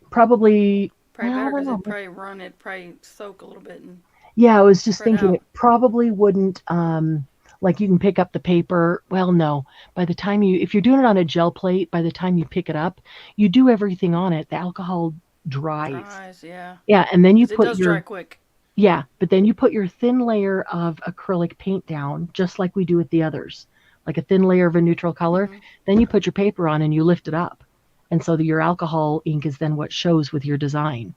Probably better because it'd probably soak a little bit. Yeah, I was just thinking it probably wouldn't, like you can pick up the paper. Well, no. If you're doing it on a gel plate, by the time you pick it up, you do everything on it. The alcohol dries. Yeah. Yeah, and then you put it does dry quick. Yeah, but then you put your thin layer of acrylic paint down, just like we do with the others, like a thin layer of a neutral color. Mm-hmm. Then you put your paper on and you lift it up. And so your alcohol ink is then what shows with your design.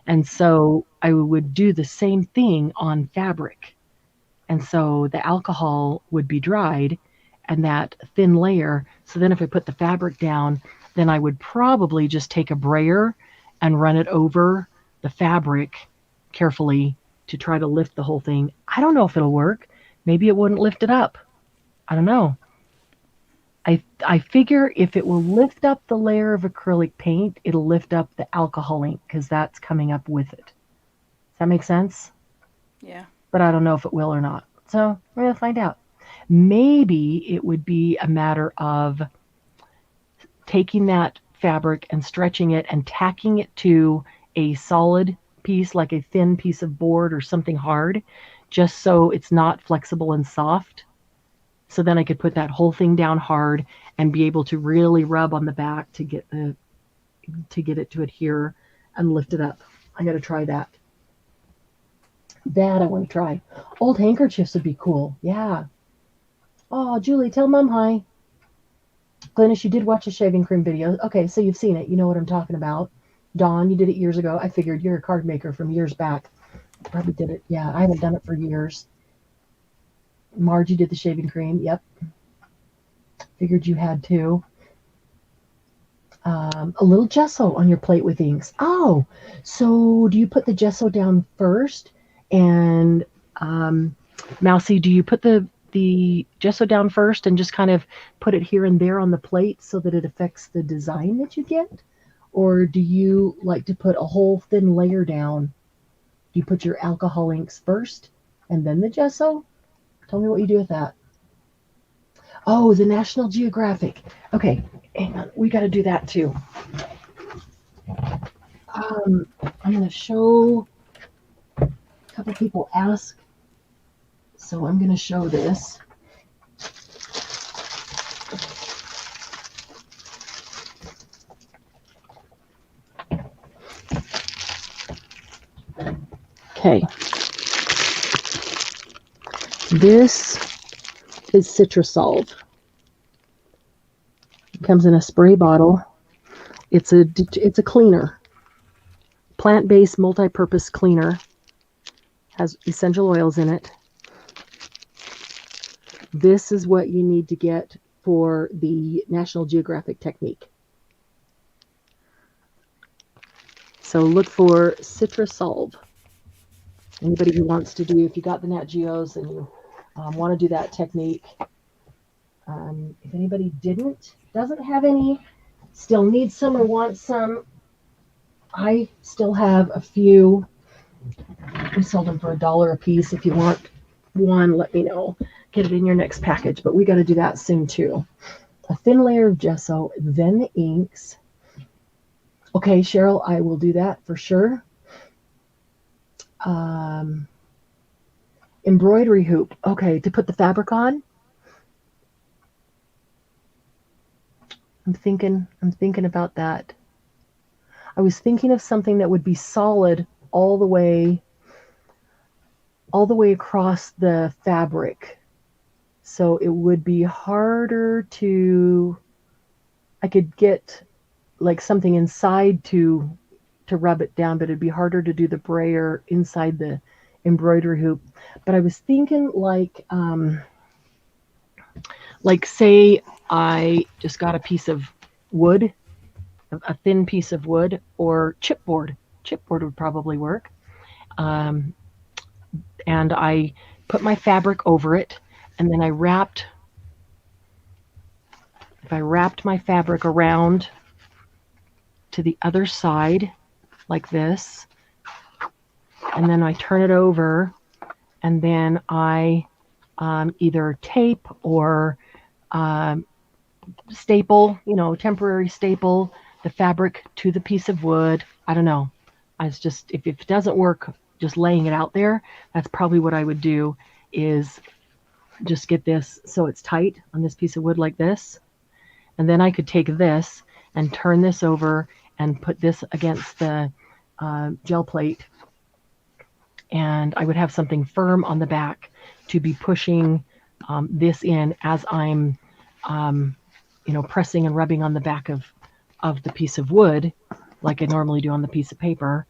And so I would do the same thing on fabric. And so the alcohol would be dried and that thin layer. So then if I put the fabric down, then I would probably just take a brayer and run it over the fabric carefully to try to lift the whole thing. I don't know if it'll work. Maybe it wouldn't lift it up. I don't know. I figure if it will lift up the layer of acrylic paint, it'll lift up the alcohol ink because that's coming up with it. Does that make sense? Yeah. But I don't know if it will or not. So we're going to find out. Maybe it would be a matter of taking that fabric and stretching it and tacking it to a solid piece, like a thin piece of board or something hard, just so it's not flexible and soft. So then I could put that whole thing down hard and be able to really rub on the back to get it to adhere and lift it up. I got to try that. That I want to try. Old handkerchiefs would be cool. Yeah. Oh, Julie, tell Mom hi. Glennis, you did watch a shaving cream video. Okay, so you've seen it. You know what I'm talking about. Dawn, you did it years ago. I figured you're a card maker from years back. Probably did it. Yeah, I haven't done it for years. Margie did the shaving cream. Yep. Figured you had too. A little gesso on your plate with inks. Oh, so do you put the gesso down first? And Mousy, do you put the gesso down first and just kind of put it here and there on the plate so that it affects the design that you get? Or do you like to put a whole thin layer down? Do you put your alcohol inks first and then the gesso? Tell me what you do with that. Oh, the National Geographic. Okay, hang on. We got to do that too. I'm going to show a couple people ask. So I'm going to show this. Okay. This is Citrusolve. It comes in a spray bottle. It's a cleaner. Plant-based multi-purpose cleaner. Has essential oils in it. This is what you need to get for the National Geographic technique. So look for Citrusolve. Anybody who wants to do, if you got the Nat Geos and you want to do that technique. If anybody doesn't have any, still needs some or wants some, I still have a few. We sold them for $1 a piece. If you want one, let me know. Get it in your next package, but we got to do that soon too. A thin layer of gesso, then the inks. Okay, Cheryl, I will do that for sure. Embroidery hoop. Okay, to put the fabric on. I'm thinking about that. I was thinking of something that would be solid all the way across the fabric. So it would be harder to, I could get like something inside to rub it down, but it'd be harder to do the brayer inside the embroidery hoop. But I was thinking like say I just got a piece of wood, a thin piece of wood, or chipboard. Chipboard would probably work. And I put my fabric over it, and then if I wrapped my fabric around to the other side like this, and then I turn it over, and then I either tape or staple, temporary staple the fabric to the piece of wood. I don't know. If it doesn't work, just laying it out there, that's probably what I would do, is just get this so it's tight on this piece of wood like this. And then I could take this and turn this over and put this against the gel plate. And I would have something firm on the back to be pushing this in as I'm, pressing and rubbing on the back of the piece of wood like I normally do on the piece of paper.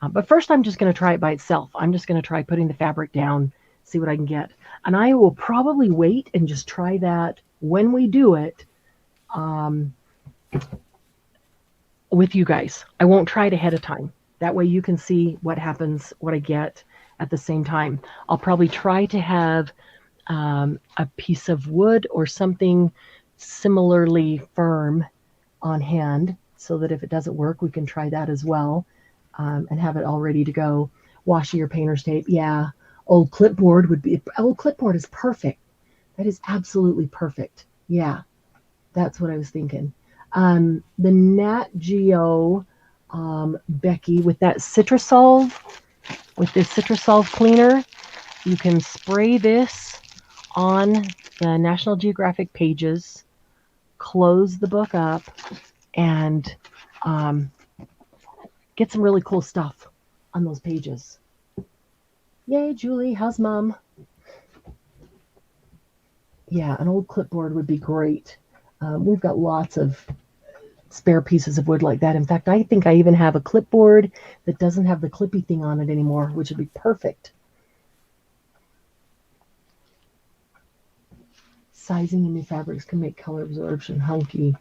But first I'm just going to try it by itself. I'm just going to try putting the fabric down, see what I can get. And I will probably wait and just try that when we do it with you guys. I won't try it ahead of time. That way you can see what happens, what I get at the same time. I'll probably try to have a piece of wood or something similarly firm on hand so that if it doesn't work, we can try that as well, and have it all ready to go. Washi or painter's tape. Yeah. Old clipboard is perfect. That is absolutely perfect. Yeah. That's what I was thinking. The Nat Geo, Becky, with that Citrusolve, with this Citrusolve cleaner, you can spray this on the National Geographic pages, close the book up, and get some really cool stuff on those pages. Yay, Julie, how's mom? Yeah, an old clipboard would be great. We've got lots of spare pieces of wood like that. In fact, I think I even have a clipboard that doesn't have the clippy thing on it anymore, which would be perfect. Sizing in new fabrics can make color absorption wonky.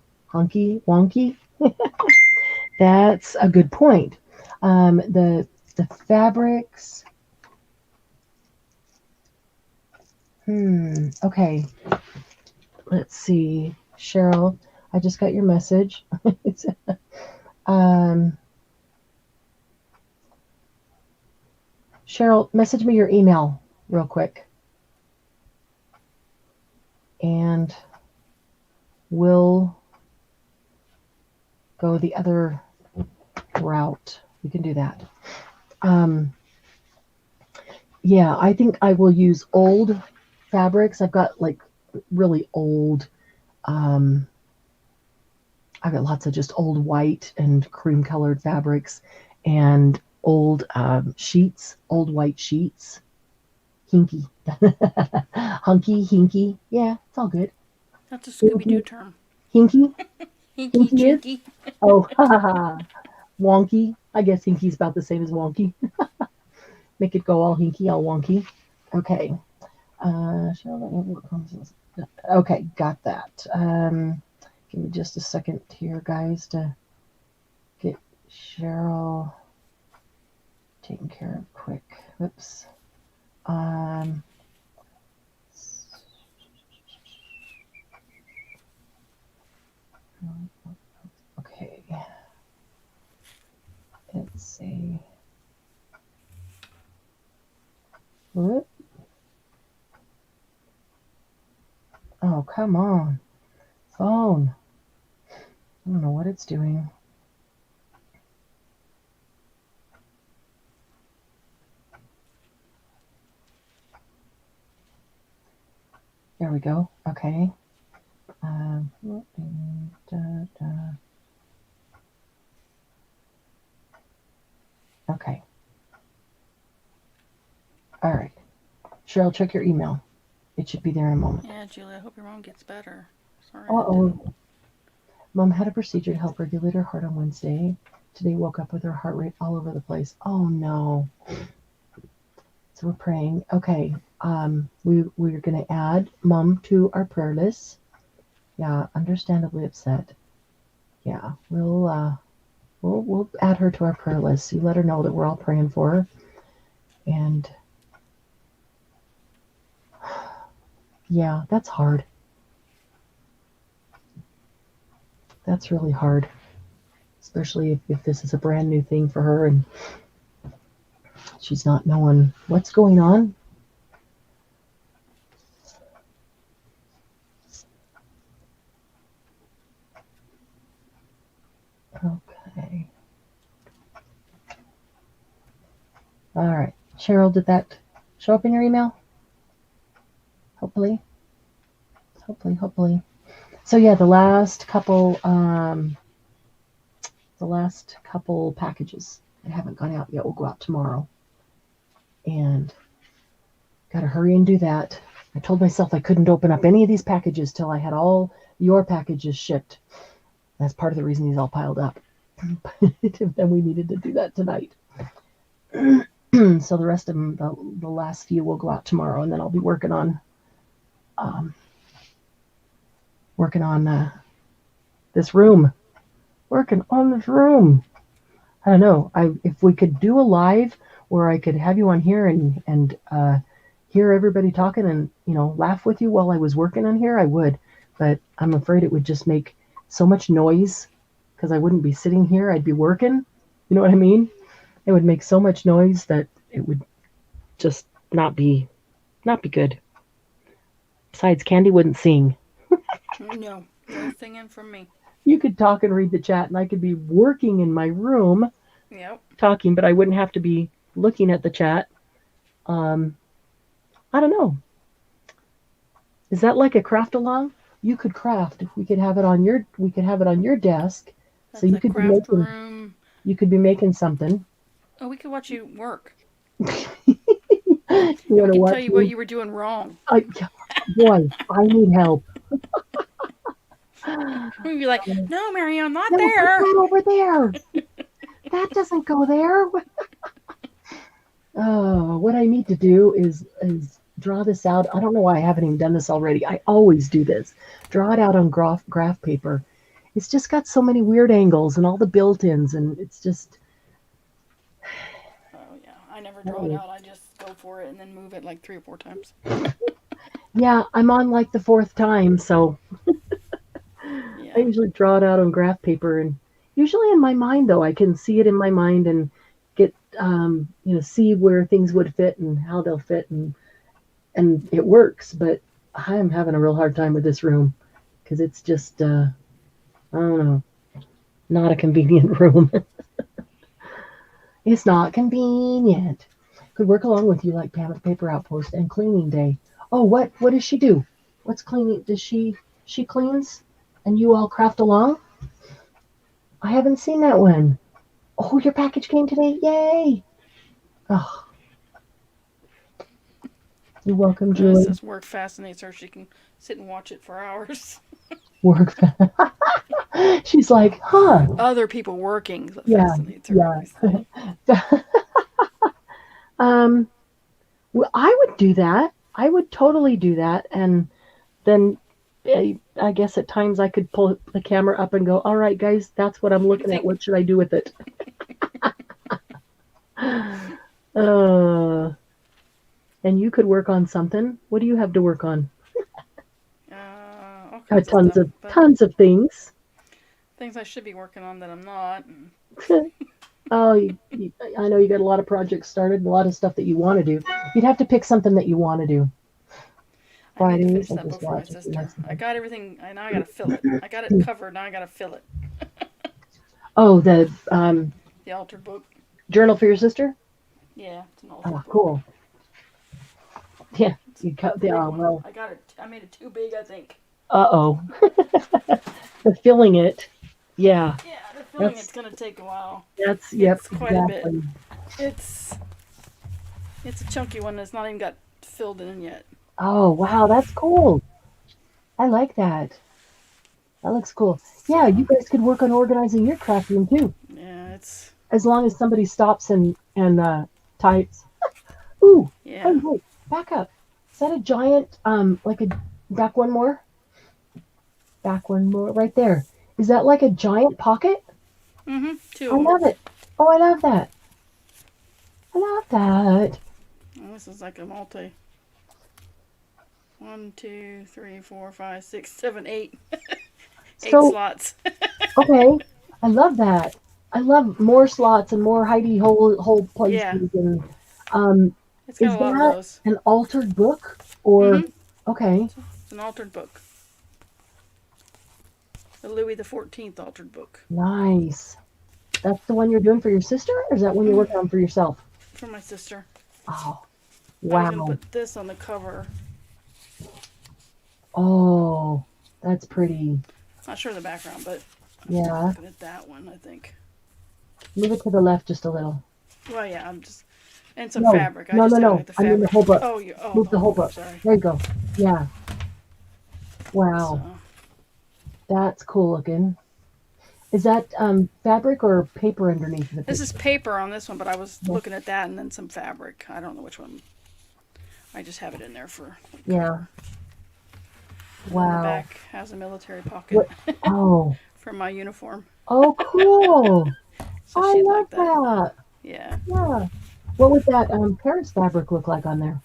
That's a good point. The fabrics. Okay. Let's see, Cheryl. I just got your message. Cheryl, message me your email real quick, and we'll go the other route. We can do that. Yeah, I think I will use old fabrics. I've got like really old, I've got lots of just old white and cream colored fabrics and old sheets, old white sheets. Hinky. Hinky. Yeah, it's all good. That's a Scooby-Doo term. Hinky? Hinky, chinky. Oh, wonky. I guess hinky's about the same as wonky. Make it go all hinky, all wonky. Okay. Okay, got that. Give me just a second here, guys, to get Cheryl taken care of quick. Whoops. Okay. Let's see. What? Oh, come on. Phone. I don't know what it's doing. There we go. Okay. Okay. All right. Cheryl, check your email. It should be there in a moment. Yeah, Julie, I hope your mom gets better. Sorry. Uh-oh. Mom had a procedure to help regulate her heart on Wednesday. Today woke up with her heart rate all over the place. Oh no. So we're praying. Okay. We're gonna add Mom to our prayer list. Yeah, understandably upset. Yeah, we'll add her to our prayer list. You let her know that we're all praying for her. And yeah, that's hard. That's really hard, especially if this is a brand new thing for her and she's not knowing what's going on. Okay. All right. Cheryl, did that show up in your email? Hopefully. So yeah, the last couple packages that haven't gone out yet will go out tomorrow. And gotta hurry and do that. I told myself I couldn't open up any of these packages till I had all your packages shipped. That's part of the reason these all piled up. Then we needed to do that tonight. So the rest of them, the last few will go out tomorrow, and then I'll be working on this room. I don't know. If we could do a live where I could have you on here and hear everybody talking and laugh with you while I was working on here, I would. But I'm afraid it would just make so much noise because I wouldn't be sitting here. I'd be working. You know what I mean? It would make so much noise that it would just not be good. Besides, Candy wouldn't sing. No singing from me. You could talk and read the chat, and I could be working in my room, talking, but I wouldn't have to be looking at the chat. I don't know. Is that like a craft along? You could craft. We could have it on your desk. That's so you could craft room. You could be making something. Oh, we could watch you work. You We want to can watch tell you what me? you were doing wrong. Boy, I need help. We'd be like, no, Marianne, not No, put there. that over there. That doesn't go there. Oh, what I need to do is draw this out. I don't know why I haven't even done this already. I always do this. Draw it out on graph paper. It's just got so many weird angles and all the built-ins, and it's just Oh, yeah. I never draw it out. I just go for it and then move it like 3 or 4 times. yeah. I'm on like the fourth time, so I Yeah. usually draw it out on graph paper, and usually in my mind though I can see it in my mind and get see where things would fit and how they'll fit, and it works. But I am having a real hard time with this room because it's just I don't know, not a convenient room. It's not convenient. Could work along with you like Pam at Paper Outpost and cleaning day. Oh, what does she do? What's cleaning? Does she cleans and you all craft along? I haven't seen that one. Oh, your package came today. Yay. Oh, you're welcome, It Julie. says work fascinates her. She can sit and watch it for hours. Work. She's like, huh? Other people working Yeah, fascinates her. yeah. Well, I would do that. I would totally do that, and then I guess at times I could pull the camera up and go, "All right, guys, that's what I'm looking at. What should I do with it?" And you could work on something. What do you have to work on? All kinds Tons stuff, of tons of things. things I should be working on that I'm not. Oh, I know you got a lot of projects started, and a lot of stuff that you want to do. You'd have to pick something that you want to do. I need to Fridays, finish I that just book for my watch it. sister. I got everything, and now I gotta fill it. I got it covered, now I gotta fill it. Oh, the The altered book. journal for your sister? Yeah, it's an altered Oh, book. cool. Yeah, It's you a cut. big Yeah, one. well. I got it. I made it too big, I think. Uh-oh. The filling it. Yeah, Yeah, the filling That's- it's gonna take a while. that's yep, It's quite a bit. exactly. It's a chunky one that's not even got filled in yet. Oh, wow, that's cool. I like that. That looks cool. Yeah, you guys could work on organizing your craft room too, Yeah, it's as long as somebody stops and types. Ooh, yeah. hey, wait, back up. Is that a giant like a back one more? Back one more right there. Is that like a giant pocket? Two I of them. love it. Oh, I love that. I love that. Oh, this is like a multi. 1, 2, 3, 4, 5, 6, 7, 8. 8 So, slots. okay, I love that. I love more slots and more hidey hole places. Yeah. And It's got is a lot of that those. an altered book or okay? It's an altered book. The Louis XIV altered book. Nice. That's the one you're doing for your sister, or is that one you're working on for yourself? For my sister. Oh, I was wow. gonna put this on the cover. Oh, that's pretty. Not sure of the background, but Yeah. I'm looking at that one, I think. Move it to the left just a little. Well, yeah, I'm just and some No, fabric. I no, just no, haven't no. got the I mean fabric. the whole book. Oh, you. Oh, Move the whole book. Sorry. There you go. Yeah. Wow, So, that's cool looking. Is that fabric or paper underneath the this picture? is paper on this one, but I was looking at that and then some fabric. I don't know which one. I just have it in there for. Yeah. And Wow. the back has a military pocket Oh. for my uniform. Oh, cool. So I she'd love like that. that. Yeah. Yeah. What would that Paris fabric look like on there?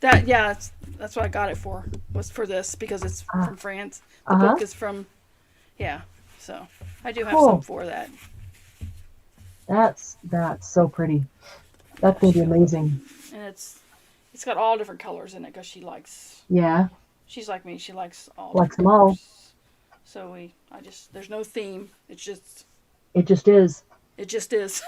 That's what I got it for. Was for this because it's from France. The Uh-huh. book is from. Yeah. So I do have Cool. some for that. That's so pretty. That's gonna be amazing. And it's got all different colors in it because she likes. Yeah. She's like me. She likes all. Likes different them all. colors. So there's no theme. It just is. It just is.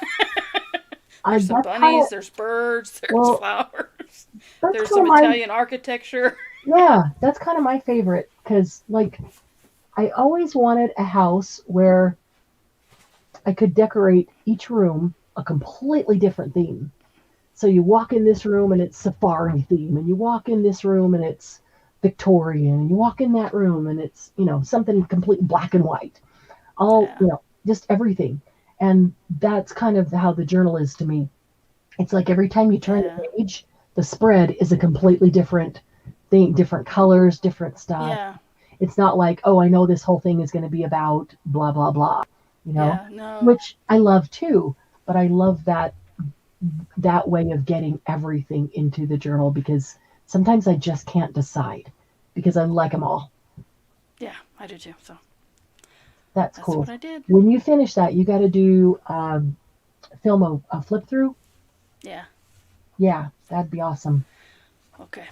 There's some that's bunnies. kinda- There's birds. There's Well, flowers. that's There's kinda some my- Italian architecture. Yeah, that's kind of my favorite because, like, I always wanted a house where I could decorate each room a completely different theme. So you walk in this room and it's safari theme, and you walk in this room and it's Victorian, and you walk in that room and it's, something complete black and white. All, Yeah. just everything. And that's kind of how the journal is to me. It's like every time you turn Yeah. the page, the spread is a completely different thing, different colors, different stuff. Yeah. It's not like, oh, I know this whole thing is going to be about blah, blah, blah, Yeah. No. which I love too. But I love that way of getting everything into the journal, because sometimes I just can't decide because I like them all. Yeah, I do too. So That's that's cool. what I did. When you finish that, you got to do film a flip through. Yeah. Yeah, that'd be awesome. Okay.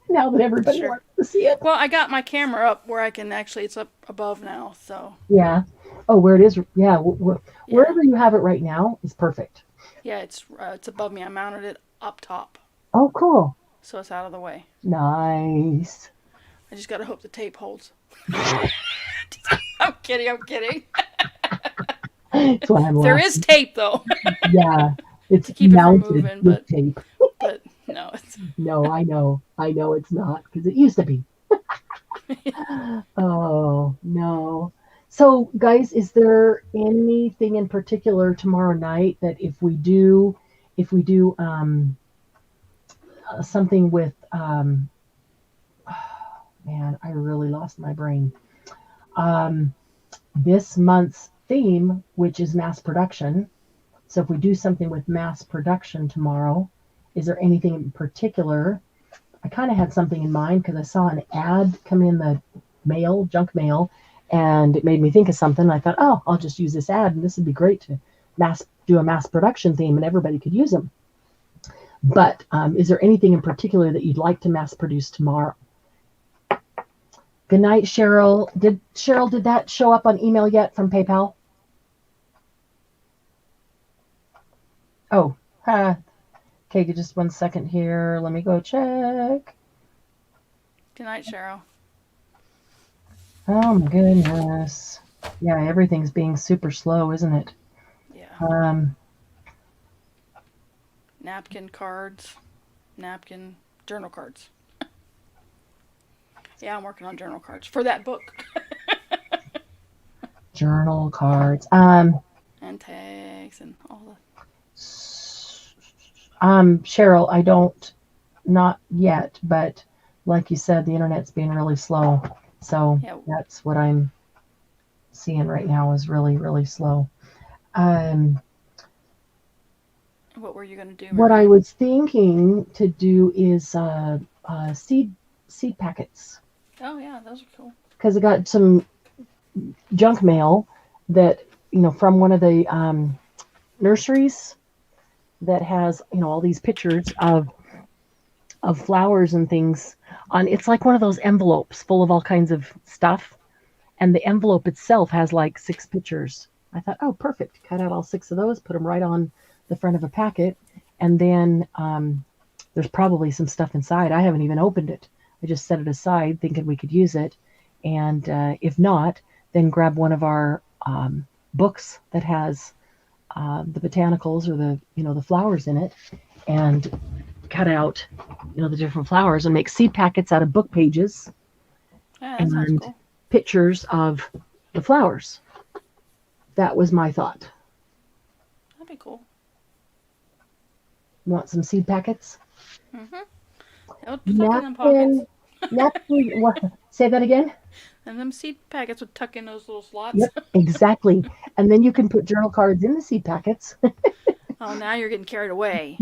Now that everybody Sure. wants to see it. Well, I got my camera up where I can actually. It's up above now. So Yeah. Oh, where it is. Yeah. yeah. Wherever you have it right now is perfect. Yeah. It's above me. I mounted it up top, Oh, cool. so it's out of the way. Nice. I just gotta hope the tape holds. I'm kidding. I'm kidding. That's why I'm There laughing. is tape though, Yeah. It's to keep it from mounted moving, with but tape. but no, it's No, I know. I know it's not, because it used to be. Oh, no. So, guys, is there anything in particular tomorrow night that if we do something with man, I really lost my brain. Um, this month's theme, which is mass production. So if we do something with mass production tomorrow, is there anything in particular? I kind of had something in mind because I saw an ad come in the mail, junk mail, and it made me think of something. I thought, oh, I'll just use this ad, and this would be great to do a mass production theme, and everybody could use them. But is there anything in particular that you'd like to mass produce tomorrow? Good night, Cheryl. Did that show up on email yet from PayPal? Oh, okay, just 1 second here. Let me go check. good night, Cheryl. Oh my goodness. Yeah, everything's being super slow, isn't it? Yeah. Napkin cards, journal cards. Yeah, I'm working on journal cards for that book. Journal cards. And tags and all the. Cheryl, I don't, not yet, but like you said, the internet's being really slow. So Yeah. that's what I'm seeing right now is really, really slow. What were you gonna do? What Maria? I was thinking to do is seed packets, Oh yeah, those are cool. because I got some junk mail that from one of the nurseries that has all these pictures of flowers and things on. It's like one of those envelopes full of all kinds of stuff, and the envelope itself has like 6 pictures. I thought, oh, perfect. Cut out all 6 of those, put them right on the front of a packet, and then there's probably some stuff inside. I haven't even opened it. I just set it aside thinking we could use it, and if not, then grab one of our books that has the botanicals or the flowers in it, and cut out the different flowers and make seed packets out of book pages Yeah, that sounds and cool. pictures of the flowers. That was my thought. That'd be cool. Want some seed packets? That would tuck in them pockets. Napkin. What? Say that again. And them seed packets would tuck in those little slots. Yep, exactly. And then you can put journal cards in the seed packets. Oh, now you're getting carried away.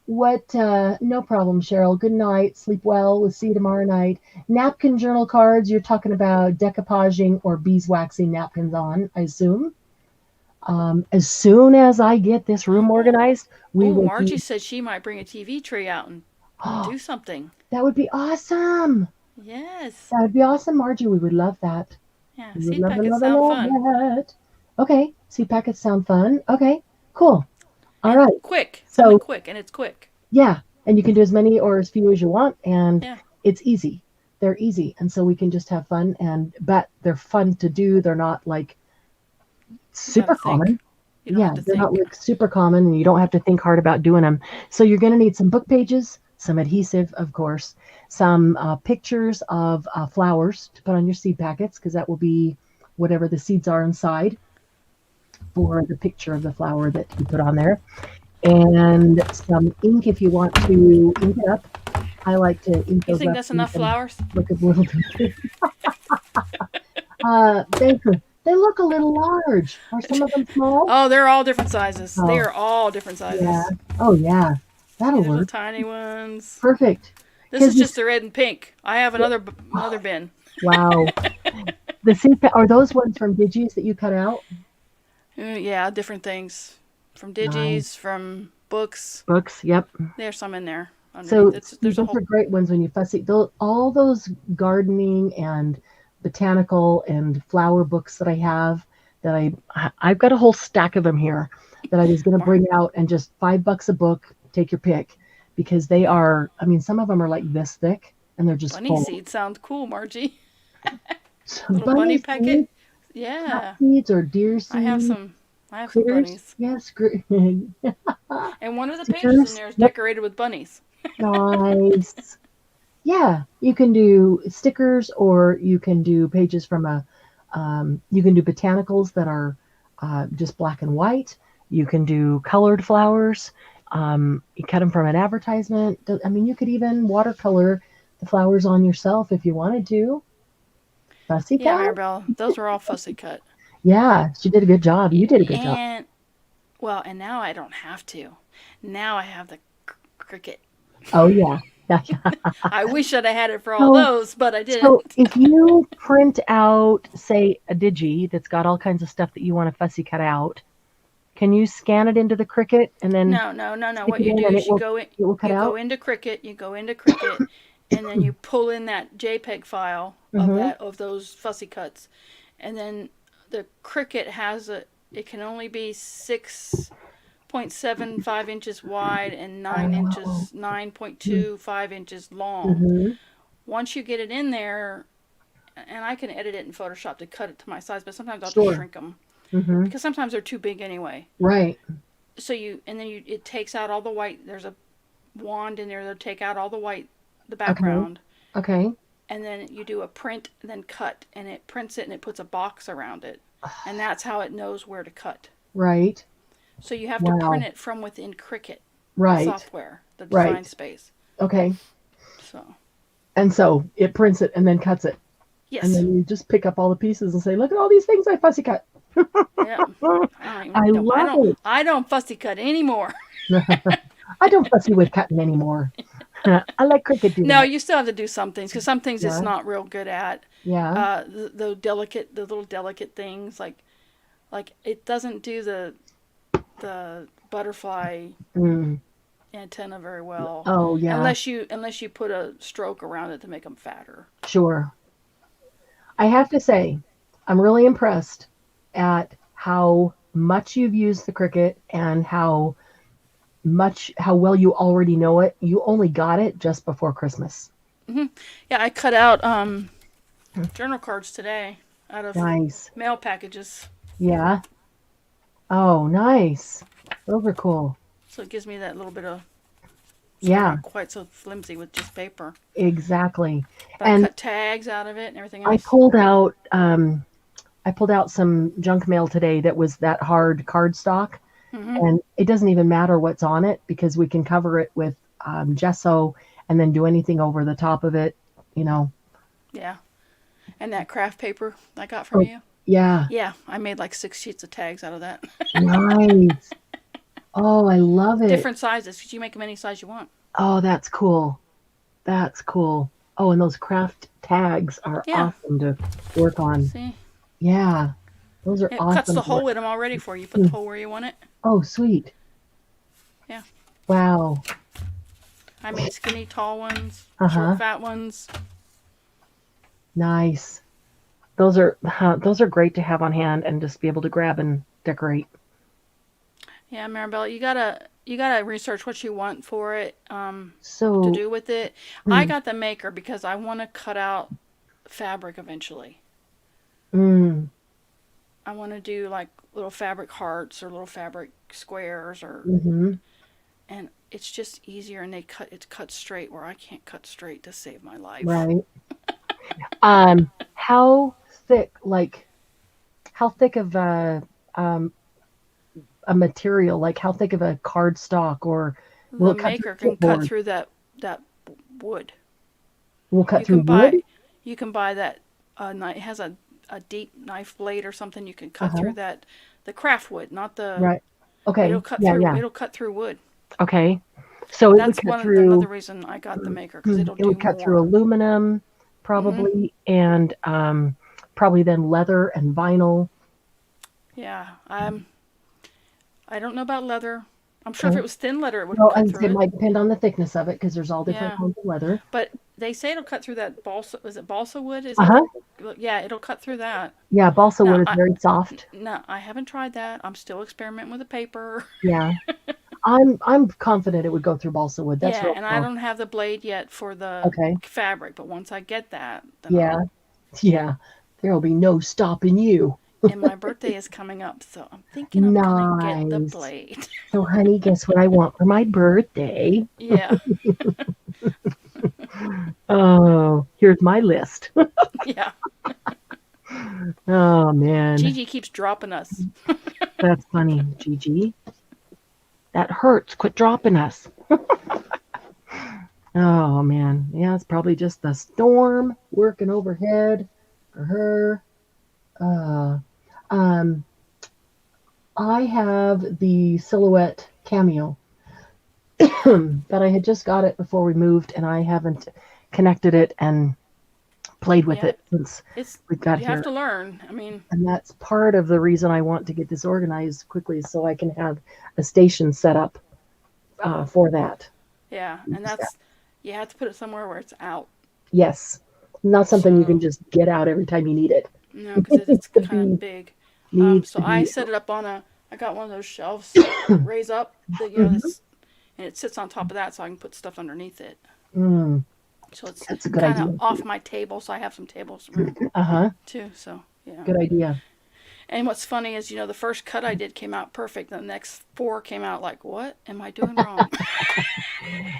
No problem, Cheryl. Good night. Sleep well. We'll see you tomorrow night. Napkin journal cards, you're talking about decoupaging or beeswaxing napkins on, I assume. As soon as I get this room organized, we will. Margie said she might bring a TV tray out and do something. That would be awesome. Yes. That would be awesome, Margie. We would love that. Yeah, We would seed packets sound fun. that. Okay, seed packets sound fun. Okay, cool. All And right. quick. So- Something quick, and it's quick. Yeah, and you can do as many or as few as you want, and Yeah. it's easy. they're easy, and so we can just have fun. But they're fun to do. They're not like You gotta super think. common. You don't Yeah, have to they're not think. like super common, and you don't have to think hard about doing them. So you're going to need some book pages, some adhesive, of course, some pictures of flowers to put on your seed packets, because that will be whatever the seeds are inside for the picture of the flower that you put on there, and some ink if you want to ink it up. I like to ink You those think up that's so you enough can flowers? look at little pictures. They look a little large. Are some of them small? Oh, they're all different sizes. They Oh, are all different yeah. sizes. Oh, yeah. See, That'll there's the work. tiny ones. Perfect. This Because is just this, the red and pink. I have another oh, bin. wow. The are those ones from Digis that you cut out? Yeah, different things. From Nice. digis, from books. Books, yep. There's some in there underneath. So It's see, there's a those whole. are great ones when you fussy. All those gardening and botanical and flower books that I have, I've got a whole stack of them here that I was going to Mar- bring out, and just $5 a book, take your pick, because they are. I mean, some of them are like this thick, and they're just Bunny full. seed sounds cool, Margie. Some Little bunny bunny packet. seeds, cat Yeah, seeds, or deer I have seeds, some. I have some critters. bunnies, Yes, and one of the pages in stickers. there is Yep, decorated with bunnies. nice. Yeah, you can do stickers, or you can do pages from you can do botanicals that are just black and white. You can do colored flowers. You cut them from an advertisement. I mean, you could even watercolor the flowers on yourself if you wanted to. Fussy Yeah, cat? Maribel, those are all fussy cut. Yeah, she did a good job. You did a good job. And well, and now I don't have to. Now I have the cricket. Oh, yeah. Yeah, yeah. I wish that I had it for all So, those, but I so didn't. if you print out, say, a digi that's got all kinds of stuff that you want to fussy cut out, can you scan it into the Cricut and then No, no, no, no. stick What it you in do and is it will cut you go out? into Cricut, and then you pull in that JPEG file of Mm-hmm. those fussy cuts, and then the Cricut has it can only be 6.75 inches wide and Oh. 9.25 inches long. Mm-hmm. Once you get it in there, and I can edit it in Photoshop to cut it to my size, but sometimes I'll just Sure. shrink them Mm-hmm. because sometimes they're too big anyway. Right. So it takes out all the white. There's a wand in there that'll take out all the white, the Okay. background, Okay. and then you do a print and then cut, and it prints it and it puts a box around it, and that's how it knows where to cut. Right. So you have to print Wow. it from within Cricut Right. software, the design Right. space. Okay. So And so it prints it and then cuts it. And yes, then you just pick up all the pieces and say, look at all these things I fussy cut. yeah. I love it. I don't fussy cut anymore. I don't fussy with cutting anymore. I let Cricut do No, that. you still have to do some things because some things it's Yeah. not real good at. Yeah. The little delicate things like it doesn't do the butterfly Mm. antenna very well, Oh, yeah. unless you put a stroke around it to make them fatter. Sure. I have to say, I'm really impressed at how much you've used the Cricut and how well you already know it. You only got it just before Christmas. Yeah, I cut out journal cards today out of Nice. mail packages, Yeah. Oh, nice. Those are cool. so it gives me that little bit of so they're Yeah, not quite so flimsy with just paper. exactly. But I And cut tags out of it and everything I else. pulled out some junk mail today that was that hard cardstock, Hmm. and it doesn't even matter what's on it because we can cover it with gesso and then do anything over the top of it, you know. Yeah, and that craft paper I got from Oh, you. yeah, Yeah, I made like 6 sheets of tags out of that. nice. Oh, I love it. Different sizes, because you make them any size you want. Oh, that's cool. That's cool. Oh, and those craft tags are Yeah, awesome to work on. see? Yeah, those are It cuts awesome the to work. hole in them already for you. Put the hole where you want it. Oh, sweet. Yeah. Wow. I made skinny, tall ones, Uh-huh. short, fat ones. Nice. Those are great to have on hand and just be able to grab and decorate. Yeah, Maribel, you gotta research what you want for it, to So, do with it. I mm, got the maker because I want to cut out fabric eventually. mm, I want to do like little fabric hearts or little fabric squares, or hmm and it's just easier, and it cuts straight where I can't cut straight to save my life. right. How thick, like, how thick of um, a material, like how thick of a cardstock, or will The it cut through maker can cut chipboard? through that wood. Will it cut You through can wood? buy you can buy that it has a deep knife blade or something. You can cut Uh-huh. through that, the craft wood, not the Right. Okay. Yeah, yeah. it'll cut through wood. Okay. So it would That's cut one another through, reason I got the maker, because it'll it would do cut through more. aluminum, Mhm. probably, and probably then leather and vinyl. Yeah. I don't know about leather. I'm sure if it Okay. was thin leather it would Well, cut and through it it. might depend on the thickness of it because there's all different Yeah. kinds of leather. But they say it'll cut through that balsa. Is it balsa wood? Is that Uh-huh. the? Yeah, it'll cut through that. Yeah, balsa Now wood is very soft. no, I haven't tried that. I'm still experimenting with the paper. Yeah. I'm confident it would go through balsa wood. That's Yeah, real and I soft. don't have the blade yet for the Okay. fabric, but once I get that, then Yeah. I'll. Yeah. There'll be no stopping you. And my birthday is coming up, so I'm thinking I'm gonna get the Nice. blade. So, honey, guess what I want for my birthday? Yeah, Oh, here's my list. yeah. Oh, man. Gigi keeps dropping us. That's funny, Gigi. That hurts. Quit dropping us. Oh, man. Yeah, it's probably just the storm working overhead for her. Uh, um, I have the Silhouette Cameo, but I had just got it before we moved, and I haven't connected it and played with Yeah, it since it's we got you have here. to learn. I mean, And that's part of the reason I want to get this organized quickly so I can have a station set up for that. yeah, and that's you have to put it somewhere where it's out. Yes, not something you can So just get out every time you need it. no, because It it's needs to kind of be, big. needs So to I be. set it up on a. I got one of those shelves that raise up. That Mhm. this, and it sits on top of that, so I can put stuff underneath it. Mm, So it's that's a good kind of idea. off my table, so I have some tables room Uh huh. too. So yeah. Good idea. And what's funny is, the first cut I did came out perfect. The next four came out like, what am I doing wrong?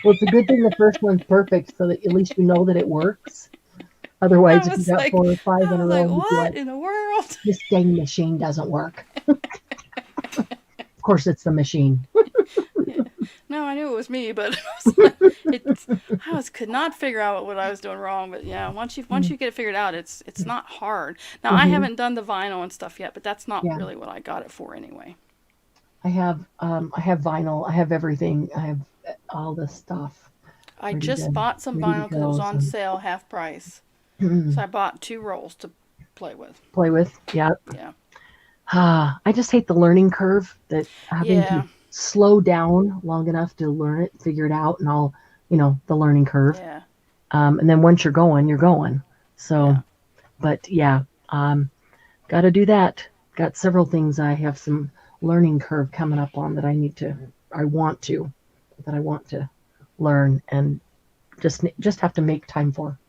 Well, it's a good thing the first one's perfect so that at least you know that it works. I Otherwise, if you was got like, 4 or 5 in a row, you'd be what like, in the world? this dang machine doesn't work. Of course, it's the machine. Yeah. No, I knew it was me, but could not figure out what I was doing wrong. But yeah, once you get it figured out, it's not hard. Now I Hmm haven't done the vinyl and stuff yet, but that's not Yeah, really what I got it for anyway. I have vinyl. I have everything. I have all the stuff I ready just to bought some ready to vinyl because it go. was on So sale half price. So I bought 2 rolls to play with. play with. Yeah. Yeah. I just hate the learning curve that having to Yeah. slow down long enough to learn it, figure it out, and all, the learning curve. Yeah. And then once you're going, you're going. So, Yeah. but yeah, got to do that. Got several things I have some learning curve coming up on that I want to, that I want to learn and just have to make time for.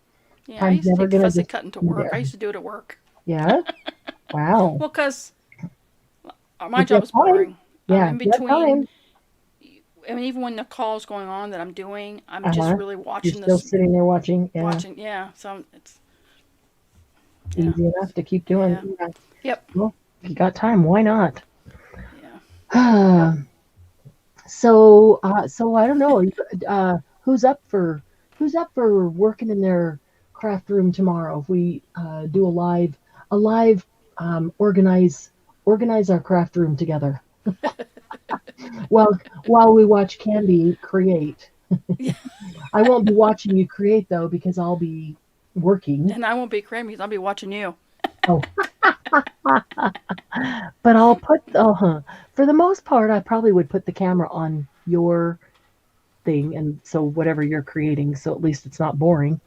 Yeah. I Time's used to never take the gonna fussy just cutting to be work. I there. used to do it at work. Yeah. Wow. Well, because my If you job have is time, boring. I'm yeah, in if you have between. time, I mean, even when the call's going on that I'm doing, I'm just uh-huh. really You're watching still this, sitting there watching. Yeah. watching. Yeah. So it's, yeah. Easy enough to keep doing. Yeah. Yeah. Yep. Well, if you got time, why not? Yeah. So I don't know. Who's up for working in their craft room tomorrow? If we do a live organize our craft room together. While we watch Candy create. Yeah. I won't be watching you create though because I'll be working. And I won't be crazy. I'll be watching you. Oh, but I'll put for the most part, I probably would put the camera on your thing, and so whatever you're creating, so at least it's not boring.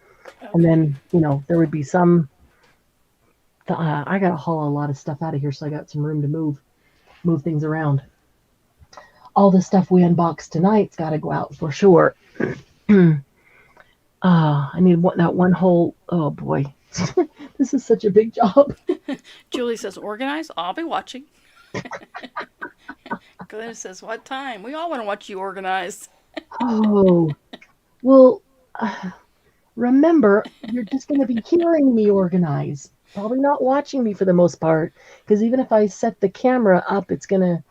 And Okay. then there would be some. I got to haul a lot of stuff out of here, so I got some room to move things around. all the stuff we unboxed tonight's got to go out for sure. I need that one whole. Oh boy, this is such a big job. Julie says, organize. I'll be watching. Glenn says, what time? We all want to watch you organize. Oh, well, remember, you're just going to be hearing me organize. Probably not watching me for the most part, because even if I set the camera up, it's gonna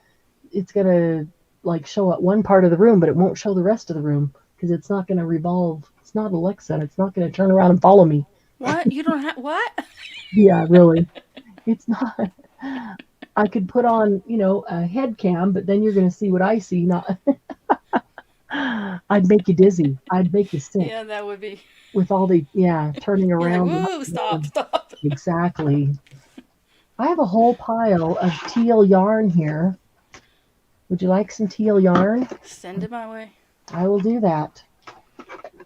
like show at one part of the room, but it won't show the rest of the room because it's not gonna revolve. It's not Alexa. And it's not gonna turn around and follow me. What? You don't have what? Yeah, really. It's not. I could put on, a head cam, but then you're gonna see what I see. Not. I'd make you dizzy. I'd make you sick. Yeah, that would be. With all the turning You're around. like, whoa, stop. Exactly. I have a whole pile of teal yarn here. Would you like some teal yarn? Send it my way. I will do that.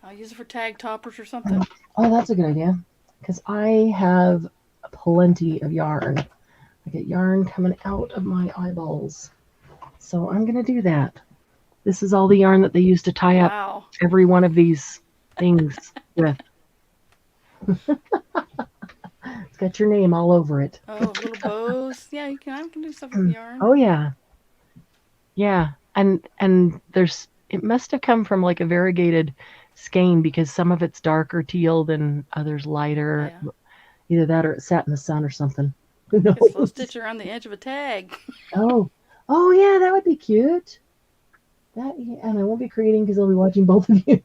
I'll use it for tag toppers or something. Oh, that's a good idea. Because I have plenty of yarn. I get yarn coming out of my eyeballs. So I'm going to do that. This is all the yarn that they use to tie up every one of these things with. It's got your name all over it. Oh, little bows. Yeah, I can do stuff with yarn. Oh yeah. Yeah. And it must have come from like a variegated skein because some of it's darker teal than others lighter. Yeah. Either that or it sat in the sun or something. Who knows? It's a stitch around the edge of a tag. Oh yeah, that would be cute. And I won't be creating because I'll be watching both of you.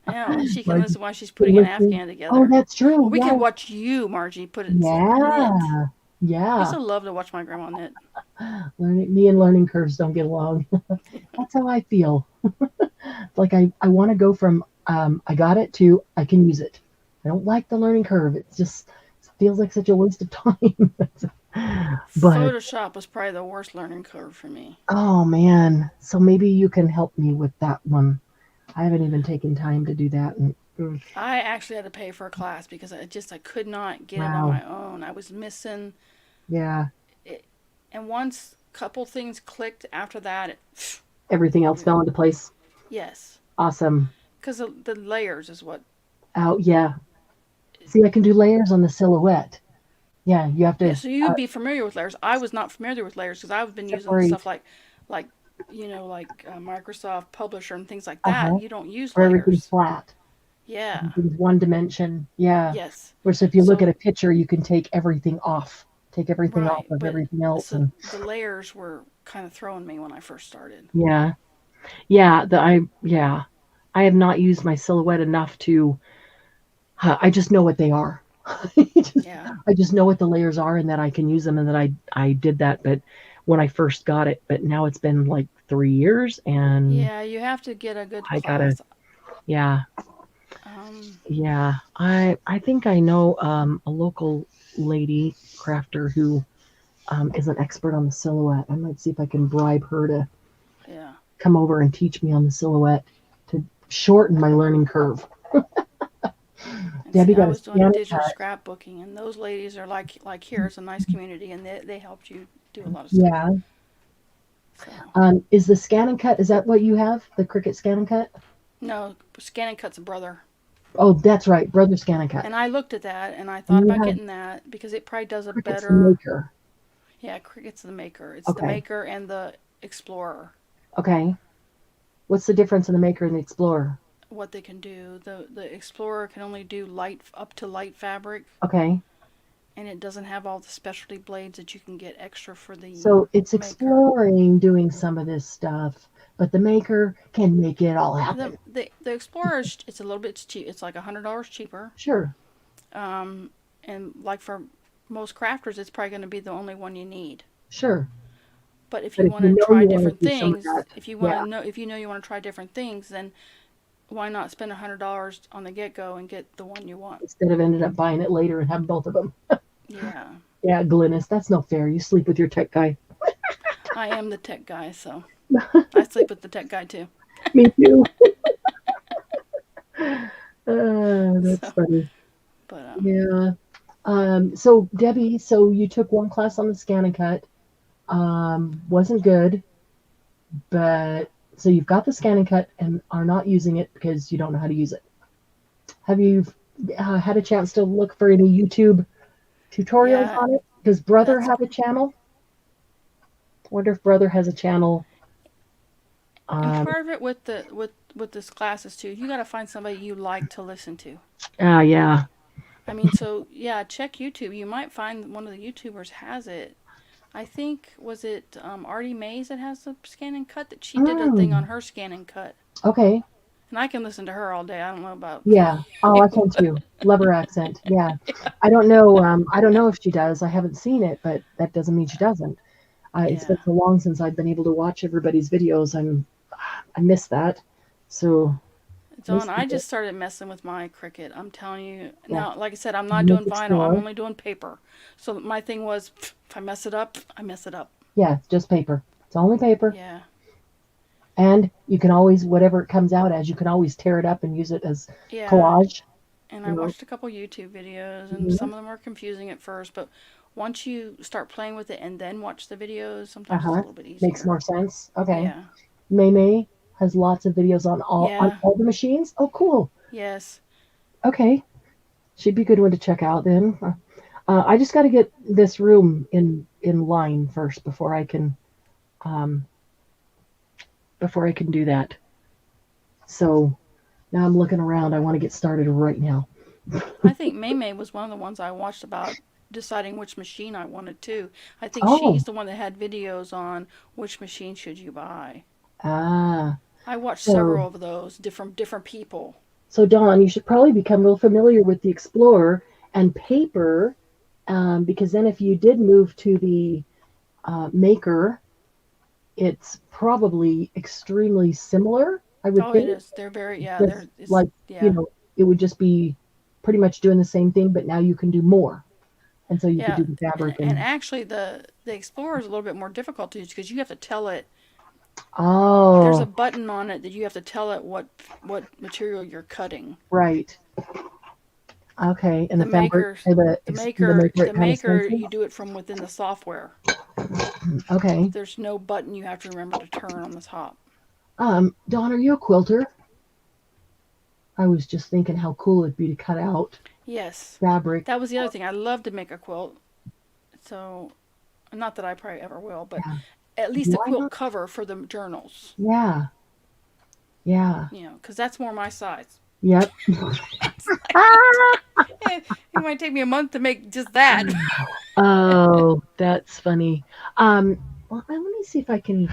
Yeah, she can listen while she's putting an Afghan together. Oh, that's true. We can watch you, Margie, put it. Yeah. I used to love to watch my grandma knit. Me and learning curves don't get along. That's how I feel. Like I want to go from I got it to I can use it. I don't like the learning curve. It feels like such a waste of time. But Photoshop was probably the worst learning curve for me. Oh man. So maybe you can help me with that one. I haven't even taken time to do that. I actually had to pay for a class because I could not get it on my own. I was missing. Yeah. And once a couple things clicked after that, everything else fell into place. Yes. Awesome. Because the layers is what. Oh yeah. See, I can do layers on the silhouette. Yeah, you have to. Yeah, so you'd be familiar with layers. I was not familiar with layers because I've been using stuff like Microsoft Publisher and things like that. You don't use layers. Everything's flat. Yeah. Everything's one dimension. Yeah. Yes. Whereas if you look at a picture, you can take everything off. Take everything off of everything else. So the layers were kind of throwing me when I first started. Yeah. Yeah. I have not used my silhouette enough to. I just know what they are. I just know what the layers are and that I can use them and that I did that, but when I first got it, but now it's been like 3 years and yeah, you have to get a good class. Yeah. I think I know a local lady crafter who is an expert on the silhouette. I might see if I can bribe her to come over and teach me on the silhouette to shorten my learning curve. Debbie, I was doing digital scrapbooking, and those ladies are like here. It's a nice community, and they helped you do a lot of stuff. Yeah. So. Is the Scan and Cut? Is that what you have? The Cricut Scan and Cut? No, Scan and Cut's a brother. Oh, that's right, Brother Scan and Cut. And I looked at that, and I thought about getting that because it probably does a Cricut's better. The maker. Yeah, Cricut's the maker. It's the maker and the Explorer. Okay. What's the difference in the maker and the Explorer? What they can do. The Explorer can only do up to light fabric. Okay. And it doesn't have all the specialty blades that you can get extra for the So it's maker. Exploring doing some of this stuff, but the maker can make it all happen. The Explorer it's a little bit cheap. It's like $100 cheaper. Sure. And like for most crafters, it's probably going to be the only one you need. Sure. But if you want to try different things, if you want to know, if you want to try different things, then why not spend $100 on the get-go and get the one you want? Instead of ended up buying it later and having both of them. Yeah. Yeah, Glynis, that's no fair. You sleep with your tech guy. I am the tech guy, so I sleep with the tech guy too. Me too. That's funny. But yeah. So Debbie, you took one class on the Scan and Cut. Wasn't good. But so you've got the scan and cut and are not using it because you don't know how to use it. Have you had a chance to look for any YouTube tutorials Yeah, on it? Does Brother that's have a channel? I wonder if Brother has a channel. and Um, part of it with with this classes too. You got to find somebody you like to listen to. yeah. I mean, so yeah, check YouTube. You might find one of the YouTubers has it. I think was it Artie Mays that has the scan and cut that she did a thing on Mm, her scan and cut, okay. and I can listen to her all day. I don't know about Yeah. Oh, you. I can too. Love her accent. Yeah. I don't know. I don't know if she does. I haven't seen it, but that doesn't mean she doesn't. It's been Yeah, so long since I've been able to watch everybody's videos. I miss that. So Dawn, miss I it. just started messing with my Cricut. I'm telling you Yeah. now. Like I said, I'm not Miss doing vinyl. I'm Explorer. only doing paper. So my thing was, if I mess it up, I mess it up. Yeah, it's just paper. It's only paper. Yeah, And you can always, whatever it comes out as, you can always tear it up and use it as yeah. collage. And I You know. watched a couple YouTube videos, and Mhm. some of them are confusing at first, but once you start playing with it and then watch the videos, sometimes it's a Uh-huh. little bit Makes easier. more sense. Okay. Yeah. May has lots of videos on Yeah. all the machines. Oh, cool. Yes. Okay. She'd be a good one to check out then. I just got to get this room in line first um, before I can do that. So now I'm looking around. I want to get started right now. I think May May was one of the ones I watched about deciding which machine I wanted too. I think she's Oh, the one that had videos on which machine should you buy. ah. I watched So several of those different people. so Dawn, you should probably become real familiar with the Explorer and paper, because then if you did move to the Maker, it's probably extremely similar. I would Oh, it think. is. They're very yeah. Just They're it's like, yeah it would just be pretty much doing the same thing, but now you can do more. And so you could yeah. do the fabric And and, actually, the Explorer is a little bit more difficult to use because you have to tell it. There's a oh, button on it that you have to tell it what material you're cutting. right. Okay. And The the fabric, maker, or the maker, the it kind of maker, senses. you do it from within the software. Okay. There's no button you have to remember to turn on the top. Dawn, are you a quilter? I was just thinking how cool it'd be to cut out Yes, fabric. that was the other thing. I love to make a quilt. So, not that I probably ever will, but Yeah. at least a Why quilt not? cover for the journals. Yeah. Yeah. You know, because that's more my size. Yep. It's like, it might take me a month to make just that. Oh, that's funny. Well, let me see if I can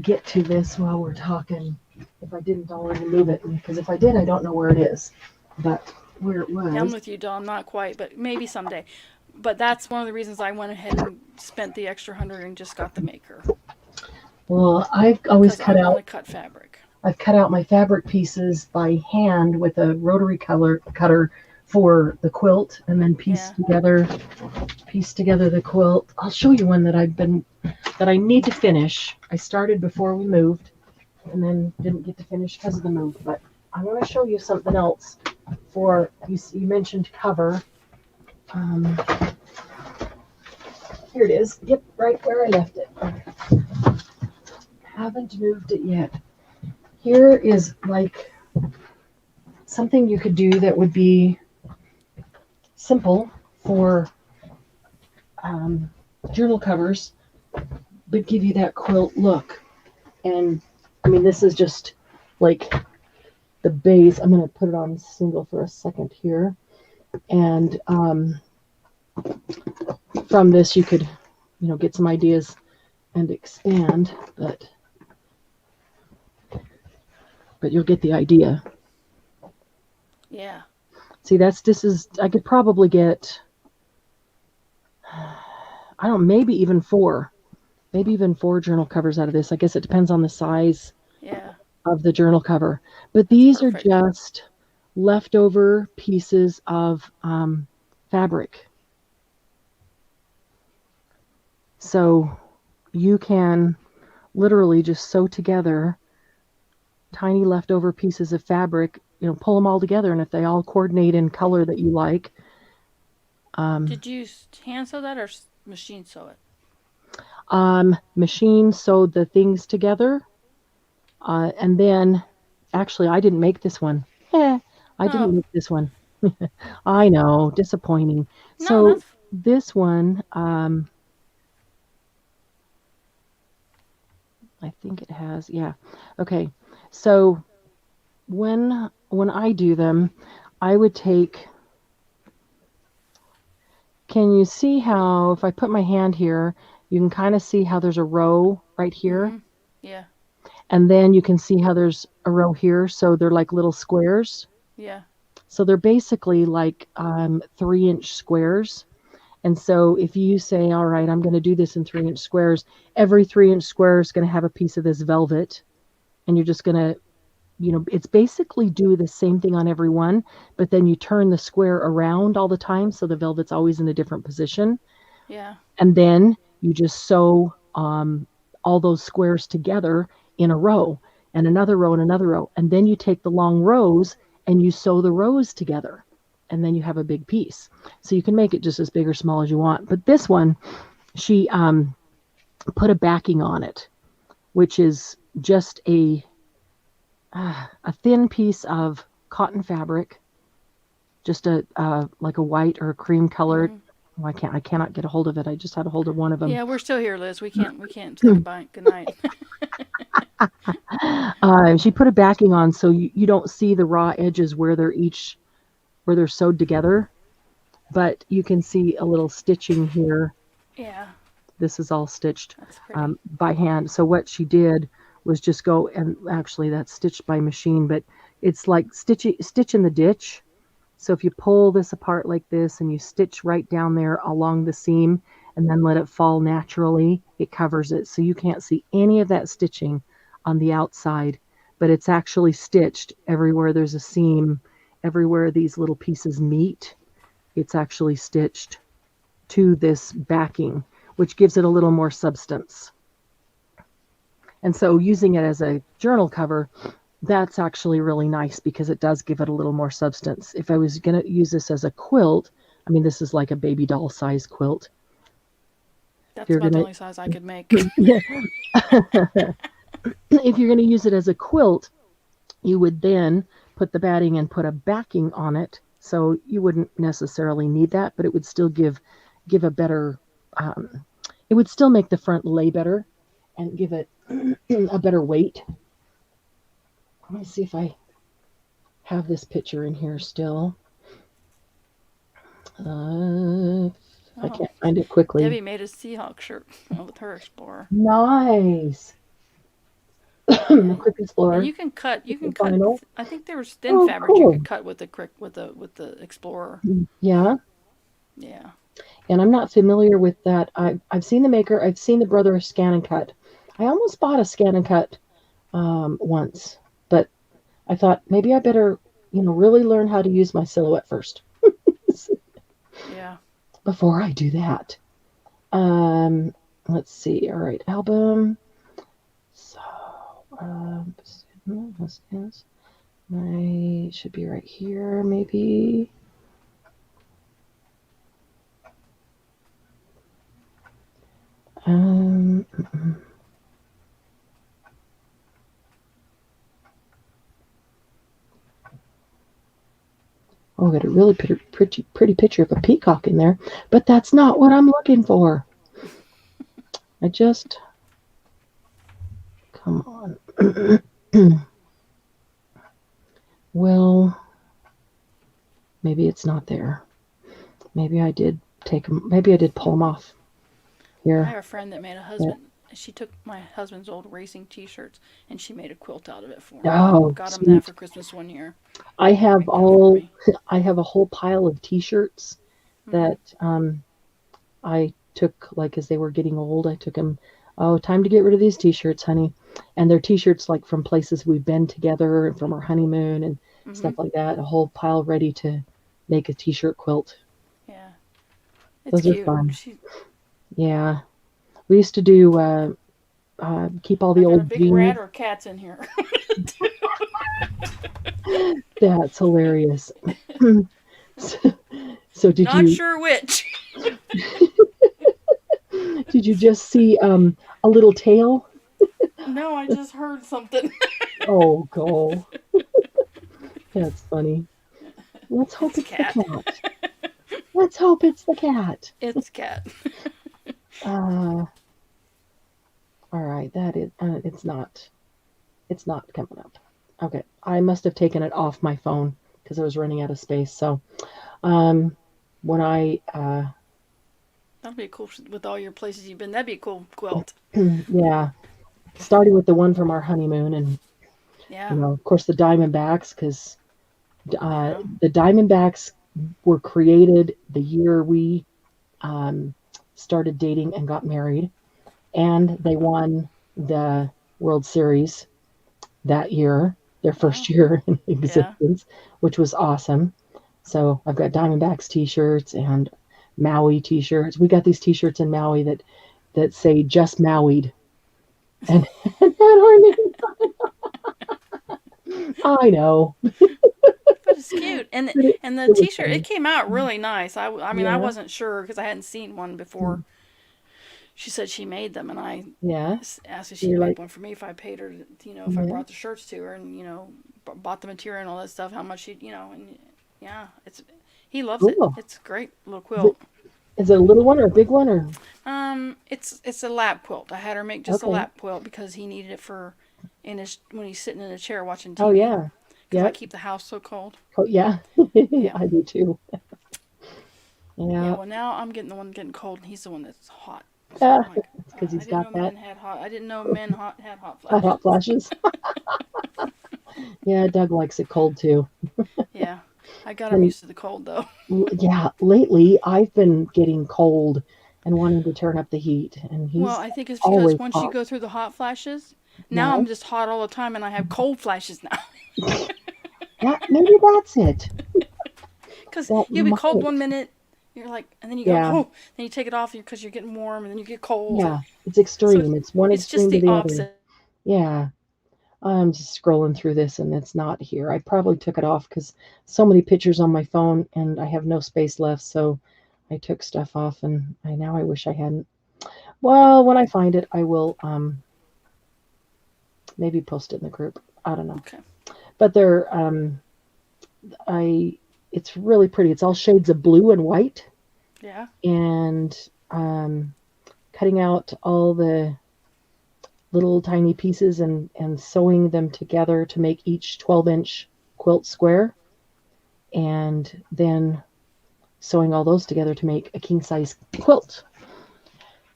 get to this while we're talking. If I didn't already move it, because if I did, I don't know where it is. But where it Yeah, I'm was. with you, Dom. Not quite, but maybe someday. But that's one of the reasons I went ahead and spent the extra 100 and just got the maker Well, I've always because I cut want to out. cut fabric. I've cut out my fabric pieces by hand with a rotary color cutter for the quilt, and then Yeah. piece together the quilt. I'll show you one that I need to finish. I started before we moved, and then didn't get to finish because of the move. But I want to show you something else. For you mentioned cover. Um, Here it is. Yep, right where I left it. Haven't moved it yet. Here is like something you could do that would be simple for um, journal covers, but give you that quilt look. And I mean, this is just like the base. I'm going to put it on single for a second here. And from this, you could, get some ideas and expand, but you'll get the idea. Yeah. See, I could probably get, I don't know, maybe even four journal covers out of this. I guess it depends on the size Yeah. of the journal cover. But That's these are perfect. just leftover pieces of fabric. So you can literally just sew together tiny leftover pieces of fabric, pull them all together. And if they all coordinate in color that you like, um, Did you hand sew that or machine sew it? Machine sewed the things together. And then, actually, I didn't make this one. I didn't Oh, make this one. I know, disappointing. no, So that's this one, I think it has, yeah. Okay. So when I do them, I would take, can you see how if I put my hand here, you can kind of see how there's a row right here, yeah, and then you can see how there's a row here, so they're like little squares. yeah, So they're basically like 3-inch squares. And so if you say, all right, I'm going to do this in 3-inch squares, every 3-inch square is going to have a piece of this velvet, and you're just going to, it's basically do the same thing on every one, but then you turn the square around all the time, so the velvet's always in a different position. yeah, And then you just sew all those squares together in a row, and another row and another row. And then you take the long rows and you sew the rows together. And then you have a big piece. So you can make it just as big or small as you want. But this one, she put a backing on it, which is just a thin piece of cotton fabric, just a like a white or a cream colored. Well, I cannot get a hold of it. I just had a hold of one of them. yeah. We're still here, Liz. We can't say goodbye. Good night. She put a backing on so you don't see the raw edges where they're sewed together, but you can see a little stitching here. Yeah, This is all stitched that's pretty. by hand. So what she did was just go, and actually that's stitched by machine, but it's like stitch in the ditch. So if you pull this apart like this and you stitch right down there along the seam and then let it fall naturally, it covers it. So you can't see any of that stitching on the outside, but it's actually stitched everywhere there's a seam, everywhere these little pieces meet. It's actually stitched to this backing, which gives it a little more substance. And so using it as a journal cover, that's actually really nice because it does give it a little more substance. If I was going to use this as a quilt, I mean, this is like a baby doll size quilt. That's about the only size I could make. Yeah. If you're going to use it as a quilt, you would then put the batting and put a backing on it. So you wouldn't necessarily need that, but it would still give a better, it would still make the front lay better and give it a better weight. Let me see if I have this picture in here still. I can't find it quickly. Debbie made a Seahawk shirt with her Explorer. Nice. The Quick Explorer. And you can cut. Vinyl. I think there was thin fabric you could cut with the Explorer. Yeah. Yeah. And I'm not familiar with that. I've seen the maker. I've seen the Brother Scan and Cut. I almost bought a Scan and Cut once, but I thought maybe I better, really learn how to use my Silhouette first. Yeah. Before I do that. Let's see. All right, album. So, my should be right here, maybe. Oh, got a really pretty picture of a peacock in there, but that's not what I'm looking for. Come on. Well, maybe it's not there. Maybe I did pull them off here. I have a friend that made a husband. Yeah. She took my husband's old racing T-shirts and she made a quilt out of it for me. Oh, got him that for Christmas one year. I have a whole pile of T-shirts that I took, like, as they were getting old. I took them. Oh, time to get rid of these T-shirts, honey. And they're T-shirts like from places we've been together and from our honeymoon and stuff like that. A whole pile ready to make a T-shirt quilt. Yeah, those cute. Are fun. Yeah, we used to do keep all the old. A big rat or cats in here. That's hilarious. So did Not sure which. Did Did you just see a little tail? No, I just heard something. Oh, go. That's funny. Let's hope It's a it's the cat. cat. Let's hope it's the cat. It's a cat. Uh, all right, that is. It's not. It's not coming up. Okay, I must have taken it off my phone because I was running out of space. So, um, when I That'd be a cool with all your places you've been. That'd be a cool quilt. yeah, starting with the one from our honeymoon, and Yeah. of course, the Diamondbacks, because Yeah. the Diamondbacks were created the year we um, started dating and got married, and they won the World Series that year, their Wow. first year in Yeah. existence, which was awesome. So I've got Diamondbacks t-shirts and Maui t-shirts. We got these t-shirts in Maui that say just Maui'd. And, and I know. But it's cute, But and the it was T-shirt, it funny. came out really nice. I mean, I Yeah. wasn't sure because I hadn't seen one before. She said she made them, and I Yeah. asked if she'd You're make like, one for me if I paid her. If I yeah. brought the shirts to her, and bought the material and all that stuff, how much she, and yeah, it's he loves it. Cool. It's a great little Is it, quilt. is it a little one or a big one or It's a lap quilt. I had her make just a okay. lap quilt because he needed it for in his when he's sitting in a chair watching Oh TV yeah. because I Yep. keep the house so cold. Oh yeah. Yeah. I do too. Yeah, Yeah. well now I'm getting the one getting cold, and he's the one that's hot. So Yeah. I'm like, It's because I he's didn't got know that men had hot. I didn't know men had hot hot flashes. flashes. Yeah, Doug likes it cold too. Yeah, I got him And used to the cold though. yeah, lately I've been getting cold and wanting to turn up the heat, and Well, he's I think it's because always once you hot. go through the hot flashes, now Yeah, I'm just hot all the time, and I have cold flashes now. maybe that's it. Because That you'll be cold might. one minute, you're like, and then you go, Yeah, oh, then you take it off because you're getting warm, and then you get cold. yeah. It's So extreme. It's one it's just extreme to the the other. opposite. Yeah. I'm just scrolling through this and it's not here. I probably took it off because so many pictures on my phone and I have no space left. So I took stuff off and I wish I hadn't. Well, when I find it, I will maybe post it in the group. I don't know. Okay. But they're I it's really pretty. It's all shades of blue and white Yeah. and um cutting out all the little tiny pieces and sewing them together to make each 12-inch quilt square and then sewing all those together to make a king size quilt.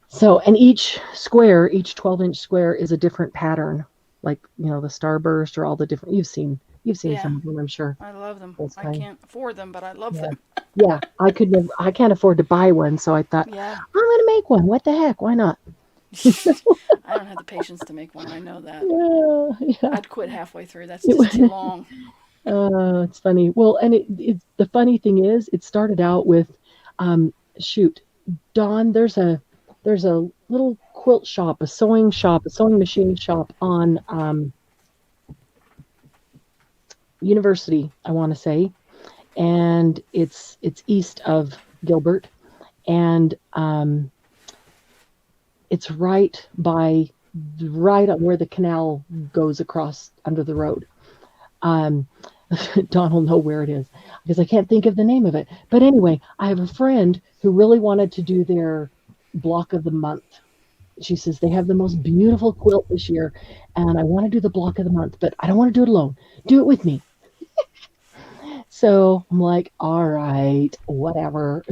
So, and each 12-inch square is a different pattern, like, the starburst or all the different, you've seen Yeah. some of them, I'm sure. I love them. Those I kind. can't afford them, but I love Yeah. them. Yeah. I can't afford to buy one. So I thought, Yeah. I'm going to make one. What the heck? Why not? I don't have the patience to make one. I know that. Yeah. Yeah. I'd quit halfway through. That's just too long. It's funny. Well, and the funny thing is, it started out with, shoot, Dawn. There's a little quilt shop, a sewing machine shop on University, I want to say, and it's east of Gilbert, and it's right on where the canal goes across under the road. Um, Don will know where it is because I can't think of the name of it. But anyway, I have a friend who really wanted to do their block of the month. She says they have the most beautiful quilt this year, and I want to do the block of the month, but I don't want to do it alone. Do it with me. So I'm like, all right, whatever.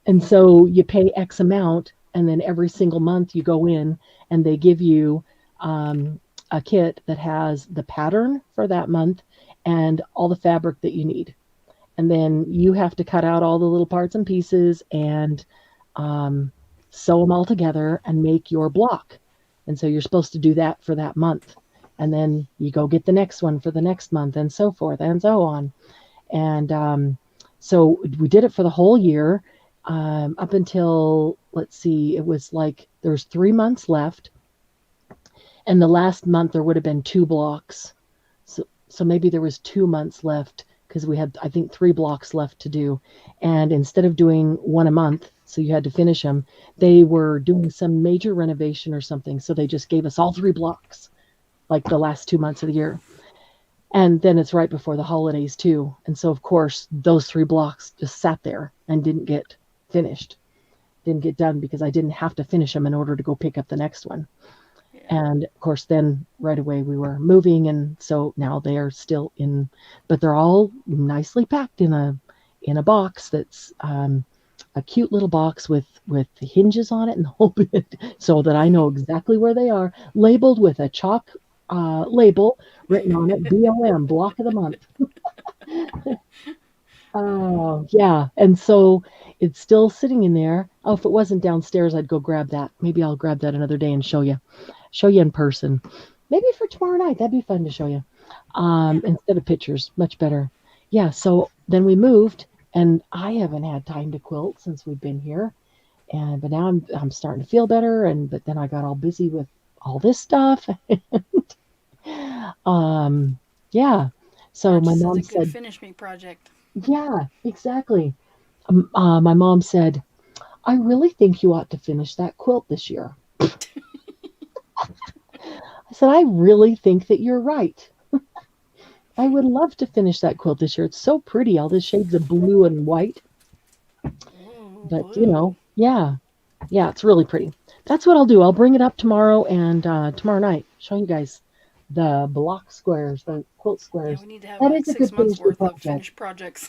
And so you pay X amount, and then every single month you go in and they give you a kit that has the pattern for that month and all the fabric that you need. And then you have to cut out all the little parts and pieces and um, sew them all together and make your block. And so you're supposed to do that for that month. And then you go get the next one for the next month and so forth and so on. And so we did it for the whole year up until, let's see, it was like there's 3 months left. And the last month there would have been two blocks. So maybe there was 2 months left because we had, I think, 3 blocks left to do. And instead of doing one a month, so you had to finish them, they were doing some major renovation or something. So they just gave us all 3 blocks, like the last 2 months of the year. And then it's right before the holidays too. And so, of course, those 3 blocks just sat there and didn't get finished, didn't get done because I didn't have to finish them in order to go pick up the next one. Yeah. And of course, then right away we were moving, and so now they are still in, but they're all nicely packed in a box that's a cute little box with hinges on it and the whole bit, so that I know exactly where they are, labeled with a chalk label written on it, BOM, block of the month. Oh, yeah. And so it's still sitting in there. Oh, if it wasn't downstairs, I'd go grab that. Maybe I'll grab that another day and show you in person. Maybe for tomorrow night. That'd be fun to show you. Instead of pictures, much better. Yeah. So then we moved, and I haven't had time to quilt since we've been here. But now I'm starting to feel better. But then I got all busy with all this stuff. Yeah. So my Sounds mom like a good said, finish me project. yeah, exactly. My mom said, I really think you ought to finish that quilt this year. I said, I really think that you're right. I would love to finish that quilt this year. It's so pretty, all the shades of blue and white. Ooh, But, blue. yeah, it's really pretty. That's what I'll do. I'll bring it up tomorrow and tomorrow night, show you guys the block squares, the quilt Yeah, squares. we need to have That like is a 6 good months finished worth of project. finished projects.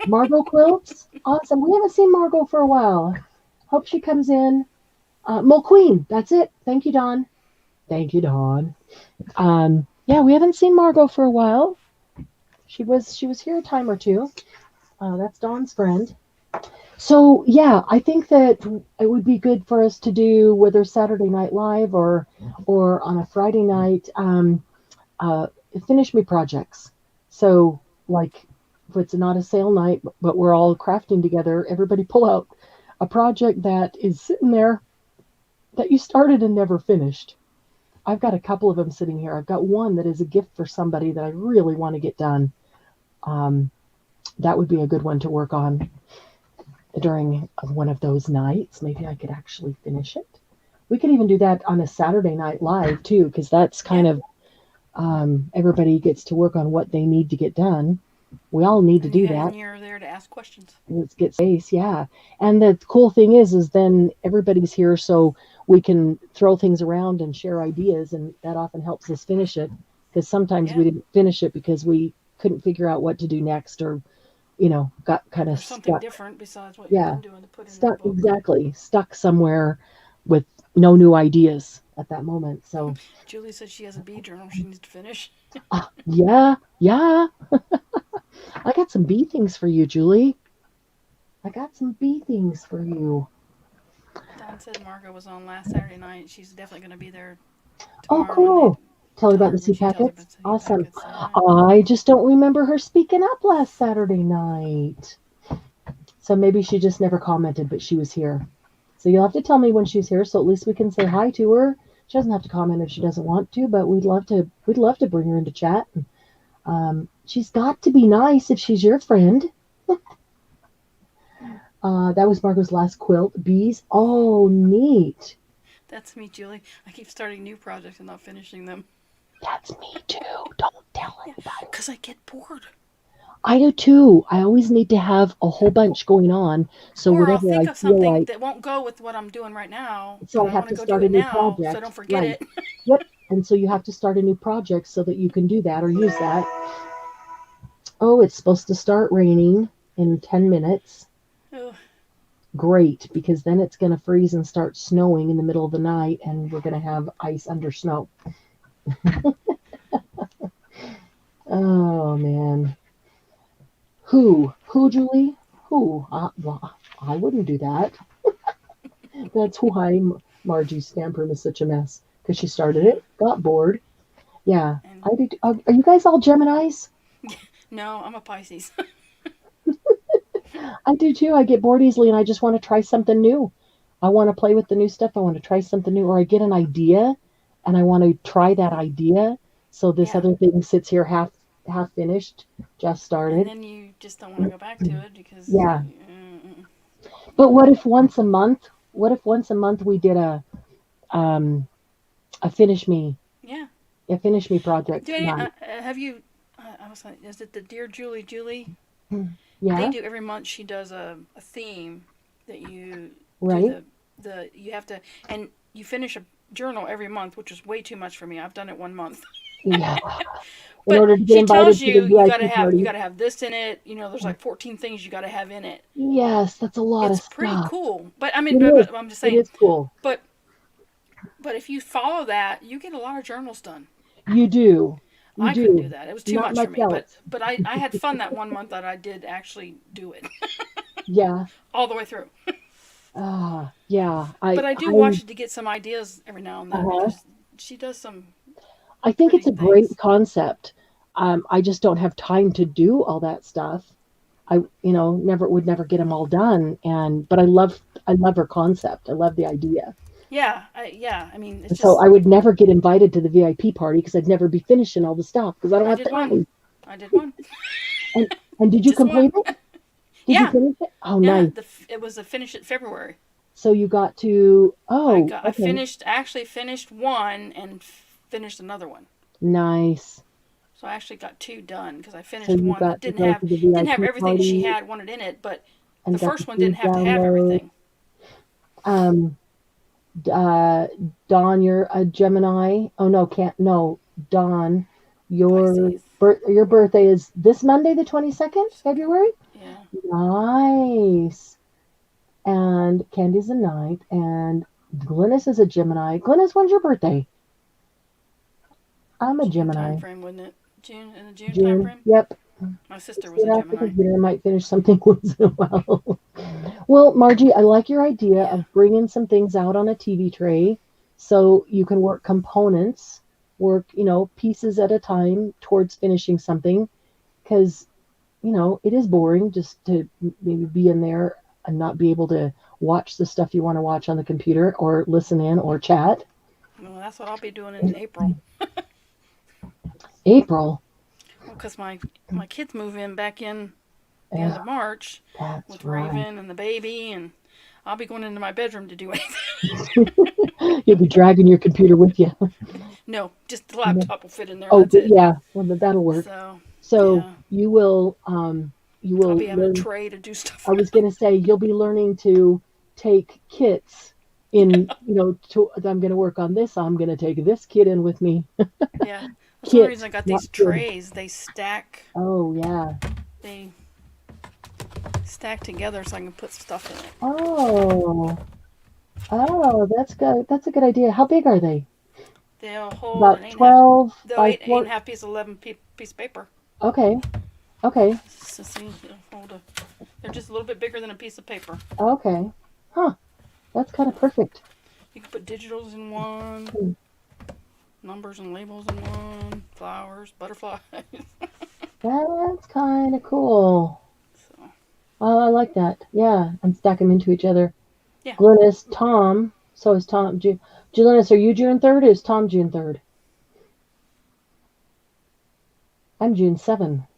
Margot quilts, awesome. We haven't seen Margot for a while. Hope she comes in. Mulqueen, that's it. Thank you, Dawn. Thank you, Dawn. Yeah, we haven't seen Margot for a while. She was here a time or two. That's Dawn's friend. So yeah, I think that it would be good for us to do, whether Saturday Night Live or on a Friday night, uh, finish me projects. So like, if it's not a sale night, but we're all crafting together, everybody pull out a project that is sitting there that you started and never finished. I've got a couple of them sitting here. I've got one that is a gift for somebody that I really want to get done. Um, that would be a good one to work on during one of those nights. Maybe I could actually finish it. We could even do that on a Saturday Night Live too, because that's kind Yeah. of everybody gets to work on what they need to get done. We all need to do that. And you're there to ask questions. Let's get space, yeah. And the cool thing is then everybody's here, so we can throw things around and share ideas, and that often helps us finish it. Because sometimes we Yeah. didn't finish it because we couldn't figure out what to do next, or got kind Or of something stuck. different besides what you've Yeah, been doing to put in that stuck book. exactly, stuck somewhere with no new ideas at that moment. So, Julie said she has a bee journal she needs to finish. yeah, I got some bee things for you, Julie. I got some bee things for you. Dawn said Margot was on last Saturday night. She's definitely going to be there Oh, tomorrow when cool. Tell her about the when sea she tells her packets. about the Awesome. packets. I just don't remember her speaking up last Saturday night. So maybe she just never commented, but she was here. So you'll have to tell me when she's here, so at least we can say hi to her. She doesn't have to comment if she doesn't want to, but we'd love to bring her into chat. She's got to be nice if she's your friend. That was Margot's last quilt. Bees. Oh, neat. That's me, Julie. I keep starting new projects and not finishing them. That's me too. Don't tell anybody. Because I get bored. I do too. I always need to have a whole bunch going on. So Or I'll whatever think I of feel something like, that won't go with what I'm doing right now, so but I I have want to to go do start a it new now so I project. don't forget Right. it. Yep. And so you have to start a new project so that you can do that or use that. Oh, it's supposed to start raining in 10 minutes. Ugh. Great, because then it's going to freeze and start snowing in the middle of the night, and we're going to have ice under snow. Oh, man. Who, Julie? Who? Well, I wouldn't do that. That's why Margie Scamper is such a mess, because she started it, got bored. Yeah, And I did. Are you guys all Geminis? no, I'm a Pisces. I do too. I get bored easily, and I just want to try something new. I want to play with the new stuff. I want to try something new, or I get an idea, and I want to try that idea. So this Yeah. other thing sits here half finished, just And started. then you just don't want to go back to it because. Yeah. But what if once a month? What if once a month we did um a finish me Yeah. project night? Have you? I was like, is it the Dear Julie? They Yeah, do every month. She does a theme that you do right. the you have to, and you finish a journal every month, which is way too much for me. I've done it 1 month. Yeah. In But order to get she tells invited to the you VIP you party. gotta have this in it. There's like 14 things you gotta have in it. Yes, that's a lot of It's pretty stuff. cool. But I mean, It is. but I'm just It saying. is cool. But if you follow that, you get a lot of journals done. You do. You I couldn't do do. that. It was too Not much for much me. But else. I had fun that 1 month that I did actually do it Yeah. all the way through. Yeah. But I do watch it to get some ideas every now and then Uh-huh. because she does some I think it's pretty a great things. concept. I just don't have time to do all that stuff. Never would never get them all done. But I love her concept. I love the idea. Yeah. I mean, it's And so just I would never get invited to the VIP party because I'd never be finishing all the stuff because I don't I have did one. time. I did one. And and did you Just one. complete it? Did you Yeah. finish it? Oh, Yeah. nice. It was a finish it February. So you got to, oh, I okay. finished one and finished another one. Nice. So I actually got two done because I So finished you one that got to go to the didn't have VIP everything she party had wanted in it, but the and got the first one free didn't have to have download. everything. Um, uh, Dawn, you're a Gemini. Oh no, can't no. Dawn, your Pisces. your birthday is this Monday, the 22nd, February. Yeah. Nice. And Candy's a ninth, and Glynis is a Gemini. Glynis, when's your birthday? I'm a June time Gemini. frame, wouldn't it? June in the June time June. frame. Yep. My sister was Get a off the Gemini. computer. I might finish something once in a while. Well, Margie, I like your idea Yeah. of bringing some things out on a TV tray so you can work components, pieces at a time towards finishing something. Because, it is boring just to maybe be in there and not be able to watch the stuff you want to watch on the computer or listen in or chat. Well, that's what I'll be doing in April. April. Well, because my kids move in back in the end Yeah, of March that's with right. Raven and the baby, and I'll be going into my bedroom to do anything. You'll be dragging your computer with you. No, just the laptop will fit in there. Oh, That's it. yeah. Well, that'll work. So So yeah, you I'll will be having a learn. tray to do stuff I was going to say you'll be learning to take kits with. in. I'm going to work on this. I'm going to take this kit in with me. Yeah, that's one reason Kit, I got not these kid. trays. Oh yeah. They stack together so I can put stuff in it. Oh, that's good. That's a good idea. How big are they? They'll hold About an 12 they'll by eight and 4. a half piece, 11 piece of paper. Okay. Okay. So see, they're just a little bit bigger than a piece of paper. Okay. Huh. That's kind of perfect. You can put digitals in one, Hmm. numbers and labels in one, flowers, butterflies. That's kind of cool. So Oh, I like that. Yeah, and stack them into each other. yeah, Glennis, Tom. So is Tom. Glennis, are you June 3rd or is Tom June 3rd? I'm June 7th.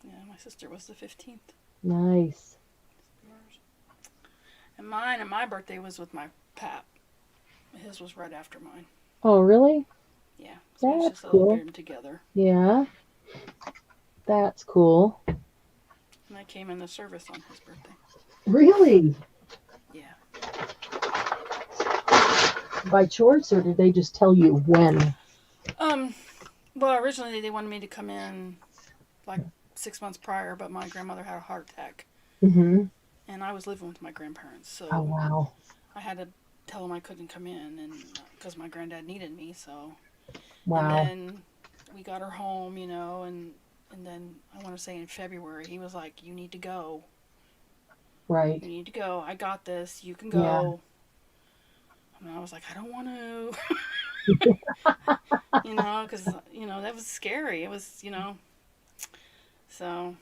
yeah. My sister was the 15th. Nice. And my birthday was with my pap. His was right after mine. Oh, really? Yeah, so we That's just cool. celebrated them together. Yeah, that's cool. And I came in the service on his birthday. Really? Yeah. By choice, or did they just tell you when? Well, originally they wanted me to come in like 6 months prior, but my grandmother had a heart attack, Mm-hmm. and I was living with my grandparents, Oh, so wow. I had to tell them I couldn't come in, and because my granddad needed me, so. And Wow. then we got her home, and then I want to say in February he was like, "You need to go. Right. You need to go. I got this. You can Yeah. go." And I was like, "I don't want to," because that was scary. It was, so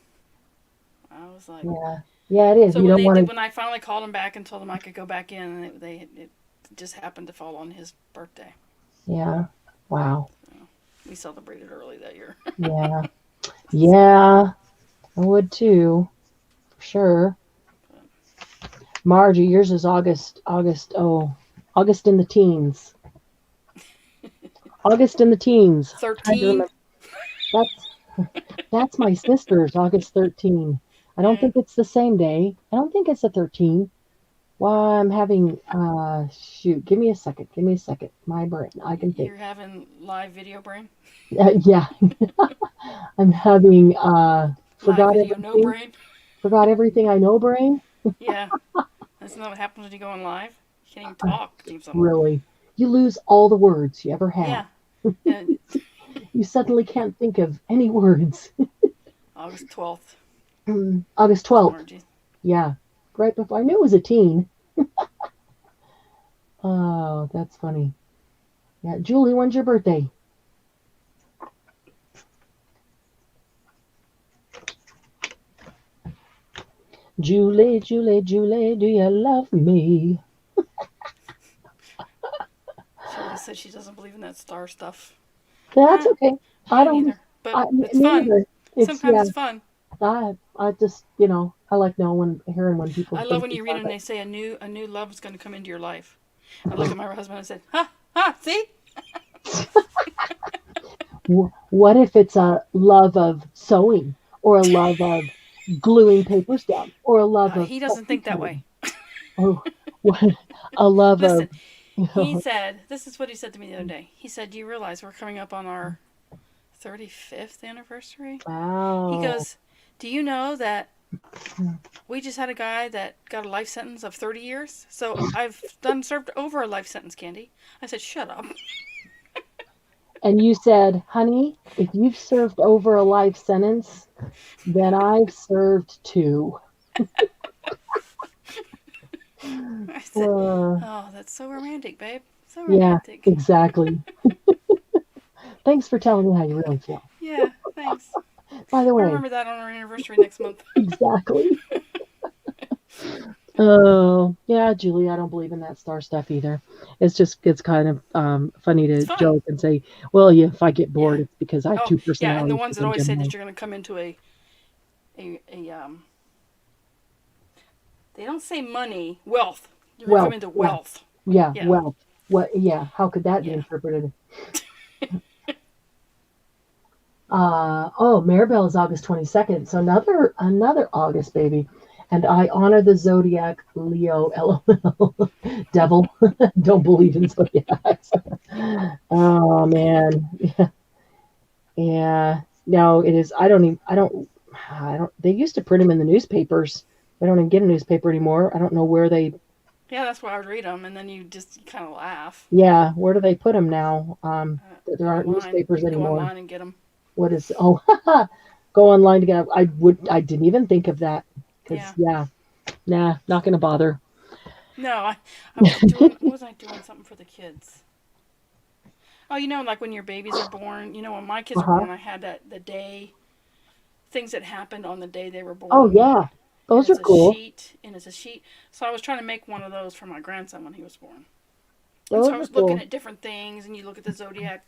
I was like, Yeah. Yeah, it is. so You don't want to. when I finally called him back and told him I could go back in, and it just happened to fall on his birthday. Yeah. Wow. So, We celebrated early that year. Yeah. Yeah. I would too. For sure. Margie, yours is August in the teens. August in the teens. Trying to 13. remember. That's my sister's August 13. I don't Yeah. think it's the same day. I don't think it's a 13. Well, I'm having shoot, give me a second. Give me a second. My brain. I can think. You're having live video brain? Yeah. I'm having Live forgot video no everything. brain? Forgot everything I know brain. Yeah. Isn't that what happens when you go on live? You can't even talk. Seems some. Really. You lose all the words you ever had. Yeah. And You suddenly can't think of any words. August 12th. August It's 12th. Margie. Yeah. Right before I knew it was a teen. Oh, that's funny. Yeah, Julie, when's your birthday? Julie, Julie, Julie, do you love me? Julie said she doesn't believe in that star stuff. That's Uh, okay. I Me don't. neither. But it's Me fun. neither. It's Sometimes yeah. it's fun. I just I like knowing hearing when I people's love when birthdays you read are. it and they say a new love is going to come into your life. I look at my husband and said, "Ha ha! See? What if it's a love of sewing, or a love of gluing papers down, or a love of He doesn't think that way." or what a love of Listen, he said, "This is what he said to me the other day." He said, "Do you realize we're coming up on our 35th anniversary?" He wow. goes, "Do you know that we just had a guy that got a life sentence of 30 years? So I've done served over a life sentence, Candy." I said, "Shut up." And you said, honey, if you've served over a life sentence, then I've served two. I said, Uh, "Oh, that's so romantic, babe. So yeah, romantic." exactly. Thanks for telling me how you really feel. Yeah, thanks. By the We way, remember that on our anniversary next month. exactly. Oh, yeah, Julie, I don't believe in that star stuff either. It's kind of funny It's to fun. joke and say, well, yeah, if I get Yeah. bored, it's because I have Oh, two yeah, and the personalities ones that within always say Gemini. that you're going to come into a they don't say money, wealth. You're going to come Well, into yeah, wealth. yeah, Yeah. well, what, yeah, how could that be Yeah. interpreted? Oh, Maribel is August 22nd, so another August baby. And I honor the zodiac Leo, LOL. Devil. Don't believe in zodiacs. Oh man. Yeah. No, it is. I don't, they used to print them in the newspapers. I don't even get a newspaper anymore. I don't know where they, Yeah, that's why I would read them, and then you just kind of laugh. yeah, where do they put them now? There aren't Online. You newspapers can go anymore. online and get them. What is, oh, go online to get, I didn't even think of that. Cause Yeah. yeah, nah, not going to bother. No, I was doing, what was I doing? Something for the kids. Oh, like when your babies are born, when my kids were Uh-huh. born, I had the day, things that happened on the day they were Oh born. yeah. And Those are it's a cool. sheet, and it's a sheet. So I was trying to make one of those for my grandson when he was born. And so I Those are was looking cool. at different things, and you look at the zodiac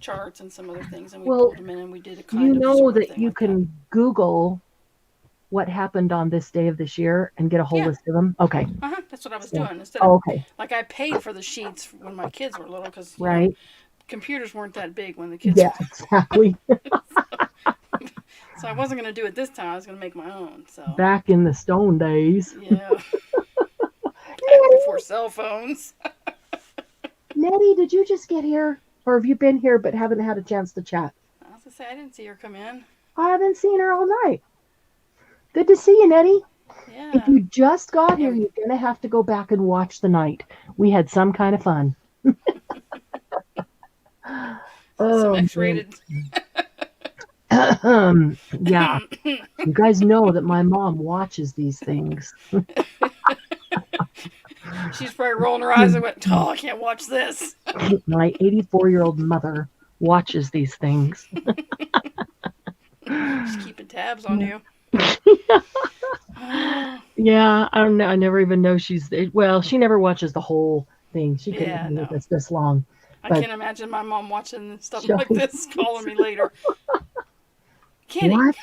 charts and some other things, and we Well, pulled them in, and we did a you kind of know sort of that thing you like that. can Google what happened on this day of this year and get a whole Yeah, list of them. Okay. that's what I was So, doing. Instead of, oh, okay. like, I paid for the sheets when my kids were little because, Right. computers weren't that big when the kids Yeah, were. exactly. So I wasn't going to do it this time. I was going to make my own. So, Back in the stone days. yeah, back Nettie, before cell phones. Nettie, did you just get here? Or have you been here but haven't had a chance to chat? I was going to say, I didn't see her come in. I haven't seen her all night. Good to see you, Nettie. If Yeah. you just got Yeah, here, you're going to have to go back and watch the night. We had some kind of fun. some Oh, man. X-rated. Yeah, you guys know that my mom watches these things. She's probably rolling her eyes and went, "Oh, I can't watch this." My 84-year-old mother watches these things. She's keeping tabs on you. Yeah, I don't know. I never even know well, she never watches the whole thing. She couldn't Yeah, be with no. us this long. I But- can't imagine my mom watching stuff Sure. like this, calling me later. Kenny, What?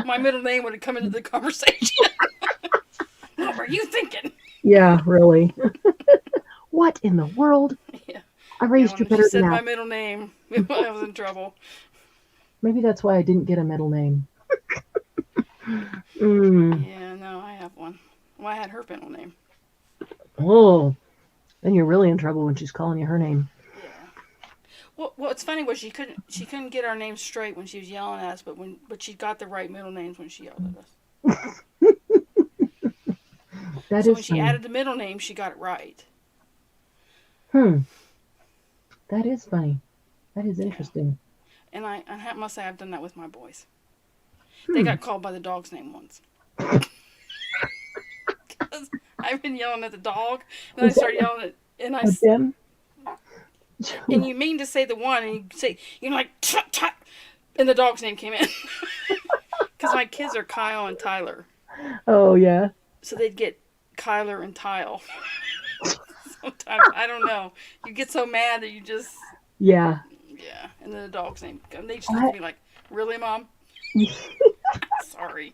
my middle name would have come into the conversation. What were you thinking? Yeah, really. What in the world? Yeah. I raised you When better she said than my that. middle name, I was in trouble. Maybe that's why I didn't get a middle name. Mm. Yeah, no, I have one. Well, I had her middle name. Oh, then you're really in trouble when she's calling you her name. Yeah. Well, what's funny was she couldn't get our names straight when she was yelling at us, but she got the right middle names when she yelled at us. That So is when she funny. added the middle name, she got it right. That is funny. That is interesting. And I must say I've done that with my boys. They got called by the dog's name once. Because I've been yelling at the dog, and I started yelling at But then, and you mean to say the one, and you say you're like tut, tut, and the dog's name came in. Because my kids are Kyle and Tyler, oh yeah. so they'd get Kyler and Tile. Sometimes I don't know. You get so mad that you just Yeah. and then the dog's name. And they just look at me like, really, Mom? Sorry.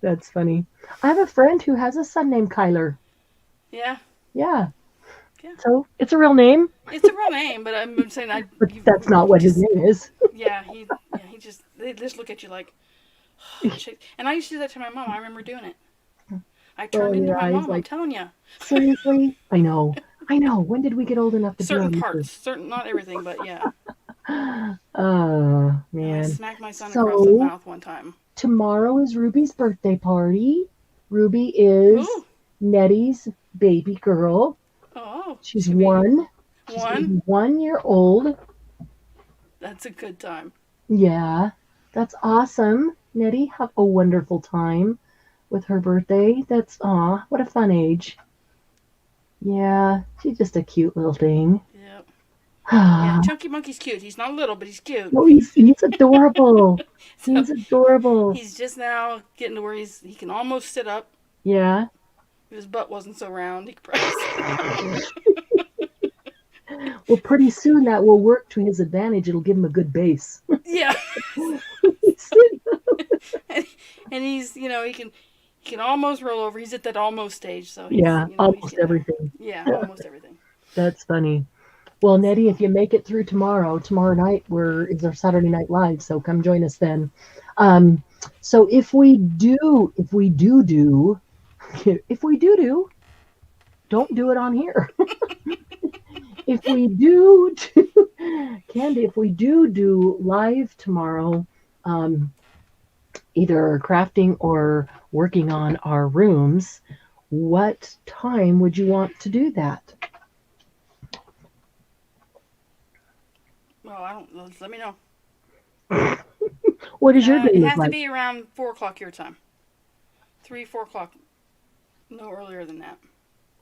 That's funny. I have a friend who has a son named Kyler. Yeah, Yeah. Yeah. So it's a real name, it's a real name, but I'm saying but that's not what his just- name is. Yeah, they just look at you like, shit. And I used to do that to my mom. I remember doing it. I turned into your my eyes mom. I'm like- telling you, Seriously? I know. When did we get old enough to certain do parts, not everything, but yeah. Oh, I man. smacked my son across the So- mouth one time. Tomorrow is Ruby's birthday party. Ruby is Ooh. Nettie's baby girl. Oh, She's should we- one. She's gonna One. be 1 year old. That's a good time. Yeah, that's awesome. Nettie, have a wonderful time with her birthday. What a fun age. Yeah, she's just a cute little thing. Yep. Yeah, Chunky Monkey's cute. He's not little, but he's cute. Oh, he's adorable. So He's adorable. he's just now getting to where he can almost sit up. Yeah. If his butt wasn't so round, he could probably Well, pretty soon that will work to his advantage. It'll give him a good base. Yeah. And he's, he can almost roll over. He's at that almost stage, so he's, Yeah, he's almost getting there. everything. Yeah, almost everything. That's funny. Well, Nettie, if you make it through tomorrow night is our Saturday Night Live, so come join us then. So if we do, don't do it on here. If we do, Candy, if we do live tomorrow, either crafting or working on our rooms, what time would you want to do that? Well, let me know. What is your day It look has to like? be around 4 o'clock your time. 3, 4 o'clock. No earlier than that.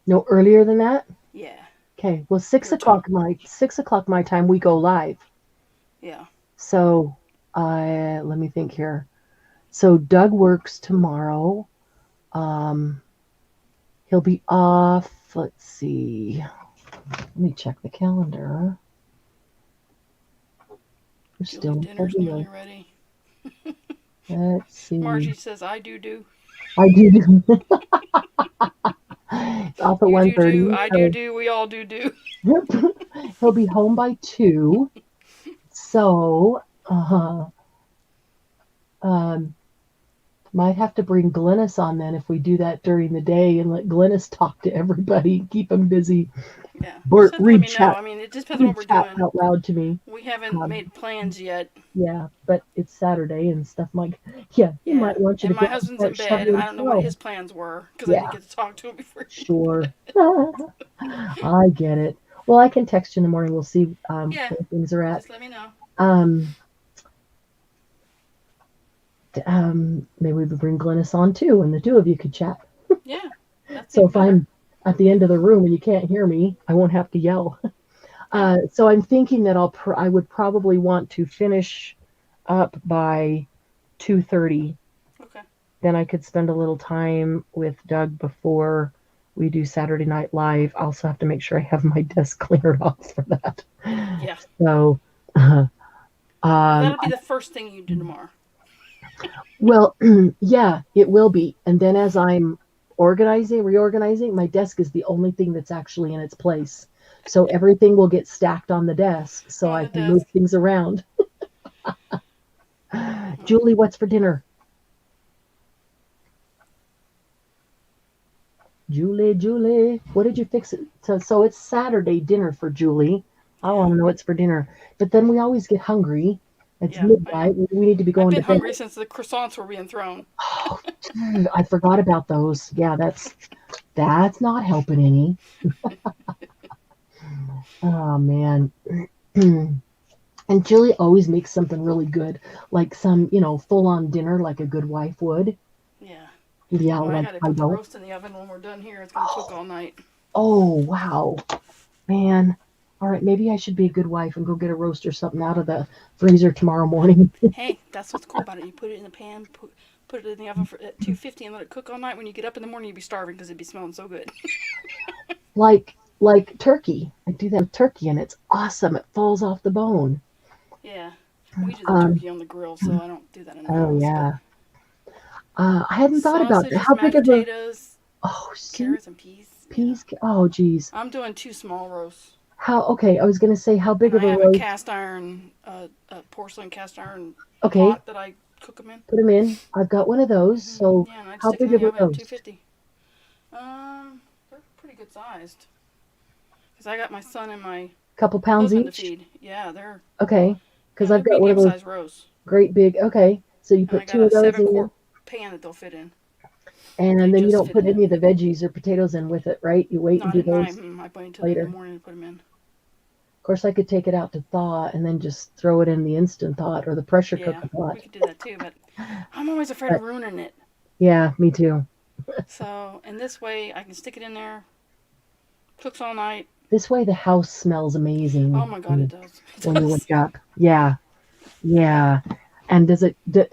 No earlier than that? Yeah. Okay. Well, 6 Your o'clock my time we go live. Yeah. So, let me think here. So Doug works tomorrow. He'll be off. Let's see. Let me check the calendar. We're still in Dinner's February. nearly ready. Let's see. Margie says, I do. I do. It's off at You 1:30. do, I do, we all do. He'll be home by 2. So, might have to bring Glennis on then if we do that during the day and let Glennis talk to everybody, keep them busy. Yeah. Bert, Just let read me know. chat. I mean, it just depends on what we're Chat doing. out loud to me. We haven't made plans yet. Yeah, but it's Saturday and stuff like. Yeah, he might want you And to my go husband's start in bed, shoveling and I don't know what snow. his plans were because I Yeah. didn't get to talk to him before. Sure. I get it. Well, I can text you in the morning. We'll see Yeah. where things are at. Just let me know. Maybe we would bring Glennis on too, and the two of you could chat. Yeah. That's So even if I'm at the end of the room and you can't hear me, I won't have to yell. So I'm thinking that I would probably want to finish up by 2:30. Okay. Then I could spend a little time with Doug before we do Saturday Night Live. I also have to make sure I have my desk cleared off for that. Yeah. So, Well, um, that'll be the first thing you do tomorrow. well, yeah, it will be. And then as I'm reorganizing, my desk is the only thing that's actually in its place. So everything will get stacked on the desk so On I the can move desk. things around. Julie, what's for dinner? Julie, what did you fix it? So it's Saturday dinner for Julie. I want to know what's for dinner. But then we always get hungry. It's Yeah, I midnight. know. We need to be I've going to been bed. hungry since the croissants were being thrown. Oh, I forgot about those. Yeah, that's not helping any. Oh man. And Julie always makes something really good, like some, full on dinner like a good wife would. Yeah. Yeah, Well, I like gotta I put the don't. roast in the oven when we're done here. It's gonna cook all night. Oh, wow. Man. All right, maybe I should be a good wife and go get a roast or something out of the freezer tomorrow morning. Hey, that's what's cool about it. You put it in the pan, put it in the oven at 250 and let it cook all night. When you get up in the morning, you'd be starving because it'd be smelling so good. like turkey. I do that with turkey and it's awesome. It falls off the bone. Yeah. We do the Um, turkey on the grill, so I don't do that in the oh house. But yeah. I hadn't thought about that. sausages, How big mashed of a potatoes, see, carrots, and peas. Yeah. peas? Oh geez. I'm doing 2 small roasts. How okay, I was gonna say how big And of I a have a roast. cast iron, porcelain cast iron Okay, pot that I cook them in. put them in. I've got one of those. So Yeah, and I just how stick them big in of the a oven at roast? 250. They're pretty good sized. Because I got my son and my Couple pounds husband to each? feed. Yeah, they're Okay. Because they're I've got one of medium those sized roasts. great big okay. So you And I put got two a of those seven in quart pan that they'll fit in. They and then you just don't fit put in it. any of the veggies or potatoes in with it, right? You wait and Not do at night. those I wait until in the later. morning to put them in. Of course, I could take it out to thaw and then just throw it in the Instant Pot or the pressure Yeah, cooker we pot. could do that too, but I'm always afraid But of ruining it. yeah, me too. So, in this way, I can stick it in there, cooks all night. This way, the house smells Oh amazing my god, it does. It when you does. wake up. Yeah, yeah. And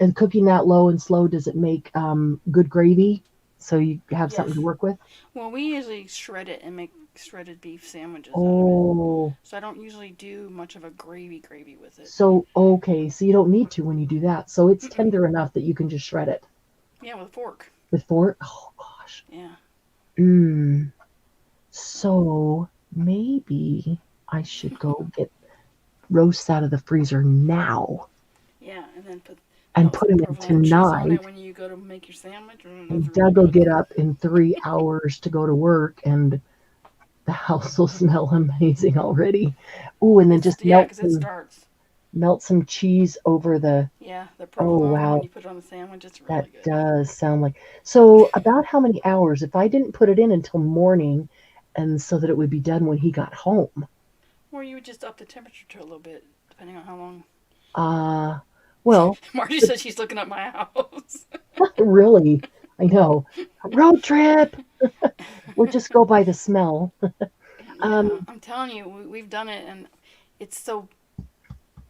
and cooking that low and slow, does it make good gravy so you have something to Yes. work with? Well, we usually shred it and make shredded beef sandwiches out of it. Oh, So I don't usually do much of a gravy with it. so okay. So you don't need to when you do that. So it's Mm-mm. tender enough that you can just shred it Yeah, with a fork. with fork. Oh gosh. Yeah. Mm. So maybe I should go get roasts out of the freezer now Yeah, and then and melt put some them in provolone cheese on tonight. it when you go to make your sandwich. Those And are really Doug will good. get up in 3 hours to go to work, and the house will smell amazing already. Ooh, and then just Yeah, because it starts. melt some cheese over the. Yeah, the Oh provolone when wow, you put it on the sandwich, it's that really good. does sound like. So about how many hours? If I didn't put it in until morning, and so that it would be done when he got home. Or you would just up the temperature to a little bit, depending on how long. Uh well, Margie said she's looking up my house. really, I know. Road trip. We'll just go by the smell. Yeah, Um, I'm telling you, we've done it, and it's so.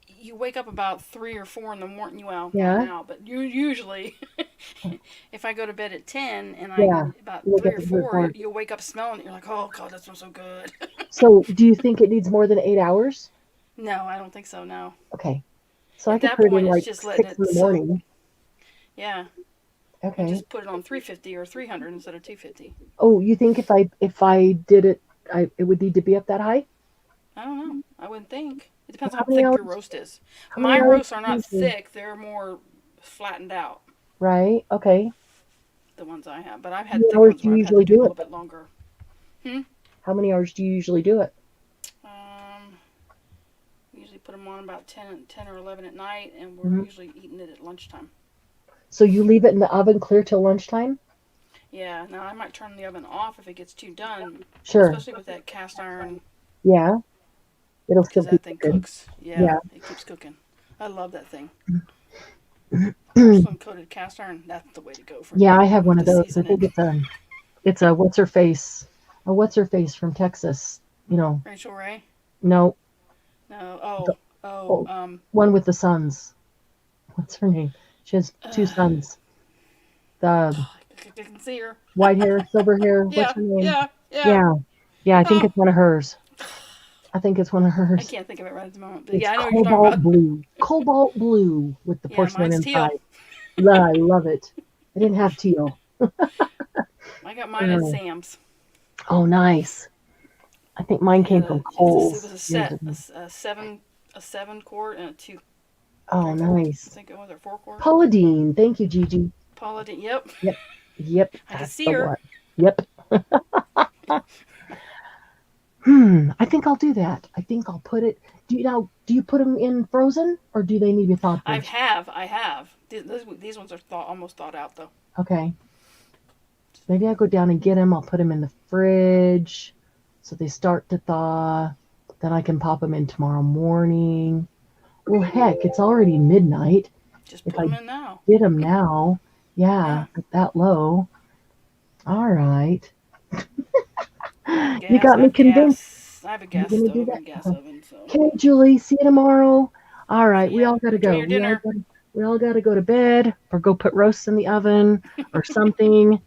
You wake up about 3 or 4 in the morning. Well, not yeah, now, but you usually, if I go to bed at 10 and yeah. about You wake three up or at three, four, four. you'll wake up smelling it. You're like, oh god, that smells so good. So, do you think it needs more than 8 hours? No, I don't think so. No. Okay. So I At could that put it in point, it's like just letting 6 in it the soak. morning. Yeah, and Okay. just put it on 350 or 300 instead of 250. Oh, you think if I did it, it would need to be up that high? I don't know. I wouldn't think. It depends on How how many thick your hours? roast is. How many My hours roasts are not usually? thick; they're more flattened out. Right. Okay. The ones I have, but I've How had many thick hours ones do where you I've had to usually do them do a it? little bit longer. Hmm. How many hours do you usually do it? Um, we usually put them on about 10 or 11 at night, and we're Hmm. usually eating it at lunchtime. So you leave it in the oven clear till lunchtime? Yeah. Now I might turn the oven off if it gets too done, Sure. especially with that cast iron, Yeah. It'll because still keep that thing cooking. cooks. Yeah, Yeah. it keeps cooking. I love that thing. Porcelain coated cast iron. That's the way to go for Yeah, me I have one of to those. I season it. think it's a what's her face from Texas. You know, Rachel Ray. no, No. the Oh. oh, one with the sons. What's her name? She has two Uh, sons. The I can see her. White hair, silver hair. What's Yeah, her name? yeah. Yeah. Yeah, I think Oh. it's one of hers. I think it's one of I hers. can't think of it right at the moment. But It's yeah, I know what you're talking about. cobalt blue with the Yeah, porcelain mine's teal. inside. I love it. I didn't have teal. I got mine at Sam's. Oh, nice. I think mine came from It Kohl's. was a years set, ago. a 7 quart and a 2 Oh, 3/4. I nice. think it was a 4 quart. Paula Deen. Thank you, Gigi. Paula Deen. Yep. Yep. I can That's see the her. one. Yep. I think I'll do that. I think I'll put it. Do you put them in frozen or do they need to be thawed I first? have. These ones are almost thawed out though. Okay. Maybe I'll go down and get them. I'll put them in the fridge so they start to thaw. Then I can pop them in tomorrow morning. Well, heck, it's already midnight. Just If put I them in now. get them now, yeah, at that low. All right. You got me convinced. I have a You're gas gonna do stove that? and gas oven, so. Okay, Julie. See you tomorrow. All right, we Yeah. all gotta Enjoy go. your dinner. We all gotta go to bed or go put roasts in the oven or something.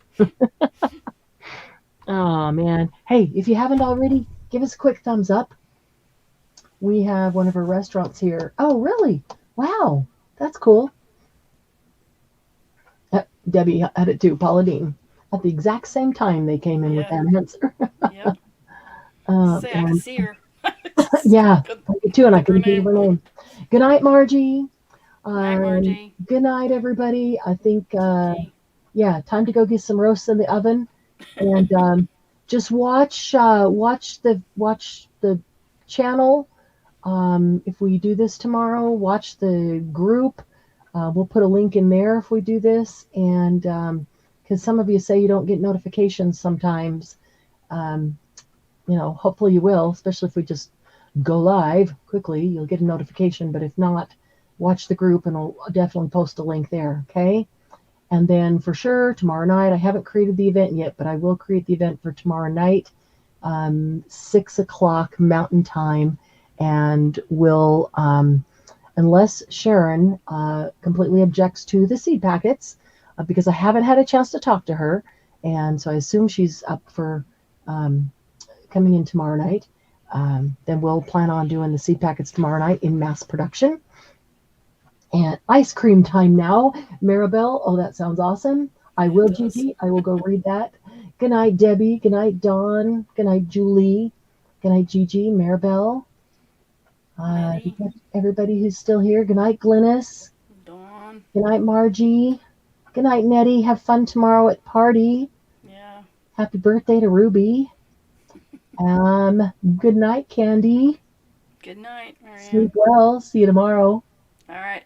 Oh man. Hey, if you haven't already, give us a quick thumbs up. We have one of our restaurants here. Oh, really? Wow, that's cool. Debbie had it too, Paula Deen. At the exact same time they came in with Yeah. that answer. Yep. I can And see her. yeah, Couldn't I did too, and I think of her couldn't think of her name. name. Good night, Margie. Night, Margie. Good night, everybody. I think, Gigi. yeah, time to go get some roasts in the oven, and just watch the channel. If we do this tomorrow, watch the group. We'll put a link in there if we do this, and because some of you say you don't get notifications sometimes, hopefully you will, especially if we just go live quickly, you'll get a notification. But if not, watch the group and I'll definitely post a link there. Okay. And then for sure, tomorrow night, I haven't created the event yet, but I will create the event for tomorrow night, 6 o'clock Mountain Time. And we'll, unless Sharon completely objects to the seed packets, because I haven't had a chance to talk to her. And so I assume she's up for coming in tomorrow night. Then we'll plan on doing the seed packets tomorrow night in mass production. And ice cream time now, Maribel. Oh, that sounds awesome. I will, Gigi. I will go read that. Good night, Debbie. Good night, Dawn. Good night, Julie. Good night, Gigi, Maribel. Everybody who's still here. Good night, Glynis. Dawn. Good night, Margie. Good night, Nettie. Have fun tomorrow at party. Yeah. Happy birthday to Ruby. Good night, Candy. Good night, Marianne. Sleep well. See you tomorrow. All right.